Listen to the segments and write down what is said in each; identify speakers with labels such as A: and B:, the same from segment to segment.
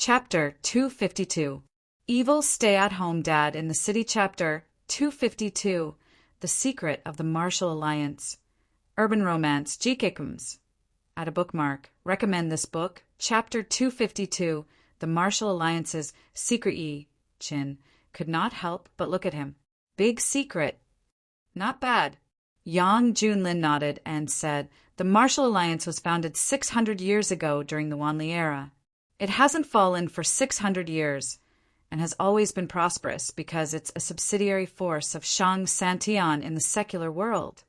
A: Chapter 252. Evil Stay-at-Home Dad in the City. Chapter 252. The Secret of the Martial Alliance. Urban Romance. Jikekums. Add a bookmark. Recommend this book. Chapter 252. The Martial Alliance's Secret. Yi Chin could not help but look at him. Big secret. Not bad. Yang Junlin nodded and said, the Martial Alliance was founded 600 years ago during the Wanli era. It hasn't fallen for 600 years and has always been prosperous because it's a subsidiary force of Shang Santian in the secular world.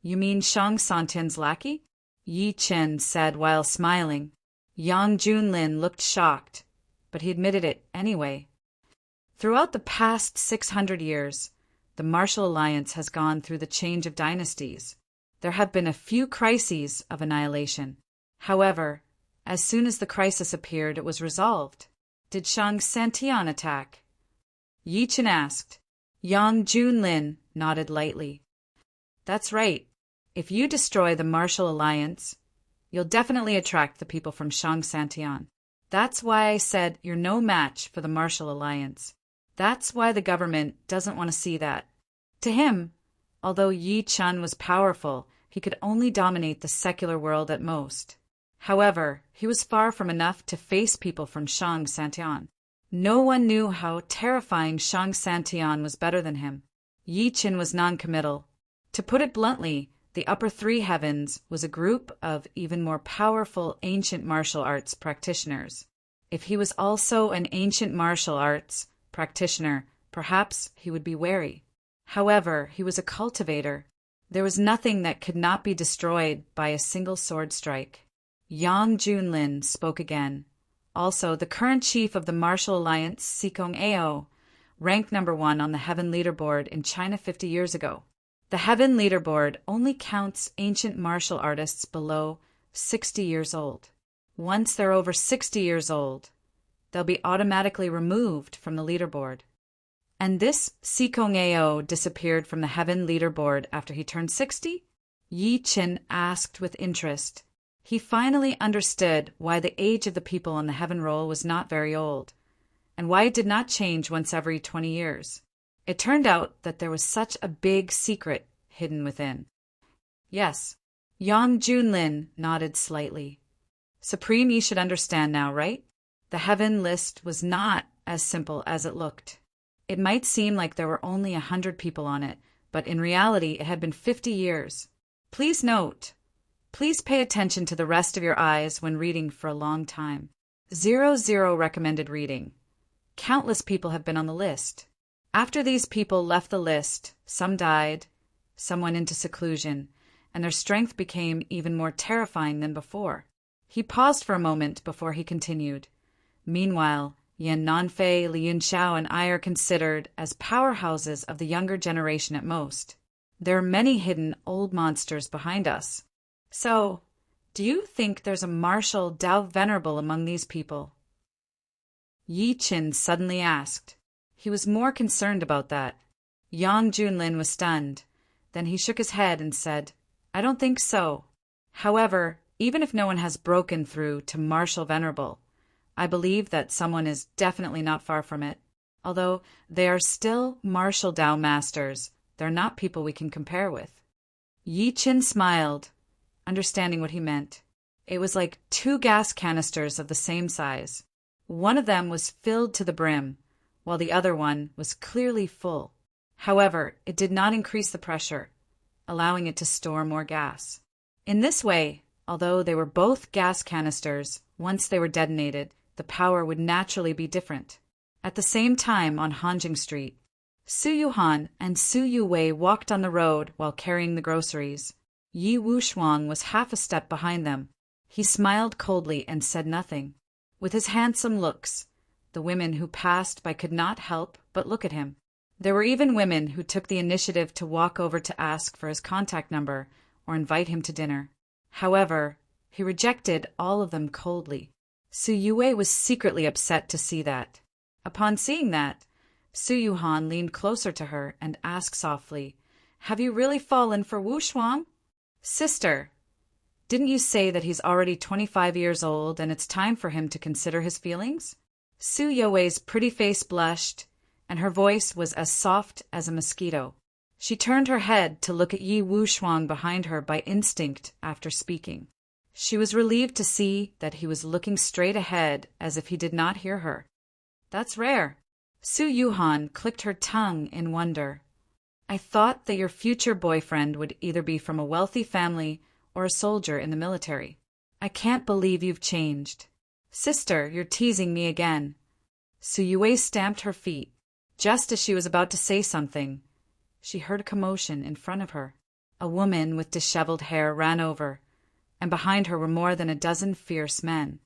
A: You mean Shang Santian's lackey? Yi Chen said while smiling. Yang Junlin looked shocked, but he admitted it anyway. Throughout the past 600 years, the Martial Alliance has gone through the change of dynasties. There have been a few crises of annihilation. However, as soon as the crisis appeared, it was resolved. Did Shang Santian attack? Yi Chen asked. Yang Junlin nodded lightly. That's right. If you destroy the Martial Alliance, you'll definitely attract the people from Shang Santian. That's why I said you're no match for the Martial Alliance. That's why the government doesn't want to see that. To him, although Yi Chen was powerful, he could only dominate the secular world at most. However, he was far from enough to face people from Shang Santian. No one knew how terrifying Shang Santian was better than him. Yi Chen was non-committal. To put it bluntly, the upper three heavens was a group of even more powerful ancient martial arts practitioners. If he was also an ancient martial arts practitioner, perhaps he would be wary. However, he was a cultivator. There was nothing that could not be destroyed by a single sword strike. Yang Junlin spoke again. Also, the current chief of the Martial Alliance, Sikong Ao, ranked number 1 on the Heaven Leaderboard in China 50 years ago. The Heaven Leaderboard only counts ancient martial artists below 60 years old. Once they're over 60 years old, they'll be automatically removed from the leaderboard. And this Sikong Ao disappeared from the Heaven Leaderboard after he turned 60? Yi Chen asked with interest. He finally understood why the age of the people on the Heaven Roll was not very old, and why it did not change once every 20 years. It turned out that there was such a big secret hidden within. Yes, Yang Junlin nodded slightly. Supreme, you should understand now, right? The Heaven list was not as simple as it looked. It might seem like there were only 100 people on it, but in reality it had been 50 years. Please note, please pay attention to the rest of your eyes when reading for a long time. 00 recommended reading. Countless people have been on the list. After these people left the list, some died, some went into seclusion, and their strength became even more terrifying than before. He paused for a moment before he continued. Meanwhile, Yan Nanfei, Li Yunxiao, and I are considered as powerhouses of the younger generation at most. There are many hidden old monsters behind us. So, do you think there's a martial Dao Venerable among these people? Yi Chen suddenly asked. He was more concerned about that. Yang Junlin was stunned. Then he shook his head and said, I don't think so. However, even if no one has broken through to Martial Venerable, I believe that someone is definitely not far from it. Although they are still martial Dao masters, they're not people we can compare with. Yi Chen smiled, understanding what he meant. It was like 2 gas canisters of the same size. One of them was filled to the brim, while the other one was clearly full. However, it did not increase the pressure, allowing it to store more gas. In this way, although they were both gas canisters, once they were detonated, the power would naturally be different. At the same time on Hanjing Street, Su Yuhan and Su Yuwei walked on the road while carrying the groceries. Yi Wushuang was half a step behind them. He smiled coldly and said nothing. With his handsome looks, the women who passed by could not help but look at him. There were even women who took the initiative to walk over to ask for his contact number or invite him to dinner. However, he rejected all of them coldly. Su Yue was secretly upset to see that. Upon seeing that, Su Yuhan leaned closer to her and asked softly, Have you really fallen for Wu Shuang? Sister, didn't you say that he's already 25 years old and it's time for him to consider his feelings? Su Youwei's pretty face blushed, and her voice was as soft as a mosquito. She turned her head to look at Yi Wuxuang behind her by instinct after speaking. She was relieved to see that he was looking straight ahead as if he did not hear her. That's rare. Su Yuhan clicked her tongue in wonder. I thought that your future boyfriend would either be from a wealthy family or a soldier in the military. I can't believe you've changed. Sister, you're teasing me again. Su Youwei stamped her feet. Just as she was about to say something, she heard a commotion in front of her. A woman with disheveled hair ran over, and behind her were more than a dozen fierce men.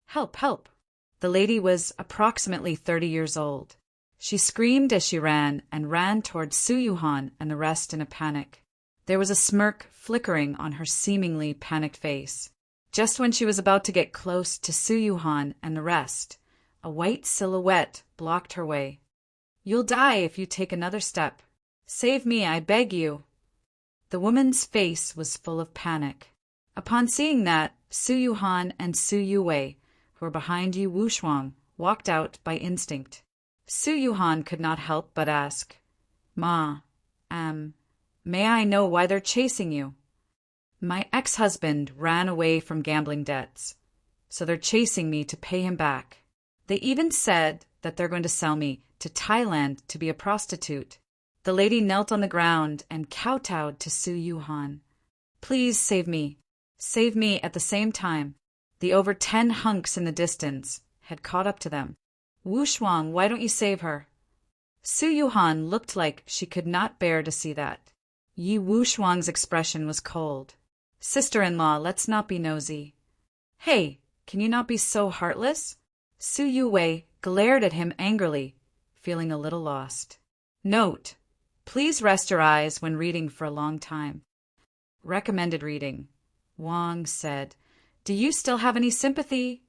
A: Help, help! The lady was approximately 30 years old. She screamed as she ran and ran towards Su Yuhan and the rest in a panic. There was a smirk flickering on her seemingly panicked face. Just when she was about to get close to Su Yuhan and the rest, a white silhouette blocked her way. You'll die if you take another step. Save me, I beg you. The woman's face was full of panic. Upon seeing that, Su Yuhan and Su Youwei, who were behind Yi Wuxuang, walked out by instinct. Su Yuhan could not help but ask, Ma, may I know why they're chasing you? My ex-husband ran away from gambling debts, so they're chasing me to pay him back. They even said that they're going to sell me to Thailand to be a prostitute. The lady knelt on the ground and kowtowed to Su Yuhan. Please save me. Save me at the same time. The over 10 hunks in the distance had caught up to them. Wuxuang, why don't you save her? Su Yuhan looked like she could not bear to see that. Yi Wuxuang's expression was cold. Sister-in-law, let's not be nosy. Hey, can you not be so heartless? Su Youwei glared at him angrily, feeling a little lost. Note: please rest your eyes when reading for a long time. Recommended reading. Wang said, Do you still have any sympathy?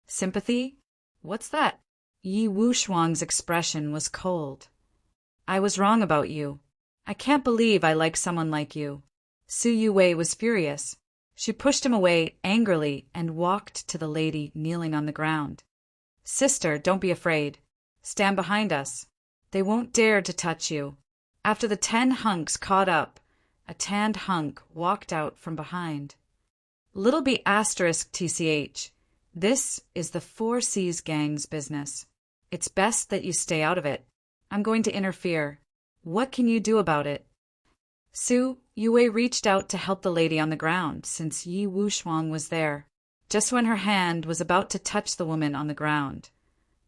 A: Sympathy? What's that? Yi Wuxuang's expression was cold. I was wrong about you. I can't believe I like someone like you. Su Youwei was furious. She pushed him away angrily and walked to the lady kneeling on the ground. Sister, don't be afraid. Stand behind us. They won't dare to touch you. After the 10 hunks caught up, a tanned hunk walked out from behind. Little b asterisk tch. This is the 4 C's gang's business. It's best that you stay out of it. I'm going to interfere. What can you do about it? Su Youwei reached out to help the lady on the ground, since Yi Wuxuang was there. Just when her hand was about to touch the woman on the ground,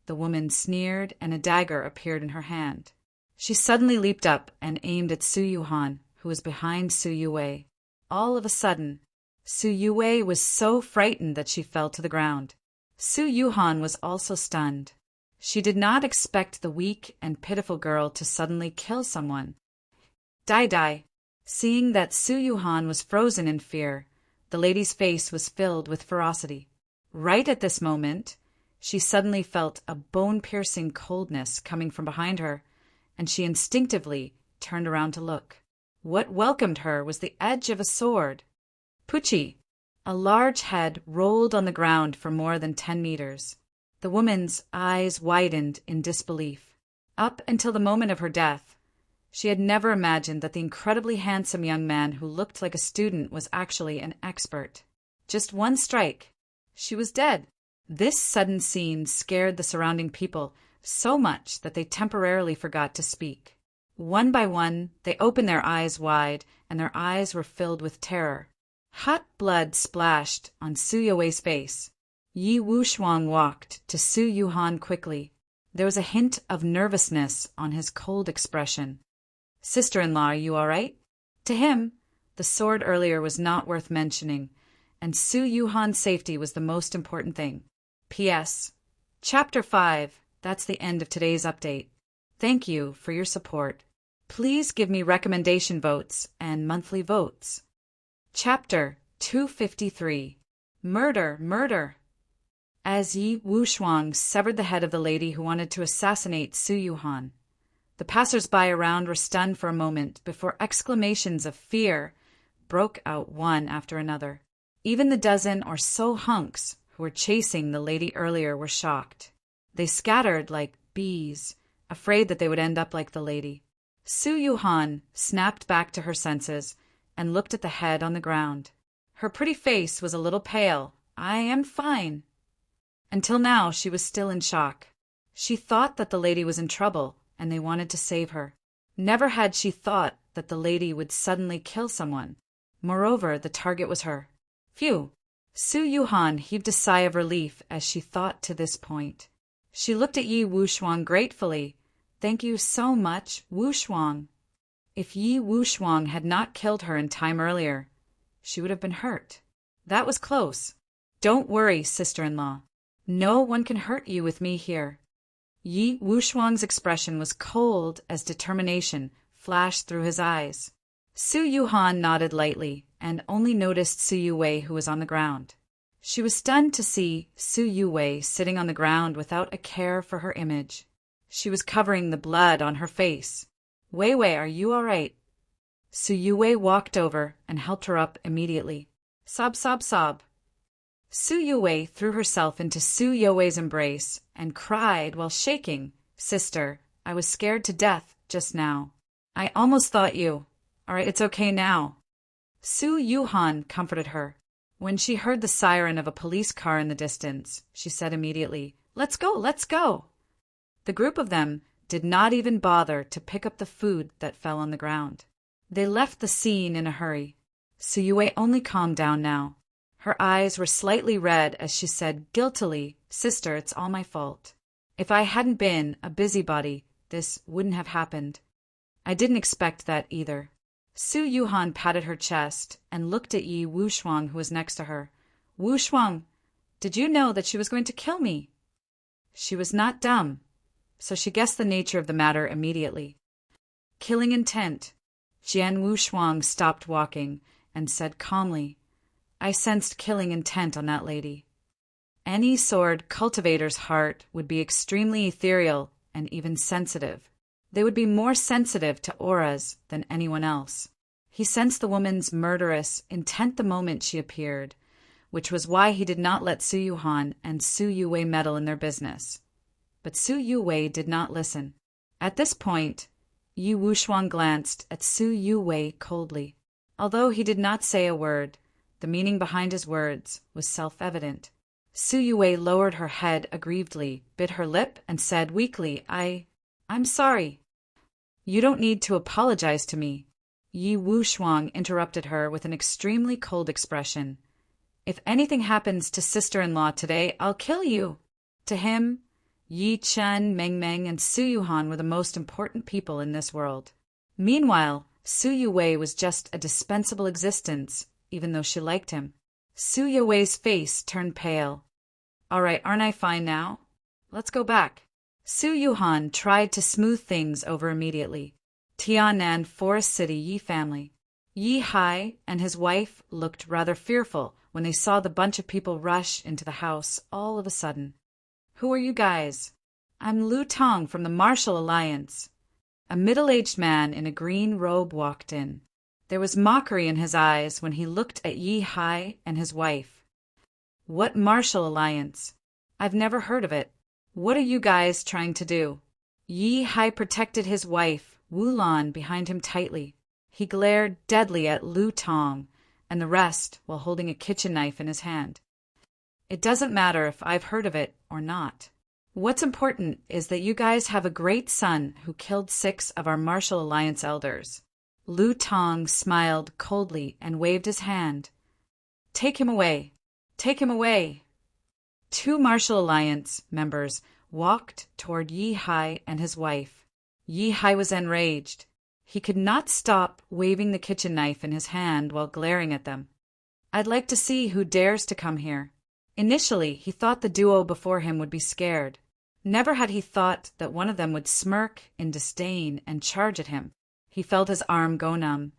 A: the woman sneered and a dagger appeared in her hand. She suddenly leaped up and aimed at Su Yuhan, who was behind Su Youwei. All of a sudden, Su Youwei was so frightened that she fell to the ground. Su Yuhan was also stunned. She did not expect the weak and pitiful girl to suddenly kill someone. Die. Seeing that Su Yuhan was frozen in fear, the lady's face was filled with ferocity. Right at this moment, she suddenly felt a bone-piercing coldness coming from behind her, and she instinctively turned around to look. What welcomed her was the edge of a sword. Puchi! A large head rolled on the ground for more than 10 meters. The woman's eyes widened in disbelief. Up until the moment of her death, she had never imagined that the incredibly handsome young man who looked like a student was actually an expert. Just one strike. She was dead. This sudden scene scared the surrounding people so much that they temporarily forgot to speak. One by one, they opened their eyes wide, and their eyes were filled with terror. Hot blood splashed on Su Youwei's face. Yi Wuxuang walked to Su Yuhan quickly. There was a hint of nervousness on his cold expression. Sister-in-law, are you all right? To him, the sword earlier was not worth mentioning, and Su Yuhan's safety was the most important thing. P.S. Chapter 5. That's the end of today's update. Thank you for your support. Please give me recommendation votes and monthly votes. Chapter 253. Murder. As Yi Wuxuang severed the head of the lady who wanted to assassinate Su Yuhan, the passers-by around were stunned for a moment before exclamations of fear broke out one after another. Even the dozen or so hunks who were chasing the lady earlier were shocked. They scattered like bees, afraid that they would end up like the lady. Su Yuhan snapped back to her senses and looked at the head on the ground. Her pretty face was a little pale. "I am fine." Until now, she was still in shock. She thought that the lady was in trouble and they wanted to save her. Never had she thought that the lady would suddenly kill someone. Moreover, the target was her. Phew! Su Yuhan heaved a sigh of relief as she thought to this point. She looked at Yi Wushuang gratefully. "Thank you so much, Wushuang." If Yi Wushuang had not killed her in time earlier, she would have been hurt. That was close. "Don't worry, sister-in-law. No one can hurt you with me here." Yi Wushuang's expression was cold as determination flashed through his eyes. Su Yuhan nodded lightly and only noticed Su Yuwei, who was on the ground. She was stunned to see Su Yuwei sitting on the ground without a care for her image. She was covering the blood on her face. "Wei Wei, are you all right?" Su Yuwei walked over and helped her up immediately. Sob, sob, sob. Su Yuwei threw herself into Su Youwei's embrace and cried while shaking. "Sister, I was scared to death just now. I almost thought you. All right, it's okay now." Su Yuhan comforted her. When she heard the siren of a police car in the distance, she said immediately, "Let's go, let's go." The group of them did not even bother to pick up the food that fell on the ground. They left the scene in a hurry. Su Yue only calmed down now. Her eyes were slightly red as she said guiltily, "Sister, it's all my fault. If I hadn't been a busybody, this wouldn't have happened. I didn't expect that either." Su Yuhan patted her chest and looked at Yi Wushuang, who was next to her. "Wushuang, did you know that she was going to kill me?" She was not dumb, so she guessed the nature of the matter immediately. "Killing intent." Jian Wushuang stopped walking and said calmly, "I sensed killing intent on that lady." Any sword cultivator's heart would be extremely ethereal and even sensitive. They would be more sensitive to auras than anyone else. He sensed the woman's murderous intent the moment she appeared, which was why he did not let Su Yuhan and Su Yuwei meddle in their business. But Su Yuwei did not listen. At this point, Yi Wushuang glanced at Su Yuwei coldly. Although he did not say a word, the meaning behind his words was self-evident. Su Yuwei lowered her head aggrievedly, bit her lip, and said weakly, I'm sorry." "You don't need to apologize to me." Yi Wushuang interrupted her with an extremely cold expression. "If anything happens to sister-in-law today, I'll kill you." To him, Yi Chen, Meng Meng, and Su Yuhan were the most important people in this world. Meanwhile, Su Yuwei was just a dispensable existence, even though she liked him. Su Yuwei's face turned pale. "All right, aren't I fine now? Let's go back." Su Yuhan tried to smooth things over immediately. Tianan, Forest City, Yi family. Yi Hai and his wife looked rather fearful when they saw the bunch of people rush into the house all of a sudden. "Who are you guys?" "I'm Lu Tong from the Martial Alliance." A middle-aged man in a green robe walked in. There was mockery in his eyes when he looked at Yi Hai and his wife. "What Martial Alliance? I've never heard of it. What are you guys trying to do?" Yi Hai protected his wife, Wu Lan, behind him tightly. He glared deadly at Lu Tong and the rest while holding a kitchen knife in his hand. "It doesn't matter if I've heard of it or not. What's important is that you guys have a great son who killed 6 of our Martial Alliance elders." Lu Tong smiled coldly and waved his hand. "Take him away! Take him away!" 2 Martial Alliance members walked toward Yi Hai and his wife. Yi Hai was enraged. He could not stop waving the kitchen knife in his hand while glaring at them. "I'd like to see who dares to come here." Initially, he thought the duo before him would be scared. Never had he thought that one of them would smirk in disdain and charge at him. He felt his arm go numb,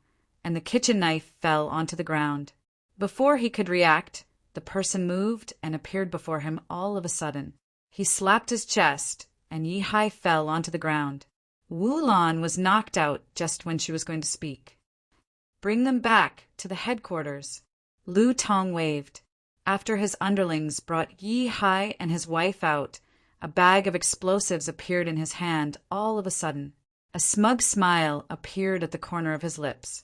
A: and the kitchen knife fell onto the ground. Before he could react, the person moved and appeared before him all of a sudden. He slapped his chest, and Yi Hai fell onto the ground. Wu Lan was knocked out just when she was going to speak. "Bring them back to the headquarters." Lu Tong waved. After his underlings brought Yi Hai and his wife out, A bag of explosives appeared in his hand all of a sudden. A smug smile appeared at the corner of his lips.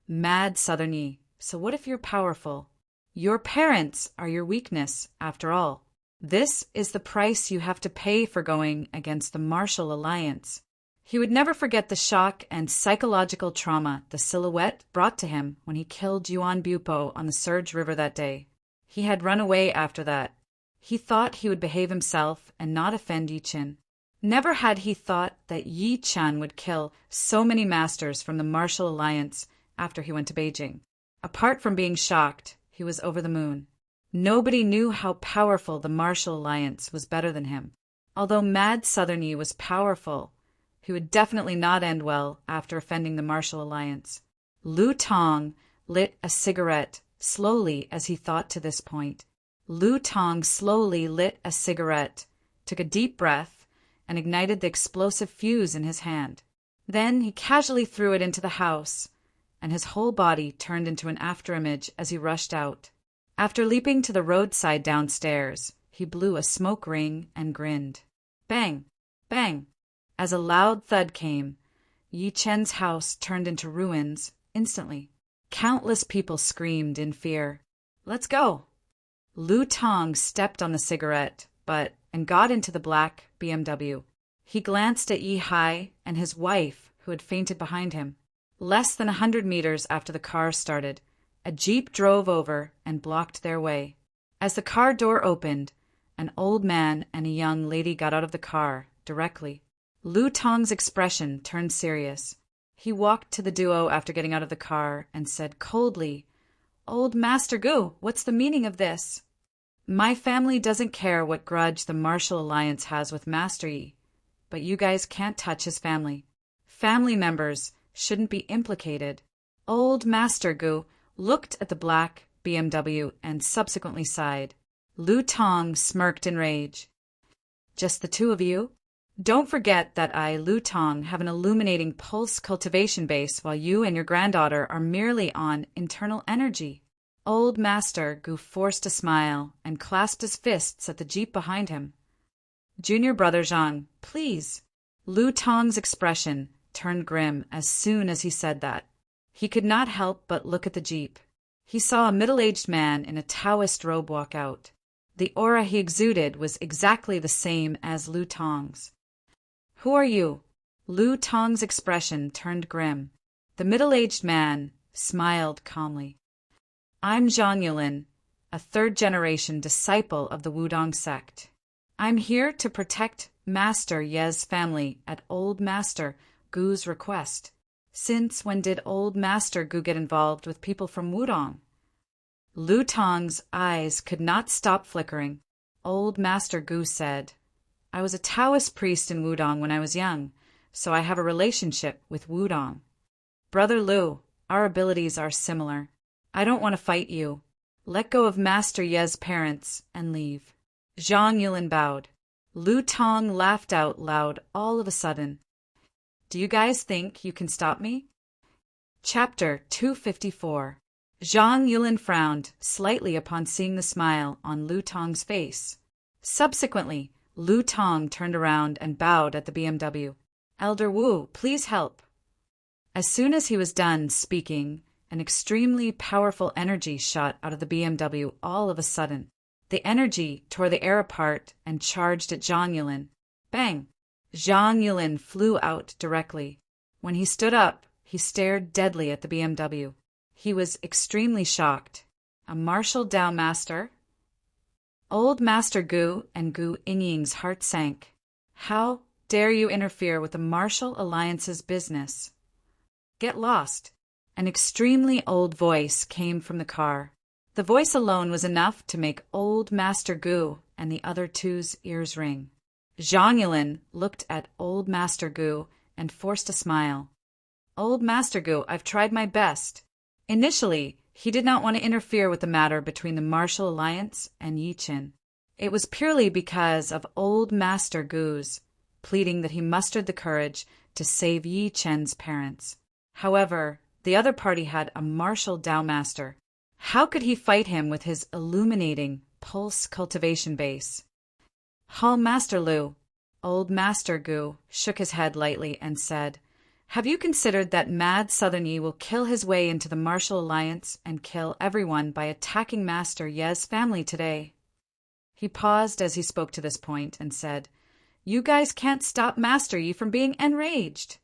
A: Mad Southerny, so what if you're powerful? Your parents are your weakness, after all. This is the price you have to pay for going against the Martial Alliance. He would never forget the shock and psychological trauma the silhouette brought to him when he killed Yuan Bupo on the Surge River that day. He had run away after that. He thought he would behave himself and not offend Yi Chen. Never had he thought that Yi Chen would kill so many masters from the Martial Alliance after he went to Beijing. Apart from being shocked, he was over the moon. Nobody knew how powerful the Martial Alliance was better than him. Although Mad Southerny was powerful, he would definitely not end well after offending the Martial Alliance. Lu Tong lit a cigarette slowly as he thought to this point. Lu Tong slowly lit a cigarette, took a deep breath, and ignited the explosive fuse in his hand. Then he casually threw it into the house, and his whole body turned into an afterimage as he rushed out. After leaping to the roadside downstairs, he blew a smoke ring and grinned. Bang! Bang! As a loud thud came, Yi Chen's house turned into ruins instantly. Countless people screamed in fear. Let's go! Lu Tong stepped on the cigarette, and got into the black BMW. He glanced at Yi Hai and his wife, who had fainted behind him. Less than 100 meters after the car started, a jeep drove over and blocked their way. As the car door opened, an old man and a young lady got out of the car directly. Lu Tong's expression turned serious. He walked to the duo after getting out of the car and said coldly, "Old Master Gu, what's the meaning of this?" "My family doesn't care what grudge the Martial Alliance has with Master Yi, but you guys can't touch his family. Family members shouldn't be implicated." Old Master Gu looked at the black BMW and subsequently sighed. Lu Tong smirked in rage. "Just the two of you? Don't forget that I, Lu Tong, have an illuminating pulse cultivation base while you and your granddaughter are merely on internal energy." Old Master Gu forced a smile and clasped his fists at the jeep behind him. "Junior brother Zhang, please." Lu Tong's expression turned grim as soon as he said that. He could not help but look at the jeep. He saw a middle-aged man in a Taoist robe walk out. The aura he exuded was exactly the same as Lu Tong's. "Who are you?" Lu Tong's expression turned grim. The middle-aged man smiled calmly. "I'm Zhang Yulin, a third-generation disciple of the Wudong sect. I'm here to protect Master Ye's family at Old Master Gu's request. Since when did Old Master Gu get involved with people from Wudong?" Lu Tong's eyes could not stop flickering. Old Master Gu said, "I was a Taoist priest in Wudong when I was young, so I have a relationship with Wudong. Brother Lu, our abilities are similar. I don't want to fight you. Let go of Master Ye's parents and leave." Zhang Yulin bowed. Lu Tong laughed out loud all of a sudden. "Do you guys think you can stop me?" Chapter 254. Zhang Yulin frowned slightly upon seeing the smile on Lu Tong's face. Subsequently, Lu Tong turned around and bowed at the BMW. "Elder Wu, please help." As soon as he was done speaking, an extremely powerful energy shot out of the BMW all of a sudden. The energy tore the air apart and charged at Zhang Yulin. Bang! Zhang Yulin flew out directly. When he stood up, he stared deadly at the BMW. He was extremely shocked. A martial Dao master? Old Master Gu and Gu Yingying's heart sank. "How dare you interfere with the Martial Alliance's business?" "Get lost." An extremely old voice came from the car. The voice alone was enough to make Old Master Gu and the other two's ears ring. Zhang Yulin looked at Old Master Gu and forced a smile. "Old Master Gu, I've tried my best." Initially, he did not want to interfere with the matter between the Martial Alliance and Yi Chen. It was purely because of Old Master Gu's pleading that he mustered the courage to save Yi Chen's parents. However, the other party had a martial Dao master. How could he fight him with his illuminating pulse cultivation base? Hall Master Lu. Old Master Gu shook his head lightly and said, "Have you considered that mad Southern Yi will kill his way into the Martial Alliance and kill everyone by attacking Master Ye's family today?" He paused as he spoke to this point and said, "You guys can't stop Master Yi from being enraged."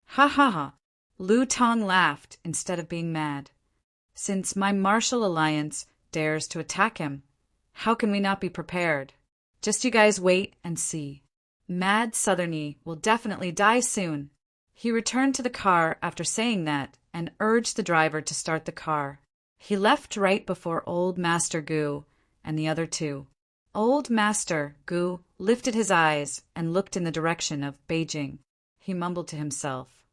A: "Ha ha ha." Lu Tong laughed instead of being mad. "Since my Martial Alliance dares to attack him, how can we not be prepared? Just you guys wait and see. Mad Southern Yi will definitely die soon." He returned to the car after saying that and urged the driver to start the car. He left right before Old Master Gu and the other two. Old Master Gu lifted his eyes and looked in the direction of Beijing. He mumbled to himself,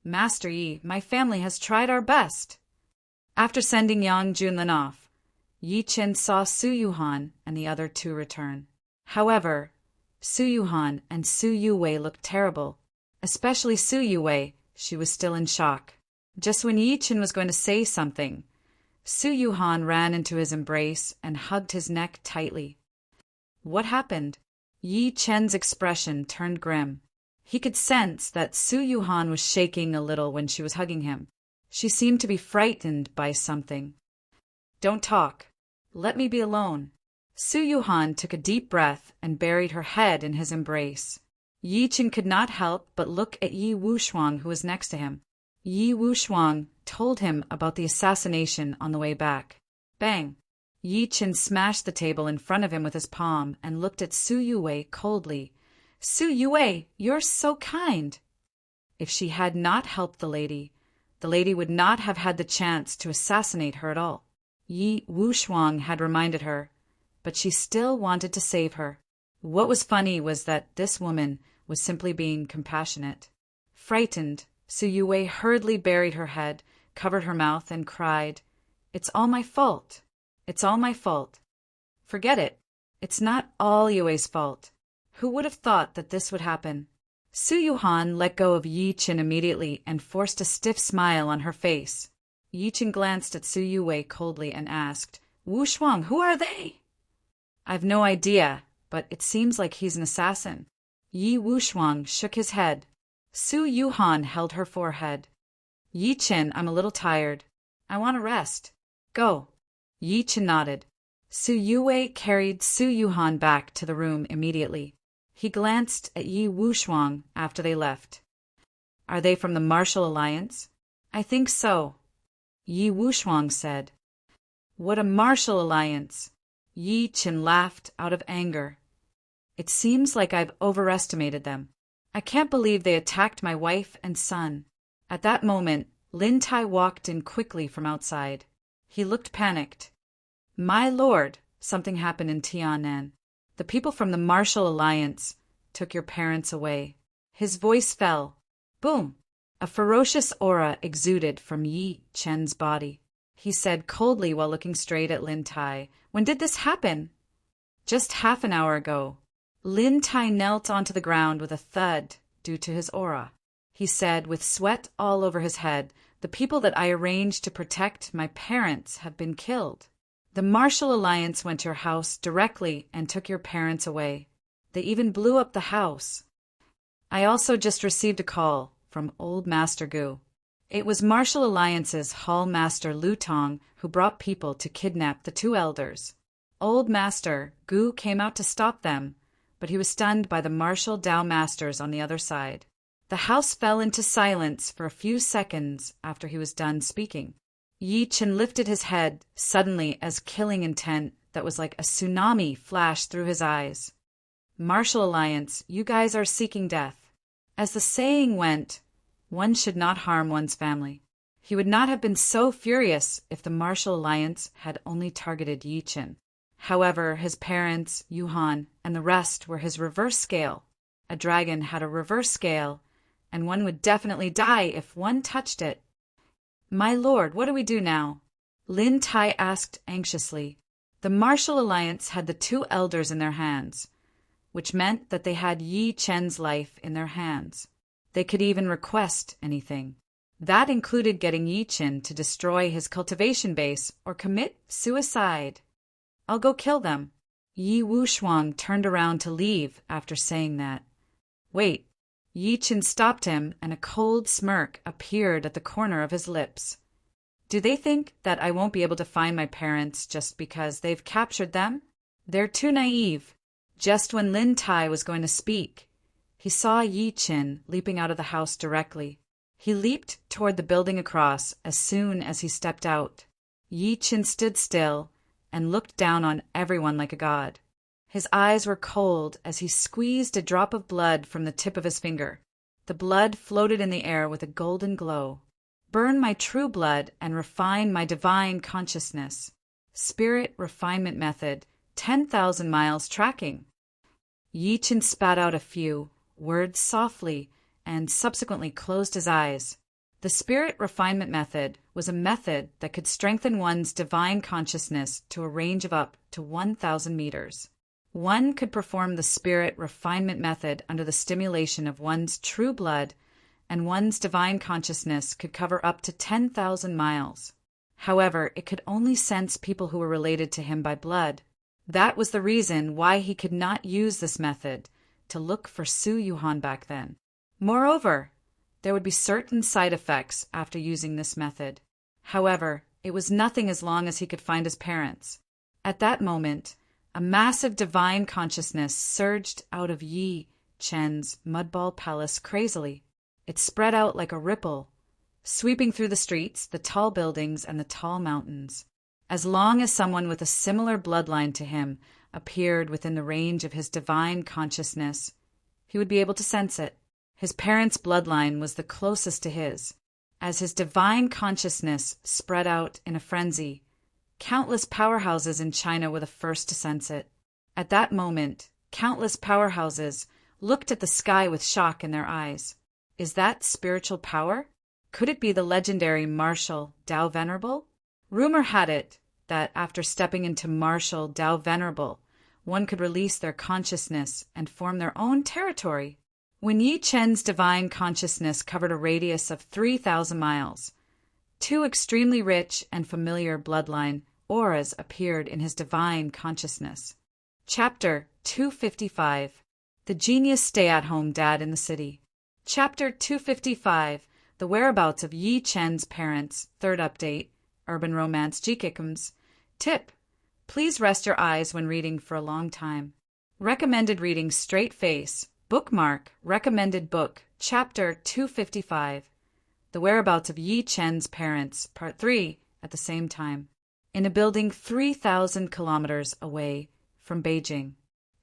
A: "Master Yi, my family has tried our best." After sending Yang Junlin off, Yi Chen saw Su Yuhan and the other two return. However, Su Yuhan and Su Yuwei looked terrible, especially Su Yuwei. She was still in shock. Just when Yi Chen was going to say something, Su Yuhan ran into his embrace and hugged his neck tightly. What happened? Yi Chen's expression turned grim. He could sense that Su Yuhan was shaking a little when she was hugging him. She seemed to be frightened by something. "Don't talk. Let me be alone." Su Yuhan took a deep breath and buried her head in his embrace. Yi Chen could not help but look at Yi Wushuang, who was next to him. Yi Wushuang told him about the assassination on the way back. Bang! Yi Chen smashed the table in front of him with his palm and looked at Su Yuwei coldly. "Su Yuwei, you're so kind." If she had not helped the lady would not have had the chance to assassinate her at all. Yi Wushuang had reminded her, but she still wanted to save her. What was funny was that this woman was simply being compassionate. Frightened, Su Yuwei hurriedly buried her head, covered her mouth, and cried, "It's all my fault. It's all my fault." "Forget it. It's not all Yuei's fault. Who would have thought that this would happen?" Su Yuhan let go of Yi Chen immediately and forced a stiff smile on her face. Yi Chen glanced at Su Yuwei coldly and asked, "Wu Shuang, who are they?" "I've no idea, but it seems like he's an assassin." Yi Wushuang shook his head. Su Yuhan held her forehead. "Yi Chen, I'm a little tired. I want to rest. Go." Yi Chen nodded. Su Yuwei carried Su Yuhan back to the room immediately. He glanced at Yi Wushuang after they left. "Are they from the Martial Alliance?" "I think so," Yi Wushuang said. "What a Martial Alliance!" Yi Chen laughed out of anger. "It seems like I've overestimated them. I can't believe they attacked my wife and son." At that moment, Lin Tai walked in quickly from outside. He looked panicked. "My lord, something happened in Tianan. The people from the Martial Alliance took your parents away." His voice fell. Boom! A ferocious aura exuded from Yi Chen's body. He said coldly while looking straight at Lin Tai, "When did this happen?" "Just half an hour ago." Lin Tai knelt onto the ground with a thud due to his aura. He said, with sweat all over his head, "The people that I arranged to protect my parents have been killed. The Martial Alliance went to your house directly and took your parents away. They even blew up the house. I also just received a call from Old Master Gu. It was Martial Alliance's Hall Master Lu Tong who brought people to kidnap the two elders. Old Master Gu came out to stop them, but he was stunned by the Martial Dao Masters on the other side. The house fell into silence for a few seconds after he was done speaking. Yi Chen lifted his head suddenly as killing intent that was like a tsunami flashed through his eyes. "Martial Alliance, you guys are seeking death." As the saying went, one should not harm one's family. He would not have been so furious if the Martial Alliance had only targeted Yi Chen. However, his parents, Yuhan, and the rest were his reverse scale. A dragon had a reverse scale, and one would definitely die if one touched it. "My lord, what do we do now?" Lin Tai asked anxiously. The Martial Alliance had the two elders in their hands, which meant that they had Yi Chen's life in their hands. They could even request anything. That included getting Yi Chen to destroy his cultivation base or commit suicide. "I'll go kill them." Yi Wushuang turned around to leave after saying that. Wait. Yi Chen stopped him, and a cold smirk appeared at the corner of his lips. Do they think that I won't be able to find my parents just because they've captured them? They're too naive. Just when Lin Tai was going to speak, he saw Yi Chen leaping out of the house directly. He leaped toward the building across as soon as he stepped out. Yi Chen stood still and looked down on everyone like a god. His eyes were cold as he squeezed a drop of blood from the tip of his finger. The blood floated in the air with a golden glow. Burn my true blood and refine my divine consciousness. Spirit refinement method, 10,000 miles tracking. Yi Chen spat out a few words softly and subsequently closed his eyes. The spirit refinement method was a method that could strengthen one's divine consciousness to a range of up to 1,000 meters. One could perform the spirit refinement method under the stimulation of one's true blood, and one's divine consciousness could cover up to 10,000 miles. However, it could only sense people who were related to him by blood. That was the reason why he could not use this method to look for Su Yuhan back then. Moreover, there would be certain side effects after using this method. However, it was nothing as long as he could find his parents. At that moment, a massive divine consciousness surged out of Yi Chen's mudball palace crazily. It spread out like a ripple, sweeping through the streets, the tall buildings, and the tall mountains. As long as someone with a similar bloodline to him appeared within the range of his divine consciousness, he would be able to sense it. His parents' bloodline was the closest to his. As his divine consciousness spread out in a frenzy, countless powerhouses in China were the first to sense it. At that moment, countless powerhouses looked at the sky with shock in their eyes. Is that spiritual power? Could it be the legendary Martial Tao Venerable? Rumor had it that after stepping into Martial Tao Venerable, one could release their consciousness and form their own territory. When Yi Chen's divine consciousness covered a radius of 3,000 miles, two extremely rich and familiar bloodline auras appeared in his divine consciousness. Chapter 255. The Genius Stay-at-Home Dad in the City. Chapter 255. The Whereabouts of Yi Chen's Parents. Third update. Urban Romance Jikikums. Tip. Please rest your eyes when reading for a long time. Recommended reading straight face. Bookmark. Recommended book. Chapter 255. The Whereabouts of Yi Chen's Parents. Part 3. At the same time. In a building 3,000 kilometers away from Beijing.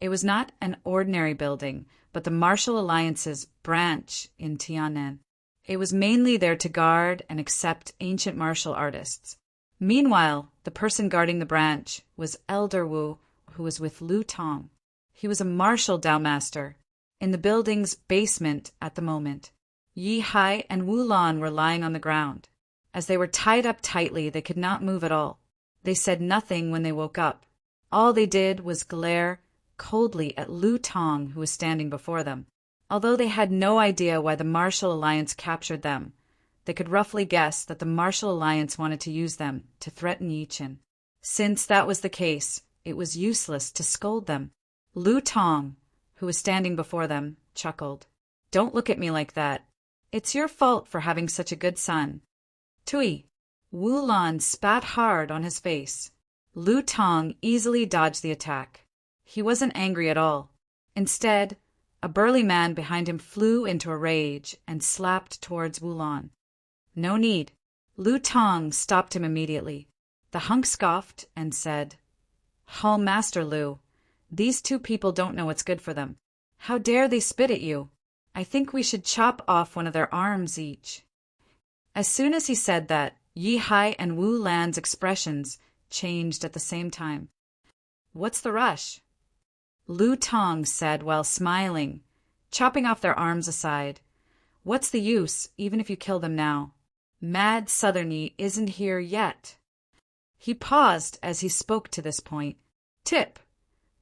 A: It was not an ordinary building, but the Martial Alliance's branch in Tiananmen. It was mainly there to guard and accept ancient martial artists. Meanwhile, the person guarding the branch was Elder Wu, who was with Lu Tong. He was a martial Tao master. In the building's basement at the moment, Yi Hai and Wu Lan were lying on the ground. As they were tied up tightly, they could not move at all. They said nothing when they woke up. All they did was glare coldly at Lu Tong, who was standing before them. Although they had no idea why the Martial Alliance captured them, they could roughly guess that the Martial Alliance wanted to use them to threaten Yi Chen. Since that was the case, it was useless to scold them. Lu Tong, who was standing before them, chuckled. Don't look at me like that. It's your fault for having such a good son. Tui. Wu Lan spat hard on his face. Lu Tong easily dodged the attack. He wasn't angry at all. Instead, a burly man behind him flew into a rage and slapped towards Wu Lan. No need. Lu Tong stopped him immediately. The hunk scoffed and said, Hall Master Lu, these two people don't know what's good for them. How dare they spit at you? I think we should chop off one of their arms each. As soon as he said that, Yi Hai and Wu Lan's expressions changed at the same time. What's the rush? Lu Tong said while smiling, chopping off their arms aside. What's the use, even if you kill them now? Mad Southerny isn't here yet. He paused as he spoke to this point. Tip.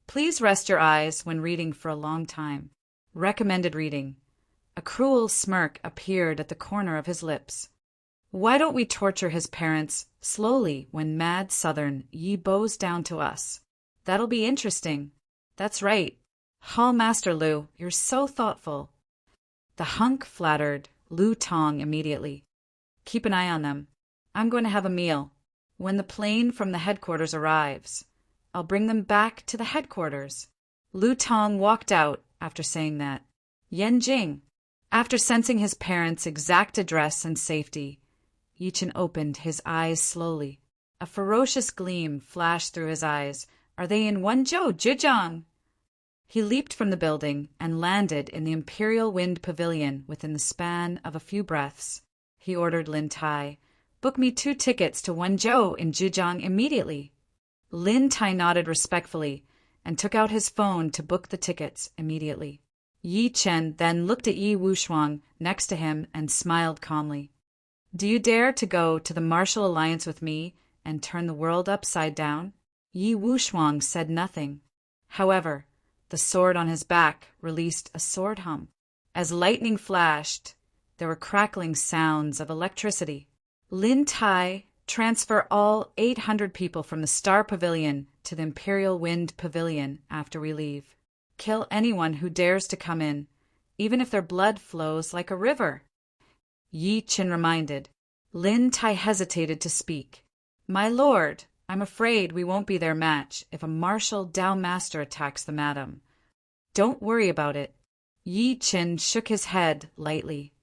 A: Please rest your eyes when reading for a long time. Recommended reading. A cruel smirk appeared at the corner of his lips. Why don't we torture his parents slowly when Mad Southern Yi bows down to us? That'll be interesting. That's right. Hall Master Lu, you're so thoughtful. The hunk flattered Lu Tong immediately. Keep an eye on them. I'm going to have a meal. When the plane from the headquarters arrives, I'll bring them back to the headquarters. Lu Tong walked out after saying that. Yen Jing, after sensing his parents' exact address and safety, Yichen opened his eyes slowly. A ferocious gleam flashed through his eyes. Are they in Wenzhou, Zhejiang? He leaped from the building and landed in the Imperial Wind Pavilion within the span of a few breaths. He ordered Lin Tai, "Book me 2 tickets to Wenzhou in Zhejiang immediately." Lin Tai nodded respectfully and took out his phone to book the tickets immediately. Yi Chen then looked at Yi Wushuang next to him and smiled calmly. "Do you dare to go to the Martial Alliance with me and turn the world upside down?" Yi Wushuang said nothing. However, the sword on his back released a sword hum. As lightning flashed, there were crackling sounds of electricity. Lin Tai, transfer all 800 people from the Star Pavilion to the Imperial Wind Pavilion after we leave. Kill anyone who dares to come in, even if their blood flows like a river. Yi Chen reminded. Lin Tai hesitated to speak. "My lord, I'm afraid we won't be their match if a martial Dao master attacks the madam." "Don't worry about it." Yi Chen shook his head lightly.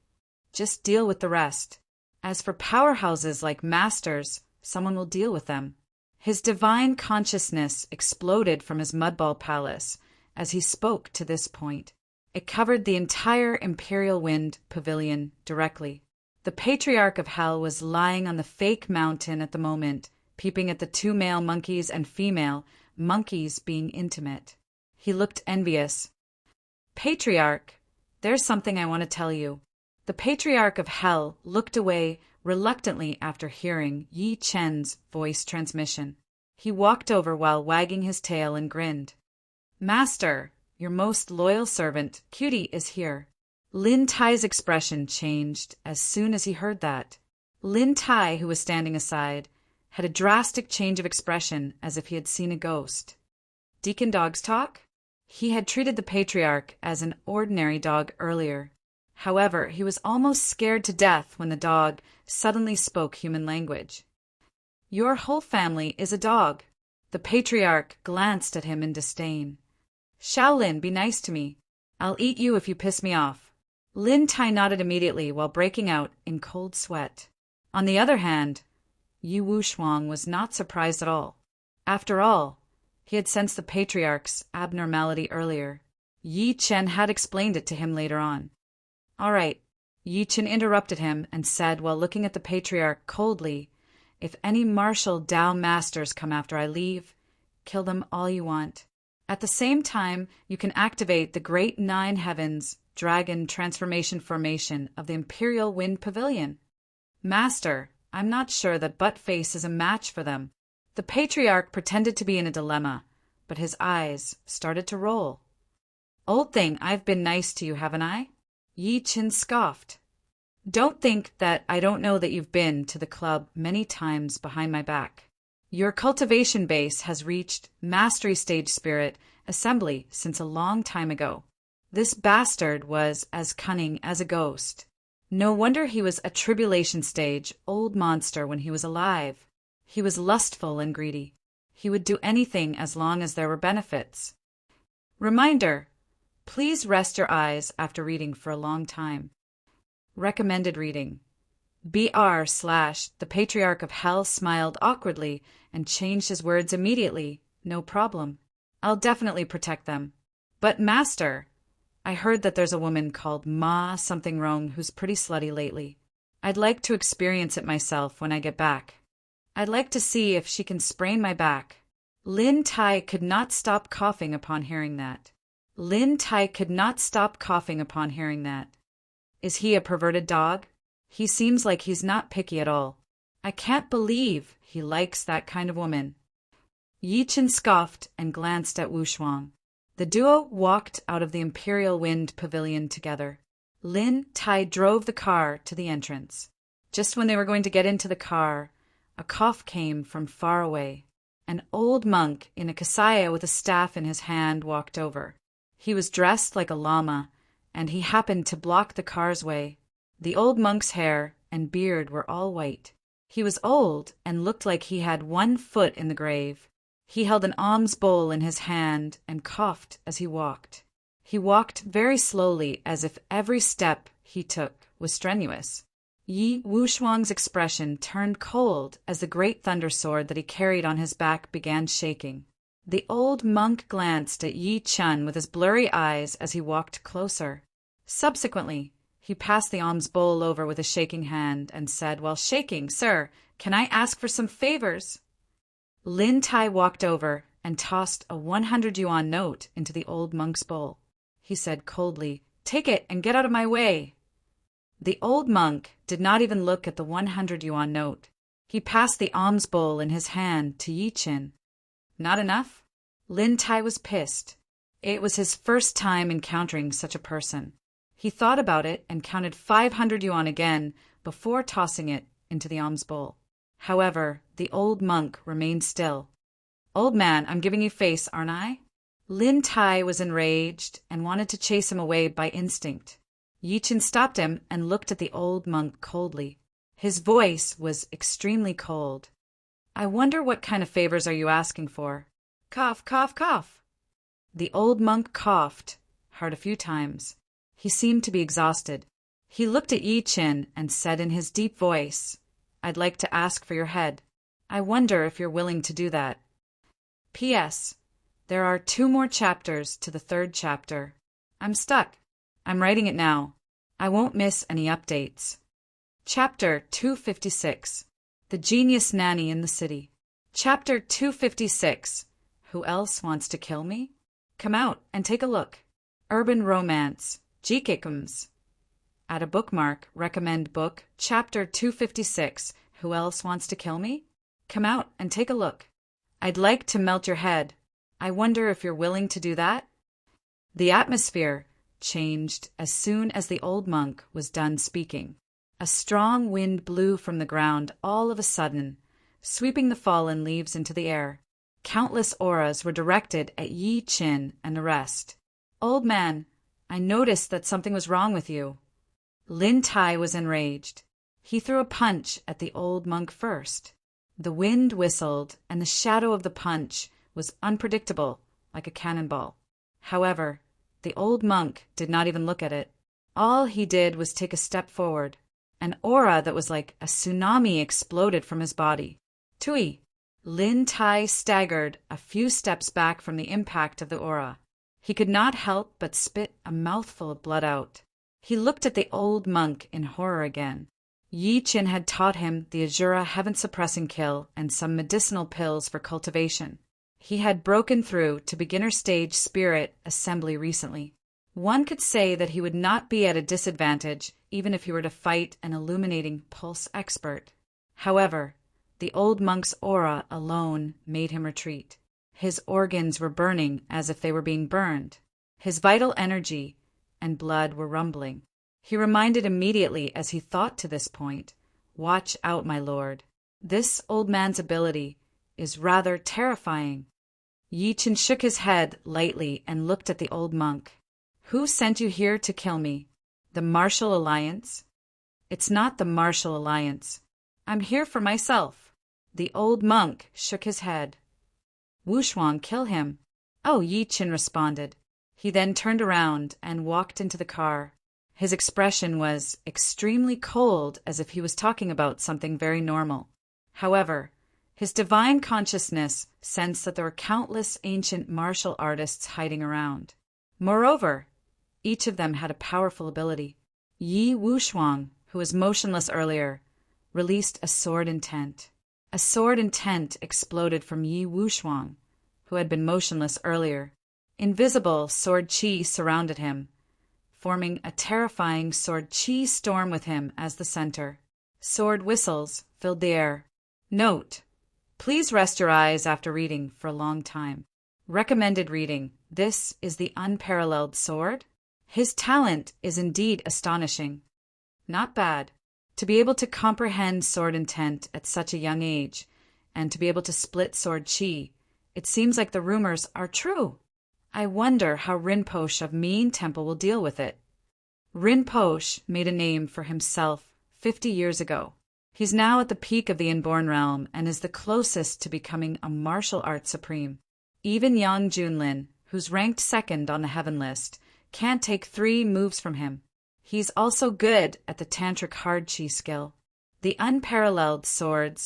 A: "Just deal with the rest. As for powerhouses like masters, someone will deal with them." His divine consciousness exploded from his mudball palace as he spoke to this point. It covered the entire Imperial Wind Pavilion directly. The Patriarch of Hell was lying on the fake mountain at the moment, peeping at the 2 male monkeys and female monkeys being intimate. He looked envious. "Patriarch, there's something I want to tell you." The Patriarch of Hell looked away reluctantly after hearing Yi Chen's voice transmission. He walked over while wagging his tail and grinned. "Master, your most loyal servant, Cutie, is here." Lin Tai's expression changed as soon as he heard that. Lin Tai, who was standing aside, had a drastic change of expression as if he had seen a ghost. Deacon Dog's talk? He had treated the Patriarch as an ordinary dog earlier. However, he was almost scared to death when the dog suddenly spoke human language. "Your whole family is a dog." The Patriarch glanced at him in disdain. "Shaolin, be nice to me. I'll eat you if you piss me off." Lin Tai nodded immediately while breaking out in cold sweat. On the other hand, Yi Wushuang was not surprised at all. After all, he had sensed the Patriarch's abnormality earlier. Yi Chen had explained it to him later on. "All right," Yi Chen interrupted him and said while looking at the Patriarch coldly, "If any martial Dao masters come after I leave, kill them all you want. At the same time, you can activate the Great 9 Heavens Dragon Transformation Formation of the Imperial Wind Pavilion." "Master, I'm not sure that Buttface is a match for them." The Patriarch pretended to be in a dilemma, but his eyes started to roll. "Old thing, I've been nice to you, haven't I?" Yi Chen scoffed. "Don't think that I don't know that you've been to the club many times behind my back. Your cultivation base has reached Mastery Stage Spirit Assembly since a long time ago. This bastard was as cunning as a ghost. No wonder he was a tribulation stage old monster when he was alive. He was lustful and greedy. He would do anything as long as there were benefits." Reminder: please rest your eyes after reading for a long time. Recommended reading. The Patriarch of Hell smiled awkwardly and changed his words immediately. "No problem. I'll definitely protect them. But Master, I heard that there's a woman called Ma something wrong who's pretty slutty lately. I'd like to experience it myself when I get back. I'd like to see if she can sprain my back." Lin Tai could not stop coughing upon hearing that. Is he a perverted dog? He seems like he's not picky at all. I can't believe he likes that kind of woman. Yi Chen scoffed and glanced at Wushuang. The duo walked out of the Imperial Wind Pavilion together. Lin Tai drove the car to the entrance. Just when they were going to get into the car, a cough came from far away, An old monk in a kasaya with a staff in his hand walked over. He was dressed like a lama, and he happened to block the car's way. The old monk's hair and beard were all white. He was old and looked like he had 1 foot in the grave. He held an alms bowl in his hand and coughed as he walked. He walked very slowly, as if every step he took was strenuous. Yi Wuxuang's expression turned cold as the great thunder sword that he carried on his back began shaking. The old monk glanced at Yi Chun with his blurry eyes as he walked closer. Subsequently, he passed the alms bowl over with a shaking hand and said while shaking, "Sir, can I ask for some favors?" Lin Tai walked over and tossed a 100 yuan note into the old monk's bowl. He said coldly, "Take it and get out of my way." The old monk did not even look at the 100 yuan note. He passed the alms bowl in his hand to Yi Chin. Not enough? Lin Tai was pissed. It was his first time encountering such a person. He thought about it and counted 500 yuan again before tossing it into the alms bowl. However, the old monk remained still. "Old man, I'm giving you face, aren't I?" Lin Tai was enraged and wanted to chase him away by instinct. Yi Chin stopped him and looked at the old monk coldly. His voice was extremely cold. "I wonder what kind of favors are you asking for?" Cough, cough, cough. The old monk coughed hard a few times. He seemed to be exhausted. He looked at Yi Chin and said in his deep voice, "I'd like to ask for your head. I wonder if you're willing to do that. P.S. There are 2 more chapters to the 3rd chapter. I'm stuck. I'm writing it now. I won't miss any updates." Chapter 256. The Genius Nanny in the City. Chapter 256. Who else wants to kill me? Come out and take a look. Urban Romance. Jikikums. Add a bookmark. Recommend book. Chapter 256. Who else wants to kill me? Come out and take a look. I'd like to melt your head. I wonder if you're willing to do that? The atmosphere changed as soon as the old monk was done speaking. A strong wind blew from the ground all of a sudden, sweeping the fallen leaves into the air. Countless auras were directed at Yi Chin and the rest. "Old man, I noticed that something was wrong with you." Lin Tai was enraged. He threw a punch at the old monk first. The wind whistled, and the shadow of the punch was unpredictable, like a cannonball. However, the old monk did not even look at it. All he did was take a step forward. An aura that was like a tsunami exploded from his body. Tui! Lin Tai staggered a few steps back from the impact of the aura. He could not help but spit a mouthful of blood out. He looked at the old monk in horror again. Yi Chin had taught him the Azura heaven-suppressing kill and some medicinal pills for cultivation. He had broken through to beginner stage spirit assembly recently. One could say that he would not be at a disadvantage even if he were to fight an illuminating pulse expert. However, the old monk's aura alone made him retreat. His organs were burning as if they were being burned. His vital energy and blood were rumbling. He reminded immediately as he thought to this point, "Watch out, my lord. This old man's ability is rather terrifying." Yi Chin shook his head lightly and looked at the old monk. "Who sent you here to kill me? The Martial Alliance?" "It's not the Martial Alliance. I'm here for myself." The old monk shook his head. "Wuxuang, kill him." "Oh," Yi Chin responded. He then turned around and walked into the car. His expression was extremely cold, as if he was talking about something very normal. However, his divine consciousness sensed that there were countless ancient martial artists hiding around. Moreover, each of them had a powerful ability. Yi Wuxuang, who was motionless earlier, released a sword intent. A sword intent exploded from Yi Wuxuang, who had been motionless earlier. Invisible sword chi surrounded him, forming a terrifying sword chi storm with him as the center. Sword whistles filled the air. Note: please rest your eyes after reading for a long time. Recommended reading: This is the Unparalleled Sword. His talent is indeed astonishing. Not bad. To be able to comprehend sword intent at such a young age and to be able to split sword chi. It seems like the rumors are true. I wonder how Rinpoche of Mean Temple will deal with it. Rinpoche made a name for himself 50 years ago. He's now at the peak of the inborn realm and is the closest to becoming a martial arts supreme. Even Yang Junlin, who's ranked second on the heaven list, can't take 3 moves from him. He's also good at the tantric hard chi skill. The unparalleled sword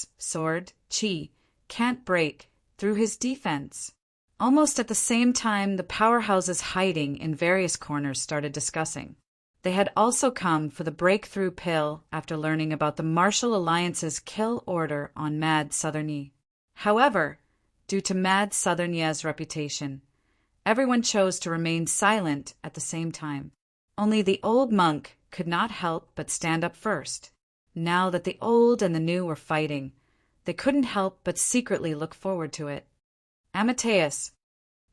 A: chi can't break through his defense. Almost at the same time, the powerhouses hiding in various corners started discussing. They had also come for the breakthrough pill after learning about the Martial Alliance's kill order on Mad Southern Yi. However, due to Mad Southern Ye's reputation, everyone chose to remain silent at the same time. Only the old monk could not help but stand up first. Now that the old and the new were fighting, they couldn't help but secretly look forward to it. Amateus.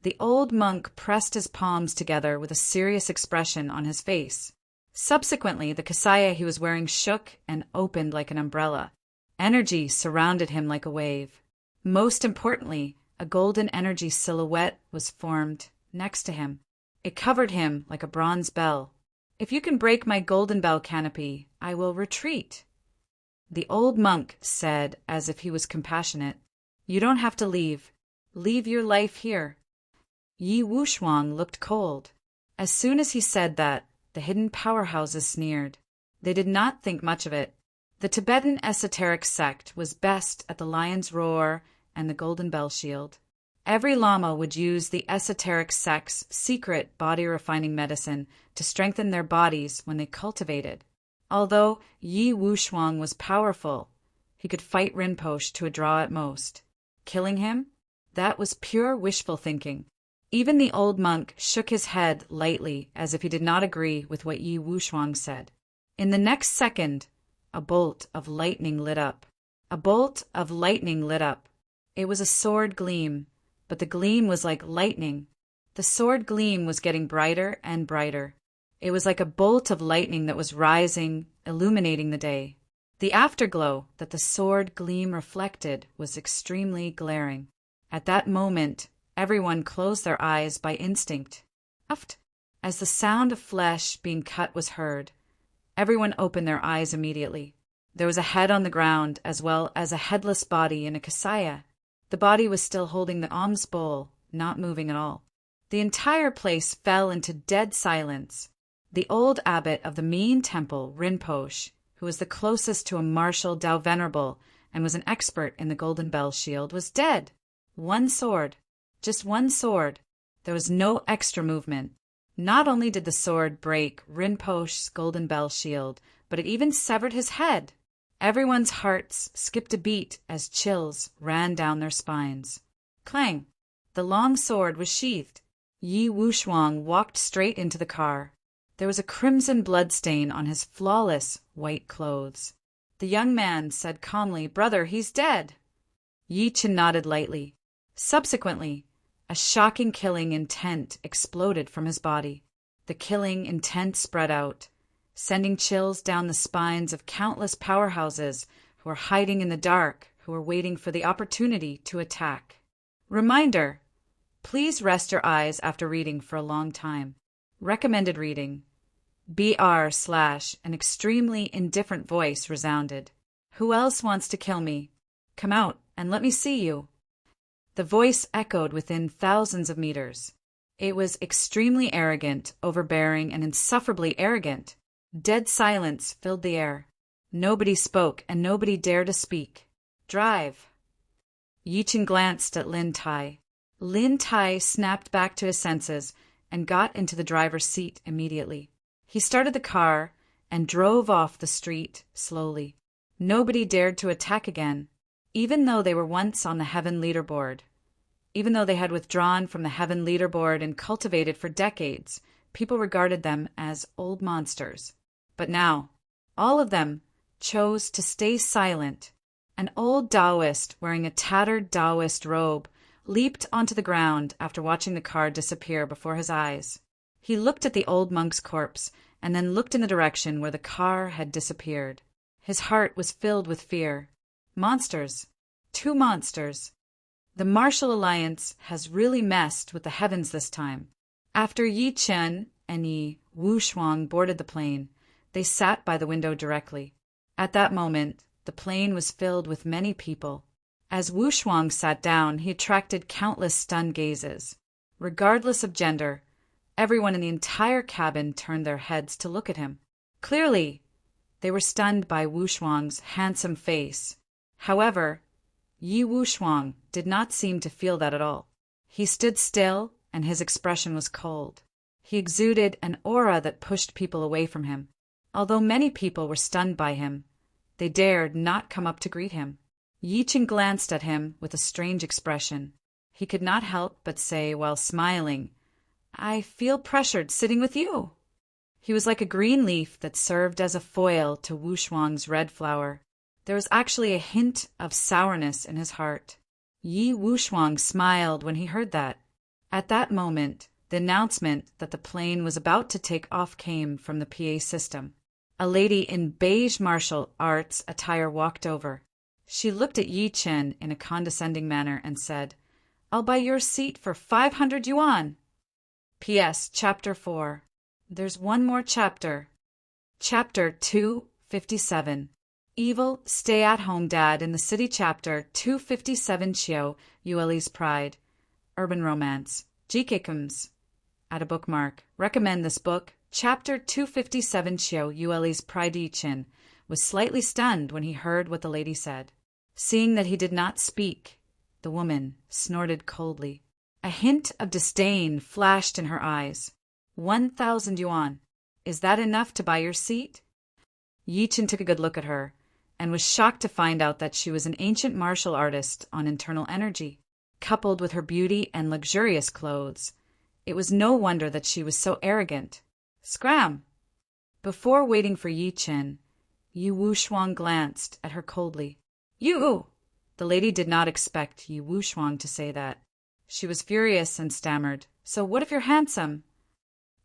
A: The old monk pressed his palms together with a serious expression on his face. Subsequently, the kasaya he was wearing shook and opened like an umbrella. Energy surrounded him like a wave. Most importantly, a golden energy silhouette was formed next to him. It covered him like a bronze bell. If you can break my golden bell canopy, I will retreat. The old monk said, as if he was compassionate, "You don't have to leave. Leave your life here." Yi Wushuang looked cold. As soon as he said that, the hidden powerhouses sneered. They did not think much of it. The Tibetan esoteric sect was best at the lion's roar and the golden bell shield. Every lama would use the esoteric sect's secret body-refining medicine to strengthen their bodies when they cultivated. Although Yi Wushuang was powerful, he could fight Rinpoche to a draw at most. Killing him? That was pure wishful thinking. Even the old monk shook his head lightly as if he did not agree with what Yi Wushuang said. In the next second, a bolt of lightning lit up. A bolt of lightning lit up. It was a sword gleam, but the gleam was like lightning. The sword gleam was getting brighter and brighter. It was like a bolt of lightning that was rising, illuminating the day. The afterglow that the sword gleam reflected was extremely glaring. At that moment, everyone closed their eyes by instinct. Uft! As the sound of flesh being cut was heard, everyone opened their eyes immediately. There was a head on the ground as well as a headless body in a kasaya. The body was still holding the alms bowl, not moving at all. The entire place fell into dead silence. The old abbot of the Mean Temple, Rinpoche, who was the closest to a martial Tao Venerable and was an expert in the golden bell shield, was dead. One sword. Just one sword. There was no extra movement. Not only did the sword break Rinpoche's golden bell shield, but it even severed his head. Everyone's hearts skipped a beat as chills ran down their spines. Clang! The long sword was sheathed. Yi Wushuang walked straight into the car. There was a crimson blood stain on his flawless white clothes. The young man said calmly, "Brother, he's dead." Yi Chen nodded lightly. Subsequently, a shocking killing intent exploded from his body. The killing intent spread out, sending chills down the spines of countless powerhouses who were hiding in the dark, who were waiting for the opportunity to attack. Reminder: please rest your eyes after reading for a long time. Recommended reading. BR/an extremely indifferent voice resounded. "Who else wants to kill me? Come out and let me see you." The voice echoed within thousands of meters. It was extremely arrogant, overbearing, and insufferably arrogant. Dead silence filled the air. Nobody spoke, and nobody dared to speak. "Drive." Yi Chen glanced at Lin Tai. Lin Tai snapped back to his senses and got into the driver's seat immediately. He started the car and drove off the street slowly. Nobody dared to attack again, even though they were once on the heaven leaderboard. Even though they had withdrawn from the heaven leaderboard and cultivated for decades, people regarded them as old monsters. But now, all of them chose to stay silent. An old Taoist wearing a tattered Taoist robe leaped onto the ground after watching the car disappear before his eyes. He looked at the old monk's corpse and then looked in the direction where the car had disappeared. His heart was filled with fear. Monsters. Two monsters. The martial alliance has really messed with the heavens this time. After Yi Chen and Yi Wushuang boarded the plane, they sat by the window directly. At that moment, the plane was filled with many people. As Wushuang sat down, he attracted countless stunned gazes. Regardless of gender, everyone in the entire cabin turned their heads to look at him. Clearly, they were stunned by Wushuang's handsome face. However, Yi Wushuang did not seem to feel that at all. He stood still, and his expression was cold. He exuded an aura that pushed people away from him. Although many people were stunned by him, they dared not come up to greet him. Yi Chen glanced at him with a strange expression. He could not help but say while smiling, "I feel pressured sitting with you." He was like a green leaf that served as a foil to Wushuang's red flower. There was actually a hint of sourness in his heart. Yi Wushuang smiled when he heard that. At that moment, the announcement that the plane was about to take off came from the PA system. A lady in beige martial arts attire walked over. She looked at Yi Chen in a condescending manner and said, "I'll buy your seat for 500 yuan. P.S. Chapter 4. There's one more chapter. Chapter 257. Evil Stay-at-Home Dad in the City. Chapter 257. Chiao Yueli's Pride. Urban Romance. Jikekums. Add a bookmark. Recommend this book. Chapter 257. Chiao Yueli's Pride. Yi Chen was slightly stunned when he heard what the lady said. Seeing that he did not speak, the woman snorted coldly. A hint of disdain flashed in her eyes. 1,000 yuan. Is that enough to buy your seat? Yi Chen took a good look at her and was shocked to find out that she was an ancient martial artist on internal energy. Coupled with her beauty and luxurious clothes, it was no wonder that she was so arrogant. Scram! Before waiting for Yi Chen, Yi Wushuang glanced at her coldly. You! The lady did not expect Yi Wushuang to say that. She was furious and stammered, "So what if you're handsome?"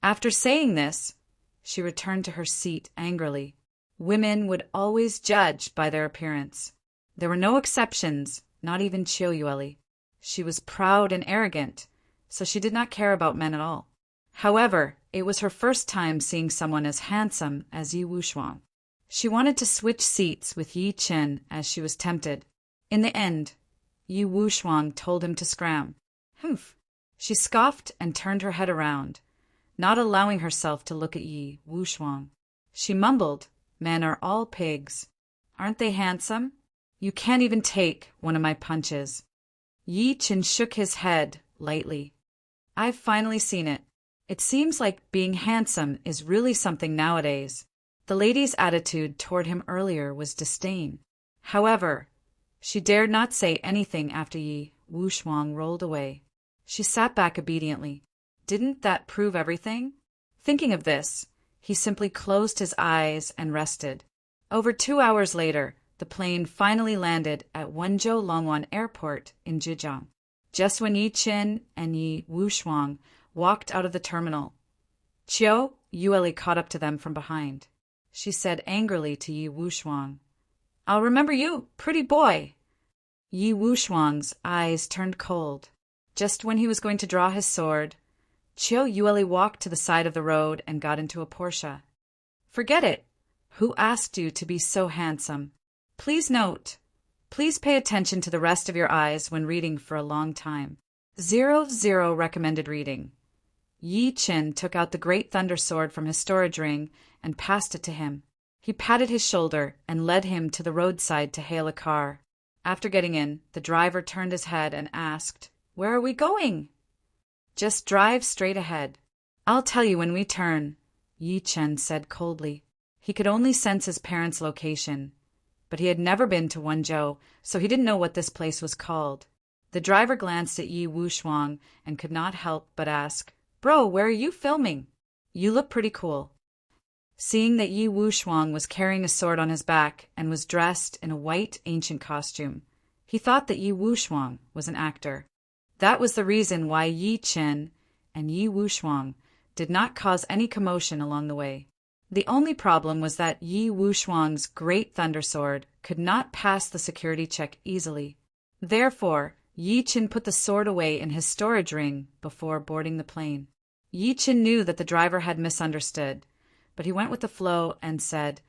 A: After saying this, she returned to her seat angrily. Women would always judge by their appearance. There were no exceptions, not even Chiao Yueli. She was proud and arrogant, so she did not care about men at all. However, it was her first time seeing someone as handsome as Yi Wushuang. She wanted to switch seats with Yi Chen as she was tempted. In the end, Yi Wushuang told him to scram. Humph! She scoffed and turned her head around, not allowing herself to look at Yi Wushuang. She mumbled, "Men are all pigs. Aren't they handsome? You can't even take one of my punches." Yi Chen shook his head lightly. "I've finally seen it. It seems like being handsome is really something nowadays." The lady's attitude toward him earlier was disdain. However, she dared not say anything after Yi Wushuang rolled away. She sat back obediently. Didn't that prove everything? Thinking of this, he simply closed his eyes and rested. Over 2 hours later, the plane finally landed at Wenzhou Longwan Airport in Zhejiang. Just when Yi Chen and Yi Wushuang walked out of the terminal, Chiao Yueli caught up to them from behind. She said angrily to Yi Wushuang, "I'll remember you, pretty boy." Yi Wushuang's eyes turned cold. Just when he was going to draw his sword, Chiao Yueli walked to the side of the road and got into a Porsche. "Forget it. Who asked you to be so handsome? Please note, please pay attention to the rest of your eyes when reading for a long time. 00 recommended reading." Yi Chen took out the Great Thunder Sword from his storage ring and passed it to him. He patted his shoulder and led him to the roadside to hail a car. After getting in, the driver turned his head and asked, "Where are we going?" "Just drive straight ahead. I'll tell you when we turn," Yi Chen said coldly. He could only sense his parents' location, but he had never been to Wenzhou, so he didn't know what this place was called. The driver glanced at Yi Wushuang and could not help but ask, "Bro, where are you filming? You look pretty cool." Seeing that Yi Wushuang was carrying a sword on his back and was dressed in a white ancient costume, he thought that Yi Wushuang was an actor. That was the reason why Yi Chen and Yi Wushuang did not cause any commotion along the way. The only problem was that Yi Wushuang's Great Thunder Sword could not pass the security check easily. Therefore, Yi Qin put the sword away in his storage ring before boarding the plane. Yi Qin knew that the driver had misunderstood, but he went with the flow and said,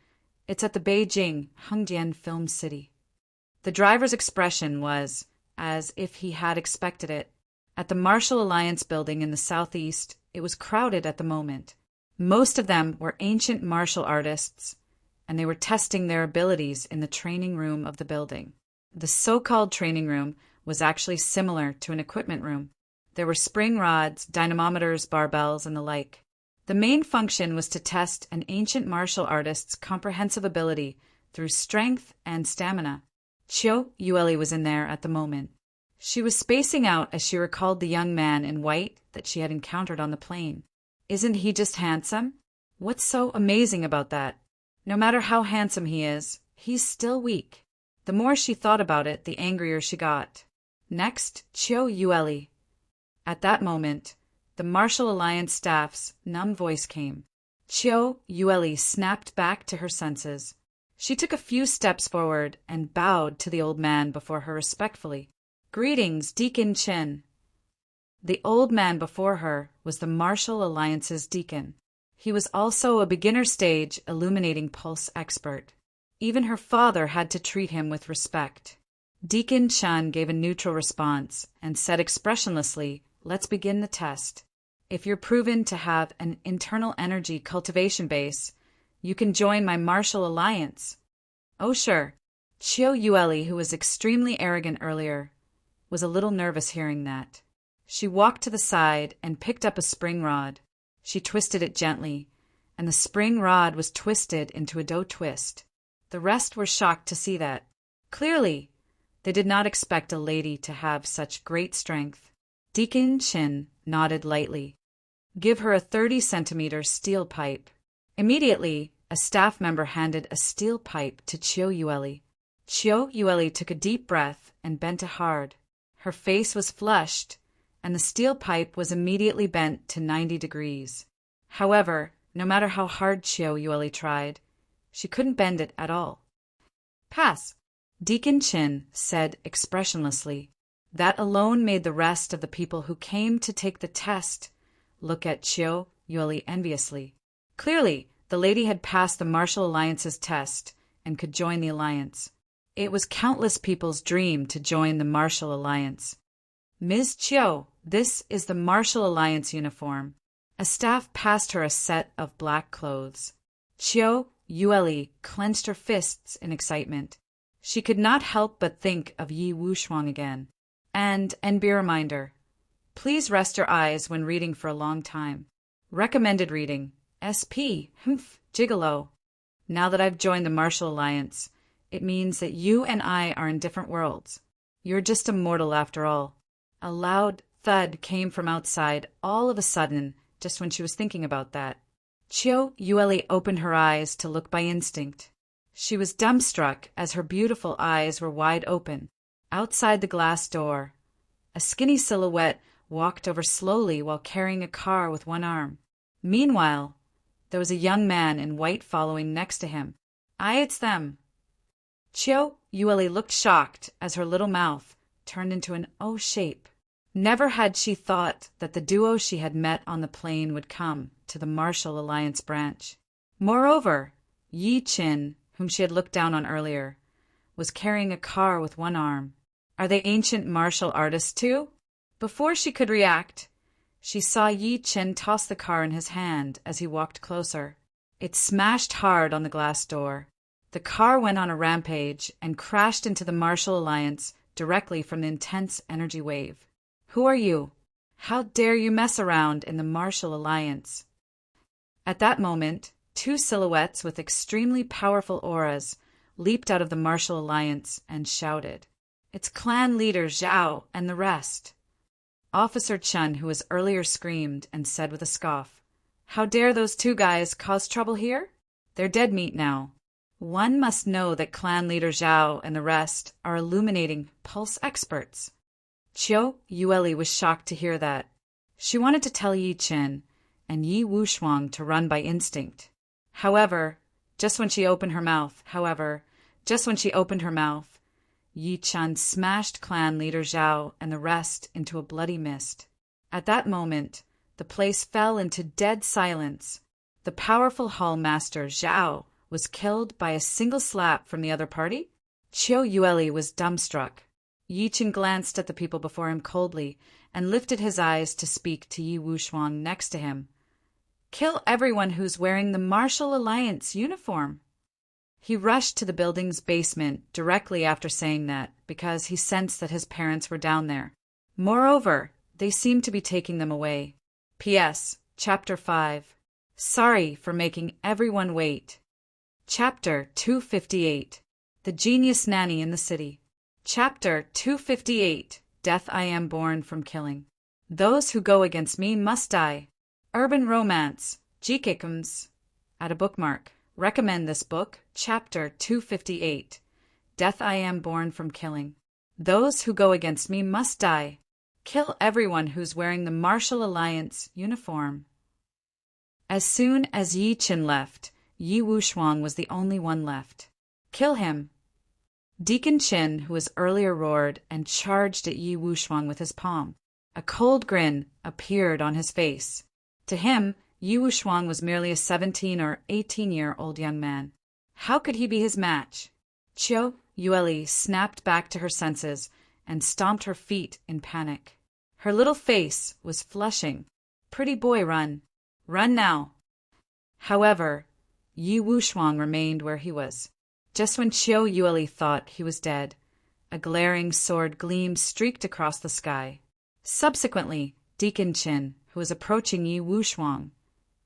A: "It's at the Beijing Hengdian Film City." The driver's expression was as if he had expected it. At the Martial Alliance building in the southeast, it was crowded at the moment. Most of them were ancient martial artists, and they were testing their abilities in the training room of the building. The so-called training room was actually similar to an equipment room. There were spring rods, dynamometers, barbells, and the like. The main function was to test an ancient martial artist's comprehensive ability through strength and stamina. Qiu Yueli was in there at the moment. She was spacing out as she recalled the young man in white that she had encountered on the plane. Isn't he just handsome? What's so amazing about that? No matter how handsome he is, he's still weak. The more she thought about it, the angrier she got. Next, Qiu Yueli. At that moment, the Martial Alliance staff's numb voice came. Qiu Yueli snapped back to her senses. She took a few steps forward and bowed to the old man before her respectfully. "Greetings, Deacon Chen." The old man before her was the Martial Alliance's deacon. He was also a beginner stage illuminating pulse expert. Even her father had to treat him with respect. Deacon Chen gave a neutral response and said expressionlessly, "Let's begin the test. If you're proven to have an internal energy cultivation base, you can join my Martial Alliance." "Oh, sure." Qiu Yueli, who was extremely arrogant earlier, was a little nervous hearing that. She walked to the side and picked up a spring rod. She twisted it gently, and the spring rod was twisted into a dough twist. The rest were shocked to see that. Clearly, they did not expect a lady to have such great strength. Deacon Chen nodded lightly. "Give her a 30-centimeter steel pipe." Immediately, a staff member handed a steel pipe to Qiu Yueli. Qiu Yueli took a deep breath and bent it hard. Her face was flushed, and the steel pipe was immediately bent to 90 degrees. However, no matter how hard Qiu Yueli tried, she couldn't bend it at all. "Pass," Deacon Chen said expressionlessly. That alone made the rest of the people who came to take the test look at Qiu Yueli enviously. Clearly, the lady had passed the Martial Alliance's test and could join the alliance. It was countless people's dream to join the Martial Alliance. "Ms. Qiu, this is the Martial Alliance uniform." A staff passed her a set of black clothes. Qiu Yueli clenched her fists in excitement. She could not help but think of Yi Wushuang again. And be a reminder, please rest your eyes when reading for a long time. Recommended reading, SP, Gigolo. Now that I've joined the Martial Alliance, it means that you and I are in different worlds. You're just a mortal after all. A loud thud came from outside all of a sudden, just when she was thinking about that. Qiu Yueli opened her eyes to look by instinct. She was dumbstruck as her beautiful eyes were wide open. Outside the glass door, a skinny silhouette walked over slowly while carrying a car with one arm. Meanwhile, there was a young man in white following next to him. It's them." Qiu Yueli looked shocked as her little mouth turned into an O shape. Never had she thought that the duo she had met on the plane would come to the Martial Alliance branch. Moreover, Yi Qin, whom she had looked down on earlier, was carrying a car with one arm. Are they ancient martial artists too? Before she could react, she saw Yi Qin toss the car in his hand as he walked closer. It smashed hard on the glass door. The car went on a rampage and crashed into the Martial Alliance directly from the intense energy wave. "Who are you? How dare you mess around in the Martial Alliance?" At that moment, two silhouettes with extremely powerful auras leaped out of the Martial Alliance and shouted, "It's clan leader Zhao and the rest." Officer Chen, who was earlier, screamed and said with a scoff, "How dare those two guys cause trouble here? They're dead meat now. One must know that clan leader Zhao and the rest are illuminating pulse experts." Qiu Yueli was shocked to hear that. She wanted to tell Yi Qin and Yi Wushuang to run by instinct. However, just when she opened her mouth, Yi Chun smashed clan leader Zhao and the rest into a bloody mist. At that moment, the place fell into dead silence. The powerful hall master Zhao was killed by a single slap from the other party? Qiu Yueli was dumbstruck. Yi Chun glanced at the people before him coldly and lifted his eyes to speak to Yi Wushuang next to him. Kill everyone who's wearing the Martial Alliance uniform. He rushed to the building's basement directly after saying that because he sensed that his parents were down there. Moreover, they seemed to be taking them away. P.S. Chapter 5. Sorry for making everyone wait. Chapter 258. The Genius Nanny in the City. Chapter 258. Death I am born from killing. Those who go against me must die. Urban Romance. Jikekums. Add a bookmark. Recommend this book. Chapter 258. Death I am born from killing. Those who go against me must die. Kill everyone who's wearing the Martial Alliance uniform. As soon as Yi Chun left, Yi Wushuang was the only one left. Kill him. Deacon Chin, who was earlier roared and charged at Yi Wushuang with his palm. A cold grin appeared on his face. To him, Yi Wushuang was merely a 17 or 18-year-old young man. How could he be his match? Qiu Yueli snapped back to her senses and stomped her feet in panic. Her little face was flushing. Pretty boy, run. Run now. However, Yi Wushuang remained where he was. Just when Qiu Yueli thought he was dead, a glaring sword gleam streaked across the sky. Subsequently, Deacon Chin, who was approaching Yi Wushuang,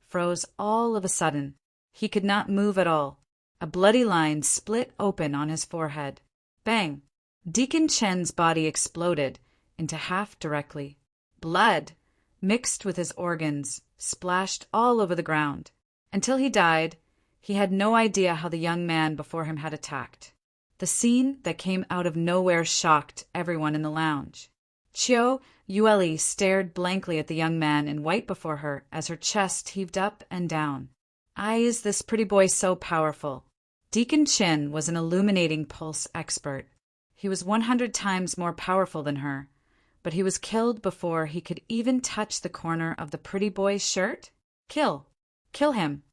A: froze all of a sudden. He could not move at all. A bloody line split open on his forehead. Bang! Deacon Chen's body exploded into half directly. Blood, mixed with his organs, splashed all over the ground. Until he died, he had no idea how the young man before him had attacked. The scene that came out of nowhere shocked everyone in the lounge. Qiu Yueli stared blankly at the young man in white before her as her chest heaved up and down. Is this pretty boy so powerful? Deacon Chin was an illuminating pulse expert. He was 100 times more powerful than her, but he was killed before he could even touch the corner of the pretty boy's shirt. Kill him.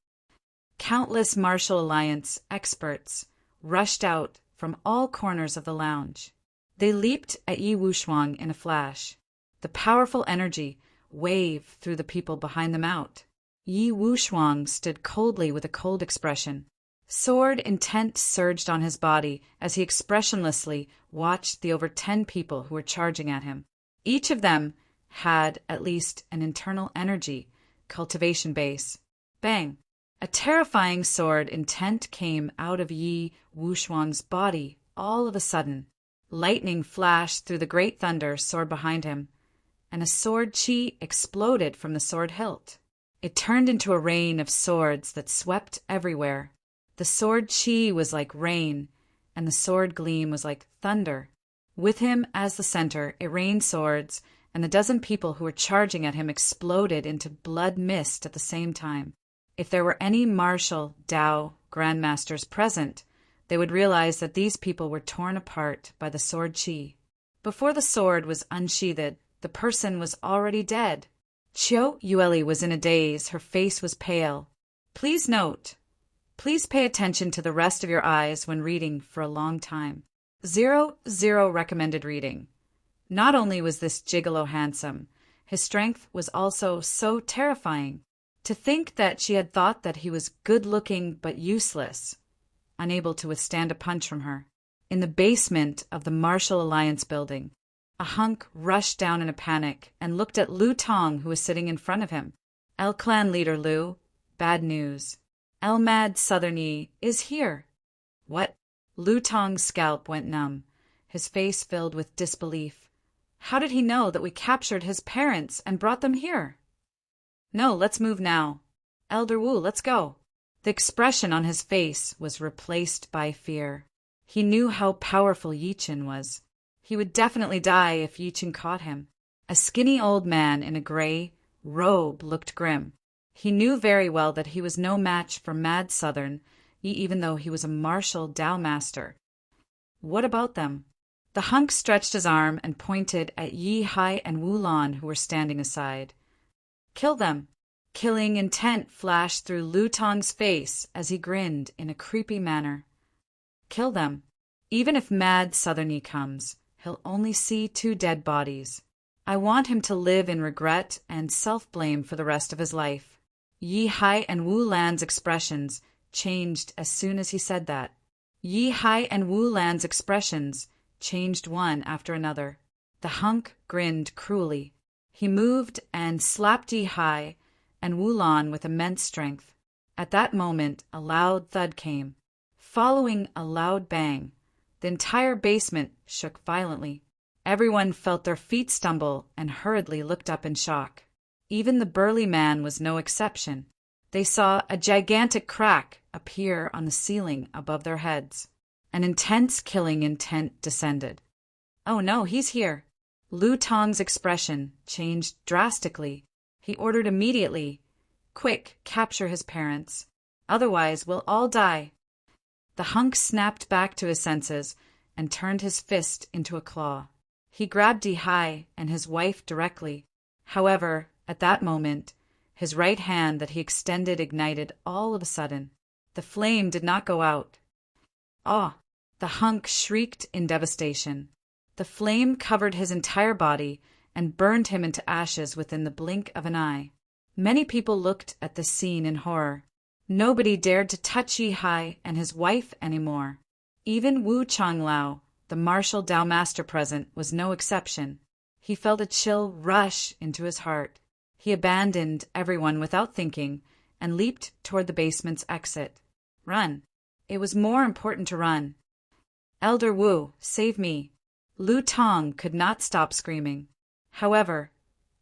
A: Countless Martial Alliance experts rushed out from all corners of the lounge. They leaped at Yi Wushuang in a flash. The powerful energy waved through the people behind them out. Yi Wushuang stood coldly with a cold expression. Sword intent surged on his body as he expressionlessly watched the over 10 people who were charging at him. Each of them had at least an internal energy cultivation base. Bang! A terrifying sword intent came out of Yi Wushuang's body all of a sudden. Lightning flashed through the great thunder soared behind him, and a sword chi exploded from the sword hilt. It turned into a rain of swords that swept everywhere. The sword chi was like rain, and the sword gleam was like thunder. With him as the center, it rained swords, and the dozen people who were charging at him exploded into blood mist at the same time. If there were any martial Dao grandmasters present, they would realize that these people were torn apart by the sword chi. Before the sword was unsheathed, the person was already dead. Qiu Yueli was in a daze. Her face was pale. Please note, please pay attention to the rest of your eyes when reading for a long time. 0 recommended reading. Not only was this gigolo handsome, his strength was also so terrifying. To think that she had thought that he was good-looking but useless, unable to withstand a punch from her. In the basement of the Martial Alliance building, a hunk rushed down in a panic and looked at Lu Tong, who was sitting in front of him. El Clan leader Lu, bad news. El Mad Southern Yi is here. What? Lu Tong's scalp went numb, his face filled with disbelief. How did he know that we captured his parents and brought them here? No, let's move now. Elder Wu, let's go. The expression on his face was replaced by fear. He knew how powerful Yi Chun was. He would definitely die if Yi Chun caught him. A skinny old man in a gray robe looked grim. He knew very well that he was no match for Mad Southern, even though he was a martial Dao master. What about them? The hunk stretched his arm and pointed at Yi Hai and Wu Lan, who were standing aside. Kill them! Killing intent flashed through Lu Tong's face as he grinned in a creepy manner. Kill them. Even if Mad Southern comes, he'll only see 2 dead bodies. I want him to live in regret and self-blame for the rest of his life. Yi Hai and Wu Lan's expressions changed as soon as he said that. Yi Hai and Wu Lan's expressions changed one after another. The hunk grinned cruelly. He moved and slapped Yi Hai and Wu Lan with immense strength. At that moment, a loud thud came. Following a loud bang, the entire basement shook violently. Everyone felt their feet stumble and hurriedly looked up in shock. Even the burly man was no exception. They saw a gigantic crack appear on the ceiling above their heads. An intense killing intent descended. Oh no, he's here. Lu Tong's expression changed drastically. He ordered immediately, Quick, capture his parents. Otherwise, we'll all die. The hunk snapped back to his senses and turned his fist into a claw. He grabbed Yi Hai and his wife directly. However, at that moment, his right hand that he extended ignited all of a sudden. The flame did not go out. Ah! The hunk shrieked in devastation. The flame covered his entire body and burned him into ashes within the blink of an eye. Many people looked at this scene in horror. Nobody dared to touch Yi Hai and his wife anymore. Even Wu Changlao, the martial Dao master present, was no exception. He felt a chill rush into his heart. He abandoned everyone without thinking and leaped toward the basement's exit. Run. It was more important to run. Elder Wu, save me. Lu Tong could not stop screaming. However,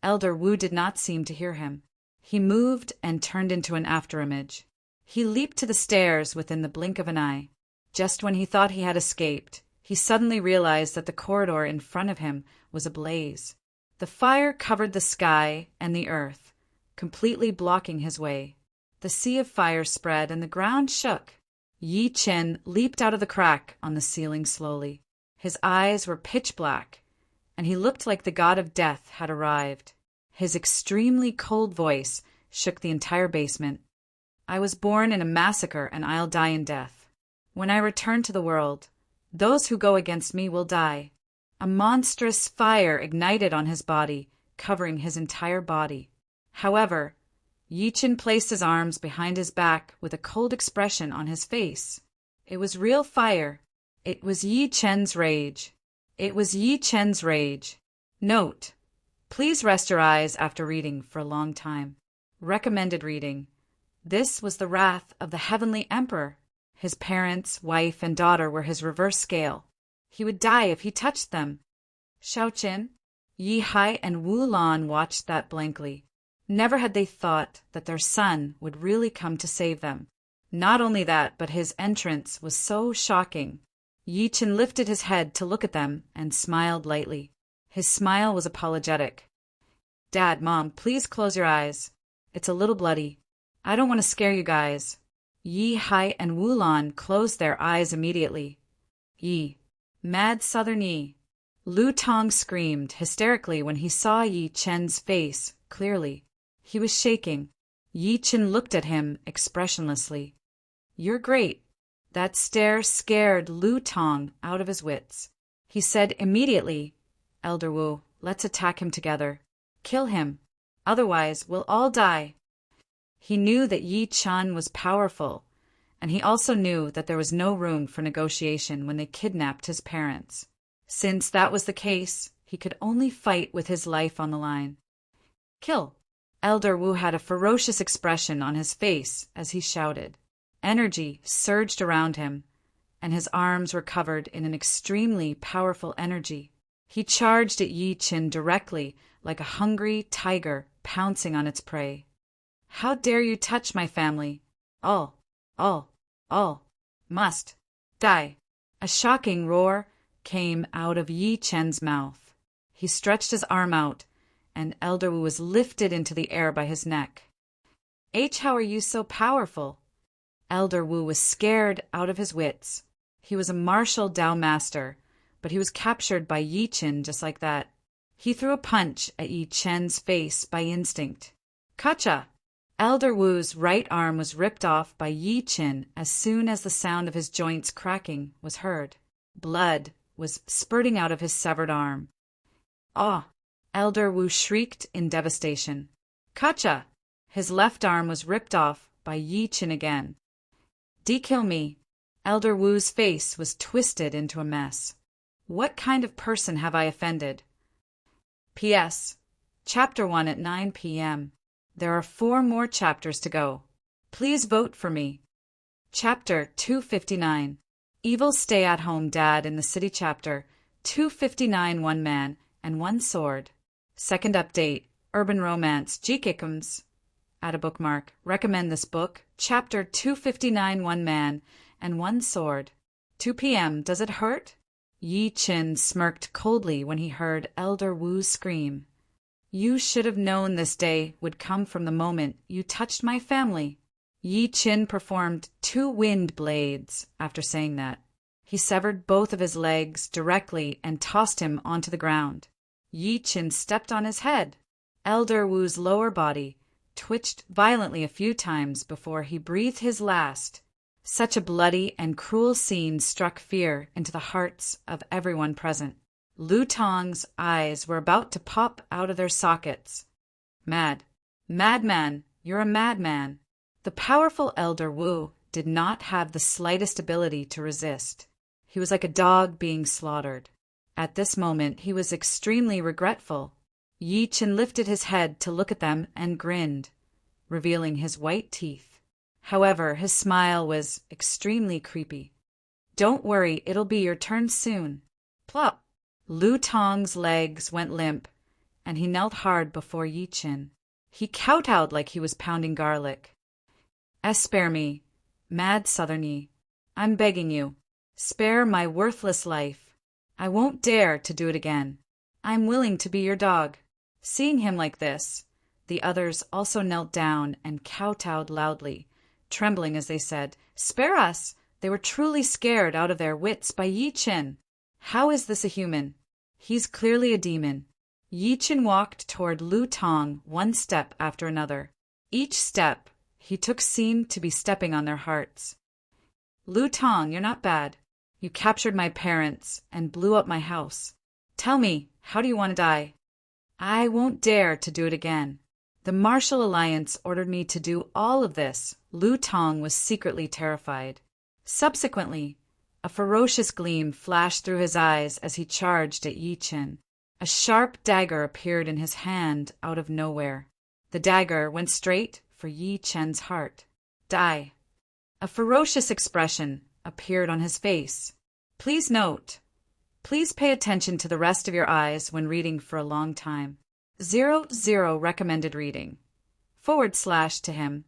A: Elder Wu did not seem to hear him. He moved and turned into an afterimage. He leaped to the stairs within the blink of an eye. Just when he thought he had escaped, he suddenly realized that the corridor in front of him was ablaze. The fire covered the sky and the earth, completely blocking his way. The sea of fire spread and the ground shook. Yi Chen leaped out of the crack on the ceiling slowly. His eyes were pitch black, and he looked like the god of death had arrived. His extremely cold voice shook the entire basement. I was born in a massacre, and I'll die in death. When I return to the world, those who go against me will die. A monstrous fire ignited on his body, covering his entire body. However, Yi Chen placed his arms behind his back with a cold expression on his face. It was real fire. It was Yi Chen's rage. It was Yi Chen's rage. Note: please rest your eyes after reading for a long time. Recommended reading. This was the wrath of the Heavenly Emperor. His parents, wife, and daughter were his reverse scale. He would die if he touched them. Xiaoqin, Yi Hai, and Wu Lan watched that blankly. Never had they thought that their son would really come to save them. Not only that, but his entrance was so shocking. Yi Chen lifted his head to look at them and smiled lightly. His smile was apologetic. Dad, Mom, please close your eyes. It's a little bloody. I don't want to scare you guys. Yi Hai and Wu Lan closed their eyes immediately. Yi. Mad Southern Yi. Lu Tong screamed hysterically when he saw Yi Chen's face clearly. He was shaking. Yi Chen looked at him expressionlessly. You're great. That stare scared Lu Tong out of his wits. He said immediately, Elder Wu, let's attack him together. Kill him. Otherwise, we'll all die. He knew that Yi Chen was powerful, and he also knew that there was no room for negotiation when they kidnapped his parents. Since that was the case, he could only fight with his life on the line. Kill. Elder Wu had a ferocious expression on his face as he shouted. Energy surged around him, and his arms were covered in an extremely powerful energy. He charged at Yi Chen directly like a hungry tiger pouncing on its prey. How dare you touch my family? All must die. A shocking roar came out of Yi Chen's mouth. He stretched his arm out, and Elder Wu was lifted into the air by his neck. How are you so powerful? Elder Wu was scared out of his wits. He was a martial Dao master, but he was captured by Yi Chen just like that. He threw a punch at Yi Chen's face by instinct. Kacha! Elder Wu's right arm was ripped off by Yi Chen as soon as the sound of his joints cracking was heard. Blood was spurting out of his severed arm. Ah! Elder Wu shrieked in devastation. Kacha! His left arm was ripped off by Yi Chen again. Kill me! Elder Wu's face was twisted into a mess. What kind of person have I offended? P.S. Chapter 1 at 9 p.m. There are 4 more chapters to go. Please vote for me. Chapter 259. Evil Stay-at-Home Dad in the City Chapter 259. One Man and One Sword. Second update. Urban Romance. Jikikums. Add a bookmark. Recommend this book. Chapter 259. One Man and One Sword. 2 p.m. Does it hurt? Yi Chen smirked coldly when he heard Elder Wu scream. You should have known this day would come from the moment you touched my family. Yi Chen performed 2 wind blades after saying that. He severed both of his legs directly and tossed him onto the ground. Yi Chen stepped on his head. Elder Wu's lower body twitched violently a few times before he breathed his last. Such a bloody and cruel scene struck fear into the hearts of everyone present. Lu Tong's eyes were about to pop out of their sockets. Mad. Madman, you're a madman. The powerful Elder Wu did not have the slightest ability to resist. He was like a dog being slaughtered. At this moment, he was extremely regretful. Yi Chen lifted his head to look at them and grinned, revealing his white teeth. However, his smile was extremely creepy. Don't worry, it'll be your turn soon. Plop! Lu Tong's legs went limp, and he knelt hard before Yi Chen. He kowtowed like he was pounding garlic. Spare me, mad Southernie. I'm begging you. Spare my worthless life. I won't dare to do it again. I'm willing to be your dog. Seeing him like this, the others also knelt down and kowtowed loudly, trembling as they said, Spare us! They were truly scared out of their wits by Yi Chen. How is this a human? He's clearly a demon. Yi Chen walked toward Lu Tong 1 step after another. Each step he took seemed to be stepping on their hearts. Lu Tong, you're not bad. You captured my parents and blew up my house. Tell me, how do you want to die? I won't dare to do it again. The Martial Alliance ordered me to do all of this. Lu Tong was secretly terrified. Subsequently, a ferocious gleam flashed through his eyes as he charged at Yi Chen. A sharp dagger appeared in his hand out of nowhere. The dagger went straight for Yi Chen's heart. Die. A ferocious expression appeared on his face. Please note. Please pay attention to the rest of your eyes when reading for a long time. 00 recommended reading. / to him.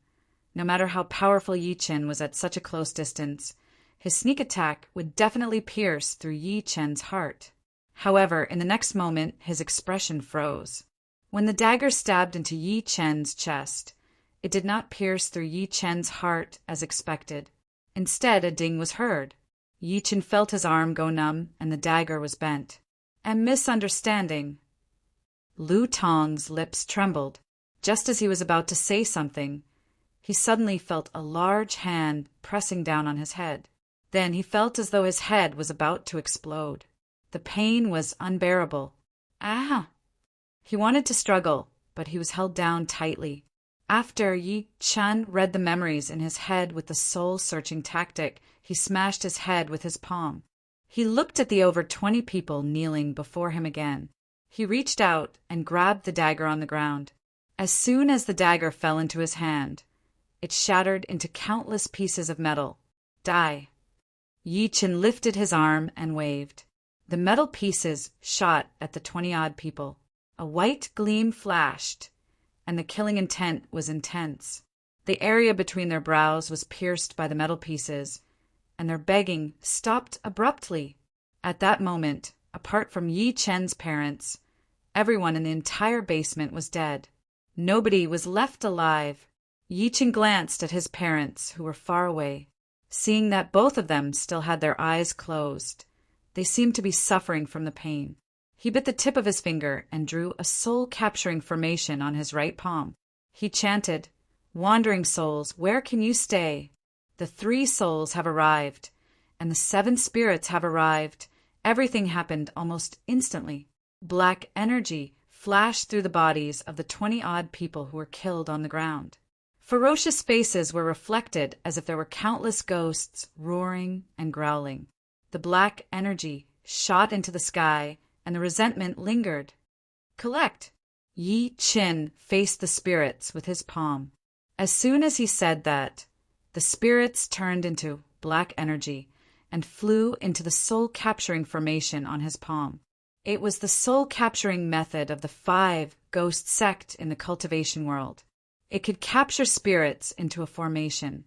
A: No matter how powerful Yi Chen was at such a close distance, his sneak attack would definitely pierce through Yi Chen's heart. However, in the next moment, his expression froze. When the dagger stabbed into Yi Chen's chest, it did not pierce through Yi Chen's heart as expected. Instead, a ding was heard. Yi Chen felt his arm go numb, and the dagger was bent. A misunderstanding. Lu Tong's lips trembled. Just as he was about to say something, he suddenly felt a large hand pressing down on his head. Then he felt as though his head was about to explode. The pain was unbearable. Ah! He wanted to struggle, but he was held down tightly. After Yi Chen read the memories in his head with the soul-searching tactic, he smashed his head with his palm. He looked at the over 20 people kneeling before him again. He reached out and grabbed the dagger on the ground. As soon as the dagger fell into his hand, it shattered into countless pieces of metal. Die. Yi Chen lifted his arm and waved. The metal pieces shot at the 20-odd people. A white gleam flashed, and the killing intent was intense. The area between their brows was pierced by the metal pieces, and their begging stopped abruptly. At that moment, apart from Yi Chen's parents, everyone in the entire basement was dead. Nobody was left alive. Yi Chen glanced at his parents, who were far away. Seeing that both of them still had their eyes closed, They seemed to be suffering from the pain. He bit the tip of his finger and drew a soul-capturing formation on his right palm. He chanted, "Wandering souls, where can you stay? The 3 souls have arrived, and the 7 spirits have arrived." Everything happened almost instantly. Black energy flashed through the bodies of the 20-odd people who were killed on the ground. Ferocious faces were reflected as if there were countless ghosts roaring and growling. The black energy shot into the sky, and the resentment lingered. "Collect!" Yi Qin faced the spirits with his palm. As soon as he said that, the spirits turned into black energy and flew into the soul-capturing formation on his palm. It was the soul-capturing method of the 5 ghost sect in the cultivation world. It could capture spirits into a formation,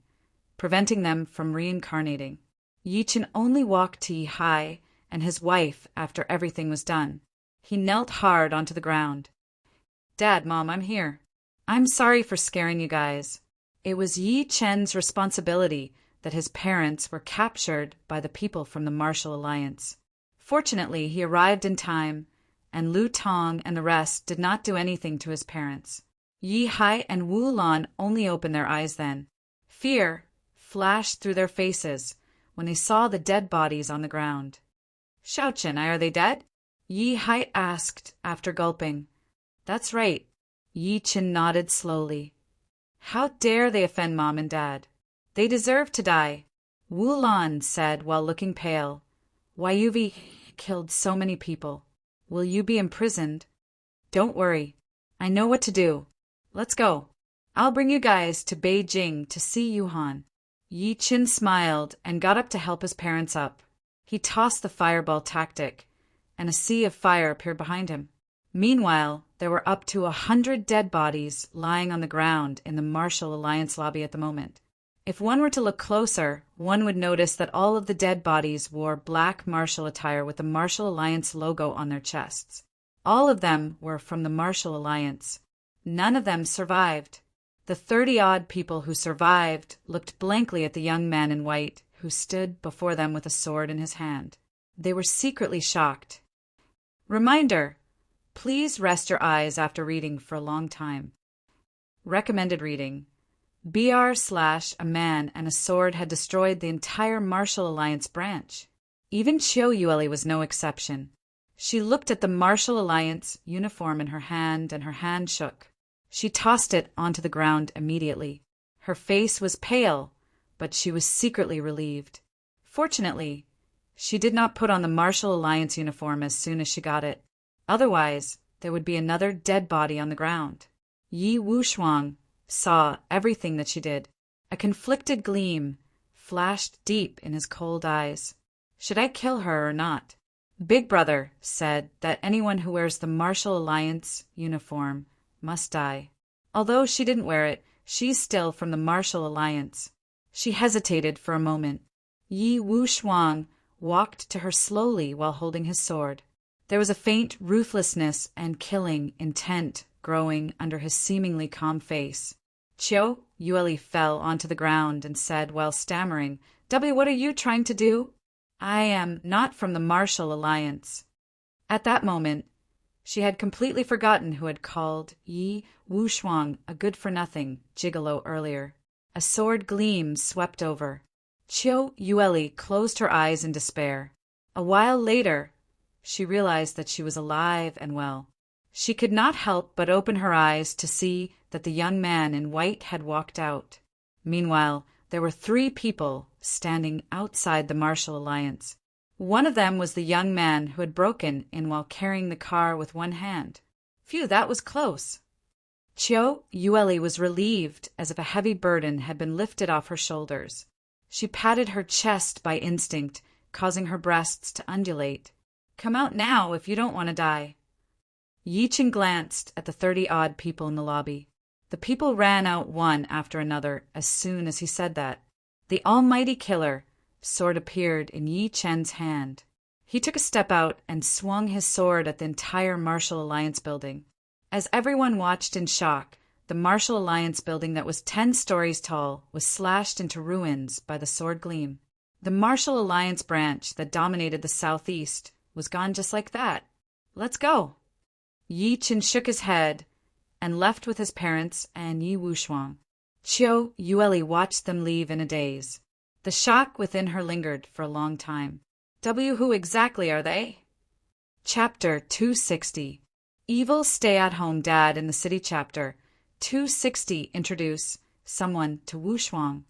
A: preventing them from reincarnating. Yi Qin only walked to Yi Hai and his wife after everything was done. He knelt hard onto the ground. "Dad, Mom, I'm here. I'm sorry for scaring you guys." It was Yi Chen's responsibility that his parents were captured by the people from the Martial Alliance. Fortunately, he arrived in time, and Lu Tong and the rest did not do anything to his parents. Yi Hai and Wu Lan only opened their eyes then. Fear flashed through their faces when they saw the dead bodies on the ground. "Xiaochen, are they dead?" Yi Hai asked after gulping. "That's right." Yi Qin nodded slowly. "How dare they offend Mom and Dad? They deserve to die," Wu Lan said while looking pale. "Why Yuvi killed so many people. Will you be imprisoned?" "Don't worry. I know what to do. Let's go. I'll bring you guys to Beijing to see Yuhan." Yi Qin smiled and got up to help his parents up. He tossed the fireball tactic, and a sea of fire appeared behind him. Meanwhile, there were up to 100 dead bodies lying on the ground in the Martial Alliance lobby at the moment. If one were to look closer, one would notice that all of the dead bodies wore black martial attire with the Martial Alliance logo on their chests. All of them were from the Martial Alliance. None of them survived. The 30-odd people who survived looked blankly at the young man in white who stood before them with a sword in his hand. They were secretly shocked. Reminder: please rest your eyes after reading for a long time. Recommended reading: BR/A man and a sword had destroyed the entire Martial Alliance branch. Even Chiu Yueli was no exception. She looked at the Martial Alliance uniform in her hand, and her hand shook. She tossed it onto the ground immediately. Her face was pale, but she was secretly relieved. Fortunately, she did not put on the Martial Alliance uniform as soon as she got it. Otherwise, there would be another dead body on the ground. Yi Wushuang saw everything that she did. A conflicted gleam flashed deep in his cold eyes. Should I kill her or not? Big Brother said that anyone who wears the Martial Alliance uniform must die. Although she didn't wear it, she's still from the Martial Alliance. She hesitated for a moment. Yi Wushuang walked to her slowly while holding his sword. There was a faint ruthlessness and killing intent growing under his seemingly calm face. Chiu Yueli fell onto the ground and said while stammering, "W, what are you trying to do?" "I am not from the Martial Alliance." At that moment, she had completely forgotten who had called Yi Wushuang a good-for-nothing gigolo earlier. A sword gleam swept over. Chiu Yueli closed her eyes in despair. A while later, she realized that she was alive and well. She could not help but open her eyes to see that the young man in white had walked out. Meanwhile, there were 3 people standing outside the Martial Alliance. One of them was the young man who had broken in while carrying the car with one hand. Phew, that was close. Chiu Yueli was relieved as if a heavy burden had been lifted off her shoulders. She patted her chest by instinct, causing her breasts to undulate. "Come out now if you don't want to die." Yi Qin glanced at the 30-odd people in the lobby. The people ran out one after another as soon as he said that. The almighty killer sword appeared in Yi Chen's hand. He took a step out and swung his sword at the entire Martial Alliance building. As everyone watched in shock, the Martial Alliance building that was 10 stories tall was slashed into ruins by the sword gleam. The Martial Alliance branch that dominated the southeast was gone just like that. Let's go. Yi Qin shook his head and left with his parents and Yi Wushuang. Qiu Yueli watched them leave in a daze. The shock within her lingered for a long time. Who exactly are they? Chapter 260. Evil Stay-at-Home Dad in the City Chapter 260 Introduce someone to Wushuang.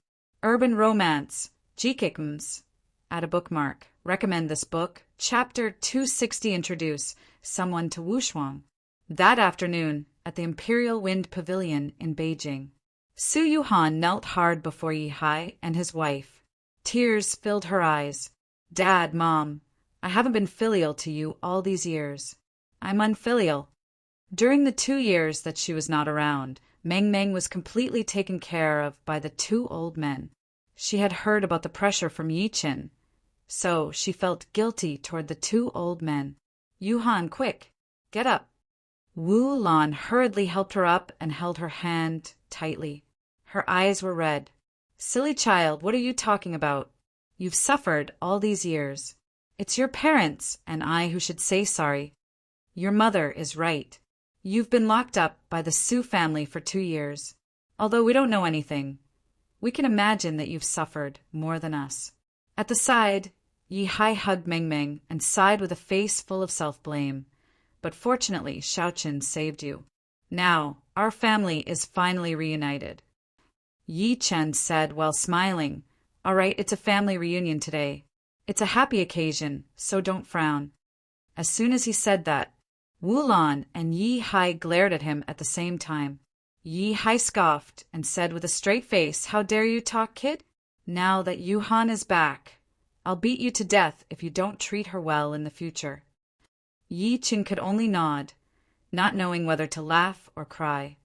A: Urban Romance, Jikikums. Add a bookmark. Recommend this book. Chapter 260 Introduce someone to Wushuang. That afternoon, at the Imperial Wind Pavilion in Beijing, Su Yuhan knelt hard before Yi Hai and his wife. Tears filled her eyes. Dad, Mom, I haven't been filial to you all these years. I'm unfilial. During the 2 years that she was not around, Meng Meng was completely taken care of by the 2 old men. She had heard about the pressure from Yi Qin, so she felt guilty toward the 2 old men. Yuhan, quick, get up. Wu Lan hurriedly helped her up and held her hand tightly. Her eyes were red. Silly child, what are you talking about? You've suffered all these years. It's your parents and I who should say sorry. Your mother is right. You've been locked up by the Su family for 2 years. Although we don't know anything, we can imagine that you've suffered more than us. At the side, Yi Hai hugged Meng Meng and sighed with a face full of self-blame. But fortunately, Shaoqin saved you. Now, our family is finally reunited. Yi Chen said while smiling, All right, it's a family reunion today. It's a happy occasion, so don't frown. As soon as he said that, Wu Lan and Yi Hai glared at him at the same time. Yi Hai scoffed and said with a straight face, How dare you talk, kid? Now that Yuhan is back, I'll beat you to death if you don't treat her well in the future. Yi Qin could only nod, not knowing whether to laugh or cry.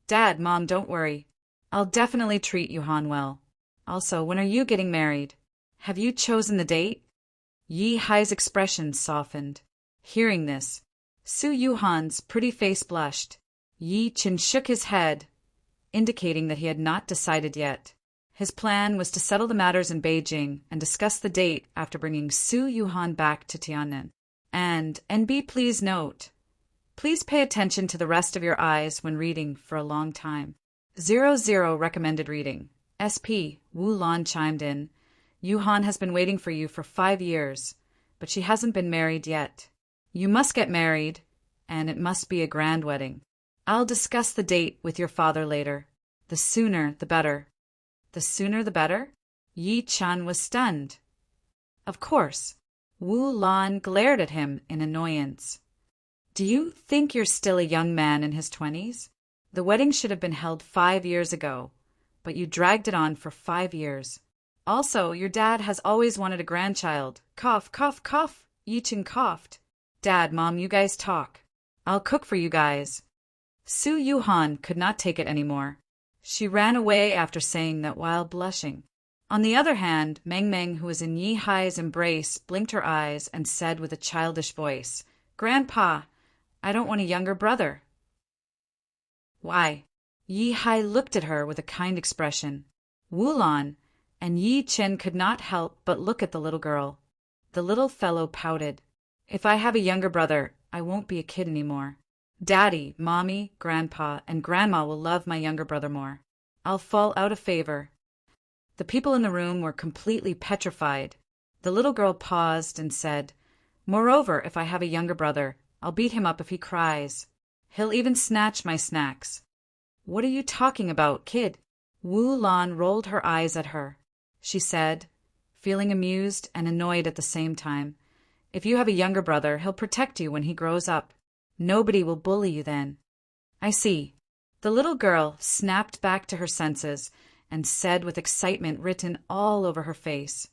A: Dad, Mom, don't worry. I'll definitely treat Yuhan well. Also, when are you getting married? Have you chosen the date? Yi Hai's expression softened. Hearing this, Su Yuhan's pretty face blushed. Yi Qin shook his head, indicating that he had not decided yet. His plan was to settle the matters in Beijing and discuss the date after bringing Su Yuhan back to Tiannan. And, NB, please note, please pay attention to the rest of your eyes when reading for a long time. 00 recommended reading. SP, Wu Lan chimed in. Yuhan has been waiting for you for 5 years, but she hasn't been married yet. You must get married, and it must be a grand wedding. I'll discuss the date with your father later. The sooner, the better. The sooner, the better? Yi Chan was stunned. Of course. Wu Lan glared at him in annoyance. Do you think you're still a young man in his 20s? The wedding should have been held 5 years ago, but you dragged it on for 5 years. Also, your dad has always wanted a grandchild. Cough, cough, cough. Yi Chin coughed. Dad, Mom, you guys talk. I'll cook for you guys. Su Yuhan could not take it anymore. She ran away after saying that while blushing. On the other hand, Meng Meng, who was in Yi Hai's embrace, blinked her eyes and said with a childish voice, Grandpa, I don't want a younger brother. Why? Yi Hai looked at her with a kind expression. Wu Lan and Yi Chen could not help but look at the little girl. The little fellow pouted. If I have a younger brother, I won't be a kid anymore. Daddy, Mommy, Grandpa, and Grandma will love my younger brother more. I'll fall out of favor. The people in the room were completely petrified. The little girl paused and said, Moreover, if I have a younger brother, I'll beat him up if he cries. He'll even snatch my snacks. What are you talking about, kid? Wu Lan rolled her eyes at her. She said, feeling amused and annoyed at the same time, If you have a younger brother, he'll protect you when he grows up. Nobody will bully you then. I see. The little girl snapped back to her senses and said with excitement written all over her face,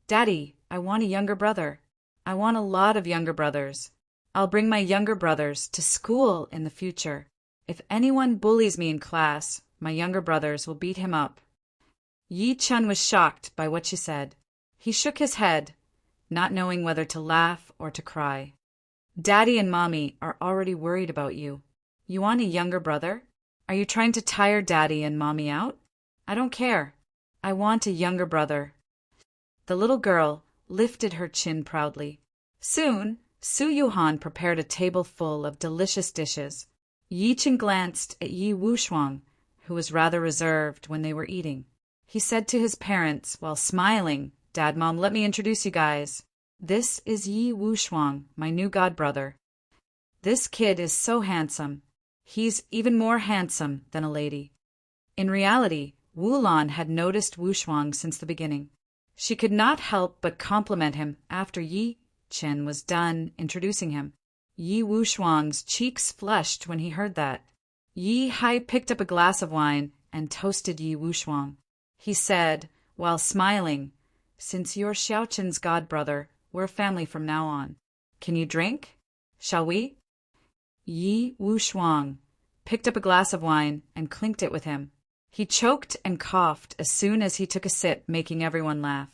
A: Daddy, I want a younger brother. I want a lot of younger brothers. I'll bring my younger brothers to school in the future. If anyone bullies me in class, my younger brothers will beat him up. Yi Chun was shocked by what she said. He shook his head, not knowing whether to laugh or to cry. Daddy and Mommy are already worried about you. You want a younger brother? Are you trying to tire Daddy and Mommy out? I don't care. I want a younger brother. The little girl lifted her chin proudly. Soon, Su Yuhan prepared a table full of delicious dishes. Yi Chen glanced at Yi Wuxuang, who was rather reserved when they were eating. He said to his parents while smiling, "Dad, Mom, let me introduce you guys. This is Yi Wuxuang, my new godbrother. This kid is so handsome. He's even more handsome than a lady." In reality, Wu Lan had noticed Wuxuang since the beginning. She could not help but compliment him after Yi Chen was done introducing him. Yi Wuxuang's cheeks flushed when he heard that. Yi Hai picked up a glass of wine and toasted Yi Wuxuang. He said, while smiling, "Since you're Xiao Chen's godbrother, we're a family from now on. Can you drink? Shall we?" Yi Wuxuang picked up a glass of wine and clinked it with him. He choked and coughed as soon as he took a sip, making everyone laugh.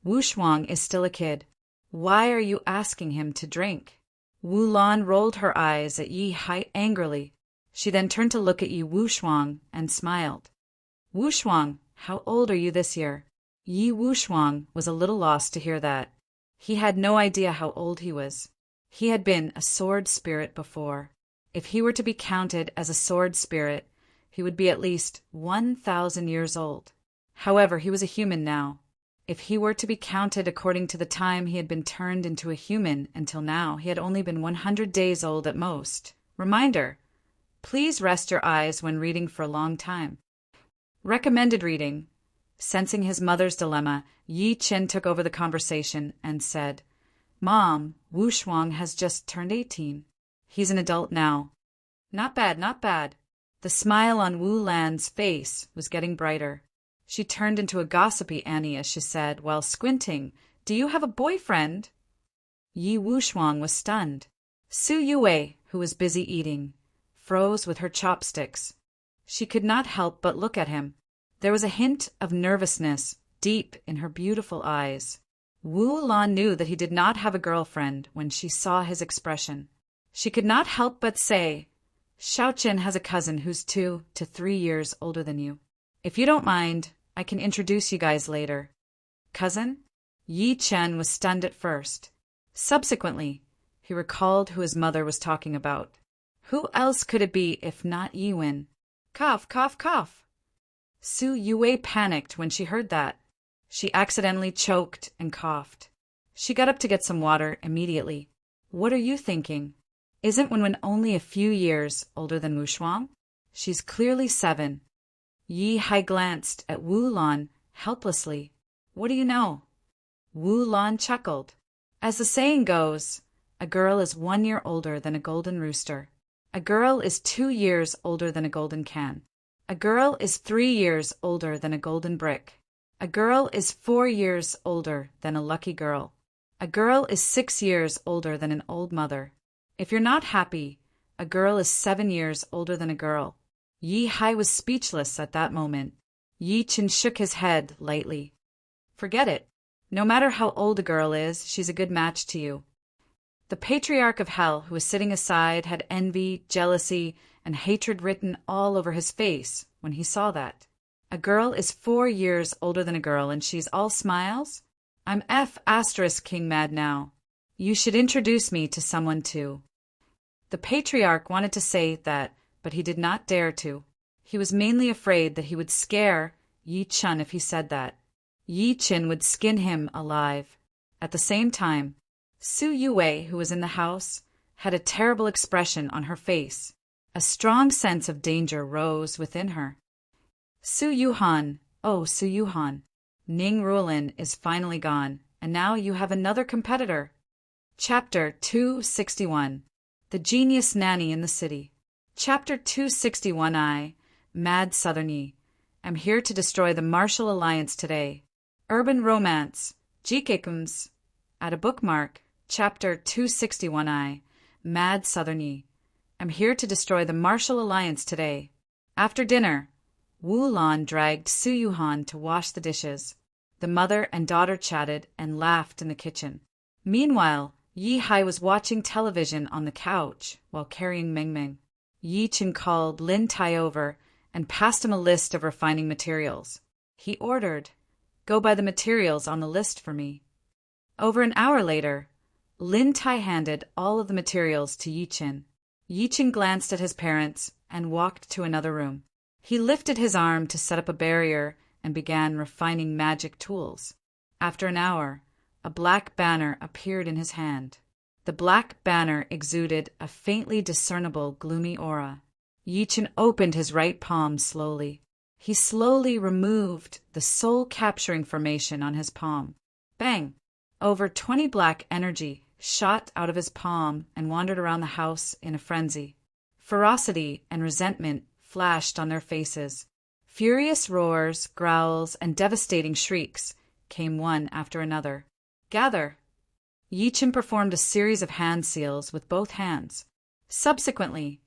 A: "Wuxuang is still a kid. Why are you asking him to drink?" Wu Lan rolled her eyes at Yi Hai angrily. She then turned to look at Yi Wuxuang and smiled. "Wuxuang, how old are you this year?" Yi Wuxuang was a little lost to hear that. He had no idea how old he was. He had been a sword spirit before. If he were to be counted as a sword spirit, he would be at least 1,000 years old. However, he was a human now. If he were to be counted according to the time he had been turned into a human until now, he had only been 100 days old at most. Reminder: please rest your eyes when reading for a long time. Recommended reading. Sensing his mother's dilemma, Yi Chen took over the conversation and said, "Mom, Wuxuang has just turned 18. He's an adult now." "Not bad, not bad." The smile on Wu Lan's face was getting brighter. She turned into a gossipy Annie as she said, while squinting, "Do you have a boyfriend?" Yi Wuxuang was stunned. Su Yue, who was busy eating, froze with her chopsticks. She could not help but look at him. There was a hint of nervousness deep in her beautiful eyes. Wu Lan knew that he did not have a girlfriend when she saw his expression. She could not help but say, "Xiao Chen has a cousin who's 2 to 3 years older than you. If you don't mind, I can introduce you guys later." Cousin? Yi Chen was stunned at first. Subsequently, he recalled who his mother was talking about. Who else could it be if not Yiwen? Cough, cough, cough. Su Yue panicked when she heard that. She accidentally choked and coughed. She got up to get some water immediately. "What are you thinking? Isn't Wenwen only a few years older than Wuxuang? She's clearly 7. Yi Hai glanced at Wu Lan helplessly. "What do you know?" Wu Lan chuckled. "As the saying goes, a girl is 1 year older than a golden rooster. A girl is 2 years older than a golden can. A girl is 3 years older than a golden brick. A girl is 4 years older than a lucky girl. A girl is 6 years older than an old mother. If you're not happy, a girl is 7 years older than a girl." Yi Hai was speechless at that moment. Yi Chen shook his head lightly. "Forget it. No matter how old a girl is, she's a good match to you." The patriarch of hell, who was sitting aside, had envy, jealousy, and hatred written all over his face when he saw that. A girl is 4 years older than a girl, and she's all smiles? I'm King mad now. You should introduce me to someone too. The patriarch wanted to say that, but he did not dare to. He was mainly afraid that he would scare Yi Chen if he said that. Yi Chen would skin him alive. At the same time, Su Yue, who was in the house, had a terrible expression on her face. A strong sense of danger rose within her. "Su Yuhan, oh Su Yuhan, Ning Ruolin is finally gone, and now you have another competitor." Chapter 261. The Genius Nanny in the City. Chapter 261I. Mad Southerny. I'm here to destroy the martial alliance today. Urban Romance. Jikekums. Add a bookmark. Chapter 261I. Mad Southerny. I'm here to destroy the martial alliance today. After dinner, Wu Lan dragged Su Yuhan to wash the dishes. The mother and daughter chatted and laughed in the kitchen. Meanwhile, Yi Hai was watching television on the couch while carrying Meng Meng. Yi Chen called Lin Tai over and passed him a list of refining materials. He ordered Go buy the materials on the list for me. Over an hour later, Lin Tai handed all of the materials to Yi Qin. Yi Qin glanced at his parents and walked to another room. He lifted his arm to set up a barrier and began refining magic tools. After an hour, a black banner appeared in his hand. The black banner exuded a faintly discernible gloomy aura. Yi Qin opened his right palm slowly. He slowly removed the soul-capturing formation on his palm. Bang! Over 20 black energy shot out of his palm and wandered around the house in a frenzy. Ferocity and resentment flashed on their faces. Furious roars, growls, and devastating shrieks came one after another. Gather! Yi Qin performed a series of hand seals with both hands. Subsequently,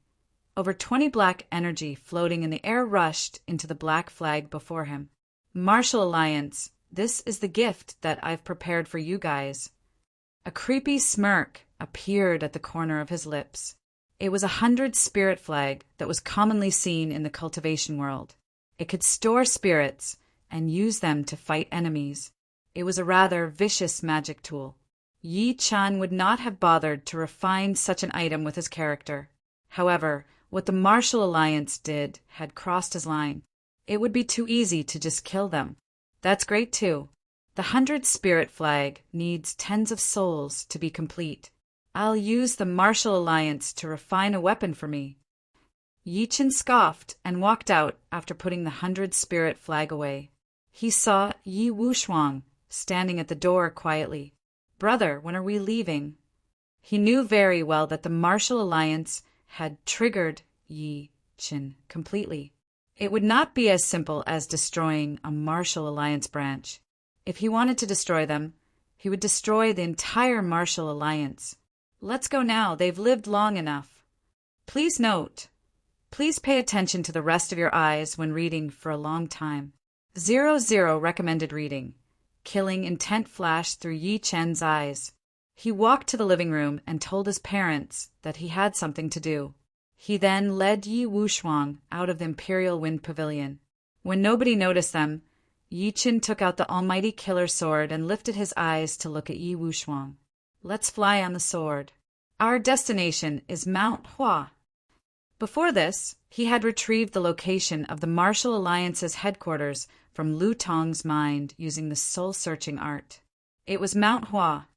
A: over 20 black energy floating in the air rushed into the black flag before him. Martial Alliance, this is the gift that I've prepared for you guys. A creepy smirk appeared at the corner of his lips. It was a 100 spirit flag that was commonly seen in the cultivation world. It could store spirits and use them to fight enemies. It was a rather vicious magic tool. Yi Qin would not have bothered to refine such an item with his character. However, what the Martial Alliance did had crossed his line. It would be too easy to just kill them. That's great too. The 100 spirit flag needs tens of souls to be complete. I'll use the Martial Alliance to refine a weapon for me. Yi Qin scoffed and walked out after putting the 100 spirit flag away. He saw Yi Wushuang standing at the door quietly. Brother, when are we leaving? He knew very well that the Martial Alliance had triggered Yi Qin completely. It would not be as simple as destroying a Martial Alliance branch. If he wanted to destroy them, he would destroy the entire Martial Alliance. Let's go now, they've lived long enough. Please note, please pay attention to the rest of your eyes when reading for a long time. 00 recommended reading. Killing intent flashed through Yi Qin's eyes. He walked to the living room and told his parents that he had something to do. He then led Yi Wushuang out of the Imperial Wind Pavilion. When nobody noticed them, Yi Qin took out the almighty killer sword and lifted his eyes to look at Yi Wushuang. Let's fly on the sword. Our destination is Mount Hua. Before this, he had retrieved the location of the Martial Alliance's headquarters from Lu Tong's mind using the soul-searching art. It was Mount Hua.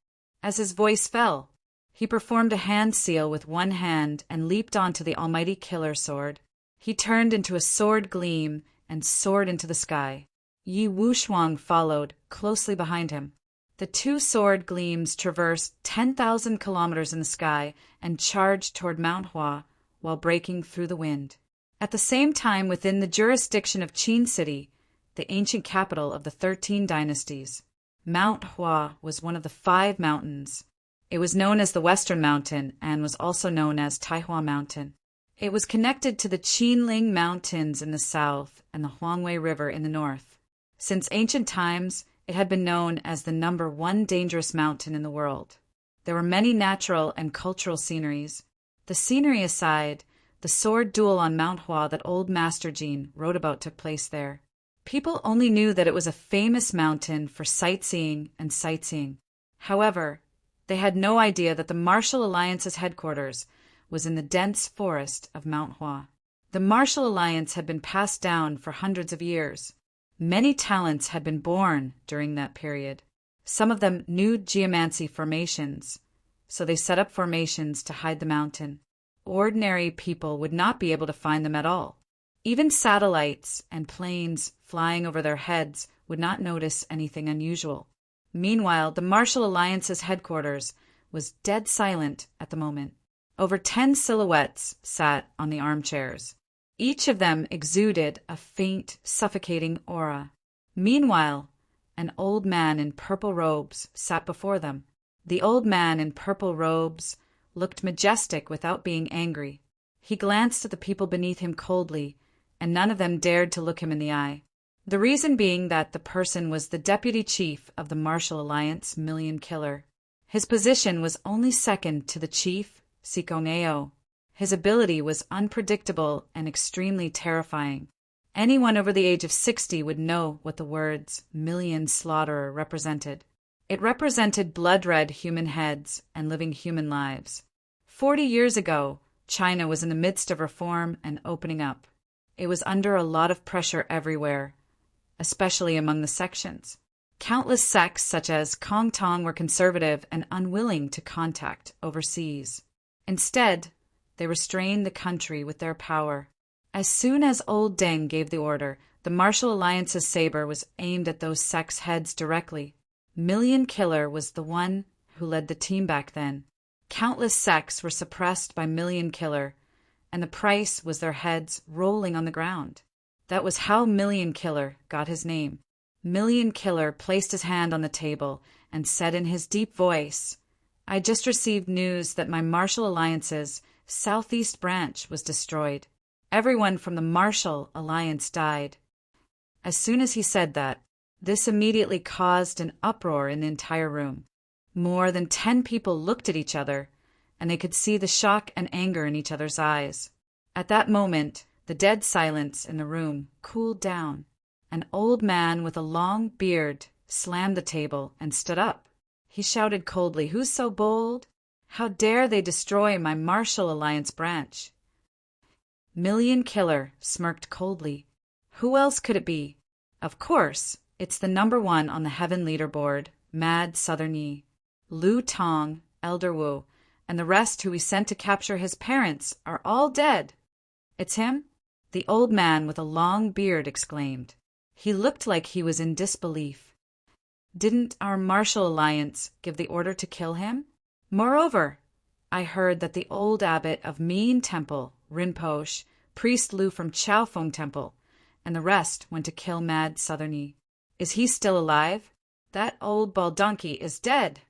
A: As his voice fell, he performed a hand seal with one hand and leaped onto the almighty killer sword. He turned into a sword gleam and soared into the sky. Yi Wushuang followed, closely behind him. The two sword gleams traversed 10,000 kilometers in the sky and charged toward Mount Hua while breaking through the wind. At the same time, within the jurisdiction of Qin City, the ancient capital of the 13 dynasties, Mount Hua was one of the 5 mountains. It was known as the Western Mountain and was also known as Taihua Mountain. It was connected to the Qinling Mountains in the south and the Huangwei River in the north. Since ancient times, it had been known as the #1 dangerous mountain in the world. There were many natural and cultural sceneries. The scenery aside, the sword duel on Mount Hua that old Master Jin wrote about took place there. People only knew that it was a famous mountain for sightseeing and sightseeing. However, they had no idea that the Martial Alliance's headquarters was in the dense forest of Mount Hua. The Martial Alliance had been passed down for hundreds of years. Many talents had been born during that period. Some of them knew geomancy formations, so they set up formations to hide the mountain. Ordinary people would not be able to find them at all. Even satellites and planes flying over their heads would not notice anything unusual. Meanwhile, the Martial Alliance's headquarters was dead silent at the moment. Over 10 silhouettes sat on the armchairs. Each of them exuded a faint, suffocating aura. Meanwhile, an old man in purple robes sat before them. The old man in purple robes looked majestic without being angry. He glanced at the people beneath him coldly, and none of them dared to look him in the eye. The reason being that the person was the deputy chief of the Martial Alliance Million Killer. His position was only second to the chief, Sikong Ao. His ability was unpredictable and extremely terrifying. Anyone over the age of 60 would know what the words million slaughterer represented. It represented blood-red human heads and living human lives. 40 years ago, China was in the midst of reform and opening up. It was under a lot of pressure everywhere, especially among the sections. Countless sects such as Kongtong were conservative and unwilling to contact overseas. Instead, they restrained the country with their power. As soon as old Deng gave the order, the Martial Alliance's saber was aimed at those sects' heads directly. Million Killer was the one who led the team back then. Countless sects were suppressed by Million Killer, and the price was their heads rolling on the ground. That was how Million Killer got his name. Million Killer placed his hand on the table and said in his deep voice, "I just received news that my Martial Alliance's Southeast branch was destroyed. Everyone from the Martial Alliance died." As soon as he said that, this immediately caused an uproar in the entire room. More than 10 people looked at each other, and they could see the shock and anger in each other's eyes. At that moment, the dead silence in the room cooled down. An old man with a long beard slammed the table and stood up. He shouted coldly, "Who's so bold? How dare they destroy my Martial Alliance branch?" Million Killer smirked coldly. Who else could it be? Of course, it's the #1 on the Heaven leaderboard, Mad Southern Yi. Lu Tong, Elder Wu, and the rest who we sent to capture his parents are all dead. It's him? The old man with a long beard exclaimed. He looked like he was in disbelief. Didn't our Martial Alliance give the order to kill him? Moreover, I heard that the old abbot of Mean Temple, Rinpoche, priest Lu from Chaofeng Temple, and the rest went to kill Mad Southern Yi. Is he still alive? That old bald donkey is dead.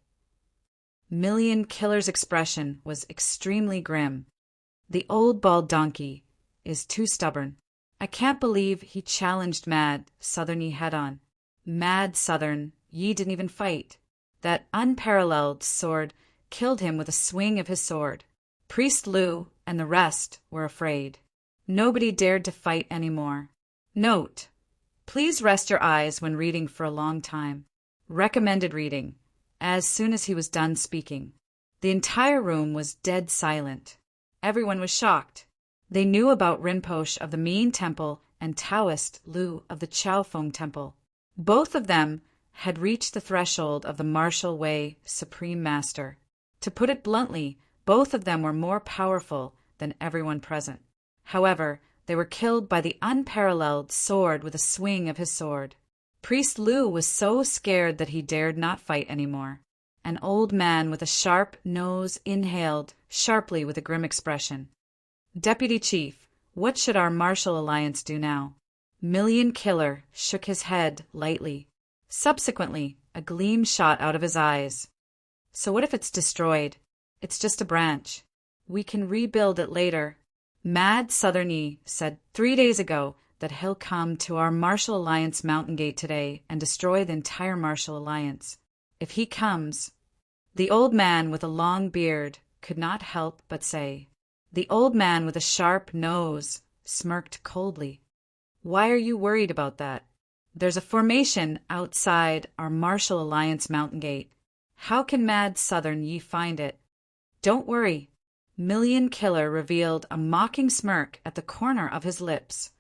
A: Million Killer's expression was extremely grim. The old bald donkey is too stubborn. I can't believe he challenged Mad Southern Yi head-on. Mad Southern Yi didn't even fight. That unparalleled sword killed him with a swing of his sword. Priest Lu and the rest were afraid. Nobody dared to fight anymore. Note: please rest your eyes when reading for a long time. Recommended reading. As soon as he was done speaking, the entire room was dead silent. Everyone was shocked. They knew about Rinpoche of the Mean Temple and Taoist Lu of the Chaofeng Temple. Both of them had reached the threshold of the Martial Way Supreme Master. To put it bluntly, both of them were more powerful than everyone present. However, they were killed by the unparalleled sword with a swing of his sword. Priest Lu was so scared that he dared not fight anymore. An old man with a sharp nose inhaled sharply with a grim expression. "Deputy Chief, what should our Martial Alliance do now?" Million Killer shook his head lightly. Subsequently, a gleam shot out of his eyes. "So what if it's destroyed? It's just a branch. We can rebuild it later." Mad Southern Yi said 3 days ago that he'll come to our Martial Alliance Mountain Gate today and destroy the entire Martial Alliance. If he comes, the old man with a long beard could not help but say. The old man with a sharp nose smirked coldly. "Why are you worried about that? There's a formation outside our Martial Alliance Mountain Gate. How can Mad Southern Yi find it?" "Don't worry." Million Killer revealed a mocking smirk at the corner of his lips.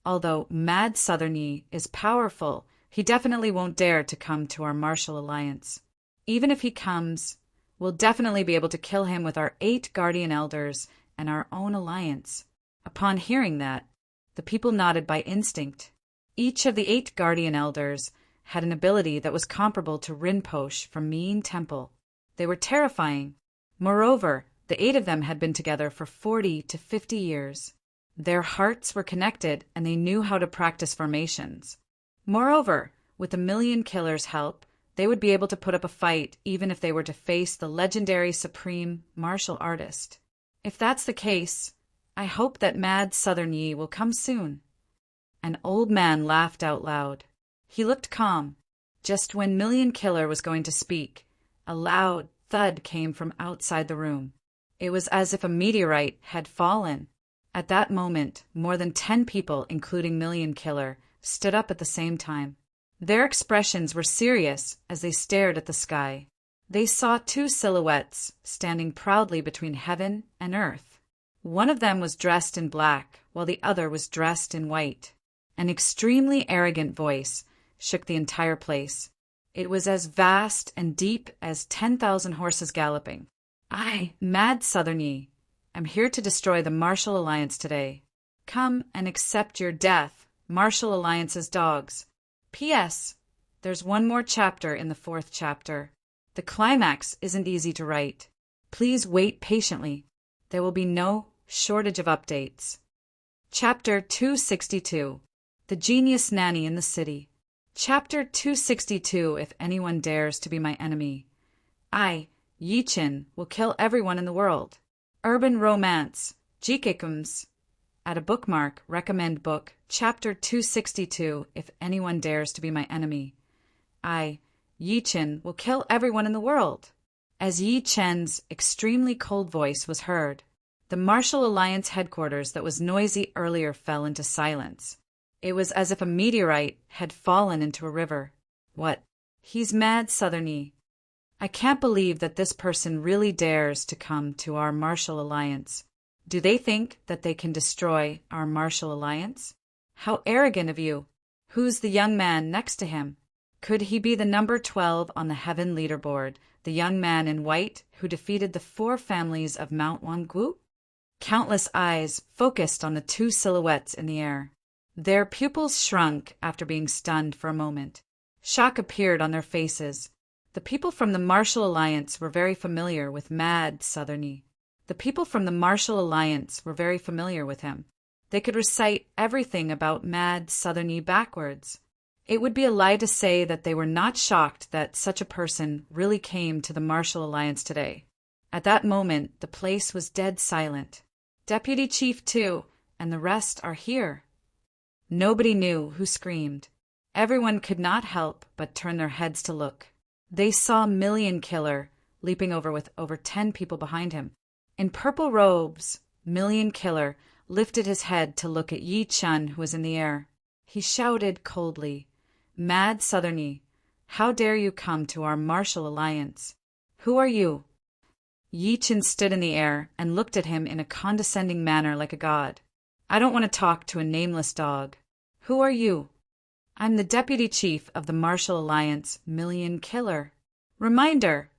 A: Although Mad Southern Yi is powerful, he definitely won't dare to come to our Martial Alliance. Even if he comes, we'll definitely be able to kill him with our 8 Guardian Elders and our own alliance. Upon hearing that, the people nodded by instinct. Each of the 8 Guardian Elders had an ability that was comparable to Rinpoche from Mean Temple. They were terrifying. Moreover, the 8 of them had been together for 40 to 50 years. Their hearts were connected and they knew how to practice formations. Moreover, with the Million Killer's help, they would be able to put up a fight even if they were to face the legendary supreme martial artist. If that's the case, I hope that Mad Southern Yi will come soon. An old man laughed out loud. He looked calm. Just when Million Killer was going to speak, a loud thud came from outside the room. It was as if a meteorite had fallen. At that moment, more than 10 people, including Million Killer, stood up at the same time. Their expressions were serious as they stared at the sky. They saw two silhouettes standing proudly between heaven and earth. One of them was dressed in black, while the other was dressed in white. An extremely arrogant voice shook the entire place. It was as vast and deep as 10,000 horses galloping. I, Mad Southern Yi, am here to destroy the Martial Alliance today. Come and accept your death, Martial Alliance's dogs. P.S. There's one more chapter in the 4th chapter. The climax isn't easy to write. Please wait patiently. There will be no shortage of updates. Chapter 262. The Genius Nanny in the City. Chapter 262. If anyone dares to be my enemy, I, Yi Qin, will kill everyone in the world. Urban Romance. Jikekums. Add a bookmark. Recommend book. Chapter 262. If anyone dares to be my enemy, I, Yi Qin, will kill everyone in the world. As Yi Chen's extremely cold voice was heard, the Martial Alliance headquarters that was noisy earlier fell into silence. It was as if a meteorite had fallen into a river. What? He's Mad Southern Yi. I can't believe that this person really dares to come to our Martial Alliance. Do they think that they can destroy our Martial Alliance? How arrogant of you! Who's the young man next to him? Could he be the number 12 on the Heaven leaderboard, the young man in white who defeated the 4 families of Mount Wanggu? Countless eyes focused on the two silhouettes in the air. Their pupils shrunk after being stunned for a moment. Shock appeared on their faces. The people from the Martial Alliance were very familiar with Mad Southern Yi. The people from the Martial Alliance were very familiar with him. They could recite everything about Mad Southern Yi backwards. It would be a lie to say that they were not shocked that such a person really came to the Martial Alliance today. At that moment, the place was dead silent. Deputy Chief 2 and the rest are here. Nobody knew who screamed. Everyone could not help but turn their heads to look. They saw Million Killer leaping over with over 10 people behind him. In purple robes, Million Killer lifted his head to look at Yi Chun, who was in the air. He shouted coldly, "Mad Southern Yi, how dare you come to our Martial Alliance? Who are you?" Yi Chun stood in the air and looked at him in a condescending manner like a god. "I don't want to talk to a nameless dog. Who are you?" "I'm the Deputy Chief of the Martial Alliance, Million Killer." Reminder: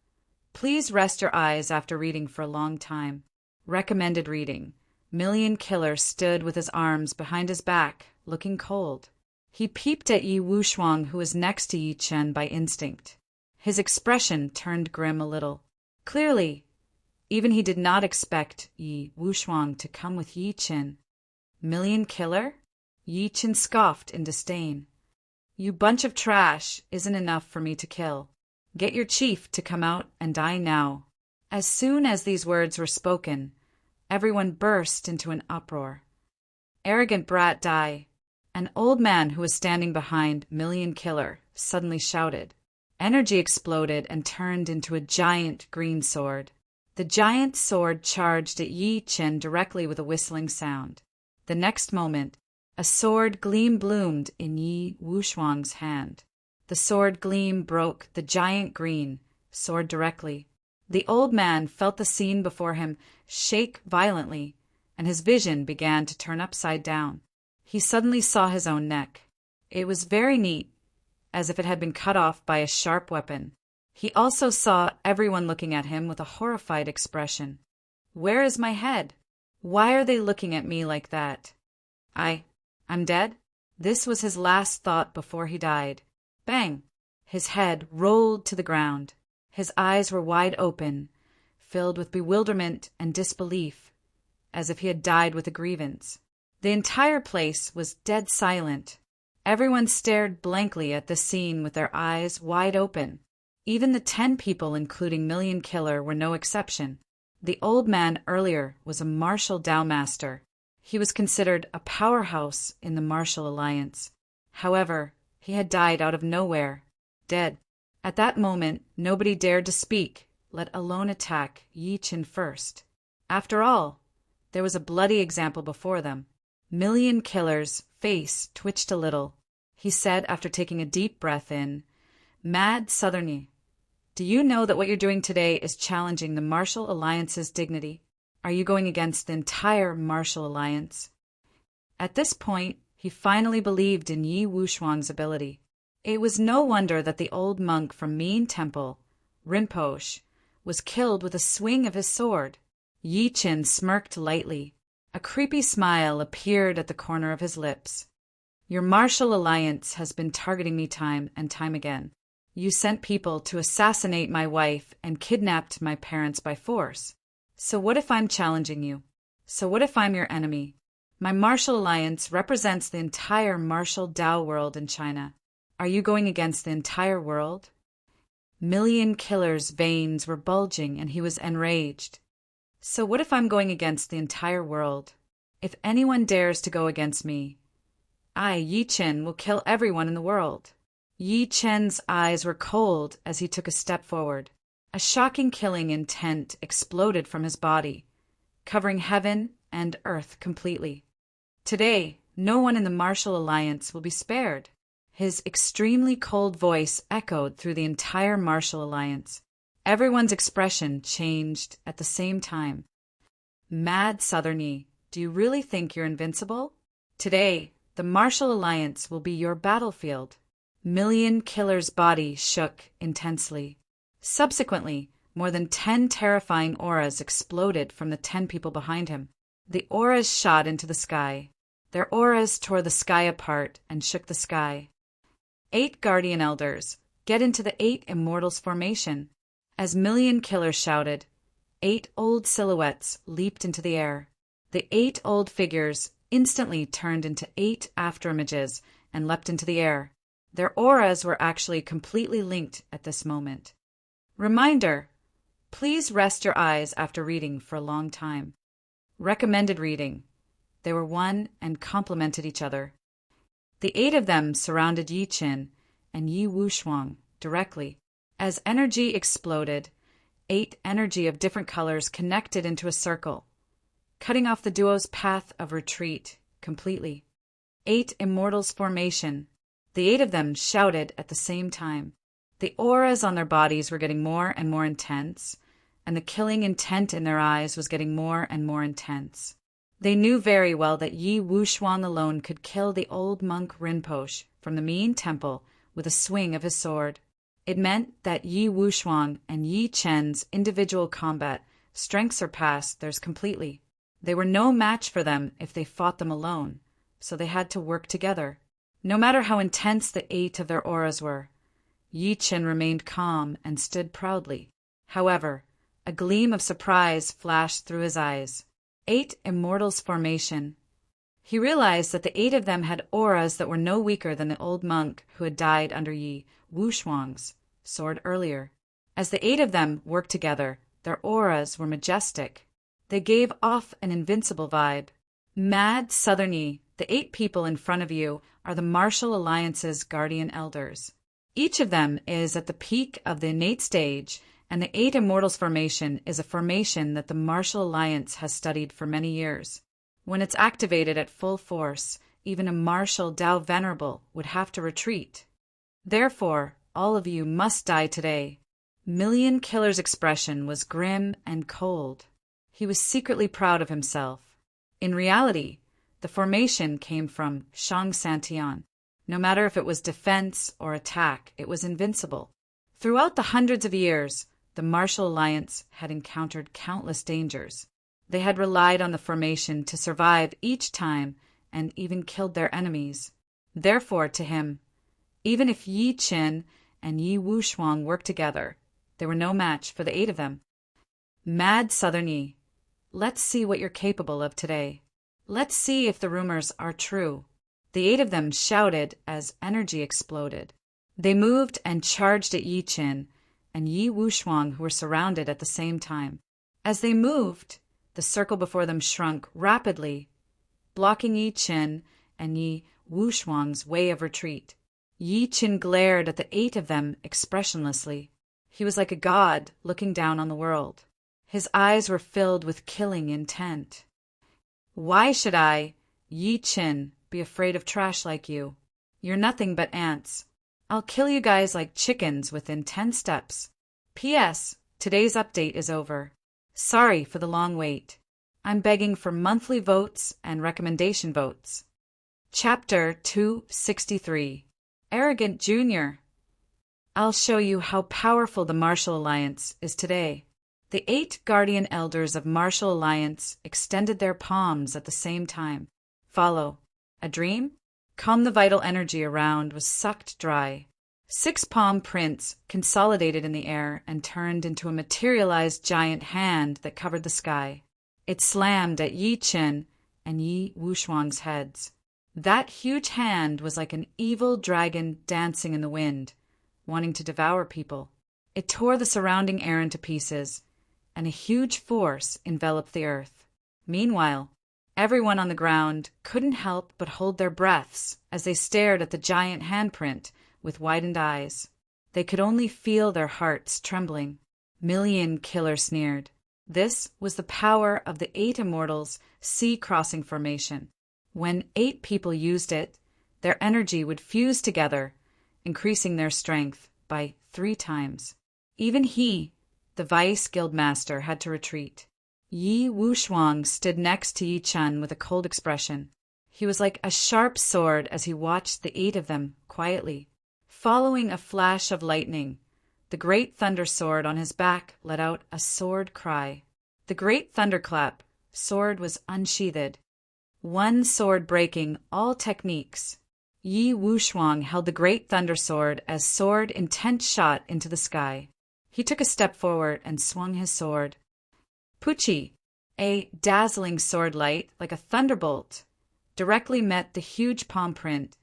A: please rest your eyes after reading for a long time. Recommended reading. Million Killer stood with his arms behind his back, looking cold. He peeped at Yi Wushuang, who was next to Yi Chen by instinct. His expression turned grim a little. Clearly, even he did not expect Yi Wushuang to come with Yi Chen. "Million Killer?" Yi Chen scoffed in disdain. "You bunch of trash isn't enough for me to kill. Get your chief to come out and die now." As soon as these words were spoken, everyone burst into an uproar. "Arrogant brat, die!" An old man who was standing behind Million Killer suddenly shouted. Energy exploded and turned into a giant green sword. The giant sword charged at Yi Chen directly with a whistling sound. The next moment, a sword gleam bloomed in Yi Wushuang's hand. The sword gleam broke the giant green sword directly. The old man felt the scene before him shake violently, and his vision began to turn upside down. He suddenly saw his own neck. It was very neat, as if it had been cut off by a sharp weapon. He also saw everyone looking at him with a horrified expression. "Where is my head? Why are they looking at me like that? I'm dead?" This was his last thought before he died. Bang! His head rolled to the ground. His eyes were wide open, filled with bewilderment and disbelief, as if he had died with a grievance. The entire place was dead silent. Everyone stared blankly at the scene with their eyes wide open. Even the 10 people, including Million Killer, were no exception. The old man earlier was a martial Dao master. He was considered a powerhouse in the Martial Alliance. However, he had died out of nowhere, dead. At that moment, nobody dared to speak, let alone attack Yi Chen first. After all, There was a bloody example before them. Million Killer's face twitched a little. He said after taking a deep breath in, "Mad Southernie, do you know that what you're doing today is challenging the Martial Alliance's dignity? Are you going against the entire Martial Alliance?" At this point, he finally believed in Yi Wushuang's ability. It was no wonder that the old monk from Mean Temple, Rinpoche, was killed with a swing of his sword. Yi Qin smirked lightly. A creepy smile appeared at the corner of his lips. "Your Martial Alliance has been targeting me time and time again. You sent people to assassinate my wife and kidnapped my parents by force. So what if I'm challenging you? So what if I'm your enemy? My Martial Alliance represents the entire martial Tao world in China. Are you going against the entire world?" Million Killer's veins were bulging and he was enraged. "So what if I'm going against the entire world? If anyone dares to go against me, I, Yi Qin, will kill everyone in the world." Yi Chen's eyes were cold as he took a step forward. A shocking killing intent exploded from his body, covering heaven and earth completely. "Today, no one in the Martial Alliance will be spared." His extremely cold voice echoed through the entire Martial Alliance. Everyone's expression changed at the same time. "Mad Southernie, do you really think you're invincible? Today, the Martial Alliance will be your battlefield." Million Killer's body shook intensely. Subsequently, more than 10 terrifying auras exploded from the 10 people behind him. The auras shot into the sky. Their auras tore the sky apart and shook the sky. 8 Guardian Elders, get into the 8 Immortals formation. As Million Killer shouted, 8 old silhouettes leaped into the air. The 8 old figures instantly turned into 8 afterimages and leapt into the air. Their auras were actually completely linked at this moment. Reminder: please rest your eyes after reading for a long time. Recommended reading. They were one and complemented each other. The 8 of them surrounded Yi Qin and Yi Wushuang directly. As energy exploded, 8 energy of different colors connected into a circle, cutting off the duo's path of retreat completely. 8 Immortals formation. The 8 of them shouted at the same time. The auras on their bodies were getting more and more intense, and the killing intent in their eyes was getting more and more intense. They knew very well that Yi Wushuang alone could kill the old monk Rinpoche from the Mean Temple with a swing of his sword. It meant that Yi Wushuang and Yi Chen's individual combat strength surpassed theirs completely. They were no match for them if they fought them alone, so they had to work together. No matter how intense the 8 of their auras were, Yi Qin remained calm and stood proudly. However, a gleam of surprise flashed through his eyes. 8 Immortals formation. He realized that the 8 of them had auras that were no weaker than the old monk who had died under Yi Wushuang's sword earlier. As the 8 of them worked together, their auras were majestic. They gave off an invincible vibe. "Mad Southernie, the 8 people in front of you are the Martial Alliance's Guardian Elders. Each of them is at the peak of the innate stage, and the 8 Immortals formation is a formation that the Martial Alliance has studied for many years. When it's activated at full force, even a martial Tao Venerable would have to retreat. Therefore, all of you must die today." Million Killer's expression was grim and cold. He was secretly proud of himself. In reality, the formation came from Shang Santian. No matter if it was defense or attack, it was invincible. Throughout the hundreds of years, the Martial Alliance had encountered countless dangers. They had relied on the formation to survive each time and even killed their enemies. Therefore, to him, even if Yi Qin and Yi Wushuang worked together, they were no match for the 8 of them. "Mad Southernie, let's see what you're capable of today. Let's see if the rumors are true." The 8 of them shouted as energy exploded. They moved and charged at Yi Qin and Yi Wushuang, who were surrounded at the same time. As they moved, the circle before them shrunk rapidly, blocking Yi Qin and Yi Wushuang's way of retreat. Yi Qin glared at the 8 of them expressionlessly. He was like a god looking down on the world. His eyes were filled with killing intent. Why should I, Yi Chin, be afraid of trash like you? You're nothing but ants. I'll kill you guys like chickens within 10 steps. P.S. Today's update is over. Sorry for the long wait. I'm begging for monthly votes and recommendation votes. Chapter 263. Arrogant Junior. I'll show you how powerful the Martial Alliance is today. The 8 guardian elders of Martial Alliance extended their palms at the same time. Follow. A dream? Calm. The vital energy around was sucked dry. 6 palm prints consolidated in the air and turned into a materialized giant hand that covered the sky. It slammed at Yi Chin and Yi Wushuang's heads. That huge hand was like an evil dragon dancing in the wind, wanting to devour people. It tore the surrounding air into pieces, and a huge force enveloped the earth. Meanwhile, everyone on the ground couldn't help but hold their breaths as they stared at the giant handprint with widened eyes. They could only feel their hearts trembling. Million Killer sneered. This was the power of the 8 Immortals' sea-crossing formation. When 8 people used it, their energy would fuse together, increasing their strength by 3 times. Even he, the Vice Guildmaster, had to retreat. Yi Wushuang stood next to Yi Chun with a cold expression. He was like a sharp sword as he watched the 8 of them quietly. Following a flash of lightning, the great thunder sword on his back let out a sword cry. The great thunderclap sword was unsheathed. One sword breaking all techniques. Yi Wushuang held the great thunder sword as sword intent shot into the sky. He took a step forward and swung his sword. Puchi, a dazzling sword light like a thunderbolt, directly met the huge palm print,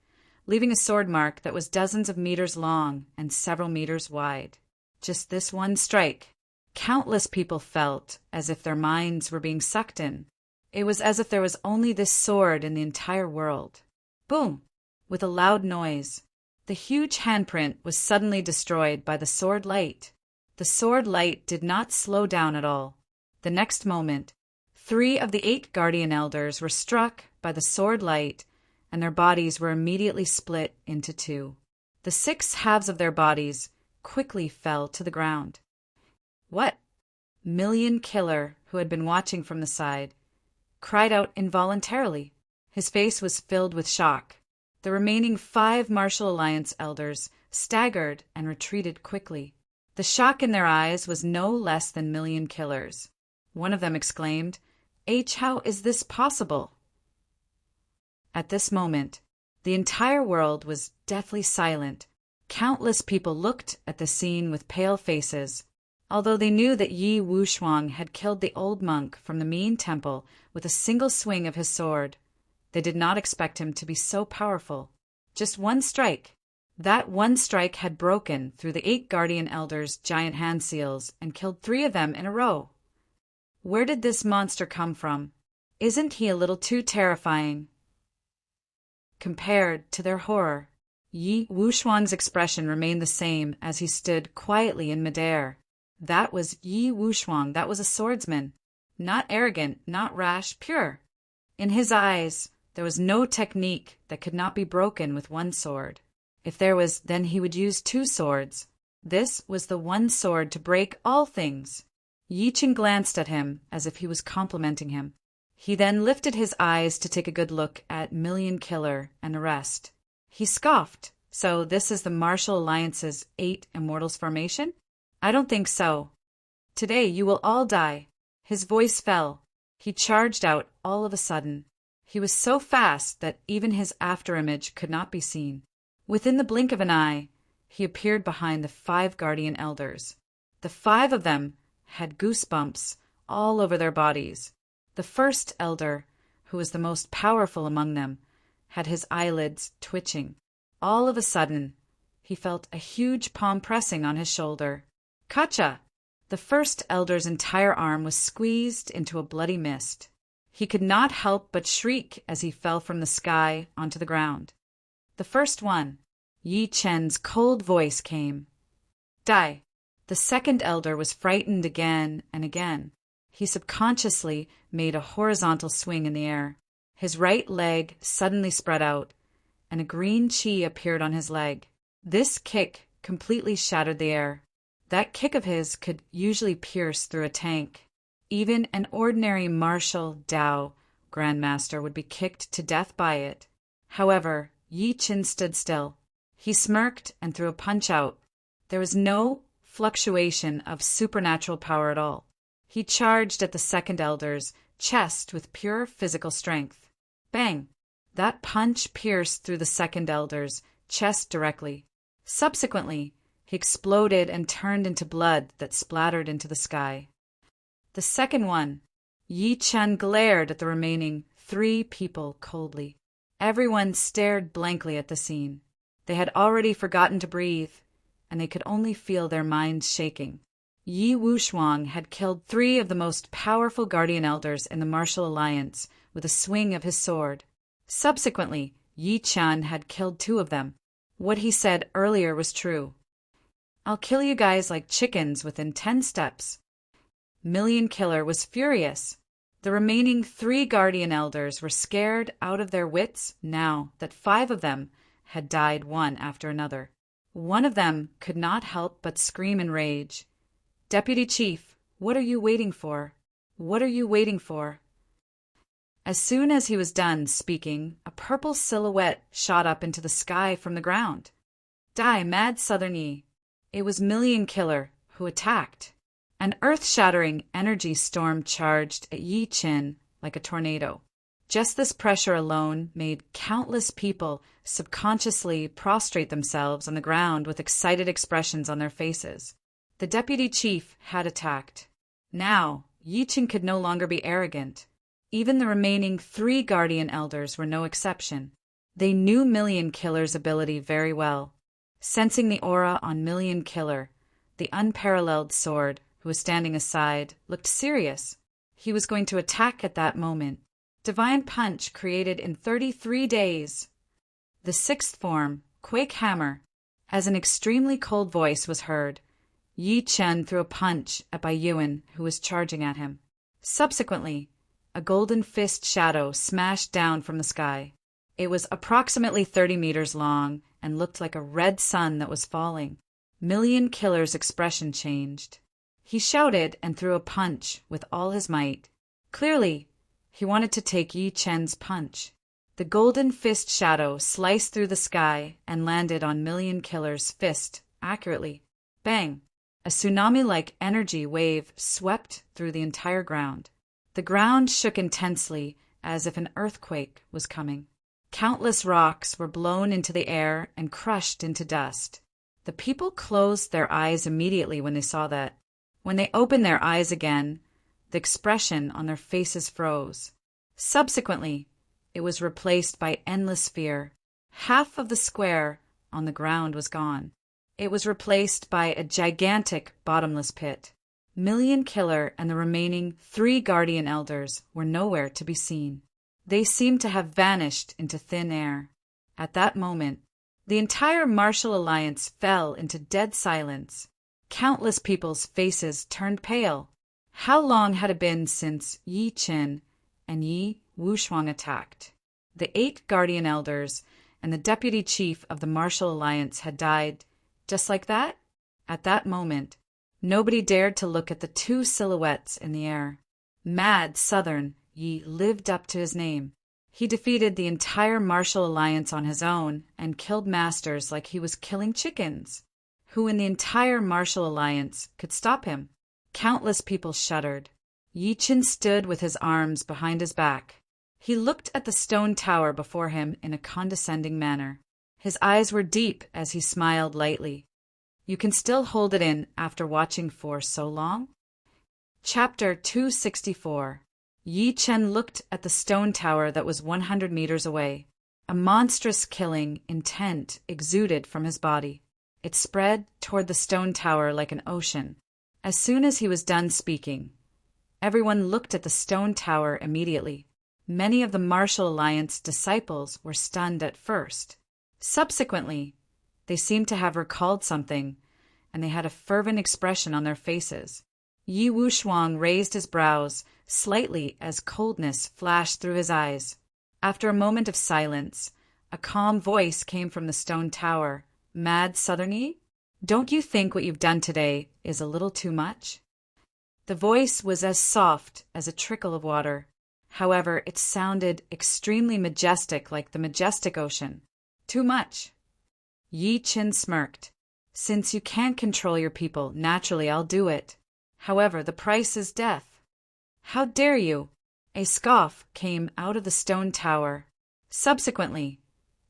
A: leaving a sword mark that was dozens of meters long and several meters wide. Just this one strike. Countless people felt as if their minds were being sucked in. It was as if there was only this sword in the entire world. Boom! With a loud noise, the huge handprint was suddenly destroyed by the sword light. The sword light did not slow down at all. The next moment, 3 of the 8 guardian elders were struck by the sword light, and their bodies were immediately split into 2. The 6 halves of their bodies quickly fell to the ground. What? Million Killer, who had been watching from the side, cried out involuntarily. His face was filled with shock. The remaining 5 Martial Alliance elders staggered and retreated quickly. The shock in their eyes was no less than Million Killer's. One of them exclaimed, how is this possible? At this moment, the entire world was deathly silent. Countless people looked at the scene with pale faces. Although they knew that Yi Wushuang had killed the old monk from the Mean Temple with a single swing of his sword, they did not expect him to be so powerful. Just one strike. That one strike had broken through the 8 guardian elders' giant hand seals and killed 3 of them in a row. Where did this monster come from? Isn't he a little too terrifying compared to their horror? Yi Wushuang's expression remained the same as he stood quietly in midair. That was Yi Wushuang. That was a swordsman. Not arrogant, not rash, pure. In his eyes, there was no technique that could not be broken with one sword. If there was, then he would use 2 swords. This was the one sword to break all things. Yi Chin glanced at him as if he was complimenting him. He then lifted his eyes to take a good look at Million Killer and the rest. He scoffed. So this is the Martial Alliance's 8 Immortals formation? I don't think so. Today you will all die. His voice fell. He charged out all of a sudden. He was so fast that even his afterimage could not be seen. Within the blink of an eye, he appeared behind the 5 guardian elders. The 5 of them had goosebumps all over their bodies. The first elder, who was the most powerful among them, had his eyelids twitching. All of a sudden, he felt a huge palm pressing on his shoulder. Kacha! The first elder's entire arm was squeezed into a bloody mist. He could not help but shriek as he fell from the sky onto the ground. The first one, Yi Chen's cold voice came. Die! The second elder was frightened again and again. He subconsciously made a horizontal swing in the air. His right leg suddenly spread out, and a green chi appeared on his leg. This kick completely shattered the air. That kick of his could usually pierce through a tank. Even an ordinary martial Dao grandmaster would be kicked to death by it. However, Yi Qin stood still. He smirked and threw a punch out. There was no fluctuation of supernatural power at all. He charged at the second elder's chest with pure physical strength. Bang! That punch pierced through the second elder's chest directly. Subsequently, he exploded and turned into blood that splattered into the sky. The second one. Yi Chen glared at the remaining 3 people coldly. Everyone stared blankly at the scene. They had already forgotten to breathe, and they could only feel their minds shaking. Yi Wushuang had killed 3 of the most powerful guardian elders in the martial alliance with a swing of his sword. Subsequently, Yi Chen had killed 2 of them. What he said earlier was true. "I'll kill you guys like chickens within 10 steps." Million Killer was furious. The remaining 3 guardian elders were scared out of their wits now that 5 of them had died one after another. One of them could not help but scream in rage. "Deputy Chief, what are you waiting for? What are you waiting for?" As soon as he was done speaking, a purple silhouette shot up into the sky from the ground. Die, Mad Southern Yi! It was Million Killer who attacked. An earth-shattering energy storm charged at Yi Qin like a tornado. Just this pressure alone made countless people subconsciously prostrate themselves on the ground with excited expressions on their faces. The deputy chief had attacked. Now, Yi Qin could no longer be arrogant. Even the remaining 3 guardian elders were no exception. They knew Million Killer's ability very well. Sensing the aura on Million Killer, the unparalleled sword, who was standing aside, looked serious. He was going to attack at that moment. Divine Punch created in 33 days. The 6th form, Quake Hammer. As an extremely cold voice was heard, Yi Chen threw a punch at Bai Yuan, who was charging at him. Subsequently, a golden fist shadow smashed down from the sky. It was approximately 30 meters long and looked like a red sun that was falling. Million Killer's expression changed. He shouted and threw a punch with all his might. Clearly, he wanted to take Yi Chen's punch. The golden fist shadow sliced through the sky and landed on Million Killer's fist accurately. Bang! A tsunami-like energy wave swept through the entire ground. The ground shook intensely as if an earthquake was coming. Countless rocks were blown into the air and crushed into dust. The people closed their eyes immediately when they saw that. When they opened their eyes again, the expression on their faces froze. Subsequently, it was replaced by endless fear. Half of the square on the ground was gone. It was replaced by a gigantic bottomless pit. Million Killer and the remaining 3 guardian elders were nowhere to be seen. They seemed to have vanished into thin air. At that moment, the entire martial alliance fell into dead silence. Countless people's faces turned pale. How long had it been since Yi Qin and Yi Wushuang attacked? The 8 guardian elders and the deputy chief of the martial alliance had died just like that? At that moment, nobody dared to look at the 2 silhouettes in the air. Mad Southern Yi lived up to his name. He defeated the entire martial alliance on his own and killed masters like he was killing chickens. Who in the entire martial alliance could stop him? Countless people shuddered. Yi Qin stood with his arms behind his back. He looked at the stone tower before him in a condescending manner. His eyes were deep as he smiled lightly. You can still hold it in after watching for so long? Chapter 264. Yi Chen looked at the stone tower that was 100 meters away. A monstrous killing intent exuded from his body. It spread toward the stone tower like an ocean. As soon as he was done speaking, everyone looked at the stone tower immediately. Many of the Martial Alliance disciples were stunned at first. Subsequently, they seemed to have recalled something, and they had a fervent expression on their faces. Yi Wushuang raised his brows slightly as coldness flashed through his eyes. After a moment of silence, a calm voice came from the stone tower. Mad Southerny? Don't you think what you've done today is a little too much? The voice was as soft as a trickle of water. However, it sounded extremely majestic, like the majestic ocean. Too much. Yi Qin smirked. Since you can't control your people, naturally I'll do it. However, the price is death. How dare you? A scoff came out of the stone tower. Subsequently,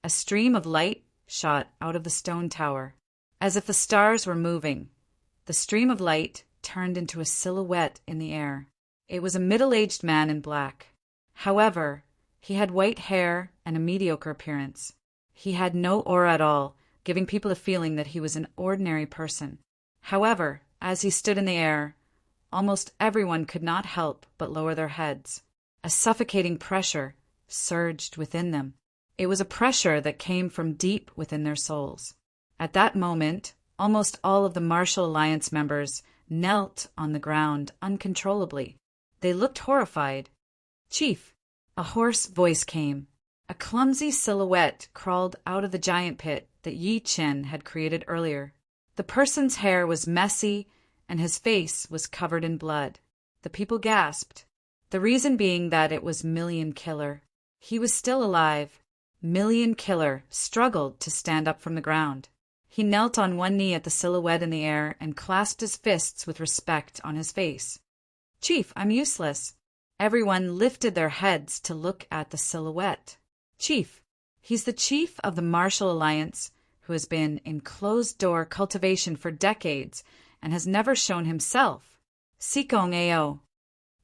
A: a stream of light shot out of the stone tower. As if the stars were moving, the stream of light turned into a silhouette in the air. It was a middle-aged man in black. However, he had white hair and a mediocre appearance. He had no aura at all, giving people a feeling that he was an ordinary person. However, as he stood in the air, almost everyone could not help but lower their heads. A suffocating pressure surged within them. It was a pressure that came from deep within their souls. At that moment, almost all of the Martial Alliance members knelt on the ground uncontrollably. They looked horrified. Chief, a hoarse voice came. A clumsy silhouette crawled out of the giant pit that Yi Qin had created earlier. The person's hair was messy and his face was covered in blood. The people gasped, the reason being that it was Million Killer. He was still alive. Million Killer struggled to stand up from the ground. He knelt on one knee at the silhouette in the air and clasped his fists with respect on his face. Chief, I'm useless. Everyone lifted their heads to look at the silhouette. Chief, he's the chief of the Martial Alliance, who has been in closed-door cultivation for decades and has never shown himself. Sikong Ao.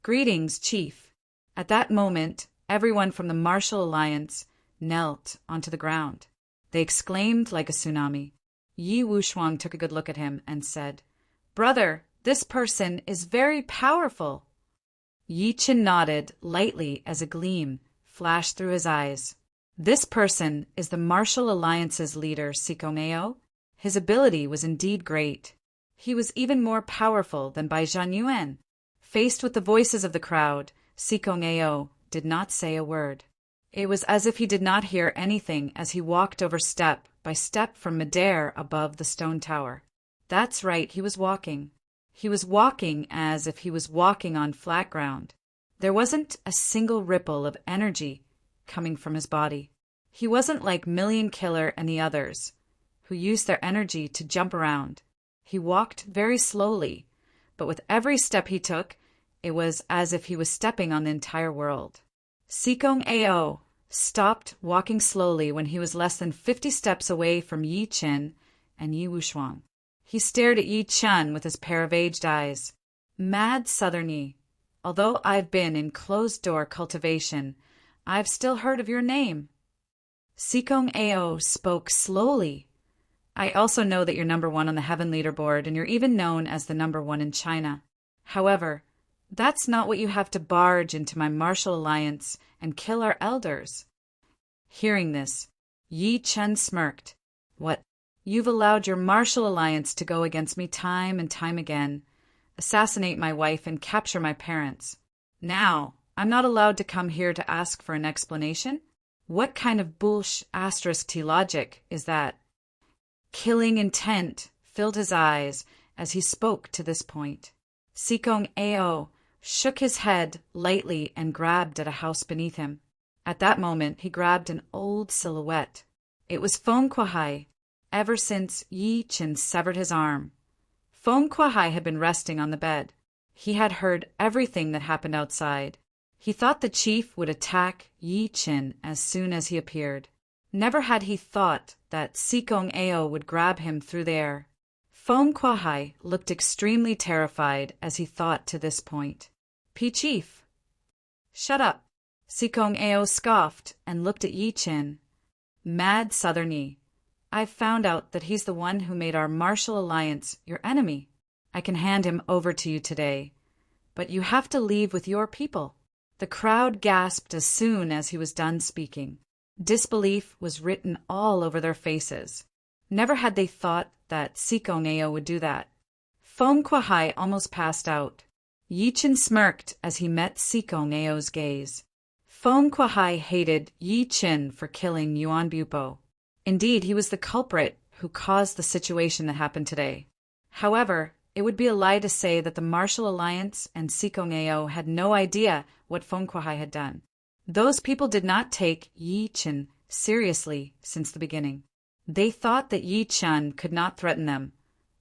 A: Greetings, Chief. At that moment, everyone from the Martial Alliance knelt onto the ground. They exclaimed like a tsunami. Yi Wushuang took a good look at him and said, Brother, this person is very powerful. Yi Qin nodded lightly as a gleam flashed through his eyes. This person is the Martial Alliance's leader, Sikong Ao. His ability was indeed great. He was even more powerful than Bai Zhanyuan. Faced with the voices of the crowd, Sikong Ao did not say a word. It was as if he did not hear anything as he walked over step by step from midair above the stone tower. That's right, he was walking. He was walking as if he was walking on flat ground. There wasn't a single ripple of energy coming from his body. He wasn't like Million Killer and the others, who used their energy to jump around. He walked very slowly, but with every step he took, it was as if he was stepping on the entire world. Sikong Ao stopped walking slowly when he was less than 50 steps away from Yi Qin and Yi Wushuang. He stared at Yi Qin with his pair of aged eyes. Mad Southerny, although I've been in closed-door cultivation, I've still heard of your name. Sikong Ao spoke slowly. I also know that you're #1 on the Heaven leaderboard, and you're even known as the #1 in China. However, that's not what you have to barge into my Martial Alliance and kill our elders. Hearing this, Yi Qin smirked. What? You've allowed your Martial Alliance to go against me time and time again, assassinate my wife and capture my parents. Now, I'm not allowed to come here to ask for an explanation? What kind of **T logic is that? Killing intent filled his eyes as he spoke to this point. Sikong Ao shook his head lightly and grabbed at a house beneath him. At that moment, he grabbed an old silhouette. It was Feng Kuai. Ever since Yi Qin severed his arm, Feng Kuai had been resting on the bed. He had heard everything that happened outside. He thought the chief would attack Yi Qin as soon as he appeared. Never had he thought that Sikong Ao would grab him through the air. Feng Kuai looked extremely terrified as he thought to this point. Chief. Shut up. Sikong Ao scoffed and looked at Yi Qin. Mad Southerny. I've found out that he's the one who made our Martial Alliance your enemy. I can hand him over to you today, but you have to leave with your people. The crowd gasped as soon as he was done speaking. Disbelief was written all over their faces. Never had they thought that Sikong Ao would do that. Feng Kuai almost passed out. Yi Chen smirked as he met Sikong Ao's gaze. Feng Kuai hated Yi Chen for killing Yuan Bupo. Indeed, he was the culprit who caused the situation that happened today. However, it would be a lie to say that the Martial Alliance and Sikong Ao had no idea what Feng Kuai had done. Those people did not take Yi Chen seriously since the beginning. They thought that Yi Chen could not threaten them,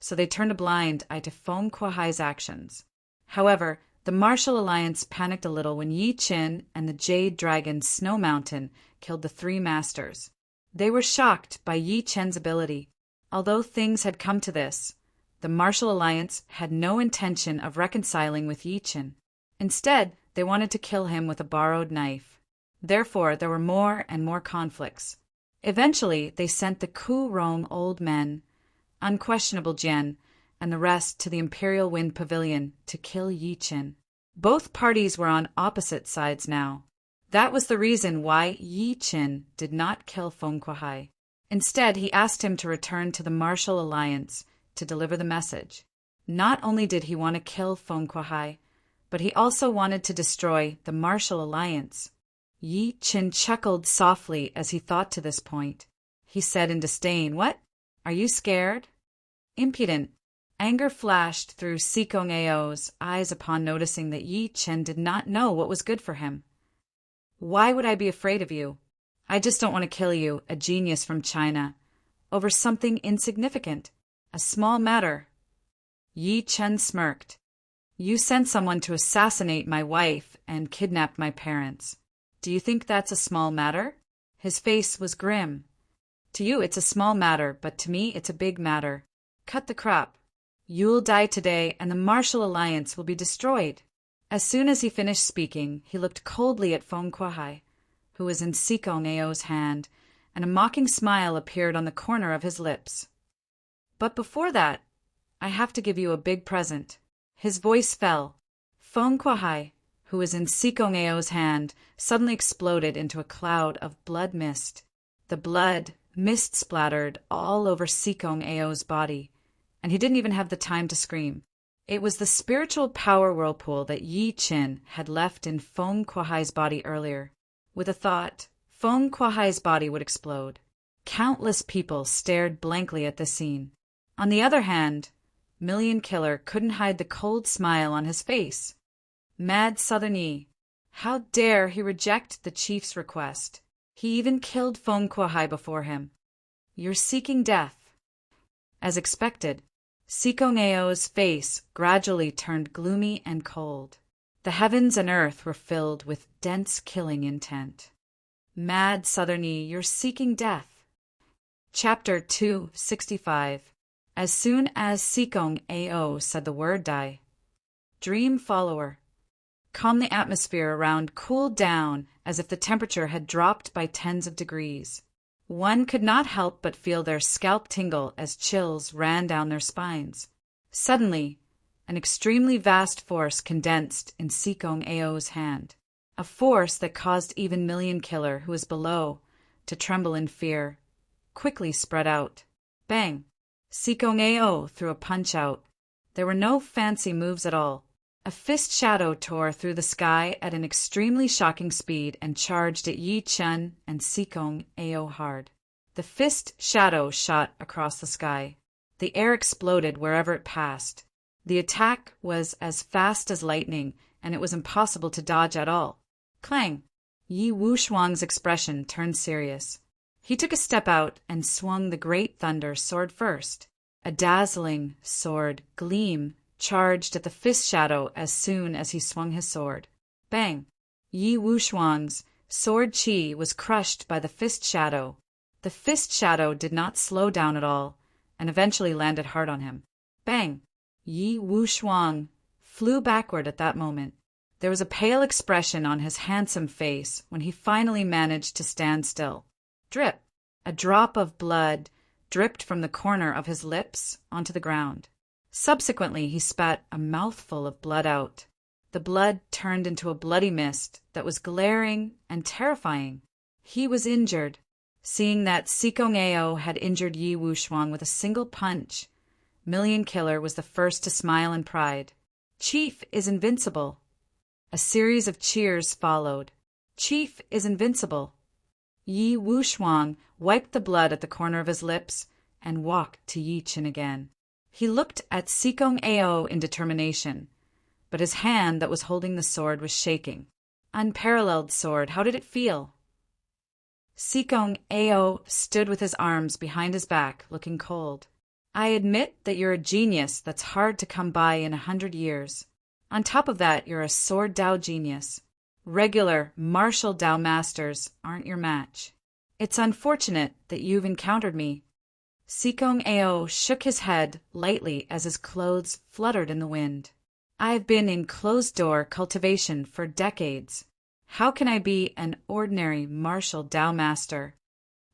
A: so they turned a blind eye to Feng Kuai's actions. However, the Martial Alliance panicked a little when Yi Chen and the Jade Dragon Snow Mountain killed the three masters. They were shocked by Yi Chen's ability. Although things had come to this, the Martial Alliance had no intention of reconciling with Yi Chen. Instead, they wanted to kill him with a borrowed knife. Therefore, there were more and more conflicts. Eventually, they sent the Ku Rong old men, Unquestionable Jian, and the rest to the Imperial Wind Pavilion to kill Yi Chen. Both parties were on opposite sides now. That was the reason why Yi Chen did not kill Feng Kuai. Instead, he asked him to return to the Martial Alliance to deliver the message. Not only did he want to kill Feng Kuai, but he also wanted to destroy the Martial Alliance. Yi Chen chuckled softly as he thought to this point. He said in disdain, "What? Are you scared?" Impudent. Anger flashed through Sikong Ao's eyes upon noticing that Yi Chen did not know what was good for him. "Why would I be afraid of you? I just don't want to kill you, a genius from China, over something insignificant, a small matter." Yi Chen smirked. "You sent someone to assassinate my wife and kidnap my parents. Do you think that's a small matter?" His face was grim. "To you it's a small matter, but to me it's a big matter. Cut the crap. You'll die today and the Martial Alliance will be destroyed." As soon as he finished speaking, he looked coldly at Feng Kuai, who was in Sikong Ao's hand, and a mocking smile appeared on the corner of his lips. "But before that, I have to give you a big present." His voice fell. Feng Kuai, who was in Sikong Ao's hand, suddenly exploded into a cloud of blood mist. The blood mist splattered all over Sikong Ao's body, and he didn't even have the time to scream. It was the spiritual power whirlpool that Yi Chen had left in Feng Kuai's body earlier. With a thought, Feng Kuai's body would explode. Countless people stared blankly at the scene. On the other hand, Million Killer couldn't hide the cold smile on his face. Mad Southern Yi. How dare he reject the chief's request? He even killed Feng Kuai before him. "You're seeking death." As expected, Sikong Ao's face gradually turned gloomy and cold. The heavens and earth were filled with dense killing intent. "Mad Southern Yi, you're seeking death." Chapter 265. As soon as Sikong Ao said the word die. Dream Follower. Calm the atmosphere around cooled down as if the temperature had dropped by tens of degrees. One could not help but feel their scalp tingle as chills ran down their spines. Suddenly, an extremely vast force condensed in Sikong Ao's hand, a force that caused even Million Killer, who was below, to tremble in fear, quickly spread out. Bang! Sikong Ao threw a punch out. There were no fancy moves at all. A fist shadow tore through the sky at an extremely shocking speed and charged at Yi Chen and Sikong Ao hard. The fist shadow shot across the sky. The air exploded wherever it passed. The attack was as fast as lightning, and it was impossible to dodge at all. Clang! Yi Wushuang's expression turned serious. He took a step out and swung the great thunder sword first. A dazzling sword gleam charged at the fist shadow as soon as he swung his sword. Bang! Yi Wushuang's sword chi was crushed by the fist shadow. The fist shadow did not slow down at all, and eventually landed hard on him. Bang! Yi Wushuang flew backward at that moment. There was a pale expression on his handsome face when he finally managed to stand still. Drip! A drop of blood dripped from the corner of his lips onto the ground. Subsequently, he spat a mouthful of blood out. The blood turned into a bloody mist that was glaring and terrifying. He was injured. Seeing that Sikong Ao had injured Yi Wushuang with a single punch, Million Killer was the first to smile in pride. Chief is invincible. A series of cheers followed. Chief is invincible. Yi Wuxuang wiped the blood at the corner of his lips and walked to Yi Chen again. He looked at Sikong Ao in determination, but his hand that was holding the sword was shaking. Unparalleled sword, how did it feel? Sikong Ao stood with his arms behind his back, looking cold. I admit that you're a genius that's hard to come by in 100 years. On top of that, you're a sword Dao genius. Regular martial Dao masters aren't your match. It's unfortunate that you've encountered me. Sikong Ao shook his head lightly as his clothes fluttered in the wind. I've been in closed-door cultivation for decades. How can I be an ordinary martial Dao master?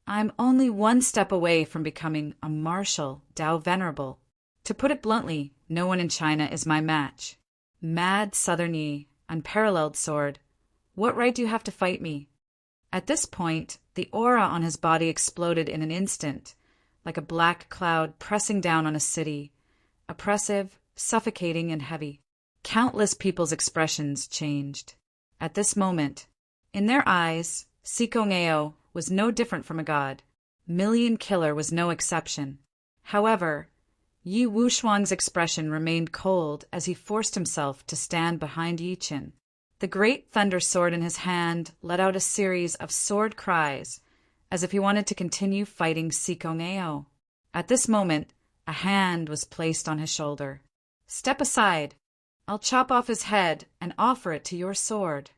A: I'm only one step away from becoming a martial Dao venerable. To put it bluntly, no one in China is my match. Mad Southern Yi, unparalleled sword. What right do you have to fight me? At this point, the aura on his body exploded in an instant, like a black cloud pressing down on a city, oppressive, suffocating, and heavy. Countless people's expressions changed. At this moment, in their eyes, Sikong Ao was no different from a god. Million Killer was no exception. However, Yi Wuxuang's expression remained cold as he forced himself to stand behind Yi Chen. The great thunder sword in his hand let out a series of sword cries, as if he wanted to continue fighting Sikong Ao. At this moment, a hand was placed on his shoulder. Step aside. I'll chop off his head and offer it to your sword.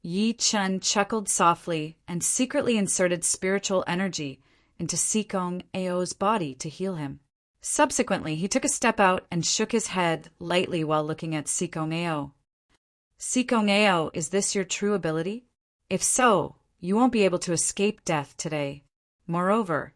A: Yi Chen chuckled softly and secretly inserted spiritual energy into Sikong Ao's body to heal him. Subsequently, he took a step out and shook his head lightly while looking at Sikong Ao. Sikong Ao, is this your true ability? If so, you won't be able to escape death today. Moreover,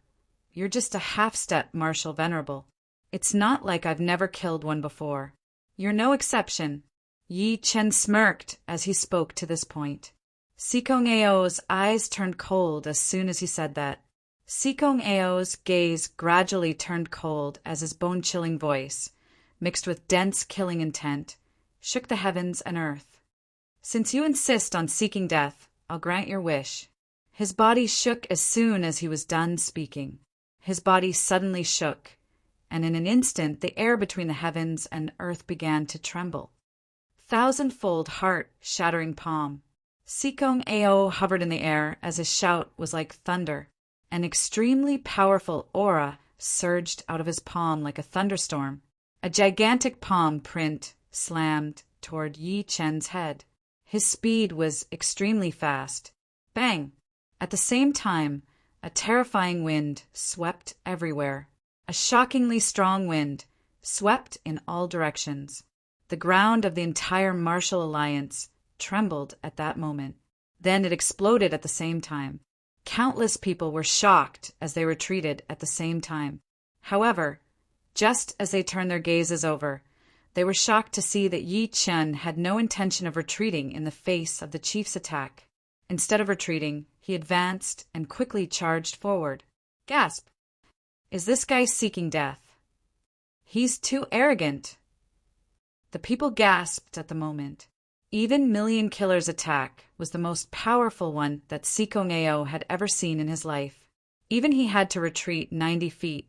A: you're just a half-step martial venerable. It's not like I've never killed one before. You're no exception. Yi Chen smirked as he spoke to this point. Sikong Ao's eyes turned cold as soon as he said that. Sikong Ao's gaze gradually turned cold as his bone-chilling voice, mixed with dense killing intent, shook the heavens and earth. Since you insist on seeking death, I'll grant your wish. His body shook as soon as he was done speaking. His body suddenly shook, and in an instant the air between the heavens and earth began to tremble. Thousand-fold heart-shattering palm. Sikong Ao hovered in the air as his shout was like thunder. An extremely powerful aura surged out of his palm like a thunderstorm. A gigantic palm print slammed toward Yi Chen's head. His speed was extremely fast. Bang! At the same time, a terrifying wind swept everywhere. A shockingly strong wind swept in all directions. The ground of the entire martial alliance trembled at that moment. Then it exploded at the same time. Countless people were shocked as they retreated at the same time. However, just as they turned their gazes over, they were shocked to see that Yi Chen had no intention of retreating in the face of the chief's attack. Instead of retreating, he advanced and quickly charged forward. Gasp! Is this guy seeking death? He's too arrogant. The people gasped at the moment. Even Million Killer's attack was the most powerful one that Sikong Ao had ever seen in his life. Even he had to retreat 90 feet,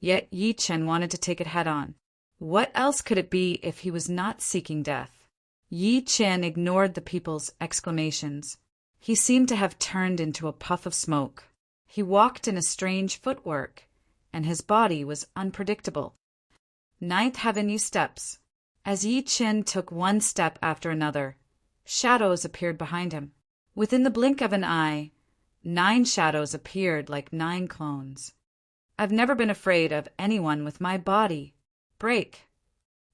A: yet Yi Chen wanted to take it head-on. What else could it be if he was not seeking death? Yi Chen ignored the people's exclamations. He seemed to have turned into a puff of smoke. He walked in a strange footwork, and his body was unpredictable. Ninth Avenue steps. As Yi Chen took one step after another, shadows appeared behind him. Within the blink of an eye, 9 shadows appeared like 9 clones. I've never been afraid of anyone with my body. Break!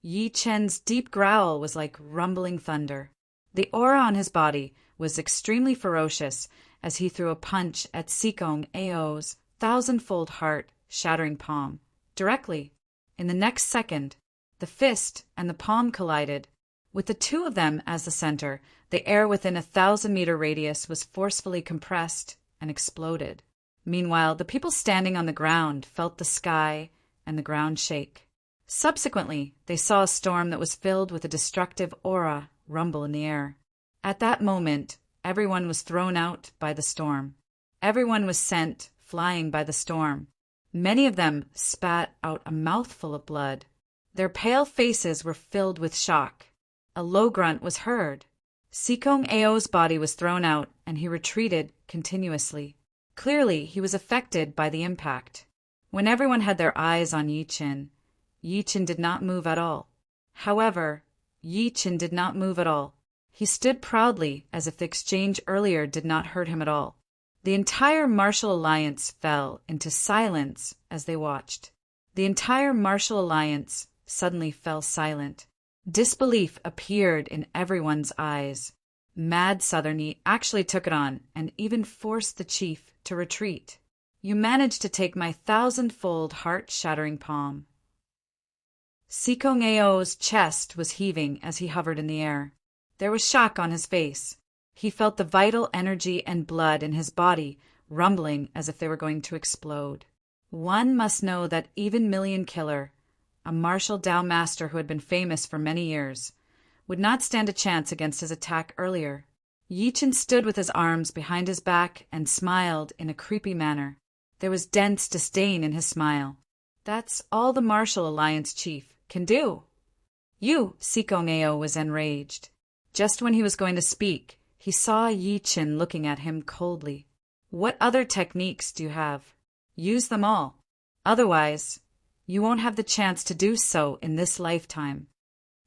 A: Yi Chen's deep growl was like rumbling thunder. The aura on his body was extremely ferocious as he threw a punch at Sikong Ao's thousand-fold heart-shattering palm. Directly, in the next second, the fist and the palm collided. With the two of them as the center, the air within a 1,000-meter radius was forcefully compressed and exploded. Meanwhile, the people standing on the ground felt the sky and the ground shake. Subsequently, they saw a storm that was filled with a destructive aura rumble in the air. At that moment, everyone was thrown out by the storm. Everyone was sent flying by the storm. Many of them spat out a mouthful of blood. Their pale faces were filled with shock. A low grunt was heard. Sikong Ao's body was thrown out, and he retreated continuously. Clearly, he was affected by the impact. When everyone had their eyes on Yi Qin did not move at all. However, Yi Qin did not move at all. He stood proudly, as if the exchange earlier did not hurt him at all. The entire martial alliance fell into silence as they watched. The entire martial alliance suddenly fell silent. Disbelief appeared in everyone's eyes. Mad Southerny actually took it on and even forced the chief to retreat. You managed to take my 1,000-fold heart-shattering palm. Sikong Ao's chest was heaving as he hovered in the air. There was shock on his face. He felt the vital energy and blood in his body rumbling as if they were going to explode. One must know that even Million Killer, a martial Dao master who had been famous for many years, would not stand a chance against his attack earlier. Yi Qin stood with his arms behind his back and smiled in a creepy manner. There was dense disdain in his smile. That's all the martial alliance chief can do. Sikong Ao was enraged. Just when he was going to speak, he saw Yi Qin looking at him coldly. What other techniques do you have? Use them all. Otherwise, you won't have the chance to do so in this lifetime.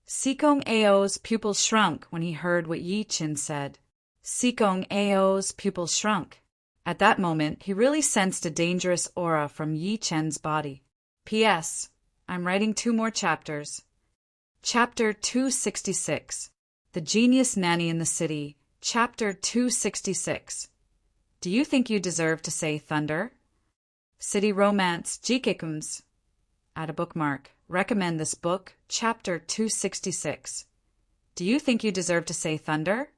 A: Sikong Ao's pupils shrunk when he heard what Yi Qin said. Sikong Ao's pupils shrunk. At that moment, he really sensed a dangerous aura from Yi Qin's body. P.S. I'm writing 2 more chapters. Chapter 266. The Genius Nanny in the City. Chapter 266. Do you think you deserve to say thunder? City Romance Jikekums. Add a bookmark. Recommend this book, Chapter 266. Do you think you deserve to say thunder?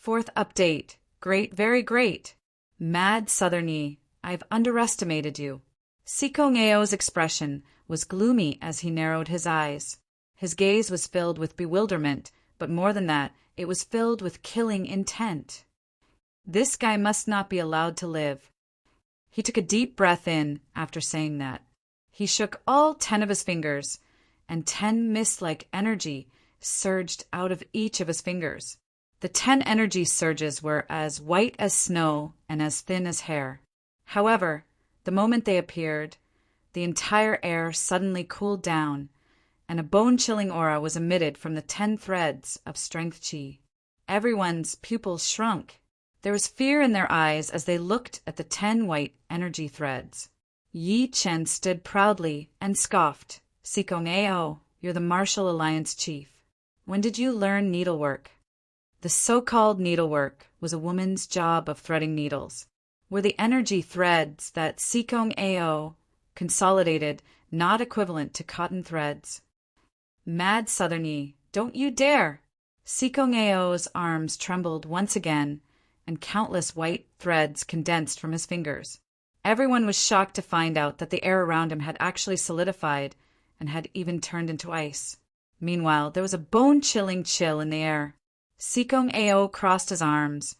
A: 4th update. Great, very great. Mad Southerny, I've underestimated you. Sikong Ao's expression was gloomy as he narrowed his eyes. His gaze was filled with bewilderment, but more than that, it was filled with killing intent. This guy must not be allowed to live. He took a deep breath in after saying that. He shook all 10 of his fingers, and 10 mist-like energy surged out of each of his fingers. The 10 energy surges were as white as snow and as thin as hair. However, the moment they appeared, the entire air suddenly cooled down, and a bone-chilling aura was emitted from the 10 threads of strength chi. Everyone's pupils shrunk. There was fear in their eyes as they looked at the 10 white energy threads. Yi Qin stood proudly and scoffed. Sikong Ao, you're the Martial Alliance chief. When did you learn needlework? The so-called needlework was a woman's job of threading needles. Were the energy threads that Sikong Ao consolidated not equivalent to cotton threads? Mad Southerny, don't you dare! Sikong Ao's arms trembled once again, and countless white threads condensed from his fingers. Everyone was shocked to find out that the air around him had actually solidified and had even turned into ice. Meanwhile, there was a bone-chilling chill in the air. Sikong Ao crossed his arms,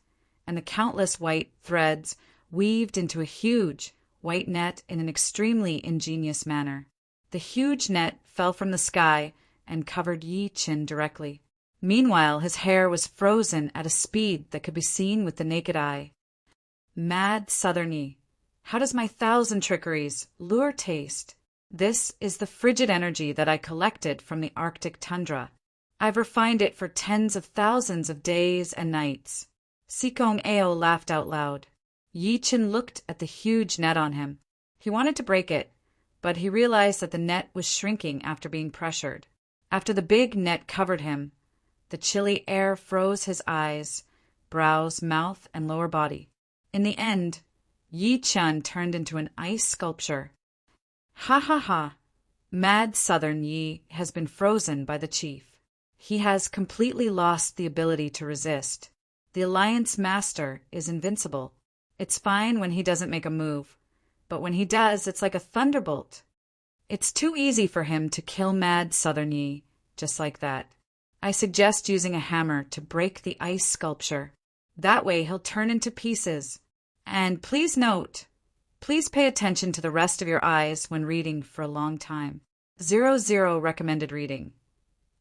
A: and the countless white threads weaved into a huge white net in an extremely ingenious manner. The huge net fell from the sky and covered Yi Qin directly. Meanwhile, his hair was frozen at a speed that could be seen with the naked eye. Mad Southerny, how does my 1,000 trickeries lure taste? This is the frigid energy that I collected from the Arctic tundra. I've refined it for tens of thousands of days and nights. Sikong Ao laughed out loud. Yi Qin looked at the huge net on him. He wanted to break it, but he realized that the net was shrinking after being pressured. After the big net covered him, the chilly air froze his eyes, brows, mouth, and lower body. In the end, Yi Qin turned into an ice sculpture. Ha ha ha! Mad Southern Yi has been frozen by the chief. He has completely lost the ability to resist. The Alliance Master is invincible. It's fine when he doesn't make a move, but when he does, it's like a thunderbolt. It's too easy for him to kill Mad Southern Yi, just like that. I suggest using a hammer to break the ice sculpture. That way he'll turn into pieces. And please note, please pay attention to the rest of your eyes when reading for a long time. 00 recommended reading.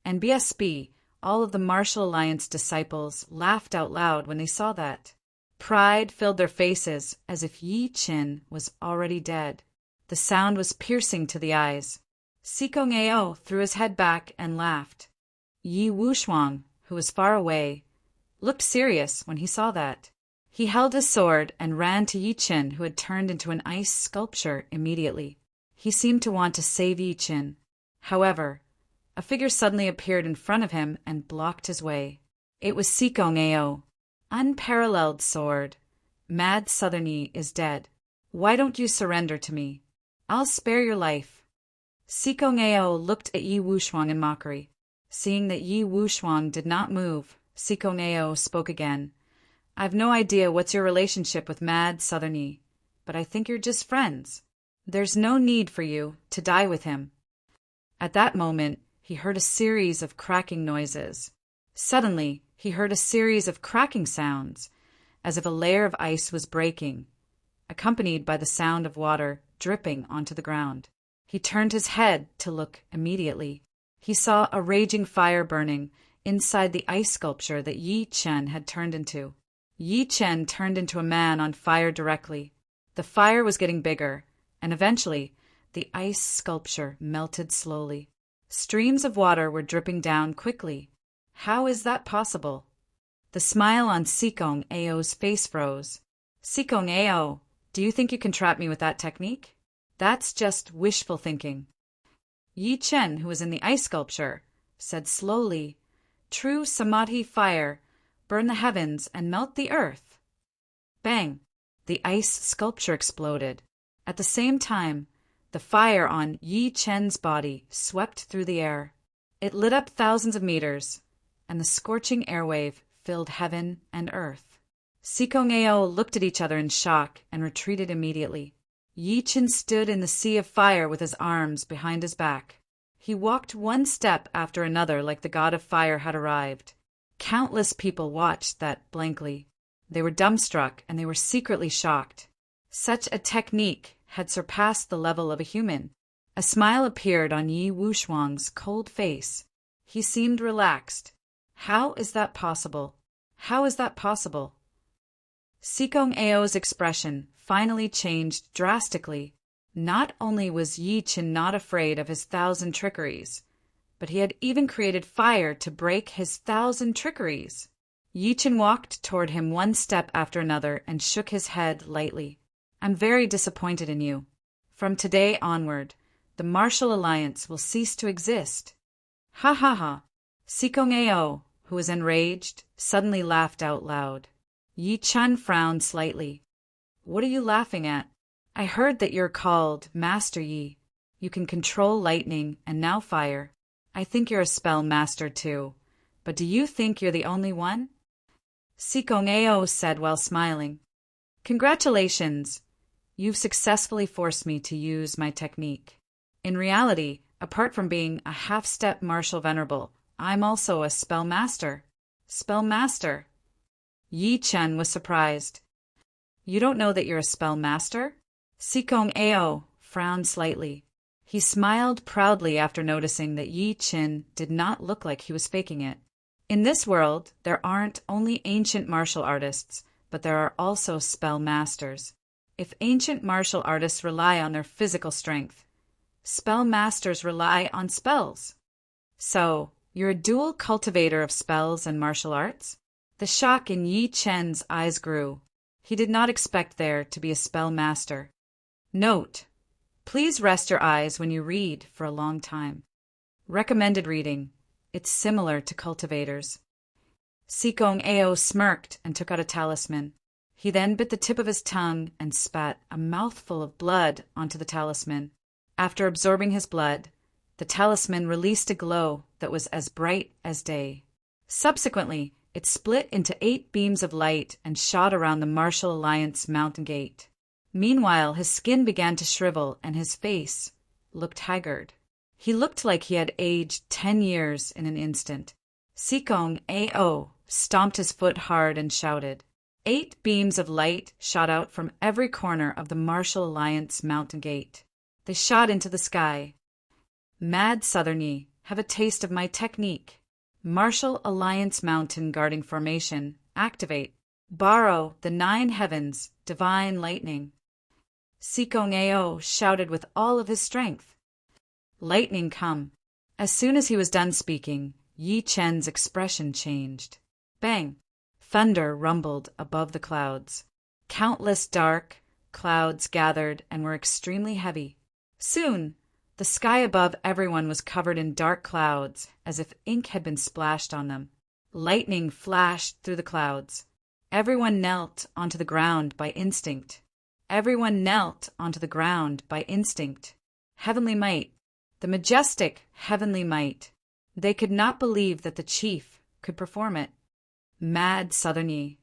A: And BSB, all of the Martial Alliance disciples laughed out loud when they saw that. Pride filled their faces as if Yi Qin was already dead. The sound was piercing to the eyes. Sikong Ao threw his head back and laughed. Yi Wushuang, who was far away, looked serious when he saw that. He held his sword and ran to Yi Qin, who had turned into an ice sculpture immediately. He seemed to want to save Yi Qin. However, a figure suddenly appeared in front of him and blocked his way. It was Sikong Ao. Unparalleled sword. Mad Southern Yi is dead. Why don't you surrender to me? I'll spare your life. Sikong Ao looked at Yi Wushuang in mockery. Seeing that Yi Wushuang did not move, Sikong Ao spoke again. I've no idea what's your relationship with Mad Southern Yi, but I think you're just friends. There's no need for you to die with him. At that moment, he heard a series of cracking noises. Suddenly, he heard a series of cracking sounds, as if a layer of ice was breaking, accompanied by the sound of water dripping onto the ground. He turned his head to look immediately. He saw a raging fire burning inside the ice sculpture that Yi Chen had turned into. Yi Chen turned into a man on fire directly. The fire was getting bigger, and eventually, the ice sculpture melted slowly. Streams of water were dripping down quickly. How is that possible? The smile on Sikong Ao's face froze. Sikong Ao, do you think you can trap me with that technique? That's just wishful thinking. Yi Chen, who was in the ice sculpture, said slowly, True Samadhi fire, burn the heavens and melt the earth. Bang! The ice sculpture exploded. At the same time, the fire on Yi Chen's body swept through the air. It lit up thousands of meters, and the scorching airwave filled heaven and earth. Sikong Ao looked at each other in shock and retreated immediately. Yi Chen stood in the sea of fire with his arms behind his back. He walked one step after another like the god of fire had arrived. Countless people watched that blankly. They were dumbstruck and they were secretly shocked. Such a technique had surpassed the level of a human. A smile appeared on Yi Wushuang's cold face. He seemed relaxed. How is that possible? How is that possible? Sikong Ao's expression finally changed drastically. Not only was Yi Chen not afraid of his 1,000 trickeries, but he had even created fire to break his 1,000 trickeries. Yi Chen walked toward him one step after another and shook his head lightly. I'm very disappointed in you. From today onward, the Martial Alliance will cease to exist. Ha ha ha. Sikong Ao, who was enraged, suddenly laughed out loud. Yi Chen frowned slightly. What are you laughing at? I heard that you're called Master Yi. You can control lightning and now fire. I think you're a spell master too. But do you think you're the only one? Sikong Ao said while smiling. Congratulations. You've successfully forced me to use my technique. In reality, apart from being a half-step martial venerable, I'm also a spell master. Spell master. Yi Chen was surprised. You don't know that you're a spell master? Sikong Ao frowned slightly. He smiled proudly after noticing that Yi Chen did not look like he was faking it. In this world, there aren't only ancient martial artists, but there are also spell masters. If ancient martial artists rely on their physical strength, spell masters rely on spells. So, you're a dual cultivator of spells and martial arts? The shock in Yi Chen's eyes grew. He did not expect there to be a spell master. Note: please rest your eyes when you read for a long time. Recommended reading. It's similar to Cultivators. Sikong Ao smirked and took out a talisman. He then bit the tip of his tongue and spat a mouthful of blood onto the talisman. After absorbing his blood, the talisman released a glow that was as bright as day. Subsequently, it split into 8 beams of light and shot around the Martial Alliance mountain gate. Meanwhile, his skin began to shrivel and his face looked haggard. He looked like he had aged 10 years in an instant. Sikong Ao stomped his foot hard and shouted. 8 beams of light shot out from every corner of the Martial Alliance mountain gate. They shot into the sky. Mad Southerny, have a taste of my technique. Martial Alliance mountain guarding formation, activate. Borrow the 9 heavens, divine lightning. Sikong Ao shouted with all of his strength. Lightning come. As soon as he was done speaking, Yi Chen's expression changed. Bang! Thunder rumbled above the clouds. Countless dark clouds gathered and were extremely heavy. Soon, the sky above everyone was covered in dark clouds, as if ink had been splashed on them. Lightning flashed through the clouds. Everyone knelt onto the ground by instinct. Everyone knelt onto the ground by instinct. Heavenly might, the majestic heavenly might. They could not believe that the chief could perform it. Mad Southerny,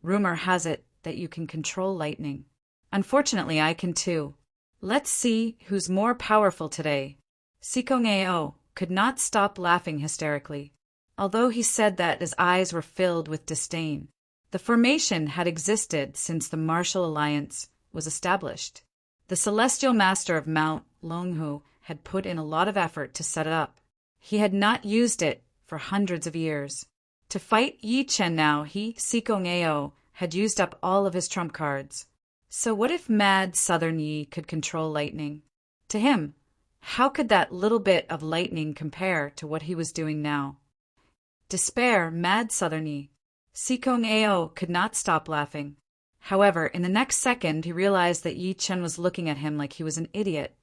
A: rumor has it that you can control lightning. Unfortunately, I can too. Let's see who's more powerful today. Sikong Ao could not stop laughing hysterically, although he said that his eyes were filled with disdain. The formation had existed since the Martial Alliance was established. The Celestial Master of Mount Longhu had put in a lot of effort to set it up. He had not used it for hundreds of years. To fight Yi Chen now, Sikong Ao, had used up all of his trump cards. So what if Mad Southern Yi could control lightning? To him, how could that little bit of lightning compare to what he was doing now? Despair, Mad Southern Yi. Sikong Ao could not stop laughing. However, in the next second, he realized that Yi Chen was looking at him like he was an idiot.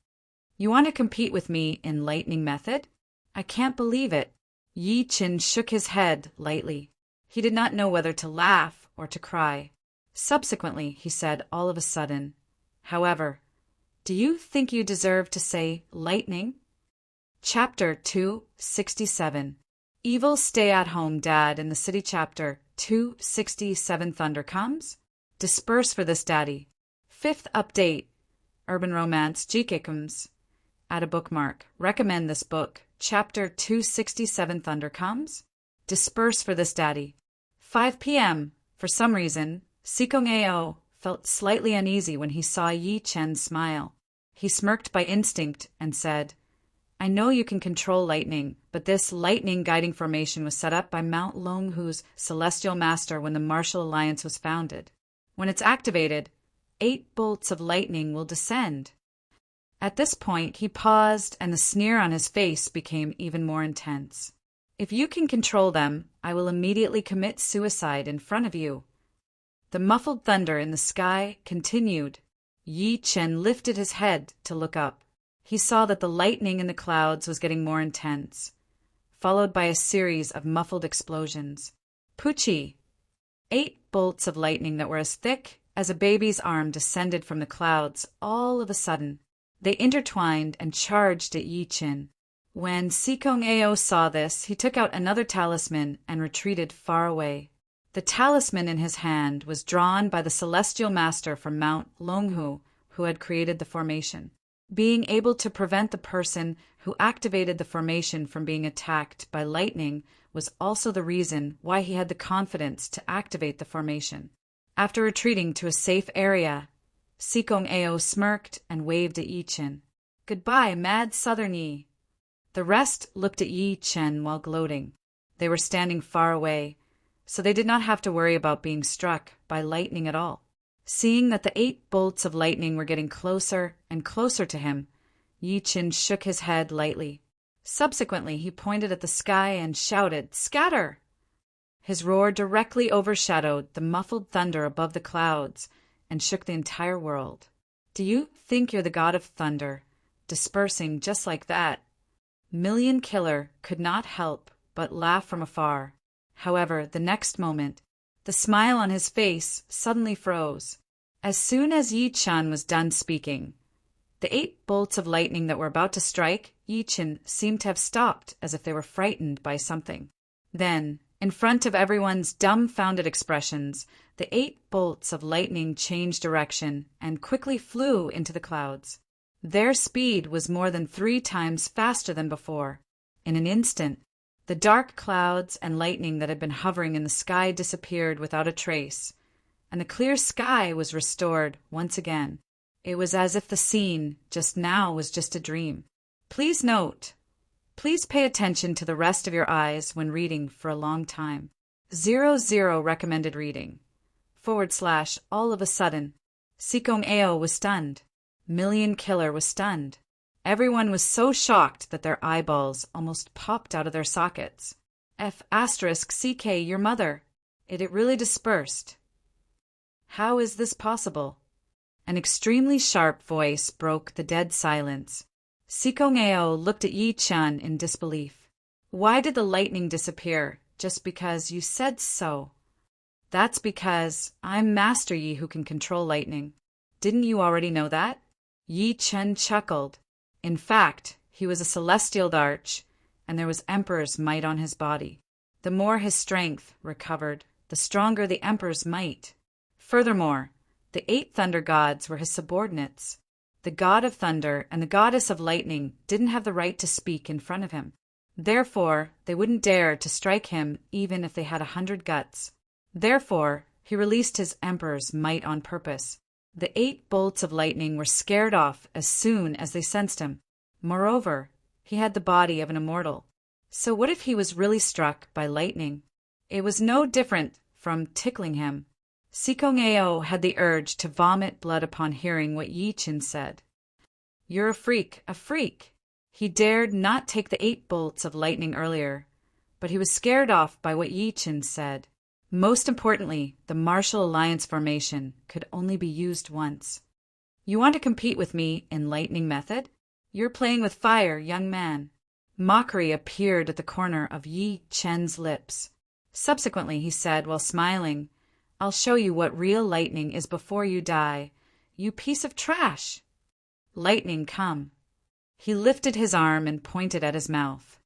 A: You want to compete with me in lightning method? I can't believe it. Yi Chen shook his head lightly. He did not know whether to laugh or to cry. Subsequently, he said all of a sudden, however, do you think you deserve to say lightning? Chapter 267. Evil Stay-at-Home Dad in the City Chapter 267 Thunder Comes? Disperse for this daddy. 5th update. Urban Romance Jikikums. Add a bookmark. Recommend this book. Chapter 267 Thunder Comes? Disperse for this daddy. 5 p.m. For some reason, Sikong Ao felt slightly uneasy when he saw Yi Chen smile. He smirked by instinct and said, I know you can control lightning, but this lightning guiding formation was set up by Mount Longhu's Celestial Master when the Martial Alliance was founded. When it's activated, 8 bolts of lightning will descend. At this point, he paused, and the sneer on his face became even more intense. If you can control them, I will immediately commit suicide in front of you. The muffled thunder in the sky continued. Yi Chen lifted his head to look up. He saw that the lightning in the clouds was getting more intense, followed by a series of muffled explosions. Poochie! 8 bolts of lightning that were as thick as a baby's arm descended from the clouds all of a sudden. They intertwined and charged at Yi Chen. When Sikong Ao saw this, he took out another talisman and retreated far away. The talisman in his hand was drawn by the Celestial Master from Mount Longhu, who had created the formation. Being able to prevent the person who activated the formation from being attacked by lightning was also the reason why he had the confidence to activate the formation. After retreating to a safe area, Sikong Ao smirked and waved at Yi Chen. Goodbye, Mad Southern Yi. The rest looked at Yi Chen while gloating. They were standing far away, so they did not have to worry about being struck by lightning at all. Seeing that the 8 bolts of lightning were getting closer and closer to him, Yi Chen shook his head lightly. Subsequently, he pointed at the sky and shouted, Scatter! His roar directly overshadowed the muffled thunder above the clouds and shook the entire world. Do you think you're the god of thunder, dispersing just like that? Million Killer could not help but laugh from afar. However, the next moment, the smile on his face suddenly froze. As soon as Yi Chen was done speaking, the 8 bolts of lightning that were about to strike Yi Chen seemed to have stopped as if they were frightened by something. Then, in front of everyone's dumbfounded expressions, the 8 bolts of lightning changed direction and quickly flew into the clouds. Their speed was more than 3 times faster than before. In an instant, the dark clouds and lightning that had been hovering in the sky disappeared without a trace, and the clear sky was restored once again. It was as if the scene just now was just a dream. Please note, please pay attention to the rest of your eyes when reading for a long time. 00 recommended reading. / all of a sudden. Sikong Ao was stunned. Million Killer was stunned. Everyone was so shocked that their eyeballs almost popped out of their sockets. *CK, your mother. It really dispersed. How is this possible? An extremely sharp voice broke the dead silence. Sikong Ao looked at Yi Chen in disbelief. Why did the lightning disappear? Just because you said so. That's because I'm Master Yi who can control lightning. Didn't you already know that? Yi Chen chuckled. In fact, he was a celestial darch, and there was Emperor's might on his body. The more his strength recovered, the stronger the Emperor's might. Furthermore, the 8 thunder gods were his subordinates. The god of thunder and the goddess of lightning didn't have the right to speak in front of him. Therefore, they wouldn't dare to strike him even if they had 100 guts. Therefore, he released his Emperor's might on purpose. The 8 bolts of lightning were scared off as soon as they sensed him. Moreover, he had the body of an immortal. So what if he was really struck by lightning? It was no different from tickling him. Sikong Ao had the urge to vomit blood upon hearing what Yi Chen said. You're a freak, a freak. He dared not take the 8 bolts of lightning earlier, but he was scared off by what Yi Chen said. Most importantly, the Martial Alliance formation could only be used once. You want to compete with me in lightning method? You're playing with fire, young man. Mockery appeared at the corner of Yi Chen's lips. Subsequently, he said while smiling, I'll show you what real lightning is before you die, you piece of trash. Lightning, come. He lifted his arm and pointed at his mouth.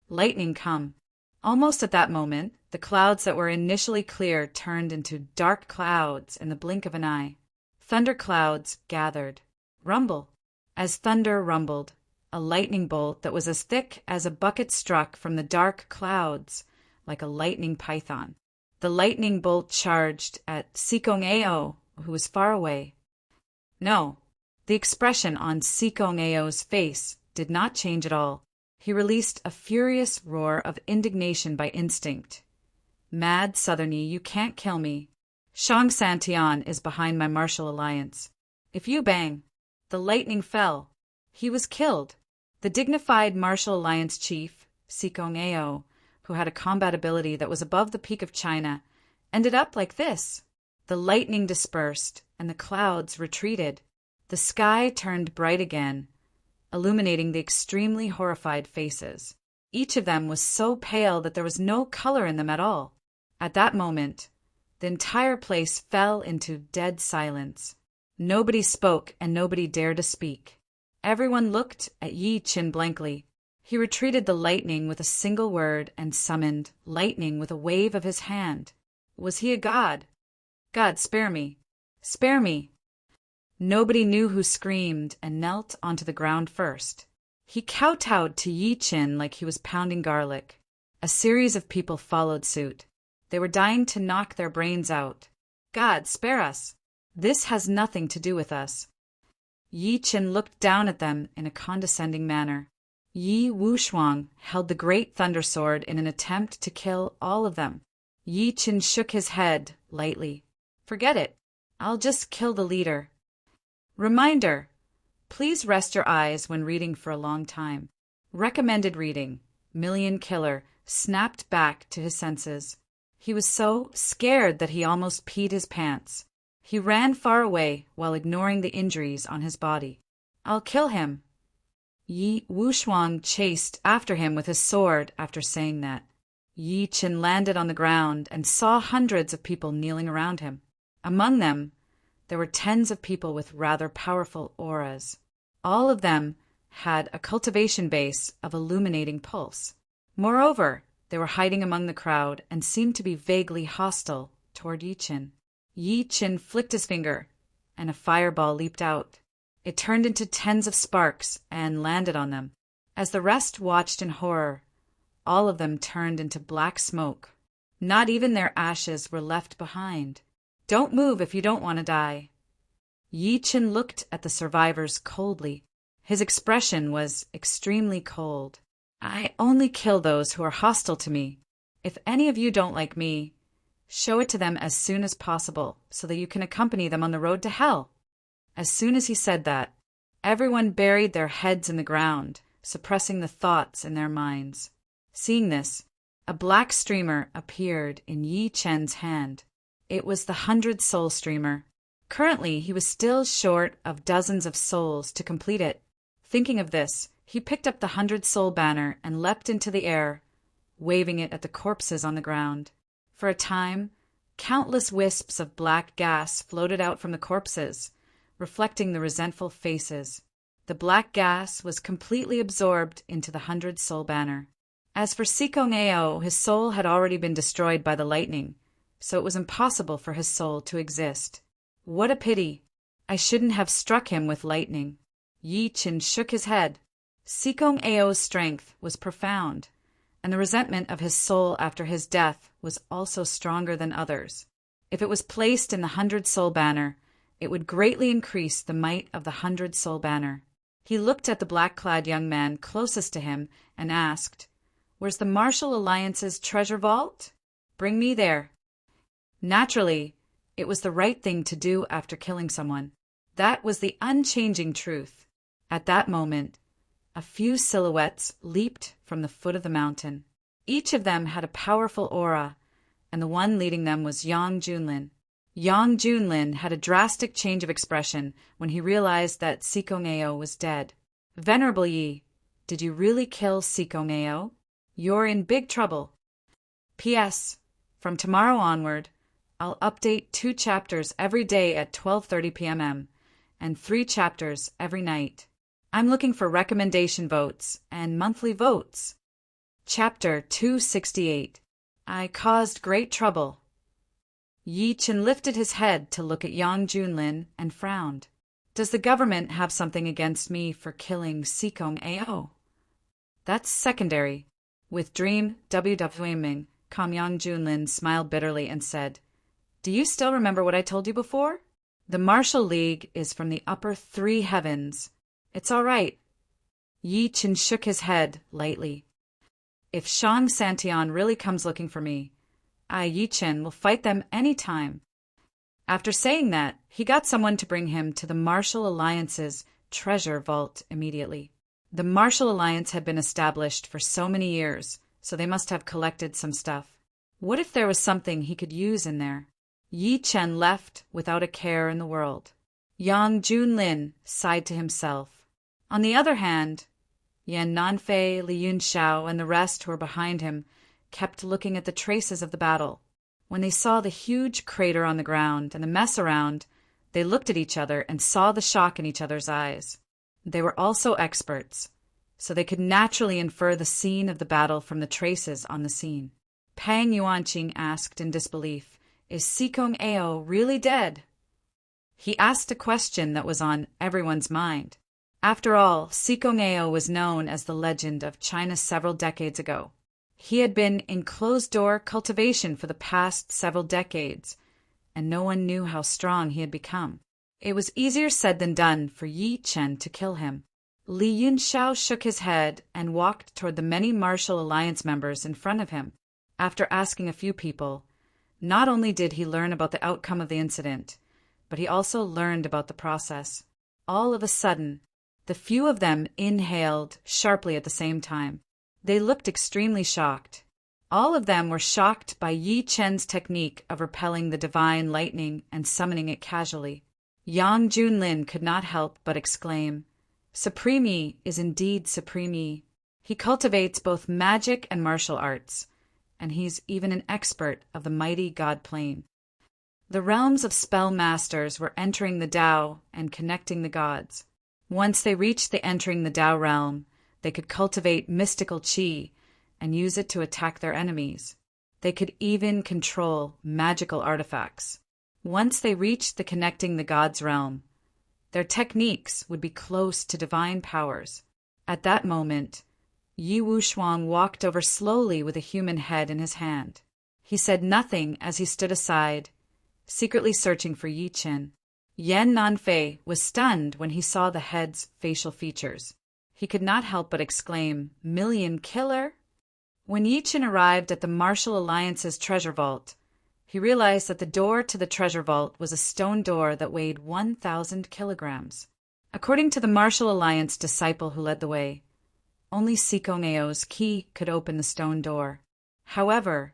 A: Lightning, come. Almost at that moment, the clouds that were initially clear turned into dark clouds in the blink of an eye. Thunder clouds gathered. Rumble. As thunder rumbled, a lightning bolt that was as thick as a bucket struck from the dark clouds like a lightning python. The lightning bolt charged at Sikong Ao, who was far away. No, the expression on Sikong Ao's face did not change at all. He released a furious roar of indignation by instinct. Mad Southernie, you can't kill me. Shang Santian is behind my martial alliance. If you bang, the lightning fell. He was killed. The dignified martial alliance chief, Sikong Ao, who had a combat ability that was above the peak of China, ended up like this. The lightning dispersed, and the clouds retreated. The sky turned bright again, illuminating the extremely horrified faces. Each of them was so pale that there was no color in them at all. At that moment, the entire place fell into dead silence. Nobody spoke, and nobody dared to speak. Everyone looked at Yi Chen blankly. He retreated the lightning with a single word and summoned lightning with a wave of his hand. Was he a god? God, spare me! Spare me! Nobody knew who screamed and knelt onto the ground first. He kowtowed to Yi Chen like he was pounding garlic. A series of people followed suit. They were dying to knock their brains out. God, spare us! This has nothing to do with us. Yi Chen looked down at them in a condescending manner. Yi Wushuang held the great thunder sword in an attempt to kill all of them. Yi Chen shook his head lightly. Forget it. I'll just kill the leader. Reminder: please rest your eyes when reading for a long time. Recommended reading: Million Killer snapped back to his senses. He was so scared that he almost peed his pants. He ran far away while ignoring the injuries on his body. I'll kill him. Yi Wushuang chased after him with his sword after saying that. Yi Chen landed on the ground and saw hundreds of people kneeling around him. Among them, there were tens of people with rather powerful auras. All of them had a cultivation base of illuminating pulse. Moreover, they were hiding among the crowd and seemed to be vaguely hostile toward Yi Chen. Yi Chen flicked his finger, and a fireball leaped out. It turned into tens of sparks and landed on them. As the rest watched in horror, all of them turned into black smoke. Not even their ashes were left behind. "Don't move if you don't want to die." Yi Chen looked at the survivors coldly. His expression was extremely cold. "I only kill those who are hostile to me. If any of you don't like me, show it to them as soon as possible so that you can accompany them on the road to hell." As soon as he said that, everyone buried their heads in the ground, suppressing the thoughts in their minds. Seeing this, a black streamer appeared in Yi Chen's hand. It was the 100-soul streamer. Currently, he was still short of dozens of souls to complete it. Thinking of this, he picked up the 100-soul banner and leapt into the air, waving it at the corpses on the ground. For a time, countless wisps of black gas floated out from the corpses, reflecting the resentful faces. The black gas was completely absorbed into the 100-soul banner. As for Sikong Ao, his soul had already been destroyed by the lightning, so it was impossible for his soul to exist. What a pity! I shouldn't have struck him with lightning. Yi Chen shook his head. Sikong Ao's strength was profound, and the resentment of his soul after his death was also stronger than others. If it was placed in the 100-soul banner, it would greatly increase the might of the 100-soul banner. He looked at the black-clad young man closest to him and asked, "Where's the Martial Alliance's treasure vault? Bring me there." Naturally, it was the right thing to do after killing someone. That was the unchanging truth. At that moment, a few silhouettes leaped from the foot of the mountain. Each of them had a powerful aura, and the one leading them was Yang Junlin. Yang Junlin had a drastic change of expression when he realized that Sikong Ao was dead. "Venerable Yi, did you really kill Sikong Ao? You're in big trouble. P.S. From tomorrow onward, I'll update 2 chapters every day at 12:30 p.m. and 3 chapters every night. I'm looking for recommendation votes and monthly votes." Chapter 268. I caused great trouble. Yi Chen lifted his head to look at Yang Junlin and frowned. Does the government have something against me for killing Sikong Ao? That's secondary. With Dream WWMing, Yang Junlin smiled bitterly and said, "Do you still remember what I told you before? The Martial League is from the upper 3 heavens. It's all right." Yi Chen shook his head lightly. "If Shang Santian really comes looking for me, I, Yi Chen, will fight them any time." After saying that, he got someone to bring him to the Martial Alliance's treasure vault immediately. The Martial Alliance had been established for so many years, so they must have collected some stuff. What if there was something he could use in there? Yi Chen left without a care in the world. Yang Junlin sighed to himself. On the other hand, Yan Nanfei, Li Yunxiao, and the rest who were behind him kept looking at the traces of the battle. When they saw the huge crater on the ground and the mess around, they looked at each other and saw the shock in each other's eyes. They were also experts, so they could naturally infer the scene of the battle from the traces on the scene. Pang Yuanqing asked in disbelief, "Is Sikong Ao really dead?" He asked a question that was on everyone's mind. After all, Sikong Ao was known as the legend of China several decades ago. He had been in closed-door cultivation for the past several decades, and no one knew how strong he had become. It was easier said than done for Yi Chen to kill him. Li Yunxiao shook his head and walked toward the many Martial Alliance members in front of him. After asking a few people, not only did he learn about the outcome of the incident, but he also learned about the process. All of a sudden, the few of them inhaled sharply at the same time. They looked extremely shocked. All of them were shocked by Yi Chen's technique of repelling the divine lightning and summoning it casually. Yang Junlin could not help but exclaim, "Supreme Yi is indeed Supreme Yi. He cultivates both magic and martial arts, and he's even an expert of the mighty God plane." The realms of spell masters were entering the Tao and connecting the gods. Once they reached the entering the Tao realm, they could cultivate mystical qi and use it to attack their enemies. They could even control magical artifacts. Once they reached the connecting the gods realm, Their techniques would be close to divine powers. At that moment, Yi Wuxuang walked over slowly with a human head in his hand. He said nothing as he stood aside, secretly searching for Yi Qin. Yan Nanfei was stunned when he saw the head's facial features. He could not help but exclaim, "Million killer?" When Yi Qin arrived at the Martial Alliance's treasure vault, he realized that the door to the treasure vault was a stone door that weighed 1,000 kilograms. According to the Martial Alliance disciple who led the way, only Sikong Ao's key could open the stone door. However,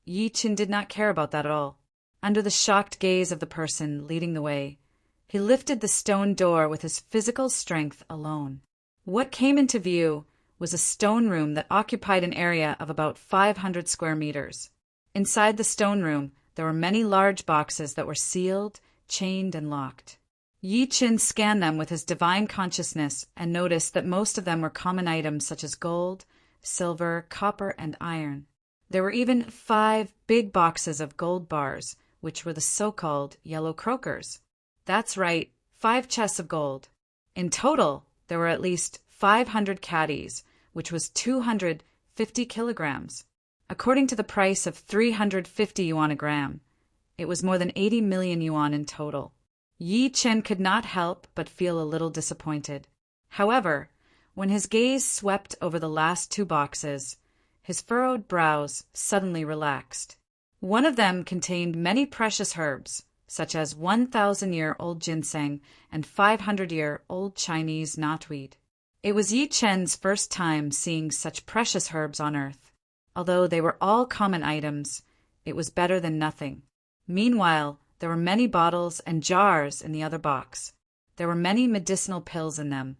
A: Yi Qin did not care about that at all. Under the shocked gaze of the person leading the way, he lifted the stone door with his physical strength alone. What came into view was a stone room that occupied an area of about 500 square meters. Inside the stone room, there were many large boxes that were sealed, chained, and locked. Yi Qin scanned them with his divine consciousness and noticed that most of them were common items such as gold, silver, copper, and iron. There were even 5 big boxes of gold bars, which were the so-called yellow croakers. That's right, 5 chests of gold. In total, there were at least 500 caddies, which was 250 kilograms. According to the price of 350 yuan a gram, it was more than 80 million yuan in total. Yi Qin could not help but feel a little disappointed. However, when his gaze swept over the last 2 boxes, his furrowed brows suddenly relaxed. One of them contained many precious herbs, such as 1,000-year-old ginseng and 500-year-old Chinese knotweed. It was Yi Qin's first time seeing such precious herbs on earth. Although they were all common items, it was better than nothing. Meanwhile, there were many bottles and jars in the other box. There were many medicinal pills in them,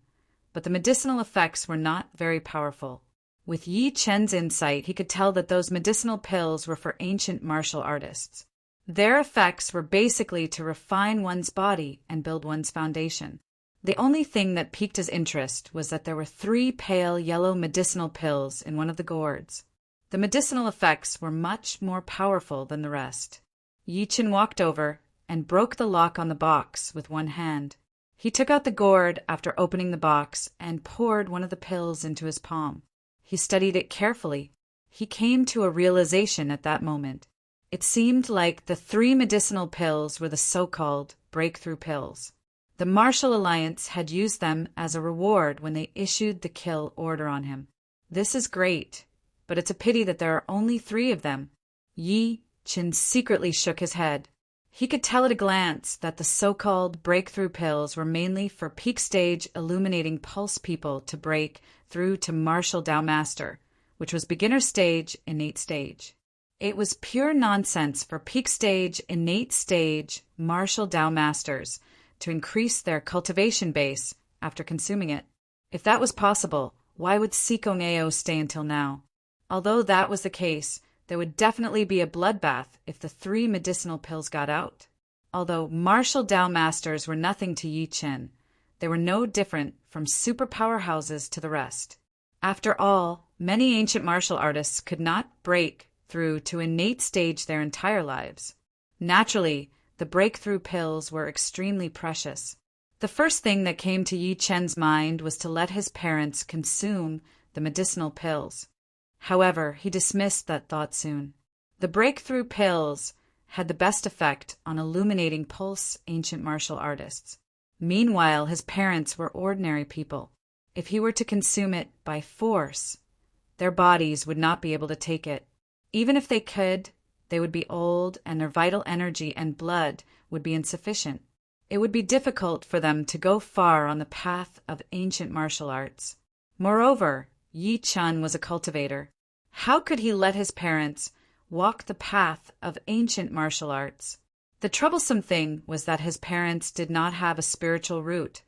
A: but the medicinal effects were not very powerful. With Yi Qin's insight, he could tell that those medicinal pills were for ancient martial artists. Their effects were basically to refine one's body and build one's foundation. The only thing that piqued his interest was that there were 3 pale yellow medicinal pills in one of the gourds. The medicinal effects were much more powerful than the rest. Yi Qin walked over and broke the lock on the box with one hand. He took out the gourd after opening the box and poured one of the pills into his palm. He studied it carefully. He came to a realization at that moment. It seemed like the 3 medicinal pills were the so-called breakthrough pills. The Martial Alliance had used them as a reward when they issued the kill order on him. This is great, but it's a pity that there are only 3 of them. Yi Qin secretly shook his head. He could tell at a glance that the so-called breakthrough pills were mainly for peak stage illuminating pulse people to break through to Martial Dao Master, which was beginner stage, innate stage. It was pure nonsense for peak stage, innate stage, Martial Dao Masters to increase their cultivation base after consuming it. If that was possible, why would Sikong Ao stay until now? Although that was the case, there would definitely be a bloodbath if the 3 medicinal pills got out. Although Martial Dao Masters were nothing to Yi Qin, they were no different from super powerhouses to the rest. After all, many ancient martial artists could not break through to innate stage their entire lives. Naturally, the breakthrough pills were extremely precious. The first thing that came to Yi Qin's mind was to let his parents consume the medicinal pills. However, he dismissed that thought soon. The breakthrough pills had the best effect on illuminating pulse ancient martial artists. Meanwhile, his parents were ordinary people. If he were to consume it by force, their bodies would not be able to take it. Even if they could, they would be old and their vital energy and blood would be insufficient. It would be difficult for them to go far on the path of ancient martial arts. Moreover, Yi Qin was a cultivator. How could he let his parents walk the path of ancient martial arts? The troublesome thing was that his parents did not have a spiritual root,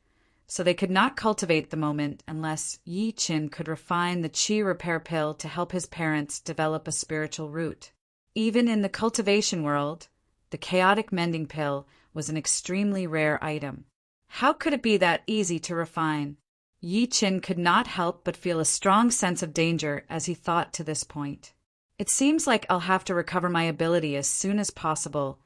A: so they could not cultivate the moment unless Yi Qin could refine the qi repair pill to help his parents develop a spiritual root. Even in the cultivation world, the chaotic mending pill was an extremely rare item. How could it be that easy to refine? Yi Qin could not help but feel a strong sense of danger as he thought to this point. It seems like I'll have to recover my ability as soon as possible,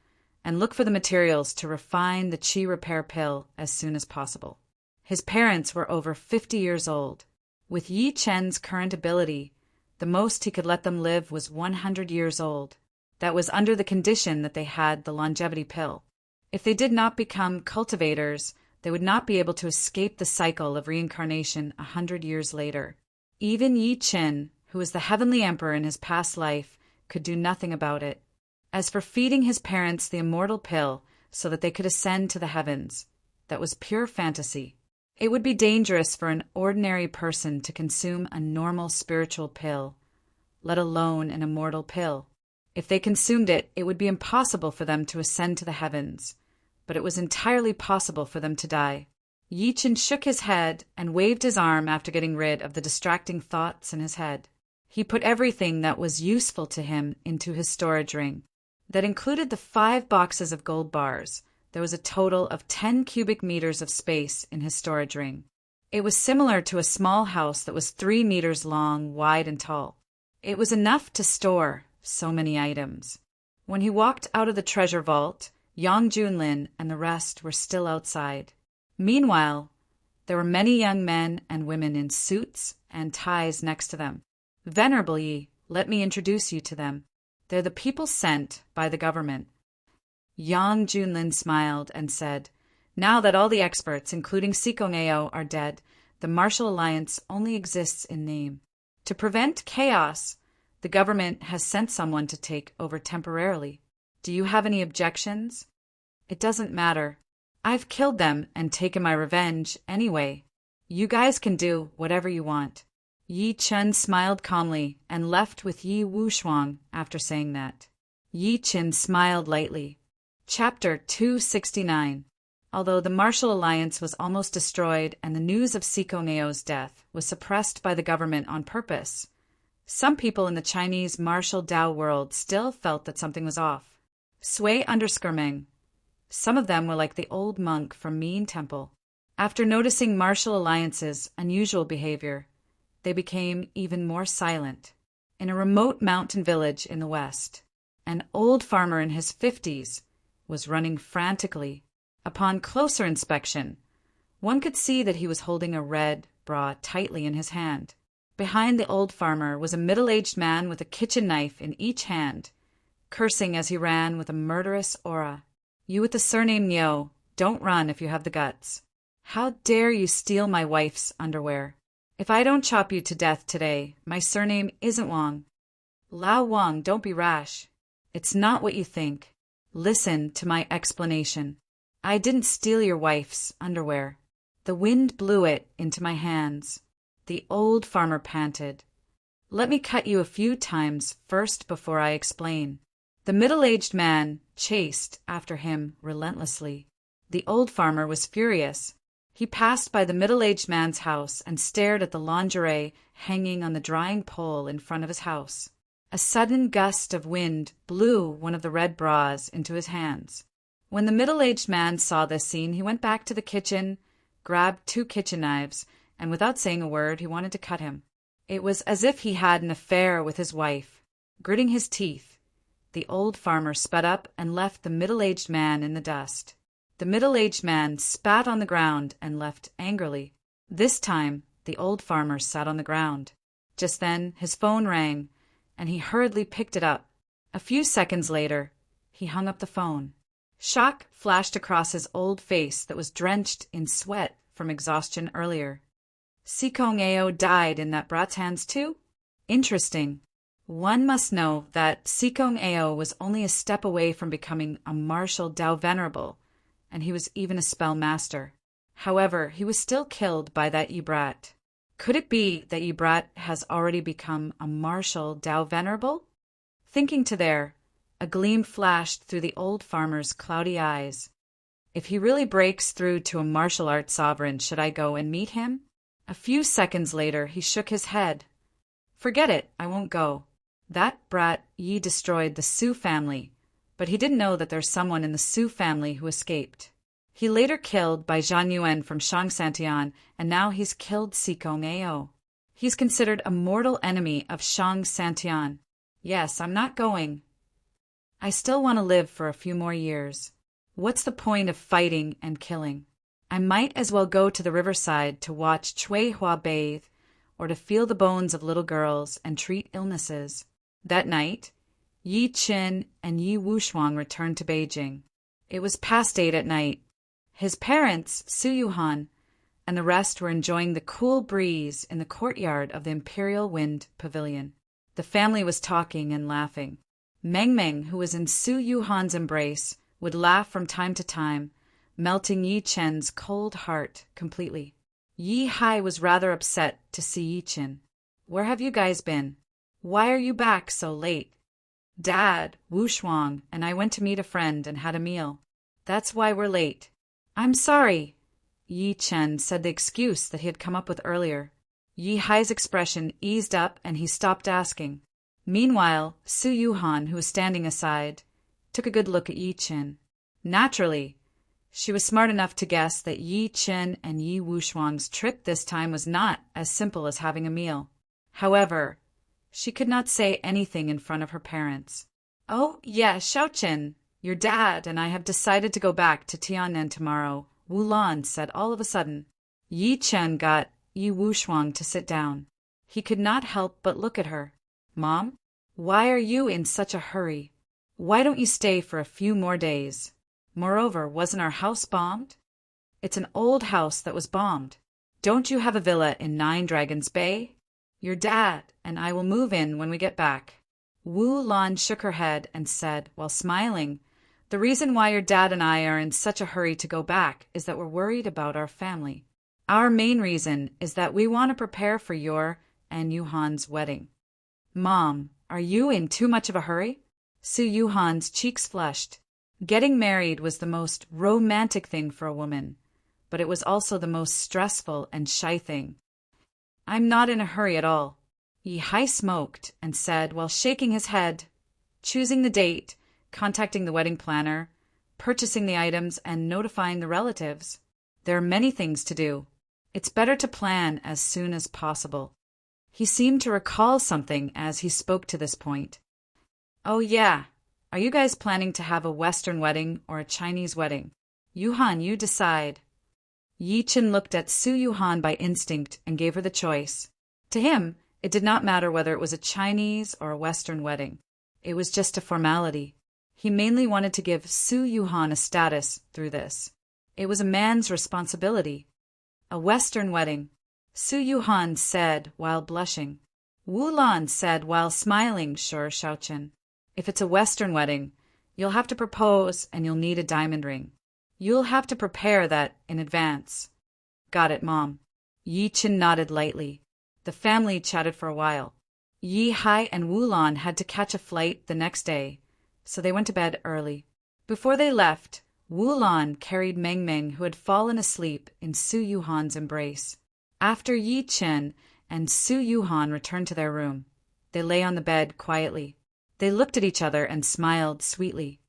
A: and look for the materials to refine the qi repair pill as soon as possible. His parents were over 50 years old. With Yi Chen's current ability, the most he could let them live was 100 years old. That was under the condition that they had the longevity pill. If they did not become cultivators, they would not be able to escape the cycle of reincarnation 100 years later. Even Yi Chen, who was the heavenly emperor in his past life, could do nothing about it. As for feeding his parents the immortal pill so that they could ascend to the heavens, that was pure fantasy. It would be dangerous for an ordinary person to consume a normal spiritual pill, let alone an immortal pill. If they consumed it, it would be impossible for them to ascend to the heavens, but it was entirely possible for them to die. Yi Chen shook his head and waved his arm after getting rid of the distracting thoughts in his head. He put everything that was useful to him into his storage ring. That included the 5 boxes of gold bars. There was a total of 10 cubic meters of space in his storage ring. It was similar to a small house that was 3 meters long, wide, and tall. It was enough to store so many items. When he walked out of the treasure vault, Yang Junlin and the rest were still outside. Meanwhile, there were many young men and women in suits and ties next to them. Venerable Yi, let me introduce you to them. They're the people sent by the government. Yang Junlin smiled and said, now that all the experts, including Sikong Ao, are dead, the Martial Alliance only exists in name. To prevent chaos, the government has sent someone to take over temporarily. Do you have any objections? It doesn't matter. I've killed them and taken my revenge anyway. You guys can do whatever you want. Yi Chen smiled calmly and left with Yi Wushuang after saying that. Yi Chen smiled lightly. Chapter 269. Although the Martial Alliance was almost destroyed and the news of Sikong Ao's death was suppressed by the government on purpose, some people in the Chinese martial Dao world still felt that something was off. Sui Underskirming. Some of them were like the old monk from Mean Temple. After noticing Martial Alliance's unusual behavior, they became even more silent. In a remote mountain village in the west, an old farmer in his 50s was running frantically. Upon closer inspection, one could see that he was holding a red bra tightly in his hand. Behind the old farmer was a middle-aged man with a kitchen knife in each hand, cursing as he ran with a murderous aura. You with the surname Niu, don't run if you have the guts. How dare you steal my wife's underwear? If I don't chop you to death today, my surname isn't Wang. Lao Wang, don't be rash. It's not what you think. Listen to my explanation. I didn't steal your wife's underwear. The wind blew it into my hands. The old farmer panted. Let me cut you a few times first before I explain. The middle-aged man chased after him relentlessly. The old farmer was furious. He passed by the middle-aged man's house and stared at the lingerie hanging on the drying pole in front of his house. A sudden gust of wind blew one of the red bras into his hands. When the middle-aged man saw this scene, he went back to the kitchen, grabbed 2 kitchen knives, and without saying a word, he wanted to cut him. It was as if he had an affair with his wife. Gritting his teeth, the old farmer sped up and left the middle-aged man in the dust. The middle-aged man spat on the ground and left angrily. This time, the old farmer sat on the ground. Just then, his phone rang, and he hurriedly picked it up. A few seconds later, he hung up the phone. Shock flashed across his old face that was drenched in sweat from exhaustion earlier. Sikong Ao died in that brat's hands too? Interesting. One must know that Sikong Ao was only a step away from becoming a martial Dao Venerable, and he was even a spell master. However, he was still killed by that Yibrat. Could it be that Yibrat has already become a martial Dao Venerable? Thinking to there, a gleam flashed through the old farmer's cloudy eyes. If he really breaks through to a martial arts sovereign, should I go and meet him? A few seconds later, he shook his head. Forget it, I won't go. That brat Yi destroyed the Su family, but he didn't know that there's someone in the Su family who escaped. He later killed by Zhang Yuan from Shang Santian, and now he's killed Sikong Ao. He's considered a mortal enemy of Shang Santian. Yes, I'm not going. I still want to live for a few more years. What's the point of fighting and killing? I might as well go to the riverside to watch Chui Hua bathe, or to feel the bones of little girls and treat illnesses. That night, Yi Qin and Yi Wushuang returned to Beijing. It was past 8 at night. His parents, Su Yuhan, and the rest were enjoying the cool breeze in the courtyard of the Imperial Wind Pavilion. The family was talking and laughing. Meng Meng, who was in Su Yuhan's embrace, would laugh from time to time, melting Yi Chen's cold heart completely. Yi Hai was rather upset to see Yi Chen. "Where have you guys been? Why are you back so late?" "Dad, Wu Shuang, and I went to meet a friend and had a meal. That's why we're late." "I'm sorry," Yi Chen said the excuse that he had come up with earlier. Yi Hai's expression eased up and he stopped asking. Meanwhile, Su Yuhan, who was standing aside, took a good look at Yi Chen. Naturally, she was smart enough to guess that Yi Chen and Yi Wushuang's trip this time was not as simple as having a meal. However, she could not say anything in front of her parents. "Oh, yeah, Xiaochen, your dad and I have decided to go back to Tiannan tomorrow," Wu Lan said all of a sudden. Yi Chen got Yi Wushuang to sit down. He could not help but look at her. "Mom, why are you in such a hurry? Why don't you stay for a few more days? Moreover, wasn't our house bombed?" "It's an old house that was bombed. Don't you have a villa in Nine Dragons Bay? Your dad and I will move in when we get back." Wu Lan shook her head and said, while smiling, "The reason why your dad and I are in such a hurry to go back is that we're worried about our family. Our main reason is that we want to prepare for your and Yuhan's wedding." "Mom, are you in too much of a hurry?" Su Yuhan's cheeks flushed. Getting married was the most romantic thing for a woman, but it was also the most stressful and shy thing. "I'm not in a hurry at all." Yi Hai smoked and said while shaking his head, "Choosing the date, contacting the wedding planner, purchasing the items, and notifying the relatives. There are many things to do. It's better to plan as soon as possible." He seemed to recall something as he spoke to this point. "Oh yeah, are you guys planning to have a Western wedding or a Chinese wedding? Yuhan, you decide." Yi Chen looked at Su Yuhan by instinct and gave her the choice. To him, it did not matter whether it was a Chinese or a Western wedding. It was just a formality. He mainly wanted to give Su Yuhan a status through this. It was a man's responsibility. "A Western wedding," Su Yuhan said while blushing. Wu Lan said while smiling, "Sure, Xiaochen. If it's a Western wedding, you'll have to propose and you'll need a diamond ring. You'll have to prepare that in advance." "Got it, Mom." Yi Chen nodded lightly. The family chatted for a while. Yi Hai and Wu Lan had to catch a flight the next day, so they went to bed early. Before they left, Wu Lan carried Meng Meng, who had fallen asleep in Su Yuhan's embrace. After Yi Chen and Su Yuhan returned to their room, they lay on the bed quietly. They looked at each other and smiled sweetly.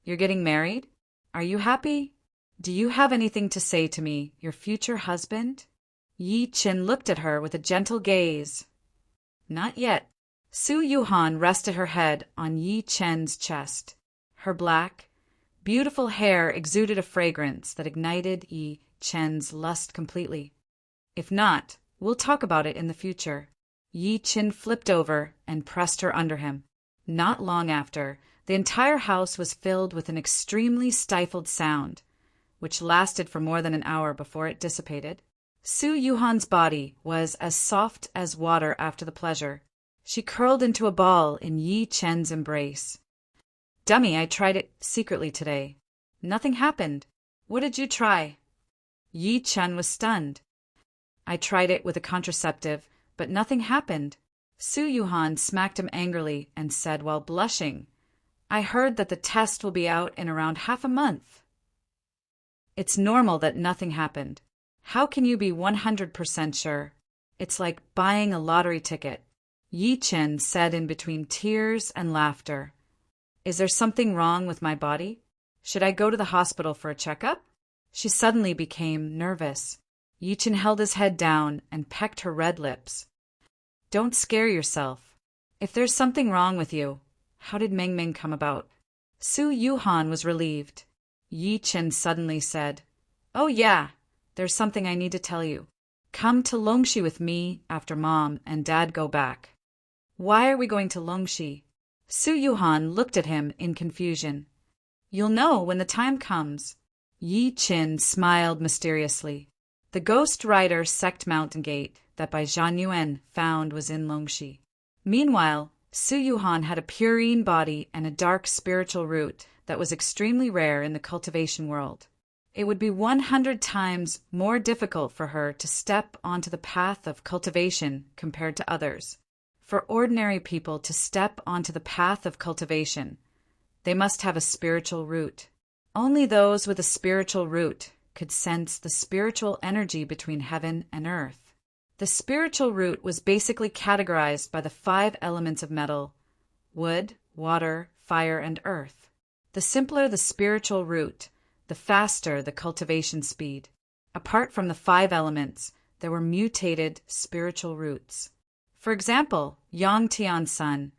A: "You're getting married? Are you happy? Do you have anything to say to me, your future husband?" Yi Chen looked at her with a gentle gaze. "Not yet." Su Yuhan rested her head on Yi Chen's chest. Her black, beautiful hair exuded a fragrance that ignited Yi Chen's lust completely. "If not, we'll talk about it in the future." Yi Chen flipped over and pressed her under him. Not long after, the entire house was filled with an extremely stifled sound, which lasted for more than an hour before it dissipated. Su Yuhan's body was as soft as water after the pleasure. She curled into a ball in Yi Chen's embrace. "Dummy, I tried it secretly today. Nothing happened. What did you try?" Yi Chen was stunned. "I tried it with a contraceptive, but nothing happened." Su Yuhan smacked him angrily and said while blushing, "I heard that the test will be out in around half a month. It's normal that nothing happened. How can you be 100% sure? It's like buying a lottery ticket." Yi Chen said in between tears and laughter, "Is there something wrong with my body? Should I go to the hospital for a checkup?" She suddenly became nervous. Yi Chen held his head down and pecked her red lips. "Don't scare yourself. If there's something wrong with you, how did Meng Meng come about?" Su Yuhan was relieved. Yi Qin suddenly said, "Oh yeah, there's something I need to tell you. Come to Longxi with me after Mom and Dad go back." "Why are we going to Longxi?" Su Yuhan looked at him in confusion. "You'll know when the time comes." Yi Qin smiled mysteriously. The Ghost Rider Sect Mountain Gate that Bai Zhan Yuan found was in Longxi. Meanwhile, Su Yuhan had a purine body and a dark spiritual root that was extremely rare in the cultivation world. It would be 100 times more difficult for her to step onto the path of cultivation compared to others. For ordinary people to step onto the path of cultivation, they must have a spiritual root. Only those with a spiritual root could sense the spiritual energy between heaven and earth. The spiritual root was basically categorized by the 5 elements of metal: wood, water, fire, and earth. The simpler the spiritual root, the faster the cultivation speed. Apart from the 5 elements, there were mutated spiritual roots. For example, Yang Tian's son,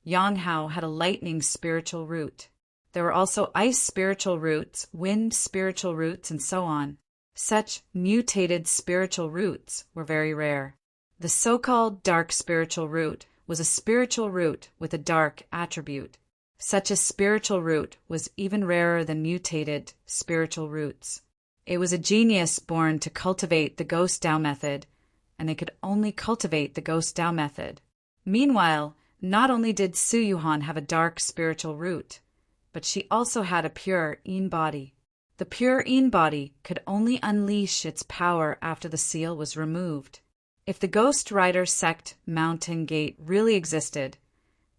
A: Yang Hao, had a lightning spiritual root. There were also ice spiritual roots, wind spiritual roots, and so on. Such mutated spiritual roots were very rare. The so-called dark spiritual root was a spiritual root with a dark attribute. Such a spiritual root was even rarer than mutated spiritual roots. It was a genius born to cultivate the Ghost Dao method, and they could only cultivate the Ghost Dao method. Meanwhile, not only did Su Yuhan have a dark spiritual root, but she also had a pure Yin body. The pure Yin body could only unleash its power after the seal was removed. If the Ghost Rider Sect Mountain Gate really existed,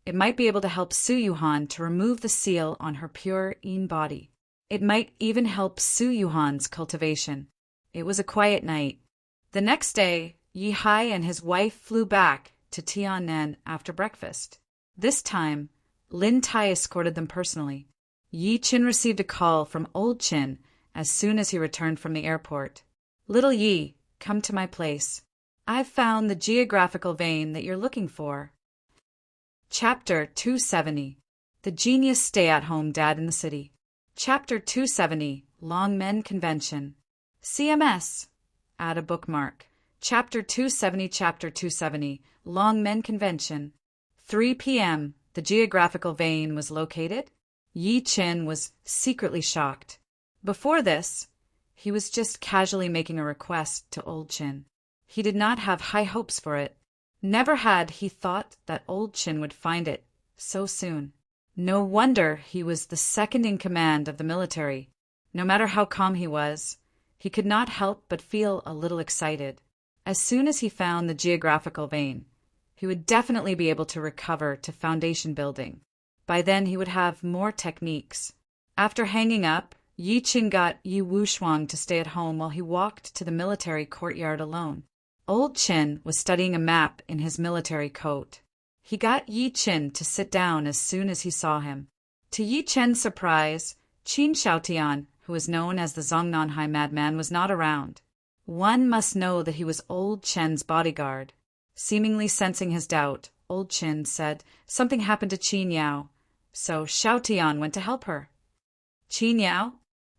A: it might be able to help Su Yuhan to remove the seal on her pure Yin body. It might even help Su Yuhan's cultivation. It was a quiet night. The next day, Yi Hai and his wife flew back to Tiannan after breakfast. This time, Lin Tai escorted them personally. Yi Qin received a call from Old Qin as soon as he returned from the airport. "Little Yi, come to my place. I've found the geographical vein that you're looking for." Chapter 270. The Genius Stay-at-Home Dad in the City. Chapter 270. Long Men Convention. CMS. Add a bookmark. Chapter 270. Chapter 270. Long Men Convention. 3 p.m. The geographical vein was located. Yi Qin was secretly shocked. Before this, he was just casually making a request to Old Qin. He did not have high hopes for it. Never had he thought that Old Qin would find it so soon. No wonder he was the second in command of the military. No matter how calm he was, he could not help but feel a little excited. As soon as he found the geographical vein, he would definitely be able to recover to foundation building. By then he would have more techniques. After hanging up, Yi Qin got Yi Wushuang to stay at home while he walked to the military courtyard alone. Old Qin was studying a map in his military coat. He got Yi Qin to sit down as soon as he saw him. To Yi Qin's surprise, Qin Xiaotian, who was known as the Zongnanhai Madman, was not around. One must know that he was Old Qin's bodyguard. Seemingly sensing his doubt, Old Qin said something happened to Qin Yao, so Xiaotian went to help her. Qin Yao?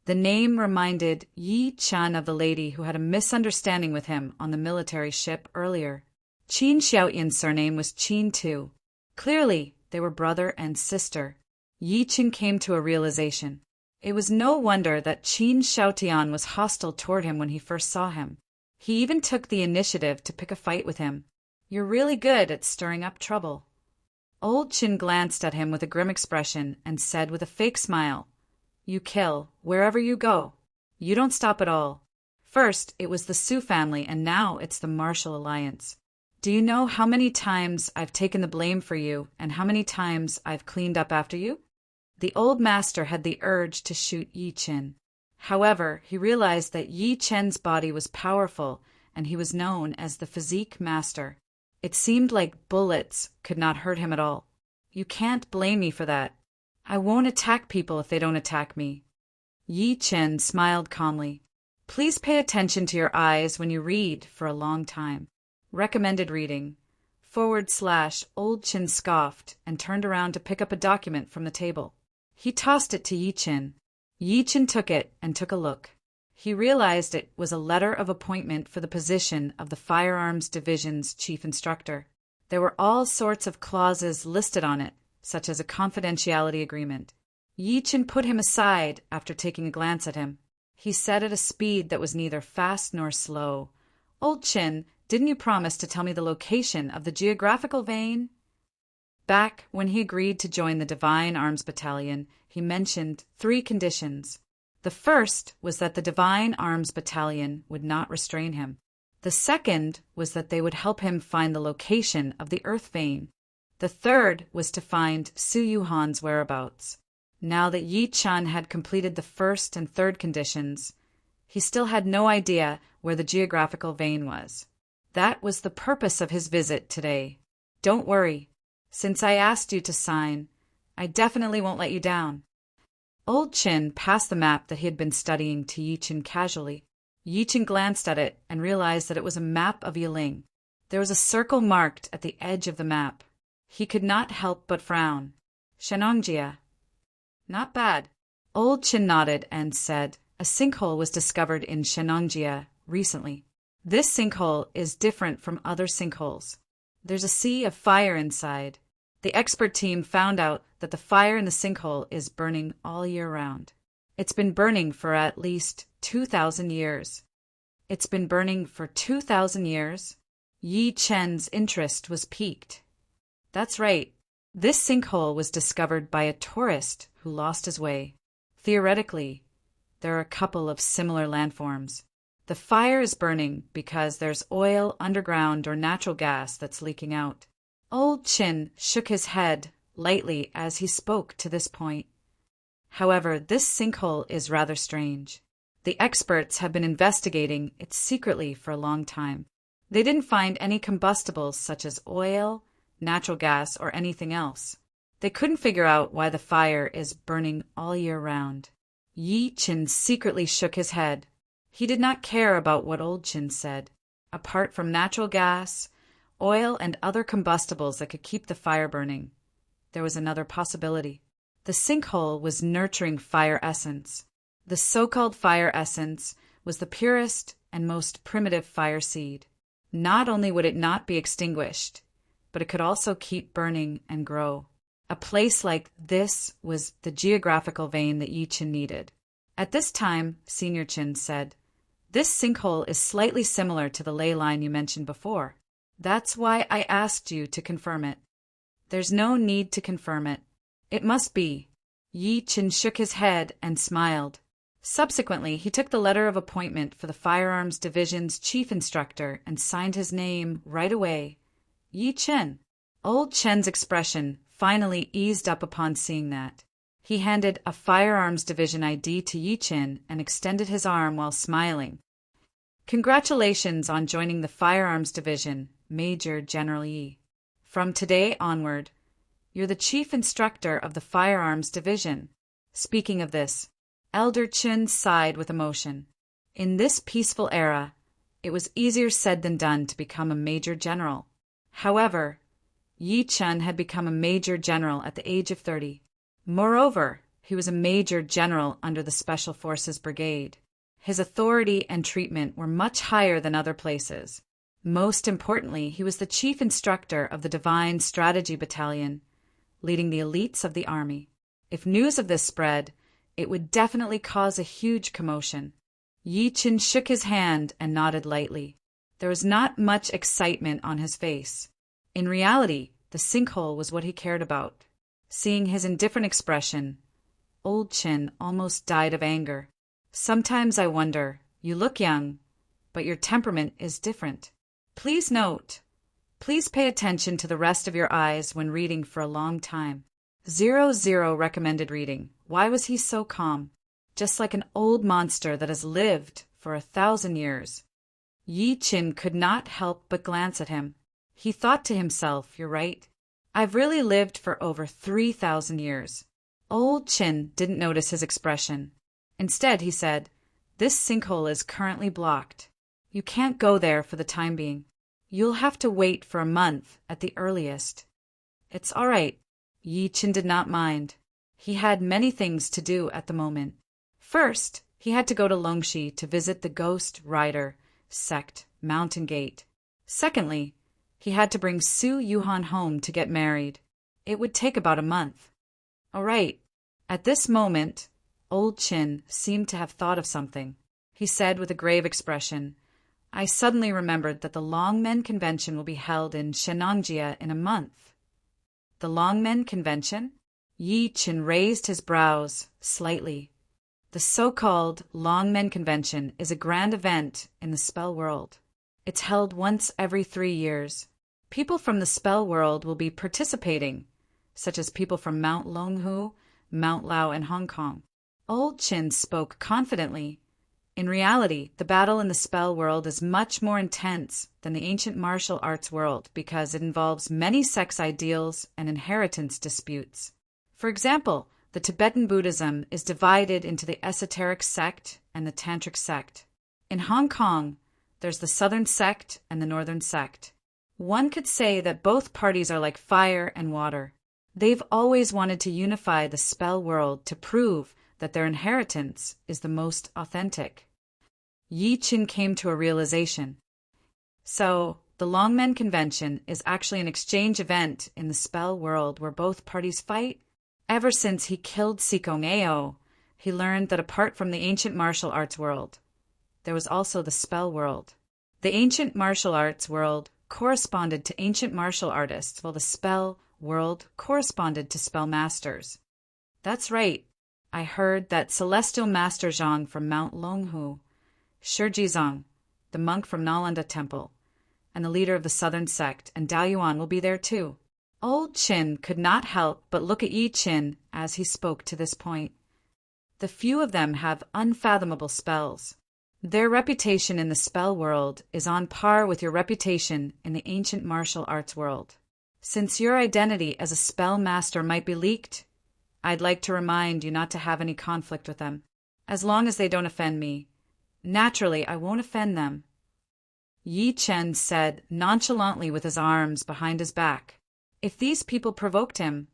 A: The name reminded Yi Chen of the lady who had a misunderstanding with him on the military ship earlier. Qin Xiaotian's surname was Qin too. Clearly, they were brother and sister. Yi Qin came to a realization. It was no wonder that Qin Xiaotian was hostile toward him when he first saw him. He even took the initiative to pick a fight with him. "You're really good at stirring up trouble." Old Qin glanced at him with a grim expression and said with a fake smile, "You kill wherever you go. You don't stop at all. First, it was the Su family, and now it's the Martial Alliance. Do you know how many times I've taken the blame for you and how many times I've cleaned up after you?" The old master had the urge to shoot Yi Qin. However, he realized that Yi Qin's body was powerful and he was known as the Physique Master. It seemed like bullets could not hurt him at all. "You can't blame me for that. I won't attack people if they don't attack me." Yi Qin smiled calmly. Please pay attention to your eyes when you read for a long time. Recommended reading. / Old Qin scoffed and turned around to pick up a document from the table. He tossed it to Yi Qin. Yi Qin took it and took a look. He realized it was a letter of appointment for the position of the Firearms Division's chief instructor. There were all sorts of clauses listed on it, such as a confidentiality agreement. Yi Qin put him aside after taking a glance at him. He said at a speed that was neither fast nor slow, "Old Qin, didn't you promise to tell me the location of the geographical vein?" Back when he agreed to join the Divine Arms Battalion, he mentioned 3 conditions. The first was that the Divine Arms Battalion would not restrain him. The second was that they would help him find the location of the Earth vein. The third was to find Su Yuhan's whereabouts. Now that Yi Qin had completed the first and third conditions, he still had no idea where the geographical vein was. That was the purpose of his visit today. Don't worry. Since I asked you to sign, I definitely won't let you down. Old Qin passed the map that he had been studying to Yi Qin casually. Yi Qin glanced at it and realized that it was a map of Yiling. There was a circle marked at the edge of the map. He could not help but frown. Shenongjia. Not bad. Old Qin nodded and said, a sinkhole was discovered in Shenongjia recently. This sinkhole is different from other sinkholes. There's a sea of fire inside. The expert team found out that the fire in the sinkhole is burning all year round. It's been burning for at least 2,000 years. It's been burning for 2,000 years? Yi Qin's interest was piqued. That's right. This sinkhole was discovered by a tourist who lost his way. Theoretically, there are a couple of similar landforms. The fire is burning because there's oil underground or natural gas that's leaking out. Old Qin shook his head lightly as he spoke to this point. However, this sinkhole is rather strange. The experts have been investigating it secretly for a long time. They didn't find any combustibles such as oil, natural gas, or anything else. They couldn't figure out why the fire is burning all year round. Yi Qin secretly shook his head. He did not care about what Old Qin said. Apart from natural gas, oil, and other combustibles that could keep the fire burning, there was another possibility. The sinkhole was nurturing fire essence. The so-called fire essence was the purest and most primitive fire seed. Not only would it not be extinguished, but it could also keep burning and grow. A place like this was the geographical vein that Yi Qin needed. At this time, Senior Qin said, "This sinkhole is slightly similar to the ley line you mentioned before. That's why I asked you to confirm it." "There's no need to confirm it. It must be." Yi Qin shook his head and smiled. Subsequently, he took the letter of appointment for the Firearms Division's chief instructor and signed his name right away. Yi Qin. Old Qin's expression finally eased up upon seeing that. He handed a Firearms Division ID to Yi Qin and extended his arm while smiling. "Congratulations on joining the Firearms Division, Major General Yi. From today onward, you're the chief instructor of the Firearms Division." Speaking of this, Elder Qin sighed with emotion. In this peaceful era, it was easier said than done to become a major general. However, Yi Qin had become a major general at the age of 30. Moreover, he was a major general under the Special Forces Brigade. His authority and treatment were much higher than other places. Most importantly, he was the chief instructor of the Divine Strategy Battalion, leading the elites of the army. If news of this spread, it would definitely cause a huge commotion. Yi Qin shook his hand and nodded lightly. There was not much excitement on his face. In reality, the sinkhole was what he cared about. Seeing his indifferent expression, Old Qin almost died of anger. "Sometimes I wonder, you look young, but your temperament is different. Please note, please pay attention to the rest of your eyes when reading for a long time." 00 recommended reading. Why was he so calm? Just like an old monster that has lived for 1,000 years. Yi Qin could not help but glance at him. He thought to himself, "You're right. I've really lived for over 3,000 years." Old Qin didn't notice his expression. Instead, he said, "This sinkhole is currently blocked. You can't go there for the time being. You'll have to wait for a month at the earliest." "It's all right." Yi Qin did not mind. He had many things to do at the moment. First, he had to go to Longxi to visit the Ghost Rider sect Mountain Gate. Secondly, he had to bring Su Yuhan home to get married. It would take about a month. All right. At this moment, Old Chin seemed to have thought of something. He said with a grave expression, I suddenly remembered that the Longmen Convention will be held in Shenangjia in a month. The Longmen Convention? Yi Chin raised his brows slightly. The so-called Longmen Convention is a grand event in the spell world. It's held once every 3 years. People from the spell world will be participating, such as people from Mount Longhu, Mount Lao, and Hong Kong. Old Chin spoke confidently. In reality, the battle in the spell world is much more intense than the ancient martial arts world because it involves many sex ideals and inheritance disputes. For example, the Tibetan Buddhism is divided into the esoteric sect and the tantric sect. In Hong Kong, there's the southern sect and the northern sect. One could say that both parties are like fire and water. They've always wanted to unify the spell world to prove that their inheritance is the most authentic. Yi Chin came to a realization. So, the Longmen Convention is actually an exchange event in the spell world where both parties fight? Ever since he killed Sikong Ao, he learned that apart from the ancient martial arts world, there was also the spell world. The ancient martial arts world corresponded to ancient martial artists, while the spell world corresponded to spell masters. That's right. I heard that Celestial Master Zhang from Mount Longhu, Shijizang, the monk from Nalanda Temple, and the leader of the southern sect, and Dao Yuan will be there too. Old Chin could not help but look at Yi Chin as he spoke to this point. The few of them have unfathomable spells. Their reputation in the spell world is on par with your reputation in the ancient martial arts world. Since your identity as a spell master might be leaked, I'd like to remind you not to have any conflict with them. As long as they don't offend me. Naturally, I won't offend them. Yi Chen said nonchalantly with his arms behind his back. If these people provoked him,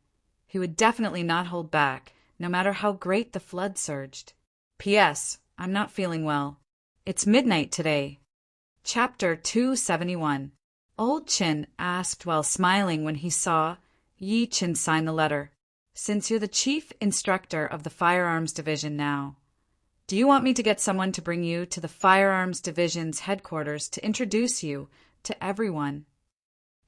A: he would definitely not hold back, no matter how great the flood surged. P.S. I'm not feeling well. It's midnight today. Chapter 271. Old Chin asked while smiling when he saw Yi Chin sign the letter. Since you're the chief instructor of the firearms division now, do you want me to get someone to bring you to the firearms division's headquarters to introduce you to everyone?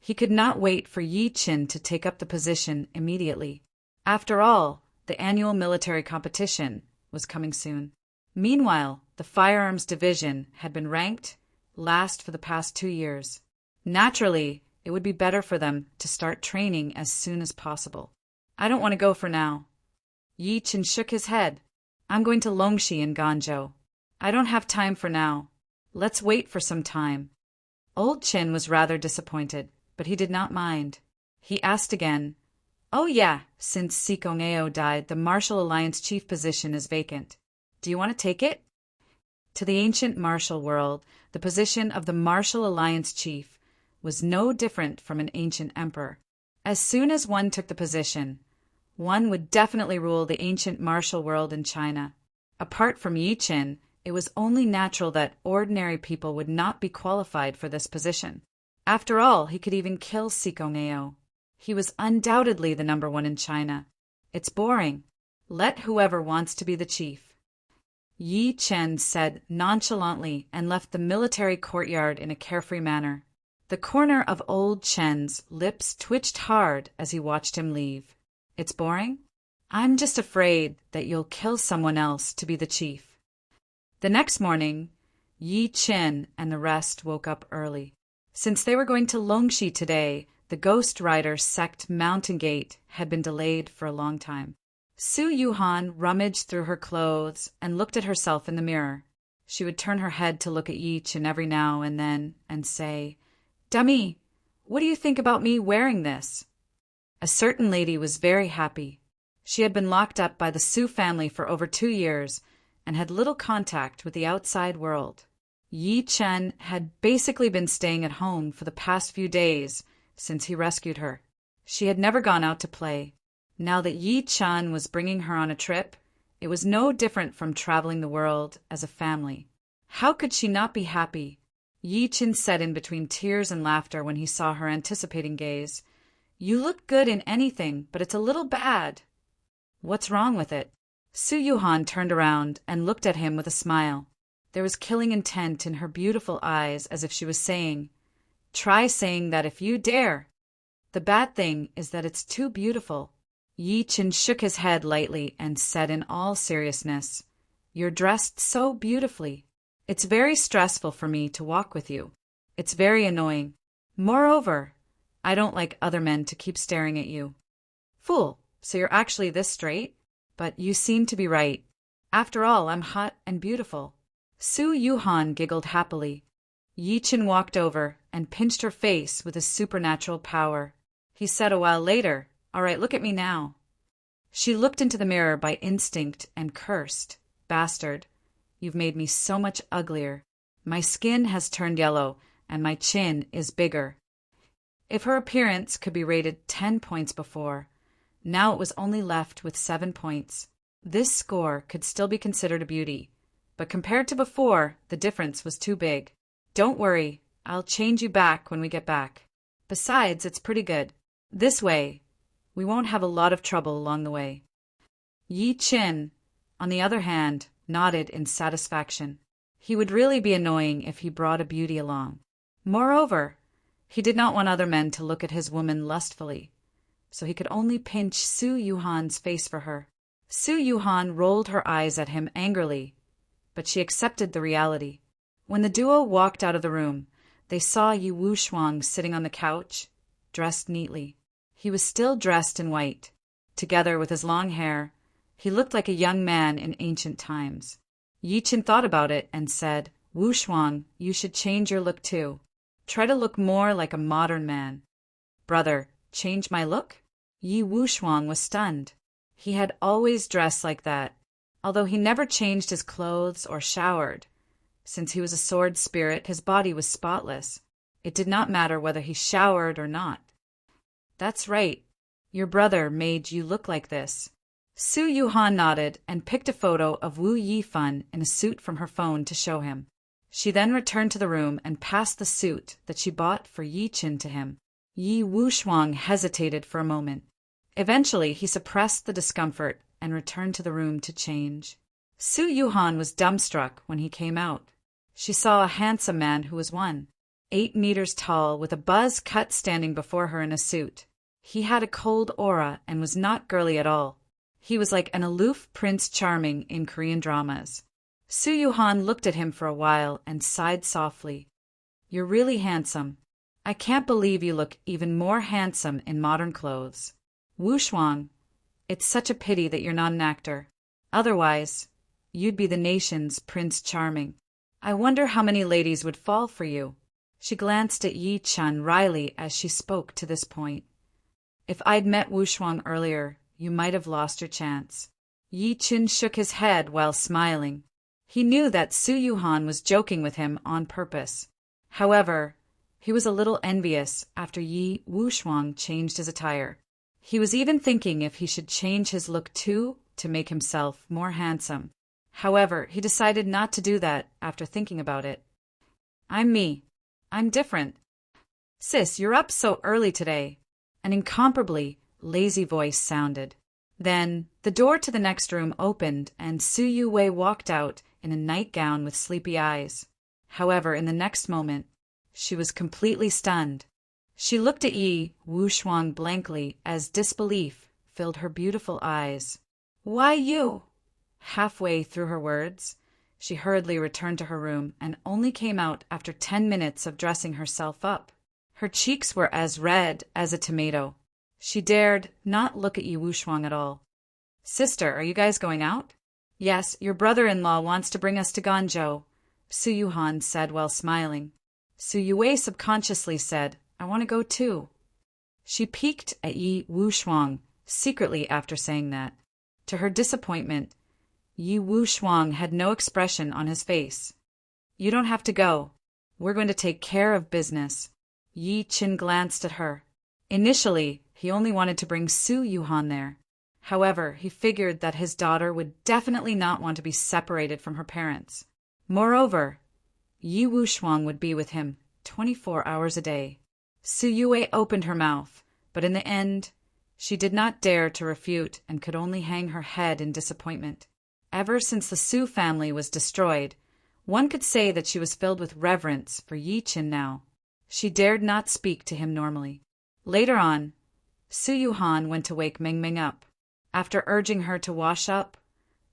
A: He could not wait for Yi Chin to take up the position immediately. After all, the annual military competition was coming soon. Meanwhile, the firearms division had been ranked last for the past 2 years. Naturally, it would be better for them to start training as soon as possible. I don't want to go for now. Yi Chin shook his head. I'm going to Longxi in Ganzhou. I don't have time for now. Let's wait for some time. Old Chin was rather disappointed, but he did not mind. He asked again, Oh yeah, since Sikong Ao died, the Martial Alliance chief position is vacant. Do you want to take it? To the ancient martial world, the position of the Martial Alliance chief was no different from an ancient emperor. As soon as one took the position, one would definitely rule the ancient martial world in China. Apart from Yi Chin, it was only natural that ordinary people would not be qualified for this position. After all, he could even kill Sikong Ao. He was undoubtedly the number one in China. It's boring. Let whoever wants to be the chief. Yi Chen said nonchalantly and left the military courtyard in a carefree manner. The corner of Old Chen's lips twitched hard as he watched him leave. It's boring? I'm just afraid that you'll kill someone else to be the chief. The next morning, Yi Chen and the rest woke up early. Since they were going to Longxi today, the Ghost Rider sect Mountain Gate had been delayed for a long time. Su Yuhan rummaged through her clothes and looked at herself in the mirror. She would turn her head to look at Yi Chen every now and then and say, Dummy, what do you think about me wearing this? A certain lady was very happy. She had been locked up by the Su family for over 2 years and had little contact with the outside world. Yi Chen had basically been staying at home for the past few days since he rescued her. She had never gone out to play. Now that Yi Chan was bringing her on a trip, it was no different from traveling the world as a family. How could she not be happy? Yi Chan said in between tears and laughter when he saw her anticipating gaze, "You look good in anything, but it's a little bad." "What's wrong with it?" Su Yuhan turned around and looked at him with a smile. There was killing intent in her beautiful eyes, as if she was saying, "Try saying that if you dare. The bad thing is that it's too beautiful." Yi Chan shook his head lightly and said in all seriousness, "You're dressed so beautifully. It's very stressful for me to walk with you. It's very annoying. Moreover, I don't like other men to keep staring at you." "Fool, so you're actually this straight? But you seem to be right. After all, I'm hot and beautiful." Su Yuhan giggled happily. Yi Chan walked over and pinched her face with his supernatural power. He said a while later, "All right, look at me now." She looked into the mirror by instinct and cursed, "Bastard, you've made me so much uglier. My skin has turned yellow, and my chin is bigger." If her appearance could be rated 10 points before, now it was only left with 7 points. This score could still be considered a beauty, but compared to before, the difference was too big. "Don't worry, I'll change you back when we get back. Besides, it's pretty good. This way, we won't have a lot of trouble along the way." Yi Chan, on the other hand, nodded in satisfaction. He would really be annoying if he brought a beauty along. Moreover, he did not want other men to look at his woman lustfully, so he could only pinch Su Yuhan's face for her. Su Yuhan rolled her eyes at him angrily, but she accepted the reality. When the duo walked out of the room, they saw Yi Wuxuang sitting on the couch, dressed neatly. He was still dressed in white. Together with his long hair, he looked like a young man in ancient times. Yi Chan thought about it and said, "Wuxuang, you should change your look too. Try to look more like a modern man." "Brother, change my look?" Yi Wuxuang was stunned. He had always dressed like that, although he never changed his clothes or showered. Since he was a sword spirit, his body was spotless. It did not matter whether he showered or not. "That's right. Your brother made you look like this." Su Yuhan nodded and picked a photo of Wu Yifan in a suit from her phone to show him. She then returned to the room and passed the suit that she bought for Yi Chan to him. Yi Wuxuang hesitated for a moment. Eventually, he suppressed the discomfort and returned to the room to change. Su Yuhan was dumbstruck when he came out. She saw a handsome man who was 8 meters tall, with a buzz cut standing before her in a suit. He had a cold aura and was not girly at all. He was like an aloof Prince Charming in Korean dramas. Su Yuhan looked at him for a while and sighed softly. "You're really handsome. I can't believe you look even more handsome in modern clothes. Wuxuang, it's such a pity that you're not an actor. Otherwise, you'd be the nation's Prince Charming. I wonder how many ladies would fall for you." She glanced at Yi Chan wryly as she spoke to this point. "If I'd met Wuxuang earlier, you might have lost your chance." Yi Chan shook his head while smiling. He knew that Su Yuhan was joking with him on purpose. However, he was a little envious after Yi Wuxuang changed his attire. He was even thinking if he should change his look too to make himself more handsome. However, he decided not to do that after thinking about it. "I'm me. I'm different." "Sis, you're up so early today." An incomparably lazy voice sounded. Then the door to the next room opened and Su Yuwei walked out in a nightgown with sleepy eyes. However, in the next moment, she was completely stunned. She looked at Yi Wuxuang blankly as disbelief filled her beautiful eyes. "Why you?" Halfway through her words, she hurriedly returned to her room and only came out after 10 minutes of dressing herself up. Her cheeks were as red as a tomato. She dared not look at Yi Wuxuang at all. "Sister, are you guys going out?" "Yes, your brother-in-law wants to bring us to Ganzhou," Su Yuhan said while smiling. Su Yue subconsciously said, "I want to go too." She peeked at Yi Wuxuang secretly after saying that. To her disappointment, Yi Wuxuang had no expression on his face. "You don't have to go. We're going to take care of business." Yi Chan glanced at her. Initially, he only wanted to bring Su Yuhan there. However, he figured that his daughter would definitely not want to be separated from her parents. Moreover, Yi Wuxuang would be with him 24 hours a day. Su Yue opened her mouth, but in the end, she did not dare to refute and could only hang her head in disappointment. Ever since the Su family was destroyed, one could say that she was filled with reverence for Yi Qin now. She dared not speak to him normally. Later on, Su Yuhan went to wake Meng Meng up. After urging her to wash up,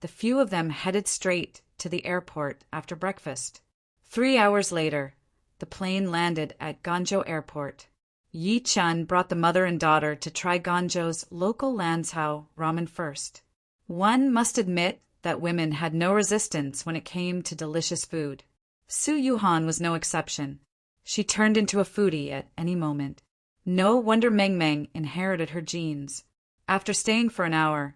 A: the few of them headed straight to the airport after breakfast. 3 hours later, the plane landed at Ganzhou Airport. Yi Chen brought the mother and daughter to try Ganzhou's local Lanzhou ramen first. One must admit that women had no resistance when it came to delicious food. Su Yuhan was no exception. She turned into a foodie at any moment. No wonder Meng Meng inherited her genes. After staying for an hour,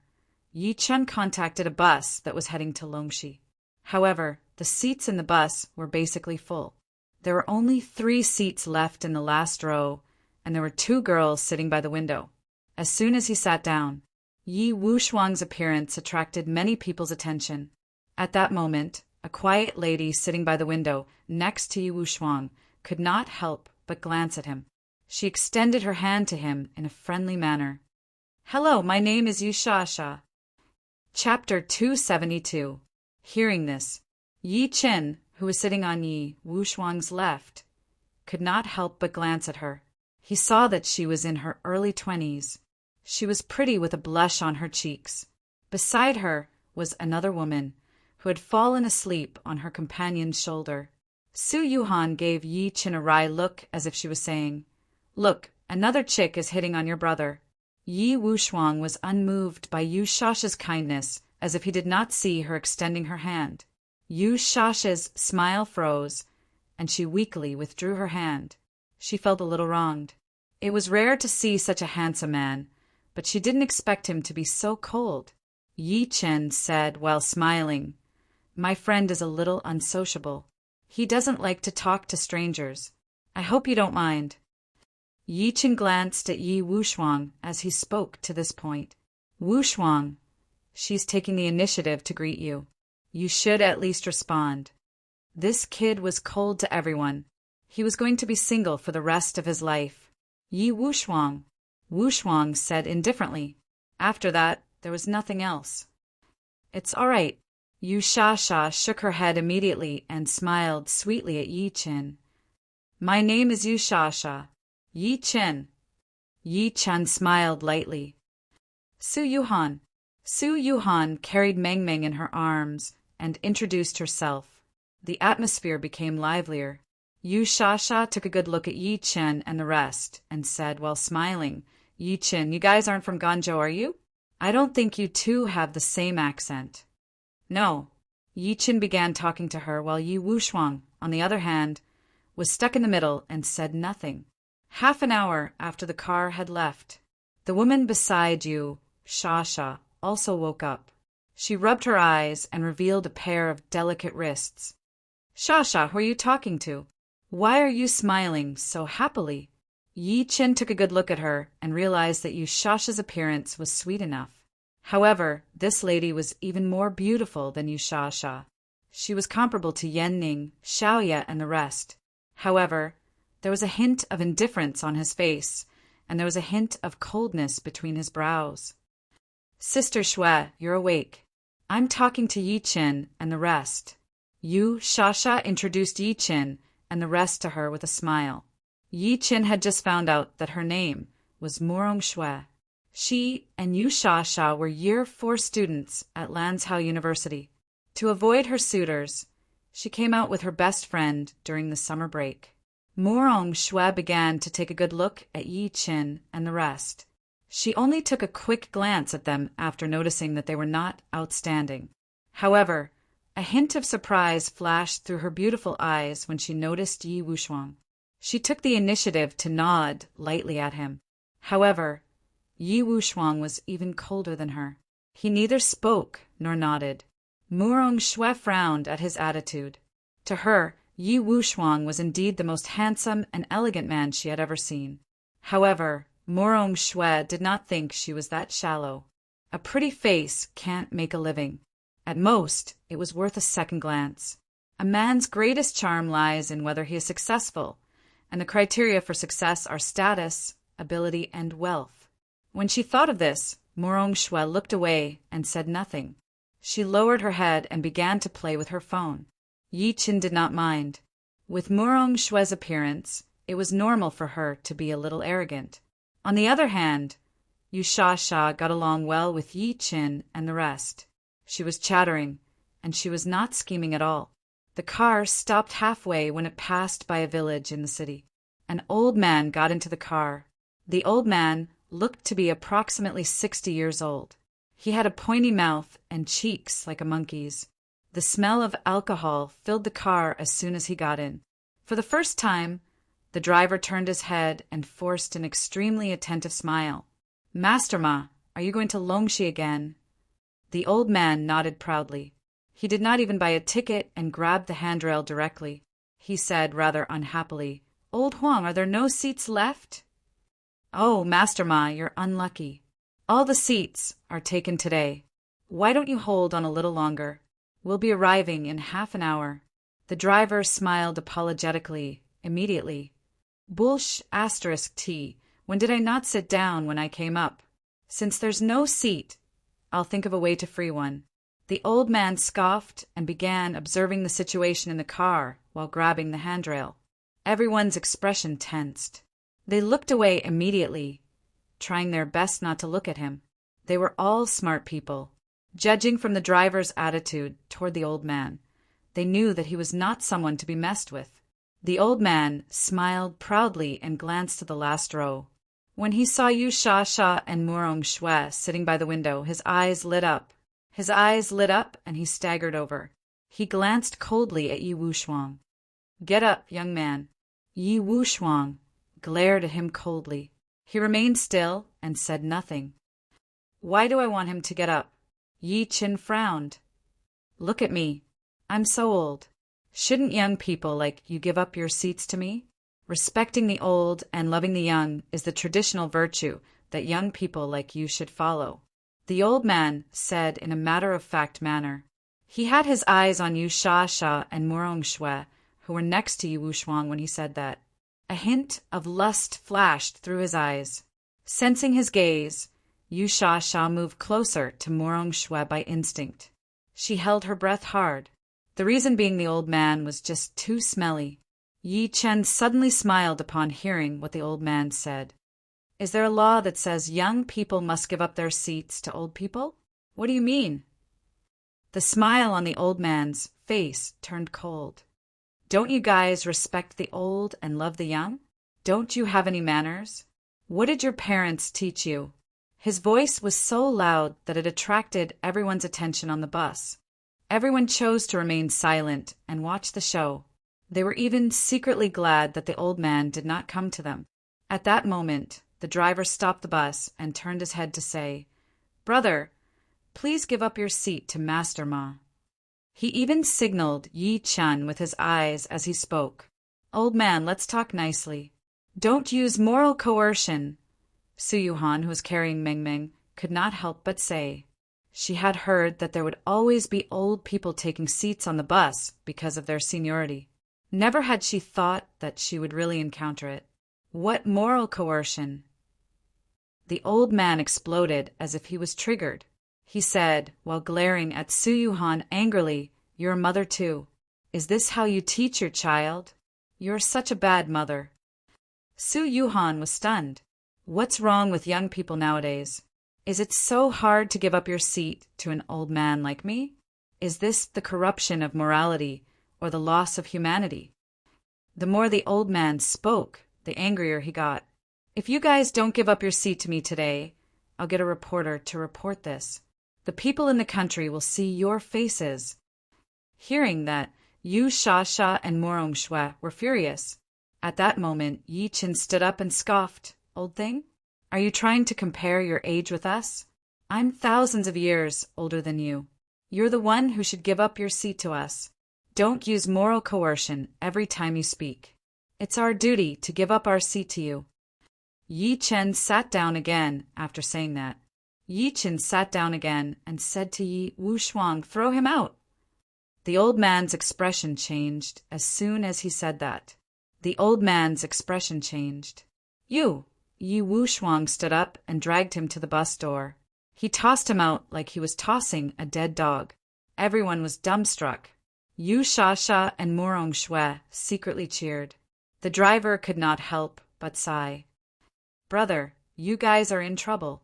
A: Yi Chen contacted a bus that was heading to Longxi. However, the seats in the bus were basically full. There were only 3 seats left in the last row, and there were 2 girls sitting by the window. As soon as he sat down, Yi Wuxuang's appearance attracted many people's attention. At that moment, a quiet lady sitting by the window next to Yi Wuxuang could not help but glance at him. She extended her hand to him in a friendly manner. "Hello, my name is Yu Shasha." Chapter 272. Hearing this, Yi Qin, who was sitting on Yi Wuxuang's left, could not help but glance at her. He saw that she was in her early 20s. She was pretty with a blush on her cheeks. Beside her was another woman, who had fallen asleep on her companion's shoulder. Su Yuhan gave Yi Qin a wry look as if she was saying, "Look, another chick is hitting on your brother." Yi Wuxuang was unmoved by Yu Shasha's kindness, as if he did not see her extending her hand. Yu Shasha's smile froze, and she weakly withdrew her hand. She felt a little wronged. It was rare to see such a handsome man, but she didn't expect him to be so cold. Yi Chen said while smiling, "My friend is a little unsociable. He doesn't like to talk to strangers. I hope you don't mind." Yi Chen glanced at Yi Wuxuang as he spoke to this point. "Wuxuang, she's taking the initiative to greet you. You should at least respond." This kid was cold to everyone. He was going to be single for the rest of his life. "Yi Wuxuang," Wuxuang said indifferently. After that, there was nothing else. "It's all right." Yu Shasha shook her head immediately and smiled sweetly at Yi Chen. "My name is Yu Shasha. Yi Chen." Yi Chen smiled lightly. Su Yuhan. Su Yuhan carried Meng Meng in her arms and introduced herself. The atmosphere became livelier. Yu Shasha took a good look at Yi Chen and the rest and said while smiling, "Yi Chen, you guys aren't from Ganzhou, are you? I don't think you two have the same accent." "No." Yi Chen began talking to her while Yi Wuxuang, on the other hand, was stuck in the middle and said nothing. Half an hour after the car had left, the woman beside Yu Shasha also woke up. She rubbed her eyes and revealed a pair of delicate wrists. "Shasha, who are you talking to? Why are you smiling so happily?" Yi Chen took a good look at her and realized that Yu Shasha's appearance was sweet enough. However, this lady was even more beautiful than Yu Shasha. She was comparable to Yan Ning, Xiaoye, and the rest. However, there was a hint of indifference on his face, and there was a hint of coldness between his brows. "Sister Shui, you're awake. I'm talking to Yi Chen and the rest." Yu Shasha introduced Yi Chen and the rest to her with a smile. Yi Chen had just found out that her name was Murong Shui. She and Yu Shasha were Year 4 students at Lanzhou University. To avoid her suitors, she came out with her best friend during the summer break. Murong Shui began to take a good look at Yi Chen and the rest. She only took a quick glance at them after noticing that they were not outstanding. However, a hint of surprise flashed through her beautiful eyes when she noticed Yi Wuxuang. She took the initiative to nod lightly at him. However, Yi Wuxuang was even colder than her. He neither spoke nor nodded. Murong Shui frowned at his attitude. To her, Yi Wuxuang was indeed the most handsome and elegant man she had ever seen. However, Murong Shui did not think she was that shallow. A pretty face can't make a living. At most, it was worth a second glance. A man's greatest charm lies in whether he is successful, and the criteria for success are status, ability, and wealth. When she thought of this, Morong Shue looked away and said nothing. She lowered her head and began to play with her phone. Yi Qin did not mind. With Morong Shue's appearance, it was normal for her to be a little arrogant. On the other hand, Yu Sha got along well with Yi Qin and the rest. She was chattering, and she was not scheming at all. The car stopped halfway when it passed by a village in the city. An old man got into the car. The old man looked to be approximately 60 years old. He had a pointy mouth and cheeks like a monkey's. The smell of alcohol filled the car as soon as he got in. For the first time, the driver turned his head and forced an extremely attentive smile. "Master Ma, are you going to Longxi again?" The old man nodded proudly. He did not even buy a ticket and grabbed the handrail directly. He said rather unhappily, "Old Huang, are there no seats left?" "Oh, Master Ma, you're unlucky. All the seats are taken today. Why don't you hold on a little longer? We'll be arriving in half an hour." The driver smiled apologetically, immediately. "Bullsh *T. When did I not sit down when I came up? Since there's no seat, I'll think of a way to free one." The old man scoffed and began observing the situation in the car while grabbing the handrail. Everyone's expression tensed. They looked away immediately, trying their best not to look at him. They were all smart people. Judging from the driver's attitude toward the old man, they knew that he was not someone to be messed with. The old man smiled proudly and glanced to the last row. When he saw Yu Sha and Morong Shue sitting by the window, his eyes lit up. And he staggered over. He glanced coldly at Yi Wushuang. "Get up, young man." Yi Wushuang glared at him coldly. He remained still and said nothing. "Why do I want him to get up?" Yi Qin frowned. "Look at me. I'm so old. Shouldn't young people like you give up your seats to me? Respecting the old and loving the young is the traditional virtue that young people like you should follow," the old man said in a matter-of-fact manner. He had his eyes on Yu Sha and Morong Shue, who were next to Yi Wushuang when he said that. A hint of lust flashed through his eyes. Sensing his gaze, Yu Sha moved closer to Morong Shue by instinct. She held her breath hard. The reason being the old man was just too smelly. Yi Chen suddenly smiled upon hearing what the old man said. "Is there a law that says young people must give up their seats to old people? What do you mean?" The smile on the old man's face turned cold. "Don't you guys respect the old and love the young? Don't you have any manners? What did your parents teach you?" His voice was so loud that it attracted everyone's attention on the bus. Everyone chose to remain silent and watch the show. They were even secretly glad that the old man did not come to them. At that moment, the driver stopped the bus and turned his head to say, "Brother, please give up your seat to Master Ma." He even signaled Yi Chen with his eyes as he spoke. "Old man, let's talk nicely. Don't use moral coercion," Su Yuhan, who was carrying Meng Meng, could not help but say. She had heard that there would always be old people taking seats on the bus because of their seniority. Never had she thought that she would really encounter it. What moral coercion? The old man exploded as if he was triggered. He said, while glaring at Su Yuhan angrily, "You're a mother too. Is this how you teach your child? You're such a bad mother." Su Yuhan was stunned. What's wrong with young people nowadays? Is it so hard to give up your seat to an old man like me? Is this the corruption of morality or the loss of humanity? The more the old man spoke, the angrier he got. "If you guys don't give up your seat to me today, I'll get a reporter to report this. The people in the country will see your faces." Hearing that, Yu Sha and Morong Shue were furious. At that moment, Yi Qin stood up and scoffed. "Old thing? Are you trying to compare your age with us? I'm thousands of years older than you. You're the one who should give up your seat to us. Don't use moral coercion every time you speak. It's our duty to give up our seat to you." Yi Chen sat down again after saying that. Yi Chen sat down again and said to Yi Wushuang, "Throw him out." The old man's expression changed as soon as he said that. Yi Wushuang stood up and dragged him to the bus door. He tossed him out like he was tossing a dead dog. Everyone was dumbstruck. Yu Shasha and Morong Shui secretly cheered. The driver could not help but sigh. "Brother, you guys are in trouble."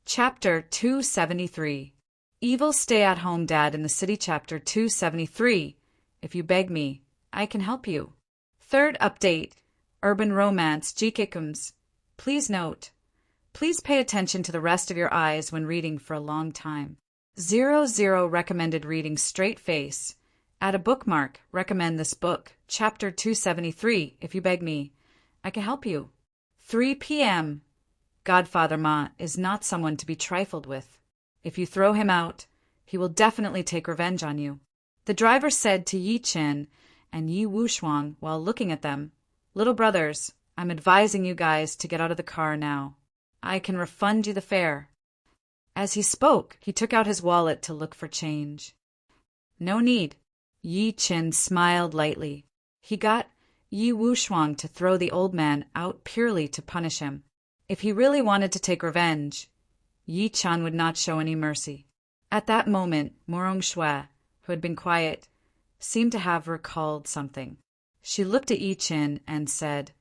A: Chapter 273. Evil Stay-at-Home Dad in the City. Chapter 273. If you beg me, I can help you. Third update. Urban Romance Jikikums. Please note. Please pay attention to the rest of your eyes when reading for a long time. 00 recommended reading straight face. Add a bookmark. Recommend this book. Chapter 273. If you beg me, I can help you. 3 p.m. Godfather Ma is not someone to be trifled with. If you throw him out, he will definitely take revenge on you. The driver said to Yi Chen and Yi Wushuang while looking at them, "Little brothers, I'm advising you guys to get out of the car now. I can refund you the fare." As he spoke, he took out his wallet to look for change. "No need." Yi Chen smiled lightly. He got Yi Wushuang to throw the old man out purely to punish him. If he really wanted to take revenge, Yi Chen would not show any mercy. At that moment, Morong Shui, who had been quiet, seemed to have recalled something. She looked at Yi Chen and said,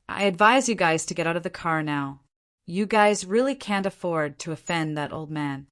A: "I advise you guys to get out of the car now. You guys really can't afford to offend that old man."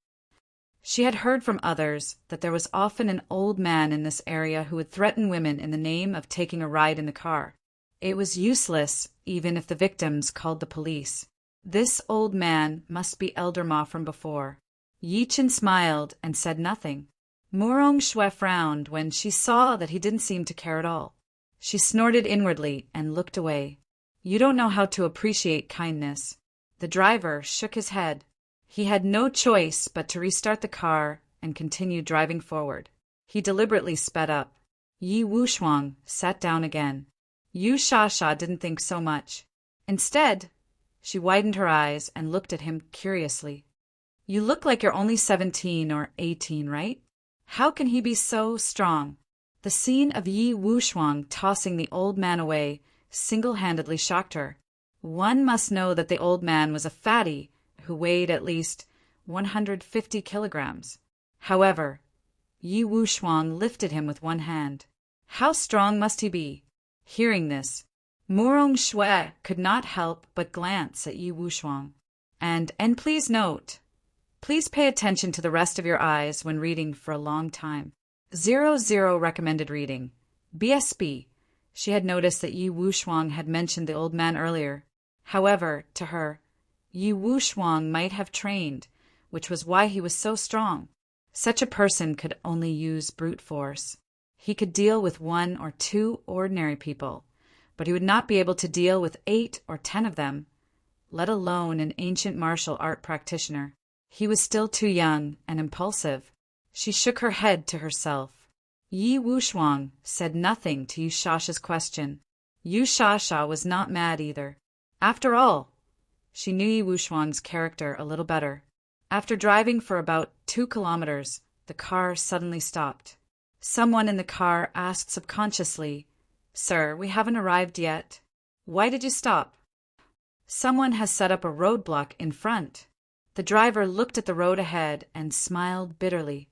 A: She had heard from others that there was often an old man in this area who would threaten women in the name of taking a ride in the car. It was useless, even if the victims called the police. This old man must be Elder Ma from before. Yi Chen smiled and said nothing. Morong Shui frowned when she saw that he didn't seem to care at all. She snorted inwardly and looked away. "You don't know how to appreciate kindness." The driver shook his head. He had no choice but to restart the car and continue driving forward. He deliberately sped up. Yi Wushuang sat down again. Yu Shasha didn't think so much. Instead, she widened her eyes and looked at him curiously. "You look like you're only 17 or 18, right? How can he be so strong?" The scene of Yi Wushuang tossing the old man away single-handedly shocked her. One must know that the old man was a fatty who weighed at least 150 kilograms. However, Yi Wushuang lifted him with one hand. How strong must he be? Hearing this, Morong Shui could not help but glance at Yi Wushuang. And please note, please pay attention to the rest of your eyes when reading for a long time. 00 recommended reading. BSB. She had noticed that Yi Wushuang had mentioned the old man earlier. However, to her, Yi Wushuang might have trained, which was why he was so strong. Such a person could only use brute force. He could deal with 1 or 2 ordinary people, but he would not be able to deal with 8 or 10 of them, let alone an ancient martial art practitioner. He was still too young and impulsive. She shook her head to herself. Yi Wushuang said nothing to Yu Shasha's question. Yu Shasha was not mad either. After all, she knew Yi Wushuang's character a little better. After driving for about 2 kilometers, the car suddenly stopped. Someone in the car asked subconsciously, "Sir, we haven't arrived yet. Why did you stop?" "Someone has set up a roadblock in front." The driver looked at the road ahead and smiled bitterly.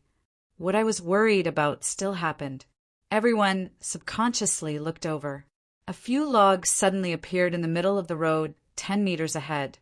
A: What I was worried about still happened. Everyone subconsciously looked over. A few logs suddenly appeared in the middle of the road 10 meters ahead,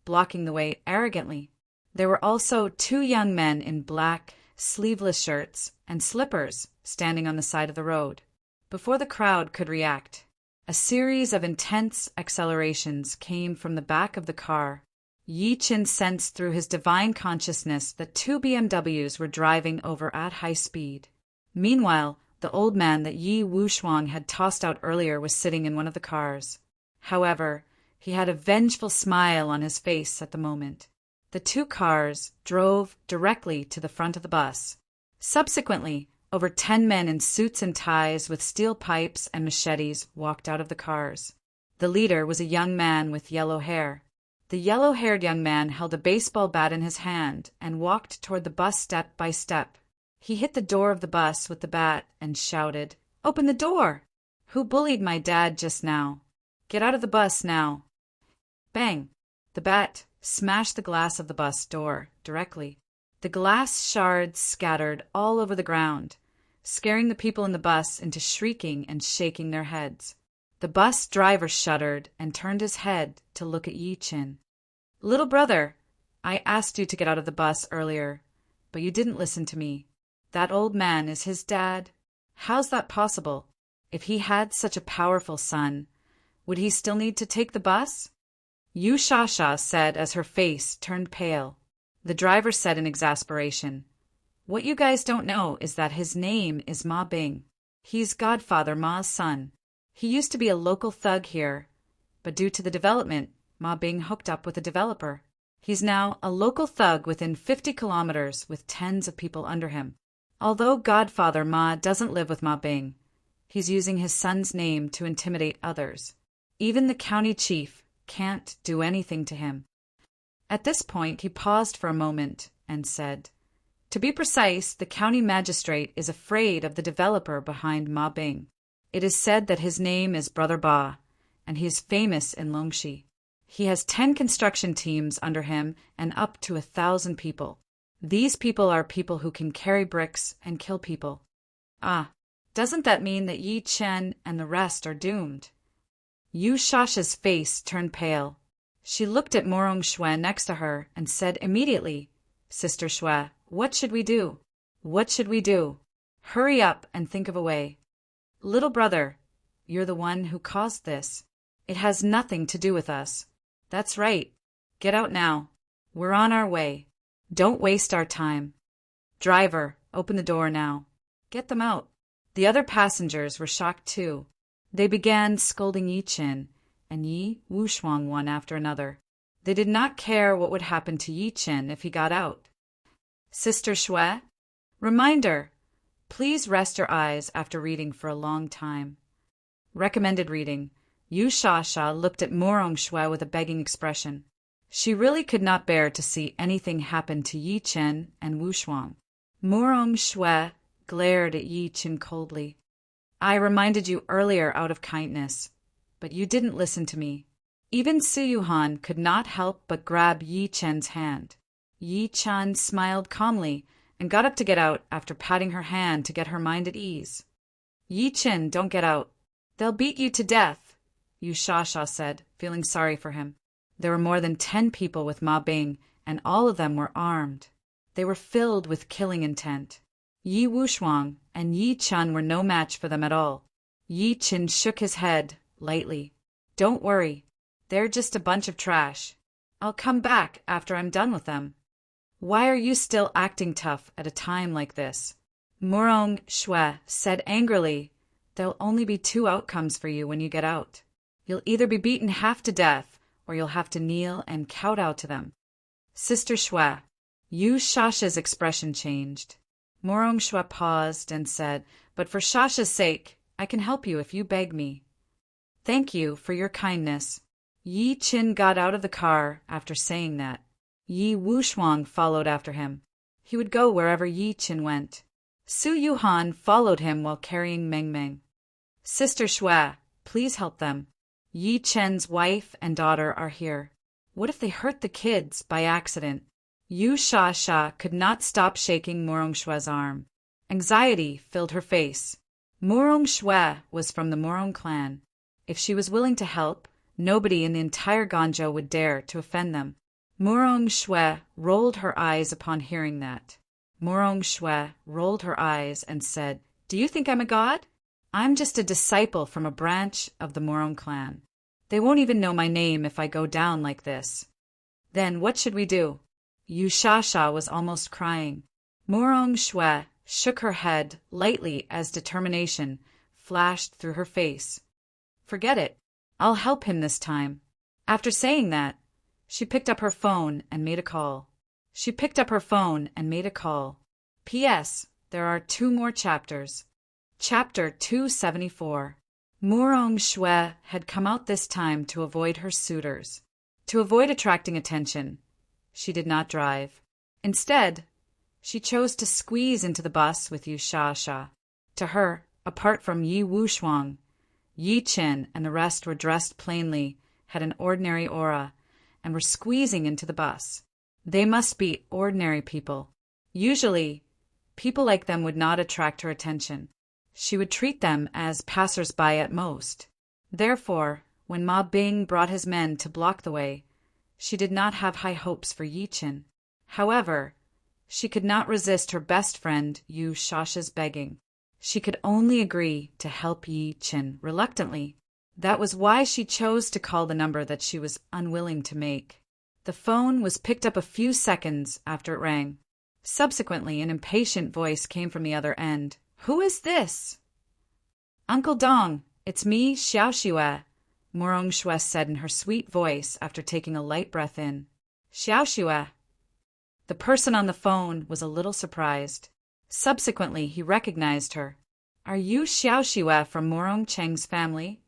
A: blocking the way arrogantly. There were also 2 young men in black, sleeveless shirts and slippers standing on the side of the road. Before the crowd could react, a series of intense accelerations came from the back of the car. Yi Chen sensed through his divine consciousness that 2 BMWs were driving over at high speed. Meanwhile, the old man that Yi Wushuang had tossed out earlier was sitting in one of the cars. However, he had a vengeful smile on his face at the moment. The 2 cars drove directly to the front of the bus. Subsequently, over 10 men in suits and ties with steel pipes and machetes walked out of the cars. The leader was a young man with yellow hair. The yellow-haired young man held a baseball bat in his hand and walked toward the bus step by step. He hit the door of the bus with the bat and shouted, "Open the door! Who bullied my dad just now? Get out of the bus now!" Bang! The bat smashed the glass of the bus door directly. The glass shards scattered all over the ground, scaring the people in the bus into shrieking and shaking their heads. The bus driver shuddered and turned his head to look at Yi Chin. "Little brother, I asked you to get out of the bus earlier, but you didn't listen to me. That old man is his dad. How's that possible? If he had such a powerful son, would he still need to take the bus?" Yu Shasha said as her face turned pale. The driver said in exasperation, "What you guys don't know is that his name is Ma Bing. He's Godfather Ma's son. He used to be a local thug here, but due to the development, Ma Bing hooked up with a developer. He's now a local thug within 50 kilometers with tens of people under him. Although Godfather Ma doesn't live with Ma Bing, he's using his son's name to intimidate others. Even the county chief can't do anything to him." At this point, he paused for a moment and said, "To be precise, the county magistrate is afraid of the developer behind Ma Bing. It is said that his name is Brother Ba, and he is famous in Longxi. He has 10 construction teams under him and up to 1,000 people. These people are people who can carry bricks and kill people." "Ah, doesn't that mean that Yi Chen and the rest are doomed?" Yu Shasha's face turned pale. She looked at Morong Shue next to her and said immediately, "Sister Shue, what should we do? What should we do? Hurry up and think of a way. Little brother, you're the one who caused this. It has nothing to do with us." "That's right. Get out now. We're on our way. Don't waste our time. Driver, open the door now. Get them out." The other passengers were shocked too. They began scolding Yi Chin and Yi Wushuang one after another. They did not care what would happen to Yi Chin if he got out. Sister Shue, reminder, please rest your eyes after reading for a long time. Recommended reading. Yu Shasha looked at Morong Shue with a begging expression. She really could not bear to see anything happen to Yi Chen and Wushuang. Morong Shue glared at Yi Chin coldly. "I reminded you earlier out of kindness, but you didn't listen to me." Even Su Yuhan could not help but grab Yi Chen's hand. Yi Chen smiled calmly and got up to get out after patting her hand to get her mind at ease. "Yi Chen, don't get out. They'll beat you to death," Yu Shasha said, feeling sorry for him. There were more than 10 people with Ma Bing, and all of them were armed. They were filled with killing intent. Yi Wushuang and Yi Chen were no match for them at all. Yi Chen shook his head lightly. "Don't worry. They're just a bunch of trash. I'll come back after I'm done with them." "Why are you still acting tough at a time like this?" Morong Shue said angrily, "There'll only be 2 outcomes for you when you get out. You'll either be beaten half to death, or you'll have to kneel and kowtow to them." "Sister Shue." Yu Shasha's expression changed. Morong Shue paused and said, "But for Shasha's sake, I can help you if you beg me." "Thank you for your kindness." Yi Chin got out of the car after saying that. Yi Wushuang followed after him. He would go wherever Yi Chin went. Su Yuhan followed him while carrying Meng Meng. "Sister Shue, please help them. Yi Chen's wife and daughter are here. What if they hurt the kids by accident?" Yu Shasha could not stop shaking Morong Shue's arm. Anxiety filled her face. Morong Shue was from the Morong clan. If she was willing to help, nobody in the entire Ganzhou would dare to offend them. Morong Shue rolled her eyes upon hearing that. Morong Shue rolled her eyes and said, "Do you think I'm a god? I'm just a disciple from a branch of the Morong clan. They won't even know my name if I go down like this." "Then what should we do?" Yu Shasha was almost crying. Morong Shue shook her head lightly as determination flashed through her face. "Forget it. I'll help him this time." After saying that, she picked up her phone and made a call. P.S. There are 2 more chapters. Chapter 274. Morong Shue had come out this time to avoid her suitors. To avoid attracting attention, she did not drive. Instead, she chose to squeeze into the bus with Yu Sha. To her, apart from Yi Wuxuang, Yi Qin and the rest were dressed plainly, had an ordinary aura, and were squeezing into the bus. They must be ordinary people. Usually, people like them would not attract her attention. She would treat them as passers-by at most. Therefore, when Ma Bing brought his men to block the way, she did not have high hopes for Yi Qin. However, she could not resist her best friend Yu Sha's begging. She could only agree to help Yi Qin reluctantly. That was why she chose to call the number that she was unwilling to make. The phone was picked up a few seconds after it rang. Subsequently, an impatient voice came from the other end. "Who is this?" "Uncle Dong, it's me, Xiao Xue," Morong Xue said in her sweet voice after taking a light breath in. "Xiao Xue." The person on the phone was a little surprised. Subsequently, he recognized her. "Are you Xiao Xue from Morong Cheng's family?"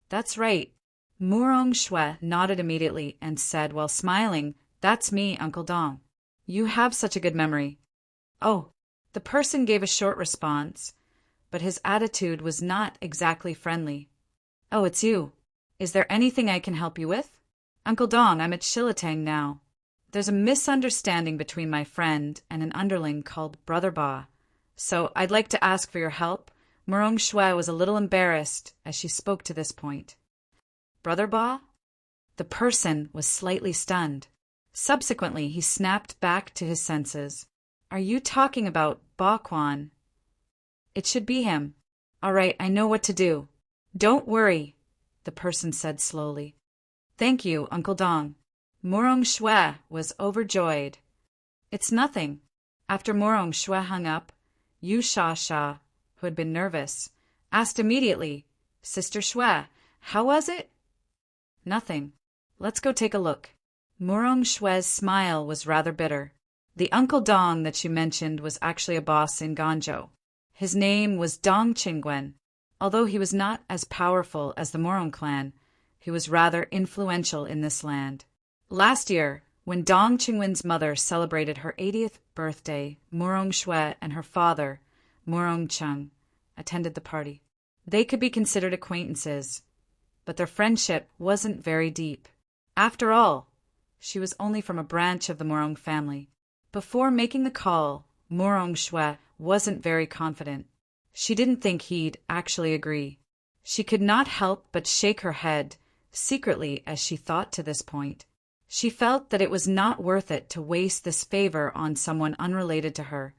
A: "That's right." Morong Xue nodded immediately and said while smiling, "That's me, Uncle Dong. You have such a good memory." "Oh." The person gave a short response, but his attitude was not exactly friendly. "Oh, it's you. Is there anything I can help you with?" "Uncle Dong, I'm at Shilatang now. There's a misunderstanding between my friend and an underling called Brother Ba, so I'd like to ask for your help." Morong Xue was a little embarrassed as she spoke to this point. "Brother Ba?" The person was slightly stunned. Subsequently, he snapped back to his senses. "Are you talking about Ba Quan?" "It should be him." "All right, I know what to do." "Don't worry," the person said slowly. "Thank you, Uncle Dong." Morong Xue was overjoyed. "It's nothing." After Morong Xue hung up, Yu Sha, who had been nervous, asked immediately, "Sister Xue, how was it?" "Nothing. Let's go take a look." Morong Xue's smile was rather bitter. The Uncle Dong that you mentioned was actually a boss in Ganzhou. His name was Dong Qingwen. Although he was not as powerful as the Morong clan, he was rather influential in this land. Last year, when Dong Qingwen's mother celebrated her 80th birthday, Morong Xue and her father, Morong Cheng, attended the party. They could be considered acquaintances, but their friendship wasn't very deep. After all, she was only from a branch of the Morong family. Before making the call, Morong Xue wasn't very confident. She didn't think he'd actually agree. She could not help but shake her head, secretly as she thought to this point. She felt that it was not worth it to waste this favor on someone unrelated to her,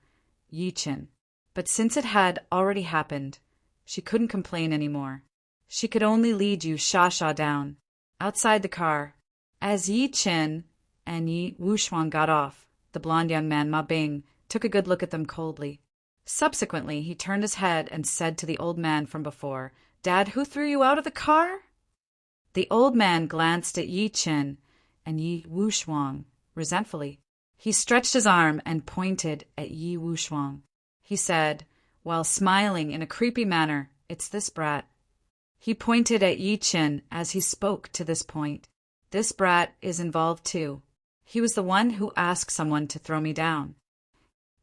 A: Yi Qin. But since it had already happened, she couldn't complain anymore. She could only lead Yu Sha down. Outside the car, as Yi Qin and Yi Wuxuang got off, the blond young man Ma Bing took a good look at them coldly. Subsequently, he turned his head and said to the old man from before, "Dad, who threw you out of the car?" The old man glanced at Yi Qin and Yi Wuxuang resentfully. He stretched his arm and pointed at Yi Wuxuang. He said, while smiling in a creepy manner, "It's this brat." He pointed at Yi Qin as he spoke to this point. "This brat is involved too. He was the one who asked someone to throw me down."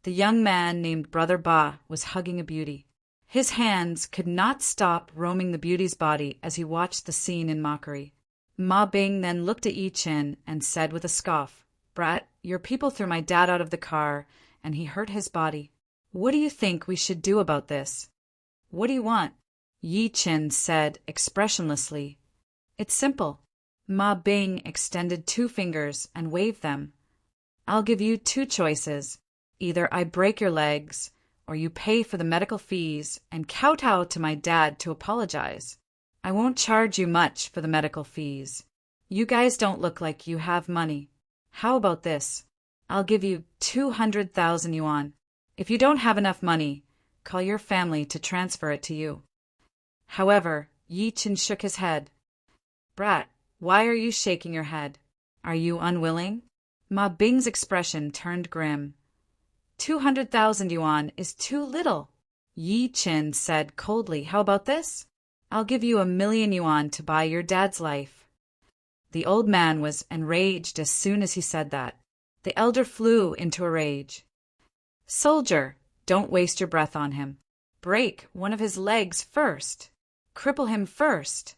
A: The young man named Brother Ba was hugging a beauty. His hands could not stop roaming the beauty's body as he watched the scene in mockery. Ma Bing then looked at Yi Qin and said with a scoff, "Brat, your people threw my dad out of the car, and he hurt his body. What do you think we should do about this?" "What do you want?" Yi Qin said expressionlessly. "It's simple." Ma Bing extended 2 fingers and waved them. "I'll give you 2 choices. Either I break your legs, or you pay for the medical fees and kowtow to my dad to apologize. I won't charge you much for the medical fees. You guys don't look like you have money. How about this? I'll give you 200,000 yuan. If you don't have enough money, call your family to transfer it to you." However, Yi Qin shook his head. "Brat, why are you shaking your head? Are you unwilling?" Ma Bing's expression turned grim. 200,000 yuan is too little," Yi Qin said coldly. "How about this? I'll give you 1,000,000 yuan to buy your dad's life." The old man was enraged as soon as he said that. The elder flew into a rage. "Soldier, don't waste your breath on him. Break one of his legs first. Cripple him first."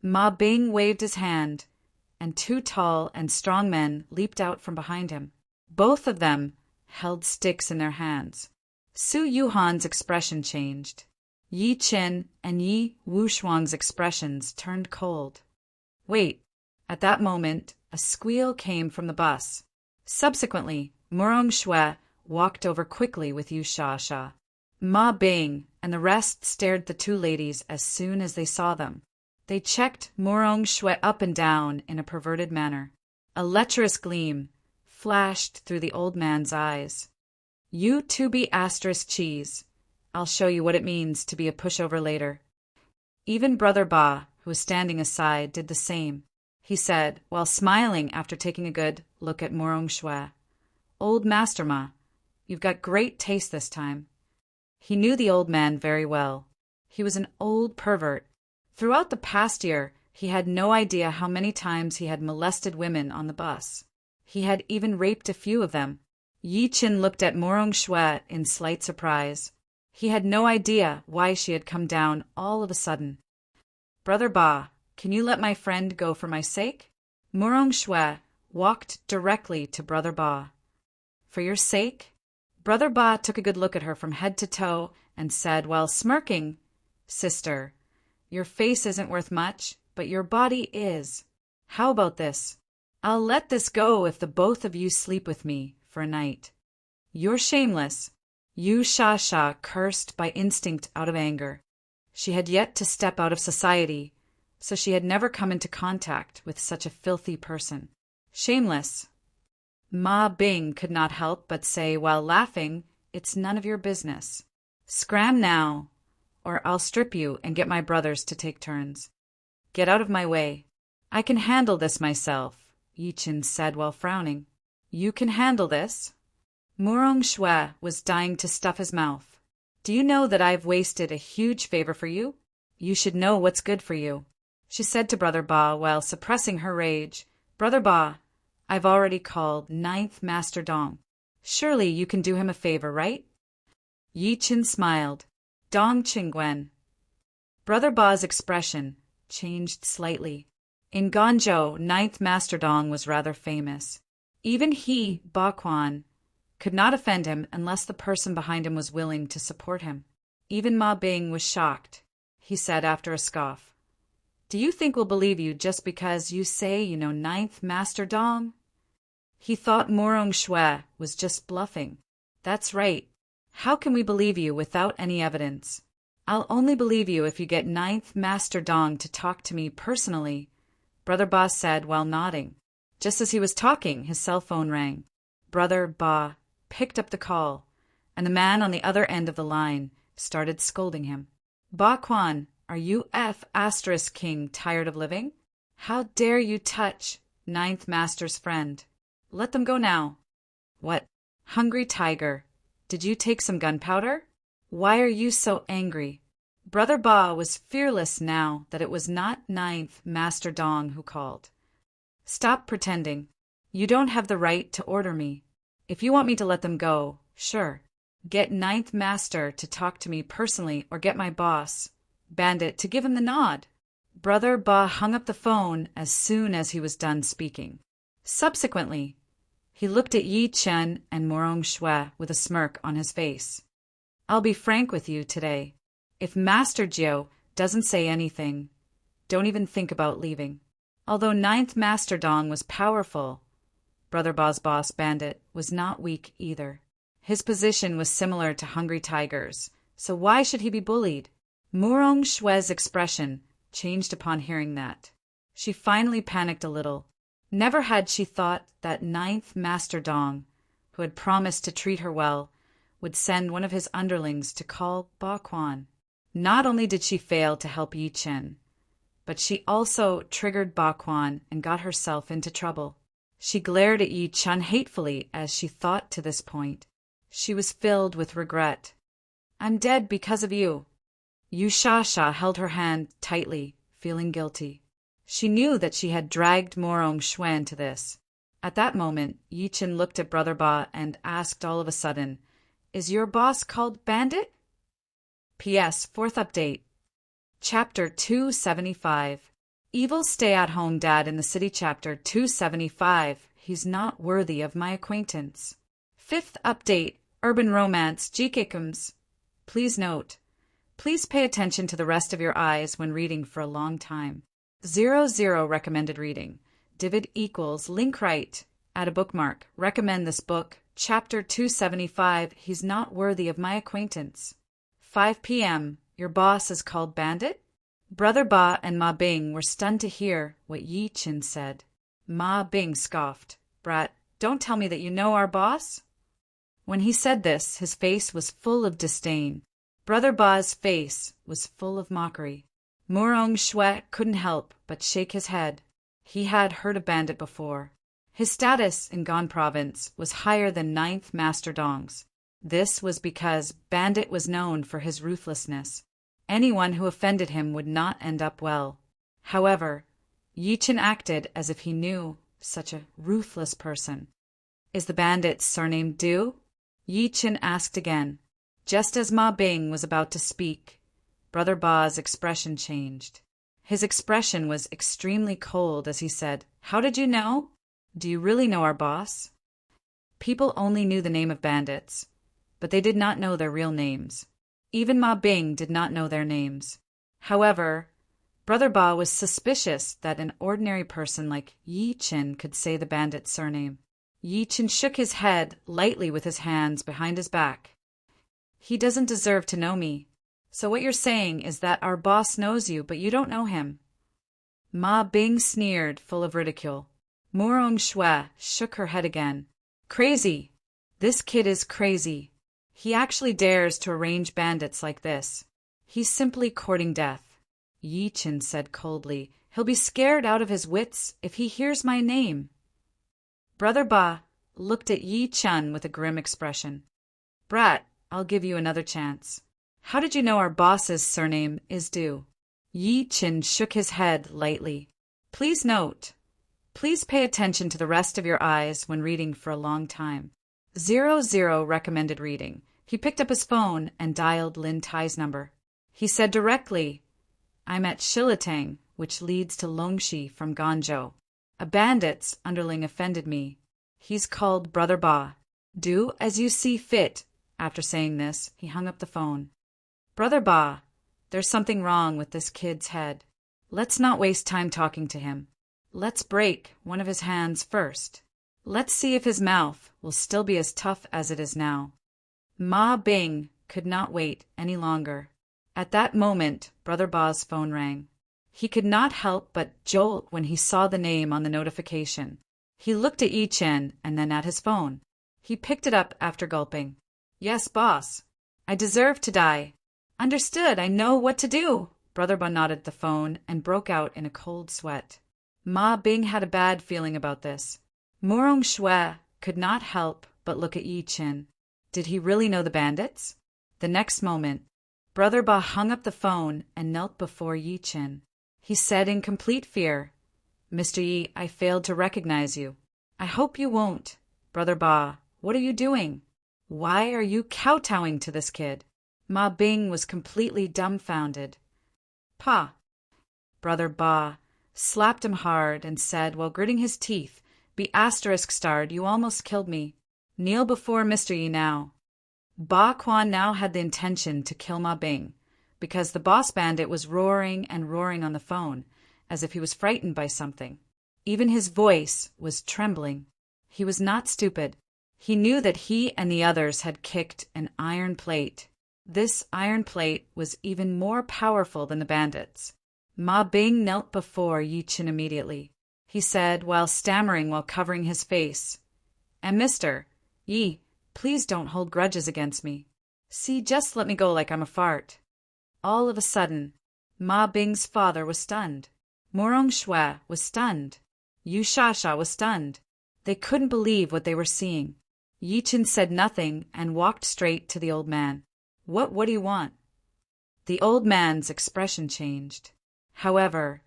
A: Ma Bing waved his hand, and two tall and strong men leaped out from behind him. Both of them held sticks in their hands. Su Yuhan's expression changed. Yi Qin and Yi Wushuang's expressions turned cold. Wait. At that moment, a squeal came from the bus. Subsequently, Murong Shui walked over quickly with Yu Sha. Ma Bing and the rest stared the two ladies as soon as they saw them. They checked Murong Shui up and down in a perverted manner. A lecherous gleam flashed through the old man's eyes. "You two be asterisk cheese. I'll show you what it means to be a pushover later." Even Brother Ba, who was standing aside, did the same. He said, while smiling after taking a good look at Murong Shui, "Old Master Ma, you've got great taste this time." He knew the old man very well. He was an old pervert. Throughout the past year, he had no idea how many times he had molested women on the bus. He had even raped a few of them. Yi Qin looked at Murong Shui in slight surprise. He had no idea why she had come down all of a sudden. "Brother Ba, can you let my friend go for my sake?" Murong Shui walked directly to Brother Ba. "For your sake?" Brother Ba took a good look at her from head to toe and said while smirking, "Sister, your face isn't worth much, but your body is. How about this? I'll let this go if the both of you sleep with me for a night." "You're shameless." Yu Sha cursed by instinct out of anger. She had yet to step out of society, so she had never come into contact with such a filthy person. "Shameless." Ma Bing could not help but say while laughing, "It's none of your business. Scram now, or I'll strip you and get my brothers to take turns." "Get out of my way. I can handle this myself," Yi Qin said while frowning. "You can handle this?" Murong Shui was dying to stuff his mouth. "Do you know that I've wasted a huge favor for you? You should know what's good for you," she said to Brother Ba while suppressing her rage. "Brother Ba, I've already called 9th Master Dong. Surely you can do him a favor, right?" Yi Qin smiled. "Dong Qingguan." Brother Ba's expression changed slightly. In Ganzhou, 9th Master Dong was rather famous. Even he, Ba Quan, could not offend him unless the person behind him was willing to support him. Even Ma Bing was shocked. He said after a scoff, "Do you think we'll believe you just because you say you know 9th Master Dong?" He thought Murong Shui was just bluffing. "That's right. How can we believe you without any evidence? I'll only believe you if you get 9th Master Dong to talk to me personally," Brother Ba said while nodding. Just as he was talking, his cell phone rang. Brother Ba picked up the call, and the man on the other end of the line started scolding him. "Ba Quan, are you King tired of living? How dare you touch 9th Master's friend? Let them go now." "What? Hungry Tiger, did you take some gunpowder? Why are you so angry?" Brother Ba was fearless now that it was not 9th Master Dong who called. "Stop pretending. You don't have the right to order me. If you want me to let them go, sure. Get 9th Master to talk to me personally or get my boss, Bandit, to give him the nod." Brother Ba hung up the phone as soon as he was done speaking. Subsequently, he looked at Yi Qin and Murong Shui with a smirk on his face. "I'll be frank with you today. If Master Jiu doesn't say anything, don't even think about leaving." Although 9th Master Dong was powerful, Brother Ba's boss, Bandit, was not weak either. His position was similar to Hungry Tiger's, so why should he be bullied? Murong Shui's expression changed upon hearing that. She finally panicked a little. Never had she thought that 9th Master Dong, who had promised to treat her well, would send one of his underlings to call Ba Quan. Not only did she fail to help Yi Qin, but she also triggered Ba Quan and got herself into trouble. She glared at Yi Qin hatefully as she thought to this point. She was filled with regret. "I'm dead because of you." Yu Sha held her hand tightly, feeling guilty. She knew that she had dragged Morong Shue into this. At that moment, Yi Chen looked at Brother Ba and asked all of a sudden, "Is your boss called Bandit?" P.S. Fourth update. Chapter 275. Evil stay-at-home dad in the city. Chapter 275. He's not worthy of my acquaintance. Fifth update. Urban romance. Jikekums. Please note. Please pay attention to the rest of your eyes when reading for a long time. 00 recommended reading. Divid equals link right. Add a bookmark. Recommend this book. Chapter 275. He's not worthy of my acquaintance. 5 p.m. Your boss is called Bandit? Brother Ba and Ma Bing were stunned to hear what Yi Chen said. Ma Bing scoffed. "Brat, don't tell me that you know our boss?" When he said this, his face was full of disdain. Brother Ba's face was full of mockery. Morong Shue couldn't help but shake his head. He had heard of Bandit before. His status in Gan province was higher than 9th Master Dong's. This was because Bandit was known for his ruthlessness. Anyone who offended him would not end up well. However, Yi Chen acted as if he knew such a ruthless person. "Is the bandit's surname Du?" Yi Chen asked again. Just as Ma Bing was about to speak, Brother Ba's expression changed. His expression was extremely cold as he said, "How did you know? Do you really know our boss?" People only knew the name of bandits, but they did not know their real names. Even Ma Bing did not know their names. However, Brother Ba was suspicious that an ordinary person like Yi Chen could say the bandit's surname. Yi Chen shook his head lightly with his hands behind his back. "He doesn't deserve to know me. So what you're saying is that our boss knows you, but you don't know him." Ma Bing sneered, full of ridicule. Morong Shue shook her head again. "Crazy! This kid is crazy. He actually dares to arrange bandits like this. He's simply courting death." Yi Chen said coldly, "He'll be scared out of his wits if he hears my name." Brother Ba looked at Yi Chen with a grim expression. "Brat, I'll give you another chance. How did you know our boss's surname is Du?" Yi Chen shook his head lightly. Please note. Please pay attention to the rest of your eyes when reading for a long time. 00 recommended reading. He picked up his phone and dialed Lin Tai's number. He said directly, "I'm at Shilitang, which leads to Longxi from Ganzhou. A bandit's underling offended me. He's called Brother Ba. Do as you see fit." After saying this, he hung up the phone. "Brother Ba, there's something wrong with this kid's head. Let's not waste time talking to him. Let's break one of his hands first. Let's see if his mouth will still be as tough as it is now." Ma Bing could not wait any longer. At that moment, Brother Ba's phone rang. He could not help but jolt when he saw the name on the notification. He looked at Yi Chen and then at his phone. He picked it up after gulping. "Yes, boss. I deserve to die." "Understood. I know what to do." Brother Ba nodded the phone and broke out in a cold sweat. Ma Bing had a bad feeling about this. Morong Shue could not help but look at Yi Chen. Did he really know the bandits? The next moment, Brother Ba hung up the phone and knelt before Yi Chen. He said in complete fear, "Mr. Yi, I failed to recognize you. I hope you won't." "Brother Ba, what are you doing? Why are you kowtowing to this kid?" Ma Bing was completely dumbfounded. "Pa." Brother Ba slapped him hard and said while gritting his teeth, "Be **starred, you almost killed me. Kneel before Mr. Yi now." Ba Quan now had the intention to kill Ma Bing, because the boss bandit was roaring and roaring on the phone, as if he was frightened by something. Even his voice was trembling. He was not stupid. He knew that he and the others had kicked an iron plate. This iron plate was even more powerful than the bandits. Ma Bing knelt before Yi Chen immediately. He said, while stammering while covering his face, "And Mr. Yi, please don't hold grudges against me. See, just let me go like I'm a fart." All of a sudden, Ma Bing's father was stunned. Morong Shue was stunned. Yu Shasha was stunned. They couldn't believe what they were seeing. Yi Chen said nothing and walked straight to the old man. What do you want?" The old man's expression changed. However,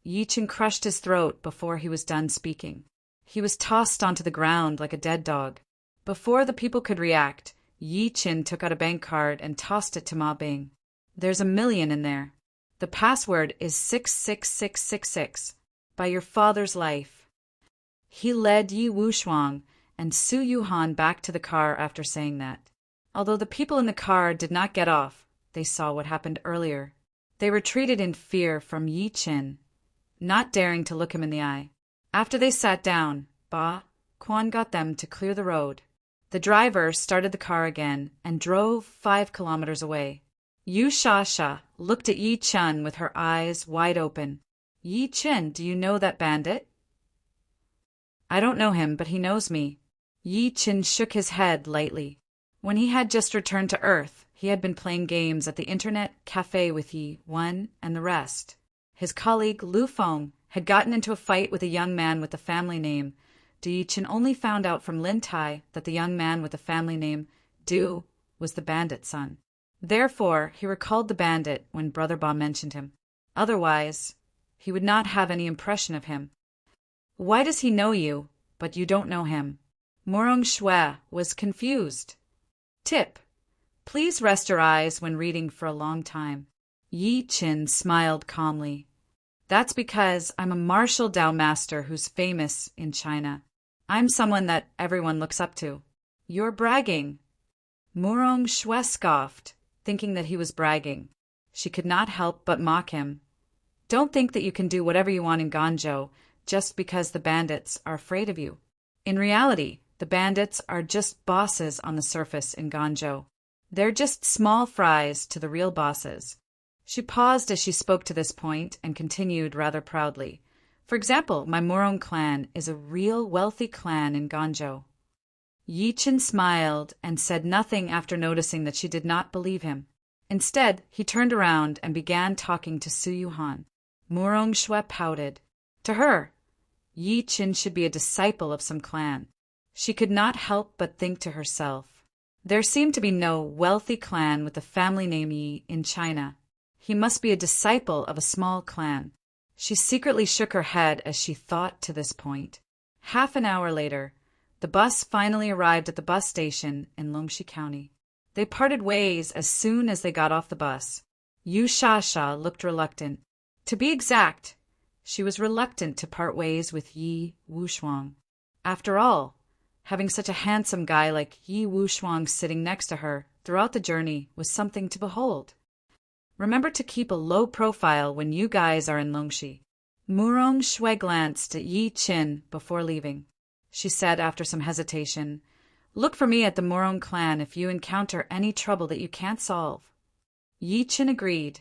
A: Yi Chen crushed his throat before he was done speaking. He was tossed onto the ground like a dead dog. Before the people could react, Yi Chen took out a bank card and tossed it to Ma Bing. "There's $1,000,000 in there. The password is 66666. By your father's life." He led Yi Wushuang and Su Yuhan back to the car after saying that. Although the people in the car did not get off, they saw what happened earlier. They retreated in fear from Yi Chen, not daring to look him in the eye. After they sat down, Ba Quan got them to clear the road. The driver started the car again and drove 5 kilometers away. Yu Shasha looked at Yi Chen with her eyes wide open. "Yi Chen, do you know that bandit?" "I don't know him, but he knows me." Yi Chen shook his head lightly. When he had just returned to Earth, he had been playing games at the internet cafe with Yi Wen and the rest. His colleague Lu Feng had gotten into a fight with a young man with the family name Du. Yi Chen only found out from Lin Tai that the young man with the family name Du was the bandit's son. Therefore, he recalled the bandit when Brother Ba mentioned him. Otherwise, he would not have any impression of him. "Why does he know you, but you don't know him?" Morong Shui was confused. Tip: please rest your eyes when reading for a long time. Yi Chen smiled calmly. "That's because I'm a martial Dao master who's famous in China. I'm someone that everyone looks up to." "You're bragging." Morong Shui scoffed, thinking that he was bragging. She could not help but mock him. "Don't think that you can do whatever you want in Ganzhou just because the bandits are afraid of you. In reality, the bandits are just bosses on the surface in Ganzhou. They're just small fries to the real bosses." She paused as she spoke to this point and continued rather proudly. "For example, my Morong clan is a real wealthy clan in Ganzhou." Yi Chen smiled and said nothing after noticing that she did not believe him. Instead, he turned around and began talking to Su Yuhan. Morong Shui pouted. To her, Yi Chen should be a disciple of some clan. She could not help but think to herself, there seemed to be no wealthy clan with the family name Yi in China. He must be a disciple of a small clan. She secretly shook her head as she thought to this point. Half an hour later, the bus finally arrived at the bus station in Longxi County. They parted ways as soon as they got off the bus. Yu Shasha looked reluctant. To be exact, she was reluctant to part ways with Yi Wushuang. After all, having such a handsome guy like Yi Wushuang sitting next to her throughout the journey was something to behold. "Remember to keep a low profile when you guys are in Longxi." Morong Shui glanced at Yi Chen before leaving. She said after some hesitation, "Look for me at the Morong clan if you encounter any trouble that you can't solve." Yi Chen agreed,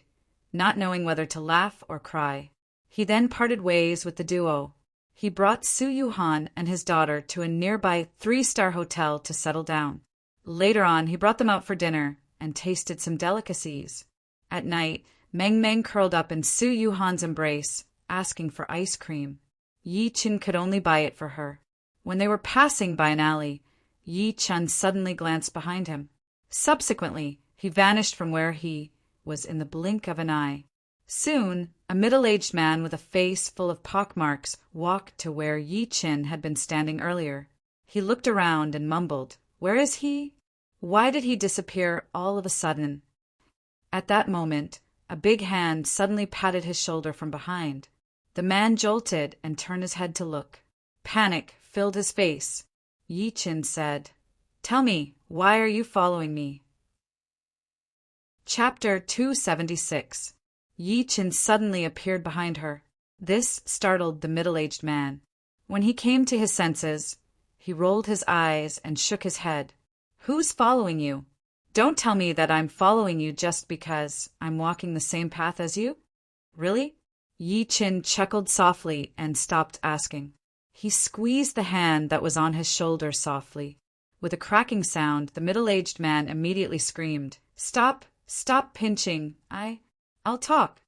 A: not knowing whether to laugh or cry. He then parted ways with the duo. He brought Su Yuhan and his daughter to a nearby 3-star hotel to settle down. Later on, he brought them out for dinner and tasted some delicacies. At night, Meng Meng curled up in Su Yuhan's embrace, asking for ice cream. Yi Chen could only buy it for her. When they were passing by an alley, Yi Chen suddenly glanced behind him. Subsequently, he vanished from where he was in the blink of an eye. Soon, a middle-aged man with a face full of pockmarks walked to where Yi Chen had been standing earlier. He looked around and mumbled, "Where is he? Why did he disappear all of a sudden?" At that moment, a big hand suddenly patted his shoulder from behind. The man jolted and turned his head to look. Panic filled his face. Yi Chen said, "Tell me, why are you following me?" Chapter 276. Yi Chen suddenly appeared behind her. This startled the middle-aged man. When he came to his senses, he rolled his eyes and shook his head. "Who's following you? Don't tell me that I'm following you just because I'm walking the same path as you? Really?" Yi Chen chuckled softly and stopped asking. He squeezed the hand that was on his shoulder softly. With a cracking sound, the middle-aged man immediately screamed, "Stop! Stop pinching! I'll talk."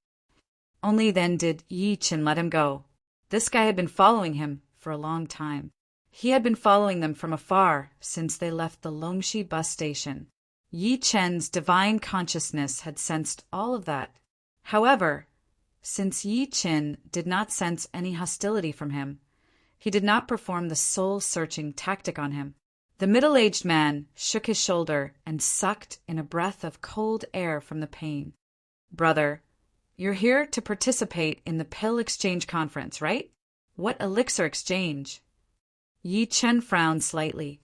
A: Only then did Yi Chen let him go. This guy had been following him for a long time. He had been following them from afar since they left the Longxi bus station. Yi Chen's divine consciousness had sensed all of that. However, Since Yi Qin did not sense any hostility from him, he did not perform the soul-searching tactic on him. The middle-aged man shook his shoulder and sucked in a breath of cold air from the pain. "Brother, you're here to participate in the pill exchange conference, right? What elixir exchange?" Yi Chen frowned slightly.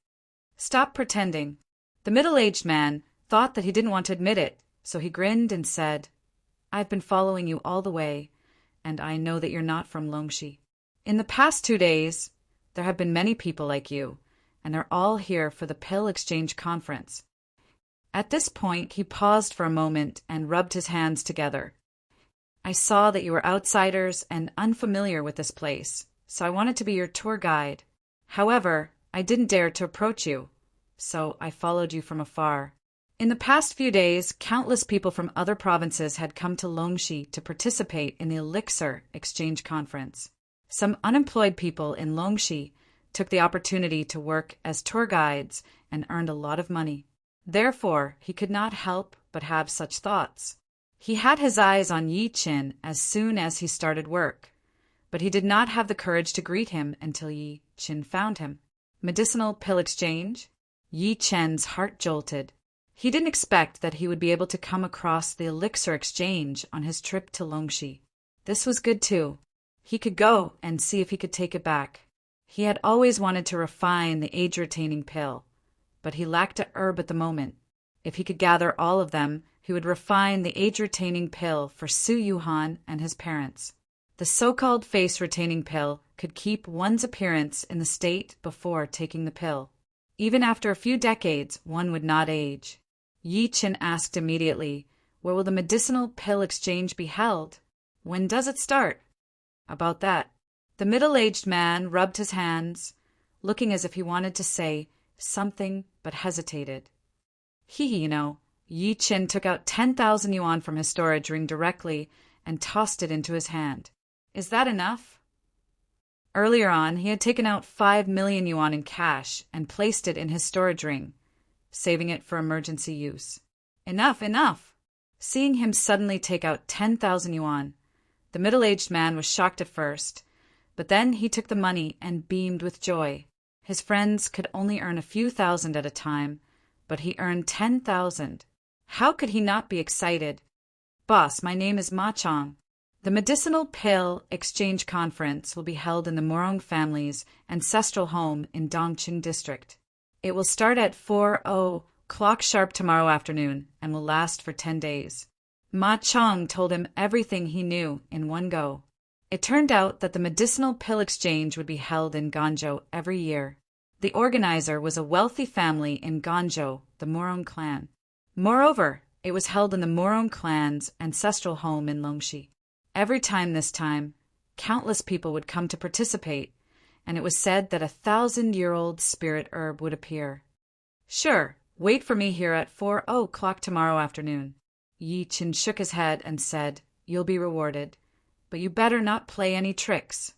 A: "Stop pretending." The middle-aged man thought that he didn't want to admit it, so he grinned and said, "I've been following you all the way, and I know that you're not from Longxi. In the past 2 days, there have been many people like you, and they're all here for the pill exchange conference." At this point, he paused for a moment and rubbed his hands together. "I saw that you were outsiders and unfamiliar with this place, so I wanted to be your tour guide. However, I didn't dare to approach you, so I followed you from afar. In the past few days, countless people from other provinces had come to Longxi to participate in the elixir exchange conference. Some unemployed people in Longxi took the opportunity to work as tour guides and earned a lot of money. Therefore, he could not help but have such thoughts. He had his eyes on Yi Qin as soon as he started work, but he did not have the courage to greet him until Yi Qin found him. Medicinal pill exchange? Yi Chen's heart jolted. He didn't expect that he would be able to come across the elixir exchange on his trip to Longxi. This was good too. He could go and see if he could take it back. He had always wanted to refine the age-retaining pill, but he lacked a herb at the moment. If he could gather all of them, he would refine the age-retaining pill for Su Yuhan and his parents. The so-called face-retaining pill could keep one's appearance in the state before taking the pill. Even after a few decades, one would not age. Yi Qin asked immediately, "Where will the medicinal pill exchange be held? When does it start?" "About that." The middle-aged man rubbed his hands, looking as if he wanted to say something but hesitated. You know. Yi Qin took out 10,000 yuan from his storage ring directly and tossed it into his hand. "Is that enough?" Earlier on, he had taken out 5 million yuan in cash and placed it in his storage ring, saving it for emergency use. "Enough, enough!" Seeing him suddenly take out 10,000 yuan, the middle-aged man was shocked at first, but then he took the money and beamed with joy. His friends could only earn a few thousand at a time, but he earned 10,000. How could he not be excited? "Boss, my name is Ma Chong. The medicinal pill exchange conference will be held in the Morong family's ancestral home in Dongqing district. It will start at 4:00 sharp tomorrow afternoon and will last for 10 days. Ma Chong told him everything he knew in one go. It turned out that the medicinal pill exchange would be held in Ganzhou every year. The organizer was a wealthy family in Ganzhou, the Morong clan. Moreover, it was held in the Morong clan's ancestral home in Longxi. Every time this time, countless people would come to participate, and it was said that a 1,000-year-old spirit herb would appear. "Sure, wait for me here at 4:00 tomorrow afternoon." Yi Qin shook his head and said, "You'll be rewarded, but you better not play any tricks."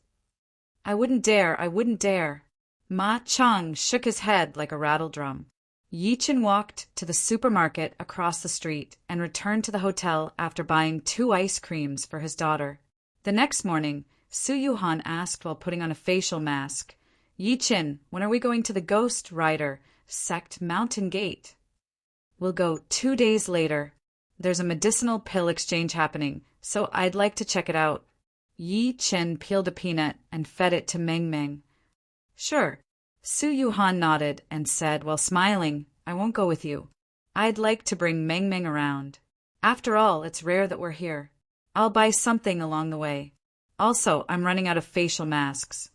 A: I wouldn't dare." Ma Chong shook his head like a rattledrum. Yi Qin walked to the supermarket across the street and returned to the hotel after buying 2 ice creams for his daughter. The next morning, Su Yuhan asked while putting on a facial mask, "Yi Qin, when are we going to the Ghost Rider Sect Mountain Gate?" "We'll go 2 days later. There's a medicinal pill exchange happening, so I'd like to check it out." Yi Qin peeled a peanut and fed it to Meng Meng. "Sure." Su Yuhan nodded and said while smiling, "I won't go with you. I'd like to bring Meng Meng around. After all, it's rare that we're here. I'll buy something along the way. Also, I'm running out of facial masks.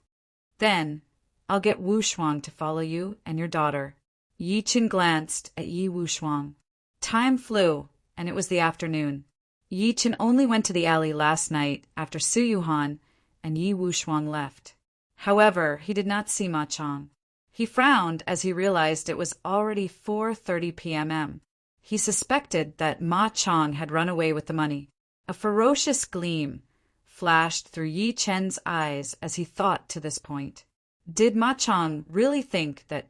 A: Then, I'll get Wu Shuang to follow you and your daughter." Yi Qin glanced at Yi Wu Shuang. Time flew, and it was the afternoon. Yi Qin only went to the alley last night after Su Yuhan and Yi Wu Shuang left. However, he did not see Ma Chong. He frowned as he realized it was already 4:30 p.m. He suspected that Ma Chong had run away with the money. A ferocious gleam flashed through Yi Chen's eyes as he thought to this point. Did Ma Chong really think that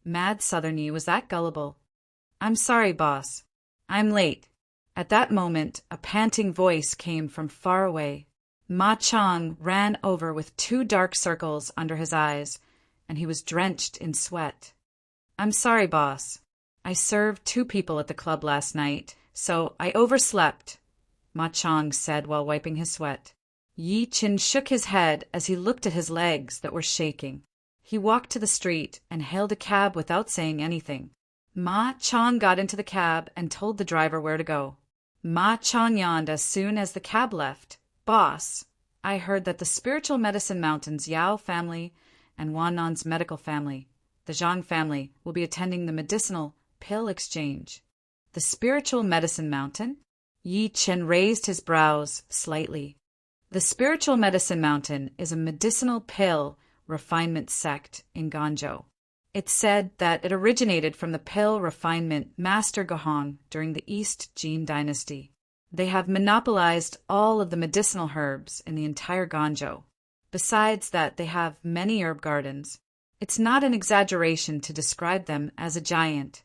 A: Mad Southern Yi, was that gullible? "I'm sorry, boss. I'm late. At that moment, a panting voice came from far away. Ma Chong ran over with 2 dark circles under his eyes, and he was drenched in sweat. "I'm sorry, boss. I served 2 people at the club last night, so I overslept," Ma Chong said while wiping his sweat. Yi Chin shook his head as he looked at his legs that were shaking. He walked to the street and hailed a cab without saying anything. Ma Chong got into the cab and told the driver where to go. Ma Chong yawned as soon as the cab left. "Boss, I heard that the Spiritual Medicine Mountain's Yao family and Wannan's medical family, the Zhang family, will be attending the medicinal pill exchange." "The Spiritual Medicine Mountain?" Yi Chen raised his brows slightly. The Spiritual Medicine Mountain is a medicinal pill refinement sect in Ganzhou. It's said that it originated from the pill refinement Master Gohong during the East Jin dynasty. They have monopolized all of the medicinal herbs in the entire Ganzhou. Besides that, they have many herb gardens. It's not an exaggeration to describe them as a giant.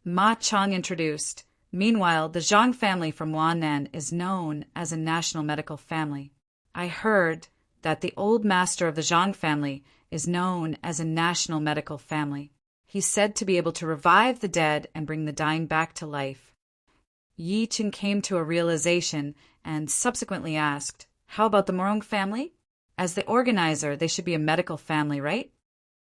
A: Ma Chong introduced. Meanwhile, the Zhang family from Wannan is known as a national medical family. I heard that the old master of the Zhang family is known as a national medical family. He's said to be able to revive the dead and bring the dying back to life. Yi Chen came to a realization and subsequently asked, "How about the Morong family? As the organizer, they should be a medical family, right?"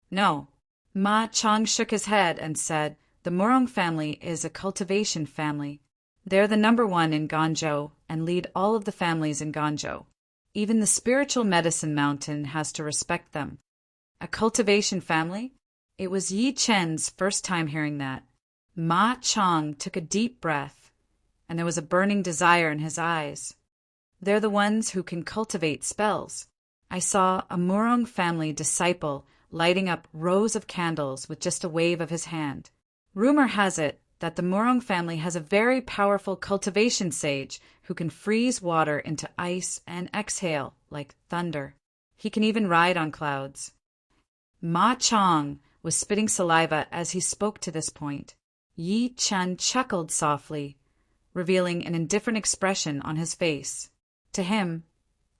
A: "No." Ma Chong shook his head and said, "The Morong family is a cultivation family. They're the #1 in Ganzhou and lead all of the families in Ganzhou. Even the Spiritual Medicine Mountain has to respect them." A cultivation family? It was Yi Chen's first time hearing that. Ma Chong took a deep breath, and there was a burning desire in his eyes. "They're the ones who can cultivate spells. I saw a Morong family disciple lighting up rows of candles with just a wave of his hand. Rumor has it that the Morong family has a very powerful cultivation sage who can freeze water into ice and exhale like thunder. He can even ride on clouds." Ma Chong was spitting saliva as he spoke to this point. Yi Chen chuckled softly, revealing an indifferent expression on his face. To him,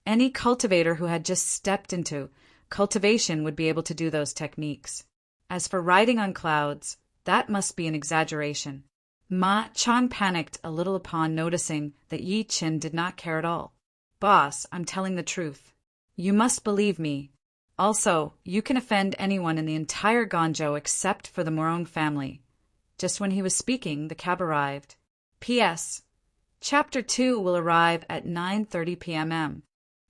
A: any cultivator who had just stepped into cultivation would be able to do those techniques. As for riding on clouds, that must be an exaggeration. Ma Chong panicked a little upon noticing that Yi Chen did not care at all. "Boss, I'm telling the truth. You must believe me. Also, you can offend anyone in the entire Ganzhou except for the Morong family." Just when he was speaking, the cab arrived. P.S. Chapter 2 will arrive at 9:30 p.m.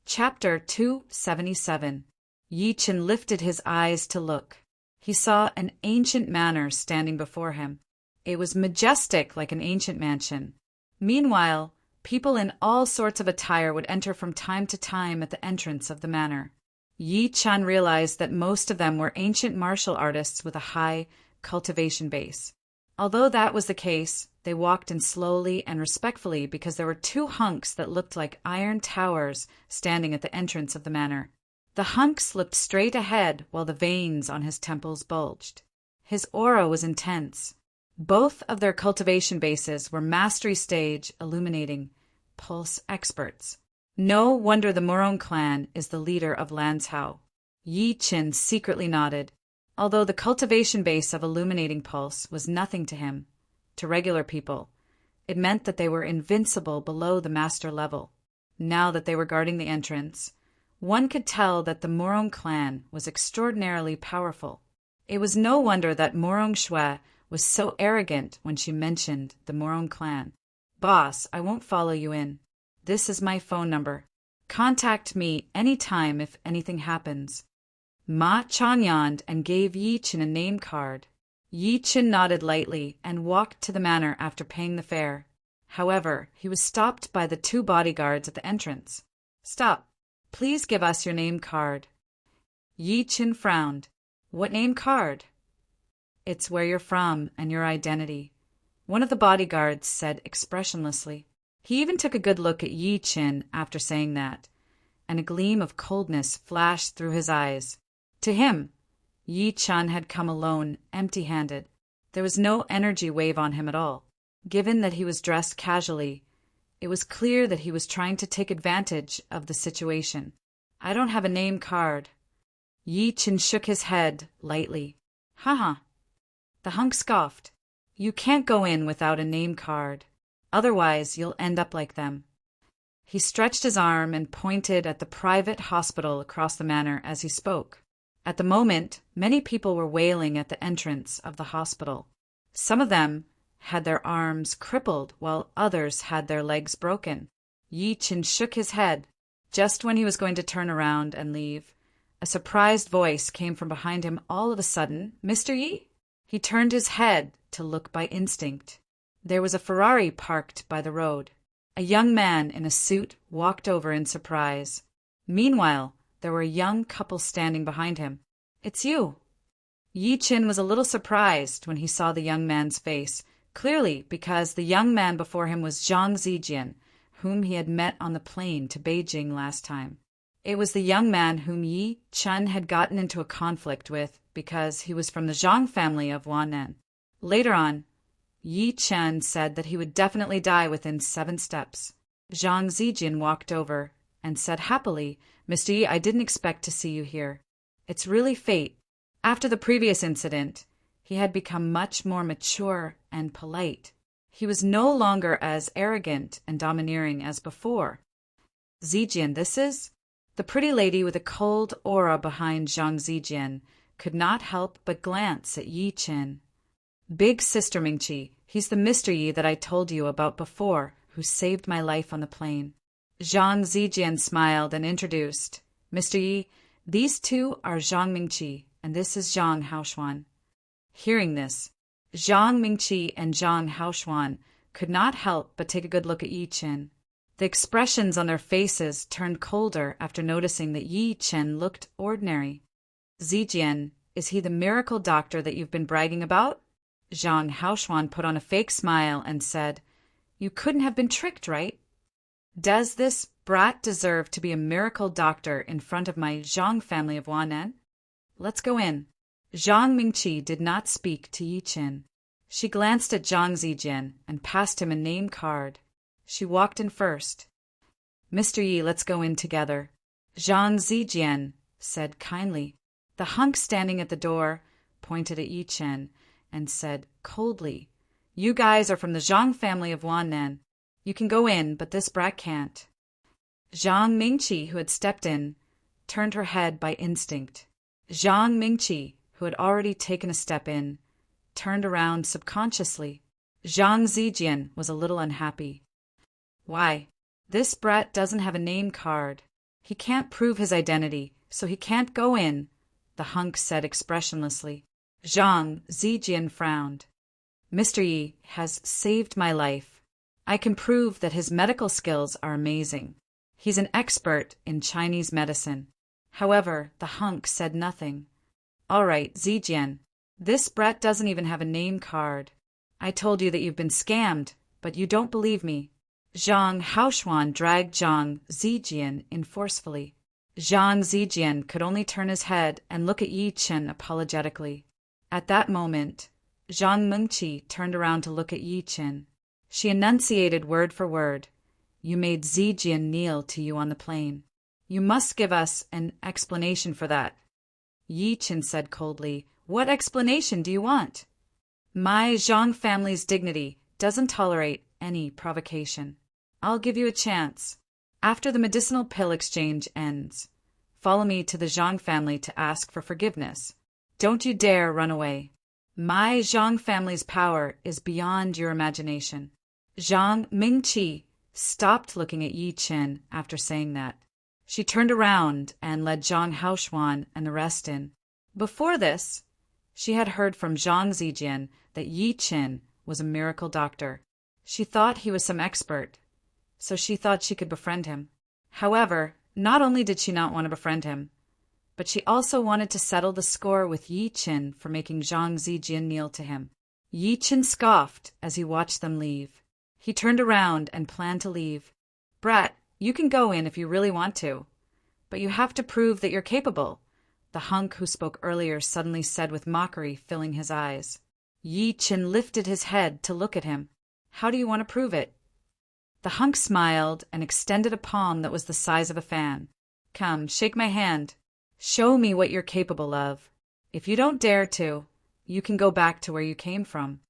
A: Chapter 277. Yi Chen lifted his eyes to look. He saw an ancient manor standing before him. It was majestic like an ancient mansion. Meanwhile, people in all sorts of attire would enter from time to time at the entrance of the manor. Yi Chen realized that most of them were ancient martial artists with a high cultivation base. Although that was the case, they walked in slowly and respectfully because there were 2 hunks that looked like iron towers standing at the entrance of the manor. The hunks looked straight ahead while the veins on his temples bulged. His aura was intense. Both of their cultivation bases were mastery stage illuminating pulse experts. No wonder the Morong clan is the leader of Lanzhou. Yi Chen secretly nodded. Although the cultivation base of illuminating pulse was nothing to him, to regular people, it meant that they were invincible below the master level. Now that they were guarding the entrance, one could tell that the Morong clan was extraordinarily powerful. It was no wonder that Morong Shui was so arrogant when she mentioned the Morong clan. "Boss, I won't follow you in. This is my phone number. Contact me any time if anything happens." Ma Chong yawned and gave Yi Chen a name card. Yi Chen nodded lightly and walked to the manor after paying the fare. However, he was stopped by the 2 bodyguards at the entrance. "Stop. Please give us your name card." Yi Chen frowned. "What name card?" "It's where you're from and your identity," one of the bodyguards said expressionlessly. He even took a good look at Yi Chen after saying that, and a gleam of coldness flashed through his eyes. To him, Yi Chen had come alone, empty-handed. There was no energy wave on him at all. Given that he was dressed casually, It was clear that he was trying to take advantage of the situation. I don't have a name card. Yi Chen shook his head lightly. Haha. The hunk scoffed. You can't go in without a name card. Otherwise, you'll end up like them. He stretched his arm and pointed at the private hospital across the manor as he spoke. At the moment, many people were wailing at the entrance of the hospital. Some of them had their arms crippled, while others had their legs broken. Yi Chen shook his head. Just when he was going to turn around and leave, a surprised voice came from behind him all of a sudden. Mr. Yi? He turned his head to look by instinct. There was a Ferrari parked by the road. A young man in a suit walked over in surprise. Meanwhile, there were a young couple standing behind him. It's you. Yi Chen was a little surprised when he saw the young man's face, clearly because the young man before him was Zhang Zijian, whom he had met on the plane to Beijing last time. It was the young man whom Yi Chen had gotten into a conflict with because he was from the Zhang family of Wannan. Later on, Yi Chen said that he would definitely die within 7 steps. Zhang Zijian walked over and said happily, Mr. Yi, I didn't expect to see you here. It's really fate. After the previous incident, he had become much more mature and polite. He was no longer as arrogant and domineering as before. Zijian, this is? The pretty lady with a cold aura behind Zhang Zijian could not help but glance at Yi Chen. Big Sister Mingqi, he's the Mr. Yi that I told you about before, who saved my life on the plane. Zhang Zijian smiled and introduced. Mr. Yi, these two are Zhang Mingqi, and this is Zhang Haoshuan. Hearing this, Zhang Mingqi and Zhang Haoshuan could not help but take a good look at Yi Chen. The expressions on their faces turned colder after noticing that Yi Chen looked ordinary. Zijian, is he the miracle doctor that you've been bragging about? Zhang Haoshuan put on a fake smile and said, You couldn't have been tricked, right? Does this brat deserve to be a miracle doctor in front of my Zhang family of Wannan? Let's go in. Zhang Mingqi did not speak to Yi Chen. She glanced at Zhang Zijian and passed him a name card. She walked in first. Mr. Yi, let's go in together. Zhang Zijian said kindly. The hunk standing at the door pointed at Yi Chen and said coldly, You guys are from the Zhang family of Wannan. You can go in, but this brat can't. Zhang Mingqi, who had stepped in, turned her head by instinct. Zhang Mingqi, who had already taken a step in, turned around subconsciously. Zhang Zijian was a little unhappy. Why, this brat doesn't have a name card. He can't prove his identity, so he can't go in, the hunk said expressionlessly. Zhang Zijian frowned. Mr. Yi has saved my life. I can prove that his medical skills are amazing. He's an expert in Chinese medicine. However, the hunk said nothing. All right, Zijian, this brat doesn't even have a name card. I told you that you've been scammed, but you don't believe me. Zhang Haoshuan dragged Zhang Zijian in forcefully. Zhang Zijian could only turn his head and look at Yi Chen apologetically. At that moment, Zhang Mingqi turned around to look at Yi Chen. She enunciated word for word. You made Zijian kneel to you on the plane. You must give us an explanation for that. Yi Chen said coldly, What explanation do you want? My Zhang family's dignity doesn't tolerate any provocation. I'll give you a chance. After the medicinal pill exchange ends, follow me to the Zhang family to ask for forgiveness. Don't you dare run away. My Zhang family's power is beyond your imagination. Zhang Mingqi stopped looking at Yi Chen after saying that. She turned around and led Zhang Haoshuan and the rest in. Before this, she had heard from Zhang Zijian that Yi Chen was a miracle doctor. She thought he was some expert, so she thought she could befriend him. However, not only did she not want to befriend him, but she also wanted to settle the score with Yi Chen for making Zhang Zijian kneel to him. Yi Chen scoffed as he watched them leave. He turned around and planned to leave. Brat, you can go in if you really want to, but you have to prove that you're capable, the hunk who spoke earlier suddenly said with mockery filling his eyes. Yi Chen lifted his head to look at him. How do you want to prove it? The hunk smiled and extended a palm that was the size of a fan. Come, shake my hand. Show me what you're capable of. If you don't dare to, you can go back to where you came from.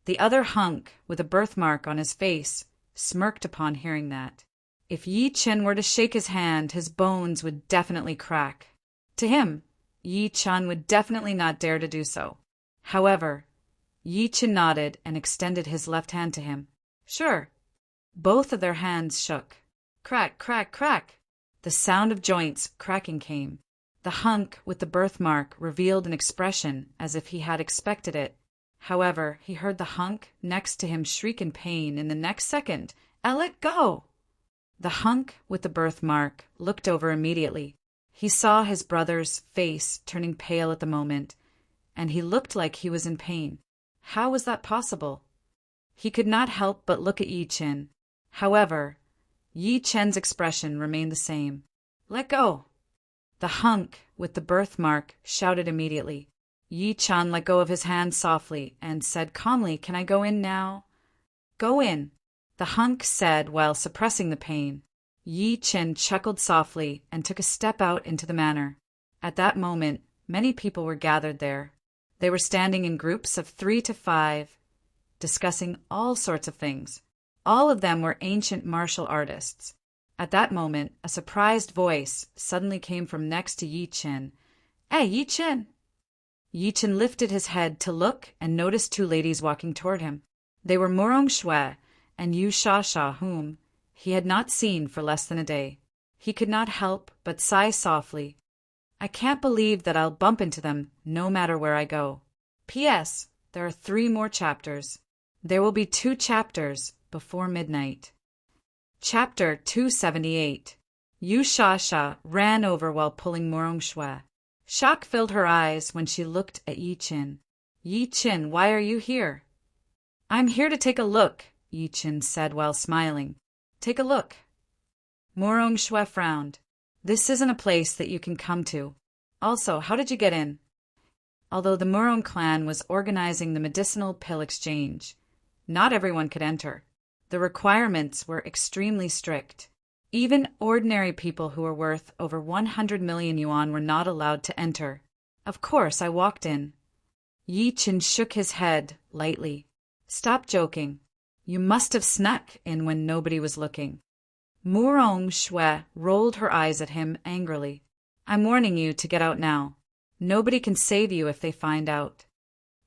A: The other hunk, with a birthmark on his face, smirked upon hearing that. If Yi Chen were to shake his hand, his bones would definitely crack. To him, Yi Chen would definitely not dare to do so. However, Yi Chen nodded and extended his left hand to him. Sure. Both of their hands shook. Crack, crack, crack. The sound of joints cracking came. The hunk with the birthmark revealed an expression as if he had expected it. However, he heard the hunk next to him shriek in pain in the next second. Let go! The hunk with the birthmark looked over immediately. He saw his brother's face turning pale at the moment, and he looked like he was in pain. How was that possible? He could not help but look at Yi Chen. However, Yi Chen's expression remained the same. Let go! The hunk with the birthmark shouted immediately. Yi Chen let go of his hand softly and said calmly, Can I go in now? Go in, the hunk said while suppressing the pain. Yi Chen chuckled softly and took a step out into the manor. At that moment, many people were gathered there. They were standing in groups of 3 to 5, discussing all sorts of things. All of them were ancient martial artists. At that moment, a surprised voice suddenly came from next to Yi Chen. Hey, Yi Chen! Yi Chen lifted his head to look and noticed 2 ladies walking toward him. They were Morong Shui and Yu Sha, whom he had not seen for less than a day. He could not help but sigh softly. I can't believe that I'll bump into them no matter where I go. P.S. There are 3 more chapters. There will be 2 chapters before midnight. Chapter 278. Yu Sha ran over while pulling Morong Shui. Shock filled her eyes when she looked at Yi Chen. Yi Chen, why are you here? I'm here to take a look, Yi Chen said while smiling. Take a look. Morong Shui frowned. This isn't a place that you can come to. Also, how did you get in? Although the Morong clan was organizing the medicinal pill exchange, not everyone could enter. The requirements were extremely strict. Even ordinary people who were worth over 100 million yuan were not allowed to enter. Of course, I walked in. Yi Chen shook his head lightly. Stop joking. You must have snuck in when nobody was looking. Morong Shui rolled her eyes at him angrily. I'm warning you to get out now. Nobody can save you if they find out.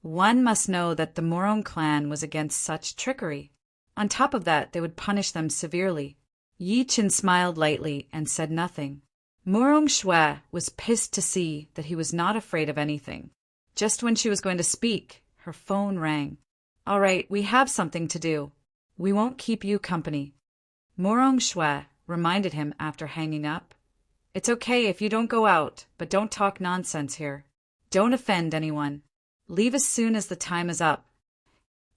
A: One must know that the Morong clan was against such trickery. On top of that, they would punish them severely. Yi Chen smiled lightly and said nothing. Morong Shui was pissed to see that he was not afraid of anything. Just when she was going to speak, her phone rang. All right, we have something to do. We won't keep you company. Morong Shui reminded him after hanging up. It's okay if you don't go out, but don't talk nonsense here. Don't offend anyone. Leave as soon as the time is up.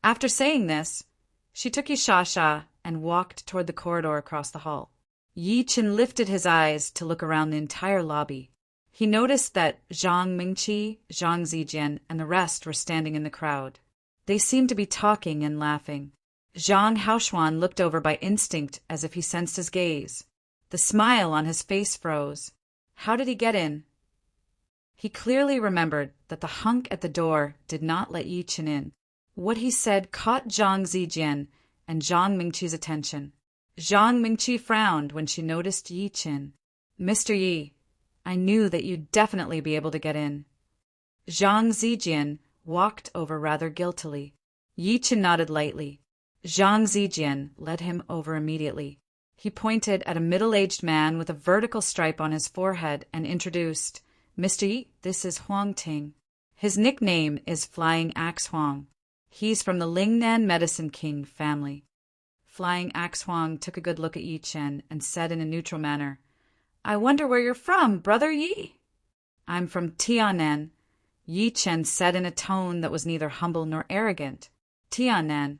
A: After saying this, she took Yishasha and walked toward the corridor across the hall. Yi Chen lifted his eyes to look around the entire lobby. He noticed that Zhang Mingqi, Zhang Zijian, and the rest were standing in the crowd. They seemed to be talking and laughing. Zhang Haoshuan looked over by instinct as if he sensed his gaze. The smile on his face froze. How did he get in? He clearly remembered that the hunk at the door did not let Yi Chen in. What he said caught Zhang Zijian and Zhang Mingqi's attention. Zhang Mingqi frowned when she noticed Yi Chen. Mr. Yi, I knew that you'd definitely be able to get in. Zhang Zijian walked over rather guiltily. Yi Chen nodded lightly. Zhang Zijian led him over immediately. He pointed at a middle-aged man with a vertical stripe on his forehead and introduced, Mr. Yi, this is Huang Ting. His nickname is Flying Axe Huang. He's from the Lingnan Medicine King family. Flying Axe Huang took a good look at Yi Chen and said in a neutral manner, I wonder where you're from, Brother Yi. I'm from Tianan, Yi Chen said in a tone that was neither humble nor arrogant. Tianan.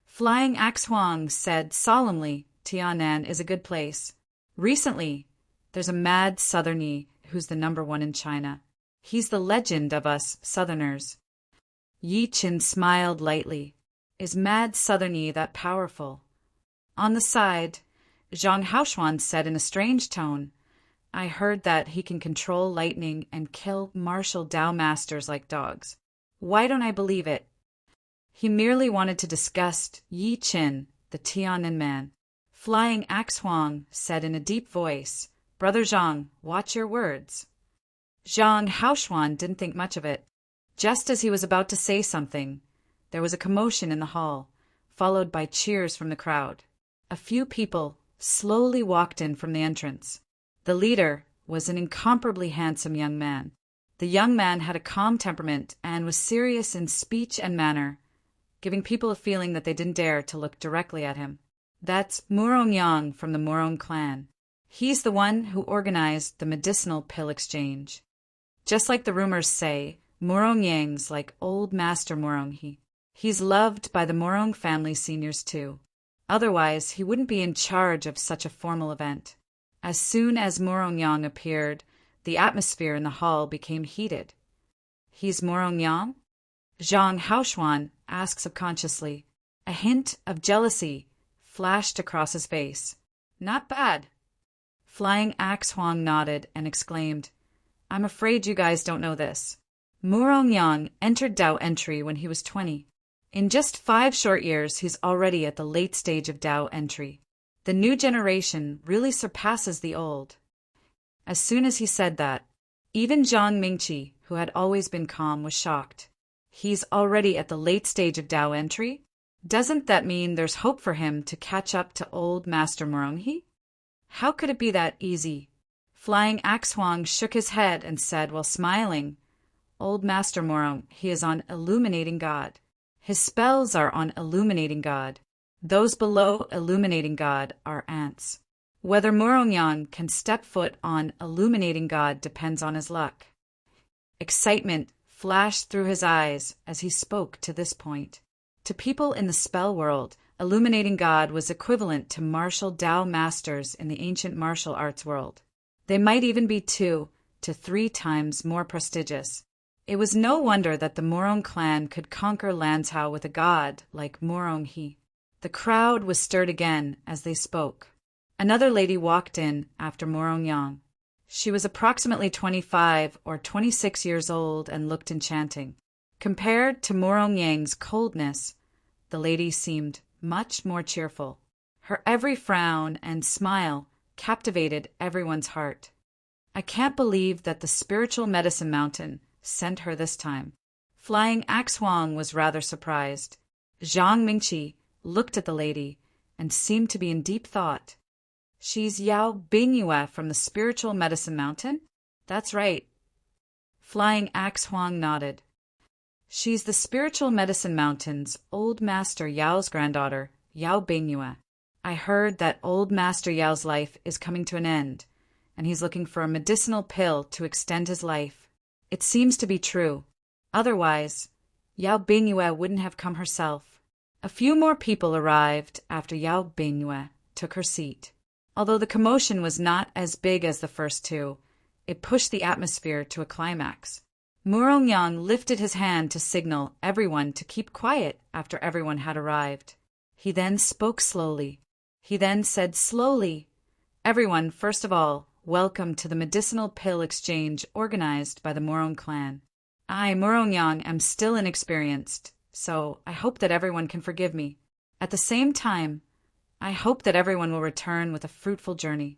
A: Flying Axe Huang said solemnly, Tianan is a good place. Recently, there's a mad Southernie who's the #1 in China. He's the legend of us Southerners. Yi Chen smiled lightly. Is mad Southernie that powerful? On the side, Zhang Haoshuan said in a strange tone, I heard that he can control lightning and kill martial Tao masters like dogs. Why don't I believe it? He merely wanted to disgust Yi Qin, the Tianan man. Flying Axe Huang said in a deep voice, Brother Zhang, watch your words. Zhang Haoshuan didn't think much of it. Just as he was about to say something, there was a commotion in the hall, followed by cheers from the crowd. A few people slowly walked in from the entrance. The leader was an incomparably handsome young man. The young man had a calm temperament and was serious in speech and manner, giving people a feeling that they didn't dare to look directly at him. That's Murong Yang from the Murong clan. He's the one who organized the medicinal pill exchange. Just like the rumors say, Murong Yang's like old Master Murong. He's loved by the Murong family seniors too. Otherwise, he wouldn't be in charge of such a formal event. As soon as Murong Yang appeared, the atmosphere in the hall became heated. He's Murong Yang? Zhang Haoshuan asked subconsciously. A hint of jealousy flashed across his face. Not bad. Flying Axe Huang nodded and exclaimed, I'm afraid you guys don't know this. Murong Yang entered Dao entry when he was 20. In just 5 short years, he's already at the late stage of Dao entry. The new generation really surpasses the old. As soon as he said that, even Zhang Mingqi, who had always been calm, was shocked. He's already at the late stage of Dao entry? Doesn't that mean there's hope for him to catch up to old Master Muronghi? How could it be that easy? Flying Axe Huang shook his head and said while smiling, Old Master Murong, he is on Illuminating God. His spells are on Illuminating God. Those below Illuminating God are ants. Whether Murong Yang can step foot on Illuminating God depends on his luck. Excitement flashed through his eyes as he spoke to this point. To people in the spell world, Illuminating God was equivalent to martial Tao masters in the ancient martial arts world. They might even be 2 to 3 times more prestigious. It was no wonder that the Murong clan could conquer Lanzhou with a god like Murong He. The crowd was stirred again as they spoke. Another lady walked in after Murong Yang. She was approximately 25 or 26 years old and looked enchanting. Compared to Murong Yang's coldness, the lady seemed much more cheerful. Her every frown and smile captivated everyone's heart. I can't believe that the spiritual medicine mountain sent her this time. Flying Axe Huang was rather surprised. Zhang Mingqi looked at the lady and seemed to be in deep thought. She's Yao Bingyue from the spiritual medicine mountain? That's right. Flying Axe Huang nodded. She's the spiritual medicine mountain's old master Yao's granddaughter, Yao Bingyue. I heard that old master Yao's life is coming to an end, and he's looking for a medicinal pill to extend his life. It seems to be true. Otherwise, Yao Bingyue wouldn't have come herself. A few more people arrived after Yao Bingyue took her seat. Although the commotion was not as big as the first 2, it pushed the atmosphere to a climax. Murong Yang lifted his hand to signal everyone to keep quiet after everyone had arrived. He then spoke slowly. He then said slowly, Everyone, first of all, welcome to the medicinal pill exchange organized by the Murong clan. I, Murong Yang, am still inexperienced, so I hope that everyone can forgive me. At the same time, I hope that everyone will return with a fruitful journey.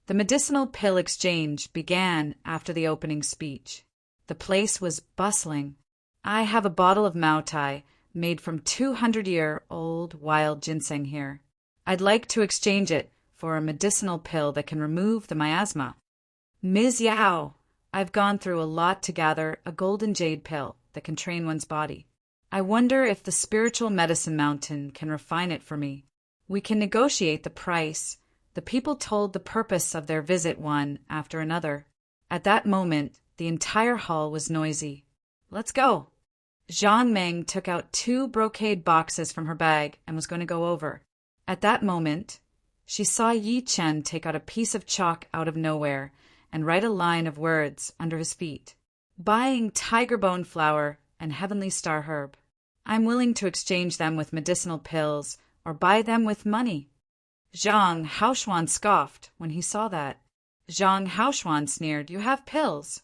A: The medicinal pill exchange began after the opening speech. The place was bustling. I have a bottle of Maotai made from 200-year-old wild ginseng here. I'd like to exchange it for a medicinal pill that can remove the miasma. Ms. Yao, I've gone through a lot to gather a golden jade pill that can train one's body. I wonder if the spiritual medicine mountain can refine it for me. We can negotiate the price. The people told the purpose of their visit one after another. At that moment, the entire hall was noisy. Let's go. Zhang Meng took out 2 brocade boxes from her bag and was going to go over. At that moment, she saw Yi Chen take out a piece of chalk out of nowhere and write a line of words under his feet. Buying tiger bone flower and heavenly star herb. I'm willing to exchange them with medicinal pills or buy them with money. Zhang Haoshuan scoffed when he saw that. Zhang Haoshuan sneered, "You have pills."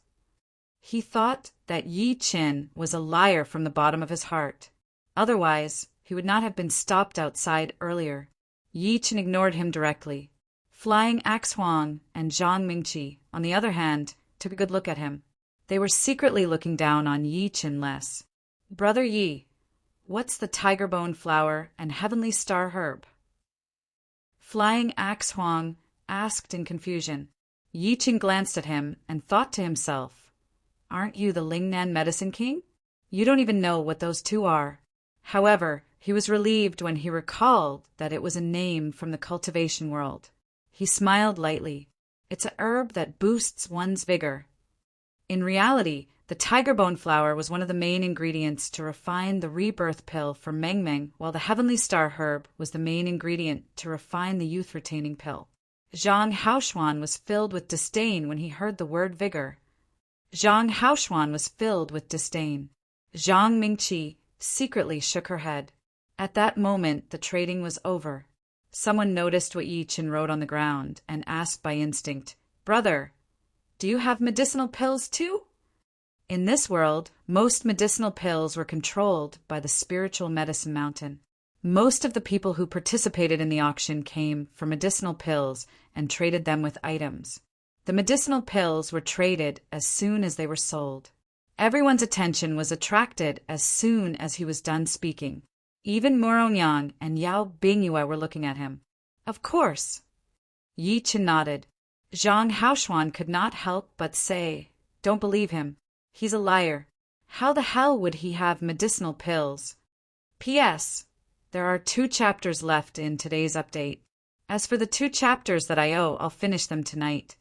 A: He thought that Yi Qin was a liar from the bottom of his heart. Otherwise, he would not have been stopped outside earlier. Yi Qin ignored him directly. Flying Axe Huang and Zhang Mingqi, on the other hand, took a good look at him. They were secretly looking down on Yi Qin less. "Brother Yi, what's the tiger bone flower and heavenly star herb?" Flying Axe Huang asked in confusion. Yi Qin glanced at him and thought to himself, "Aren't you the Lingnan Medicine King? You don't even know what those two are." However, he was relieved when he recalled that it was a name from the cultivation world. He smiled lightly. "It's a herb that boosts one's vigor." In reality, the tiger bone flower was one of the main ingredients to refine the rebirth pill for Meng Meng, while the heavenly star herb was the main ingredient to refine the youth-retaining pill. Zhang Haoshuan was filled with disdain when he heard the word vigor. Zhang Haoshuan was filled with disdain. Zhang Mingqi secretly shook her head. At that moment, the trading was over. Someone noticed what Yi Qin wrote on the ground and asked by instinct, "Brother, do you have medicinal pills too?" In this world, most medicinal pills were controlled by the spiritual medicine mountain. Most of the people who participated in the auction came for medicinal pills and traded them with items. The medicinal pills were traded as soon as they were sold. Everyone's attention was attracted as soon as he was done speaking. Even Morongyang and Yao Bingyue were looking at him. "Of course." Yi Qin nodded. Zhang Haoshuan could not help but say, "Don't believe him. He's a liar. How the hell would he have medicinal pills?" P.S. There are 2 chapters left in today's update. As for the 2 chapters that I owe, I'll finish them tonight.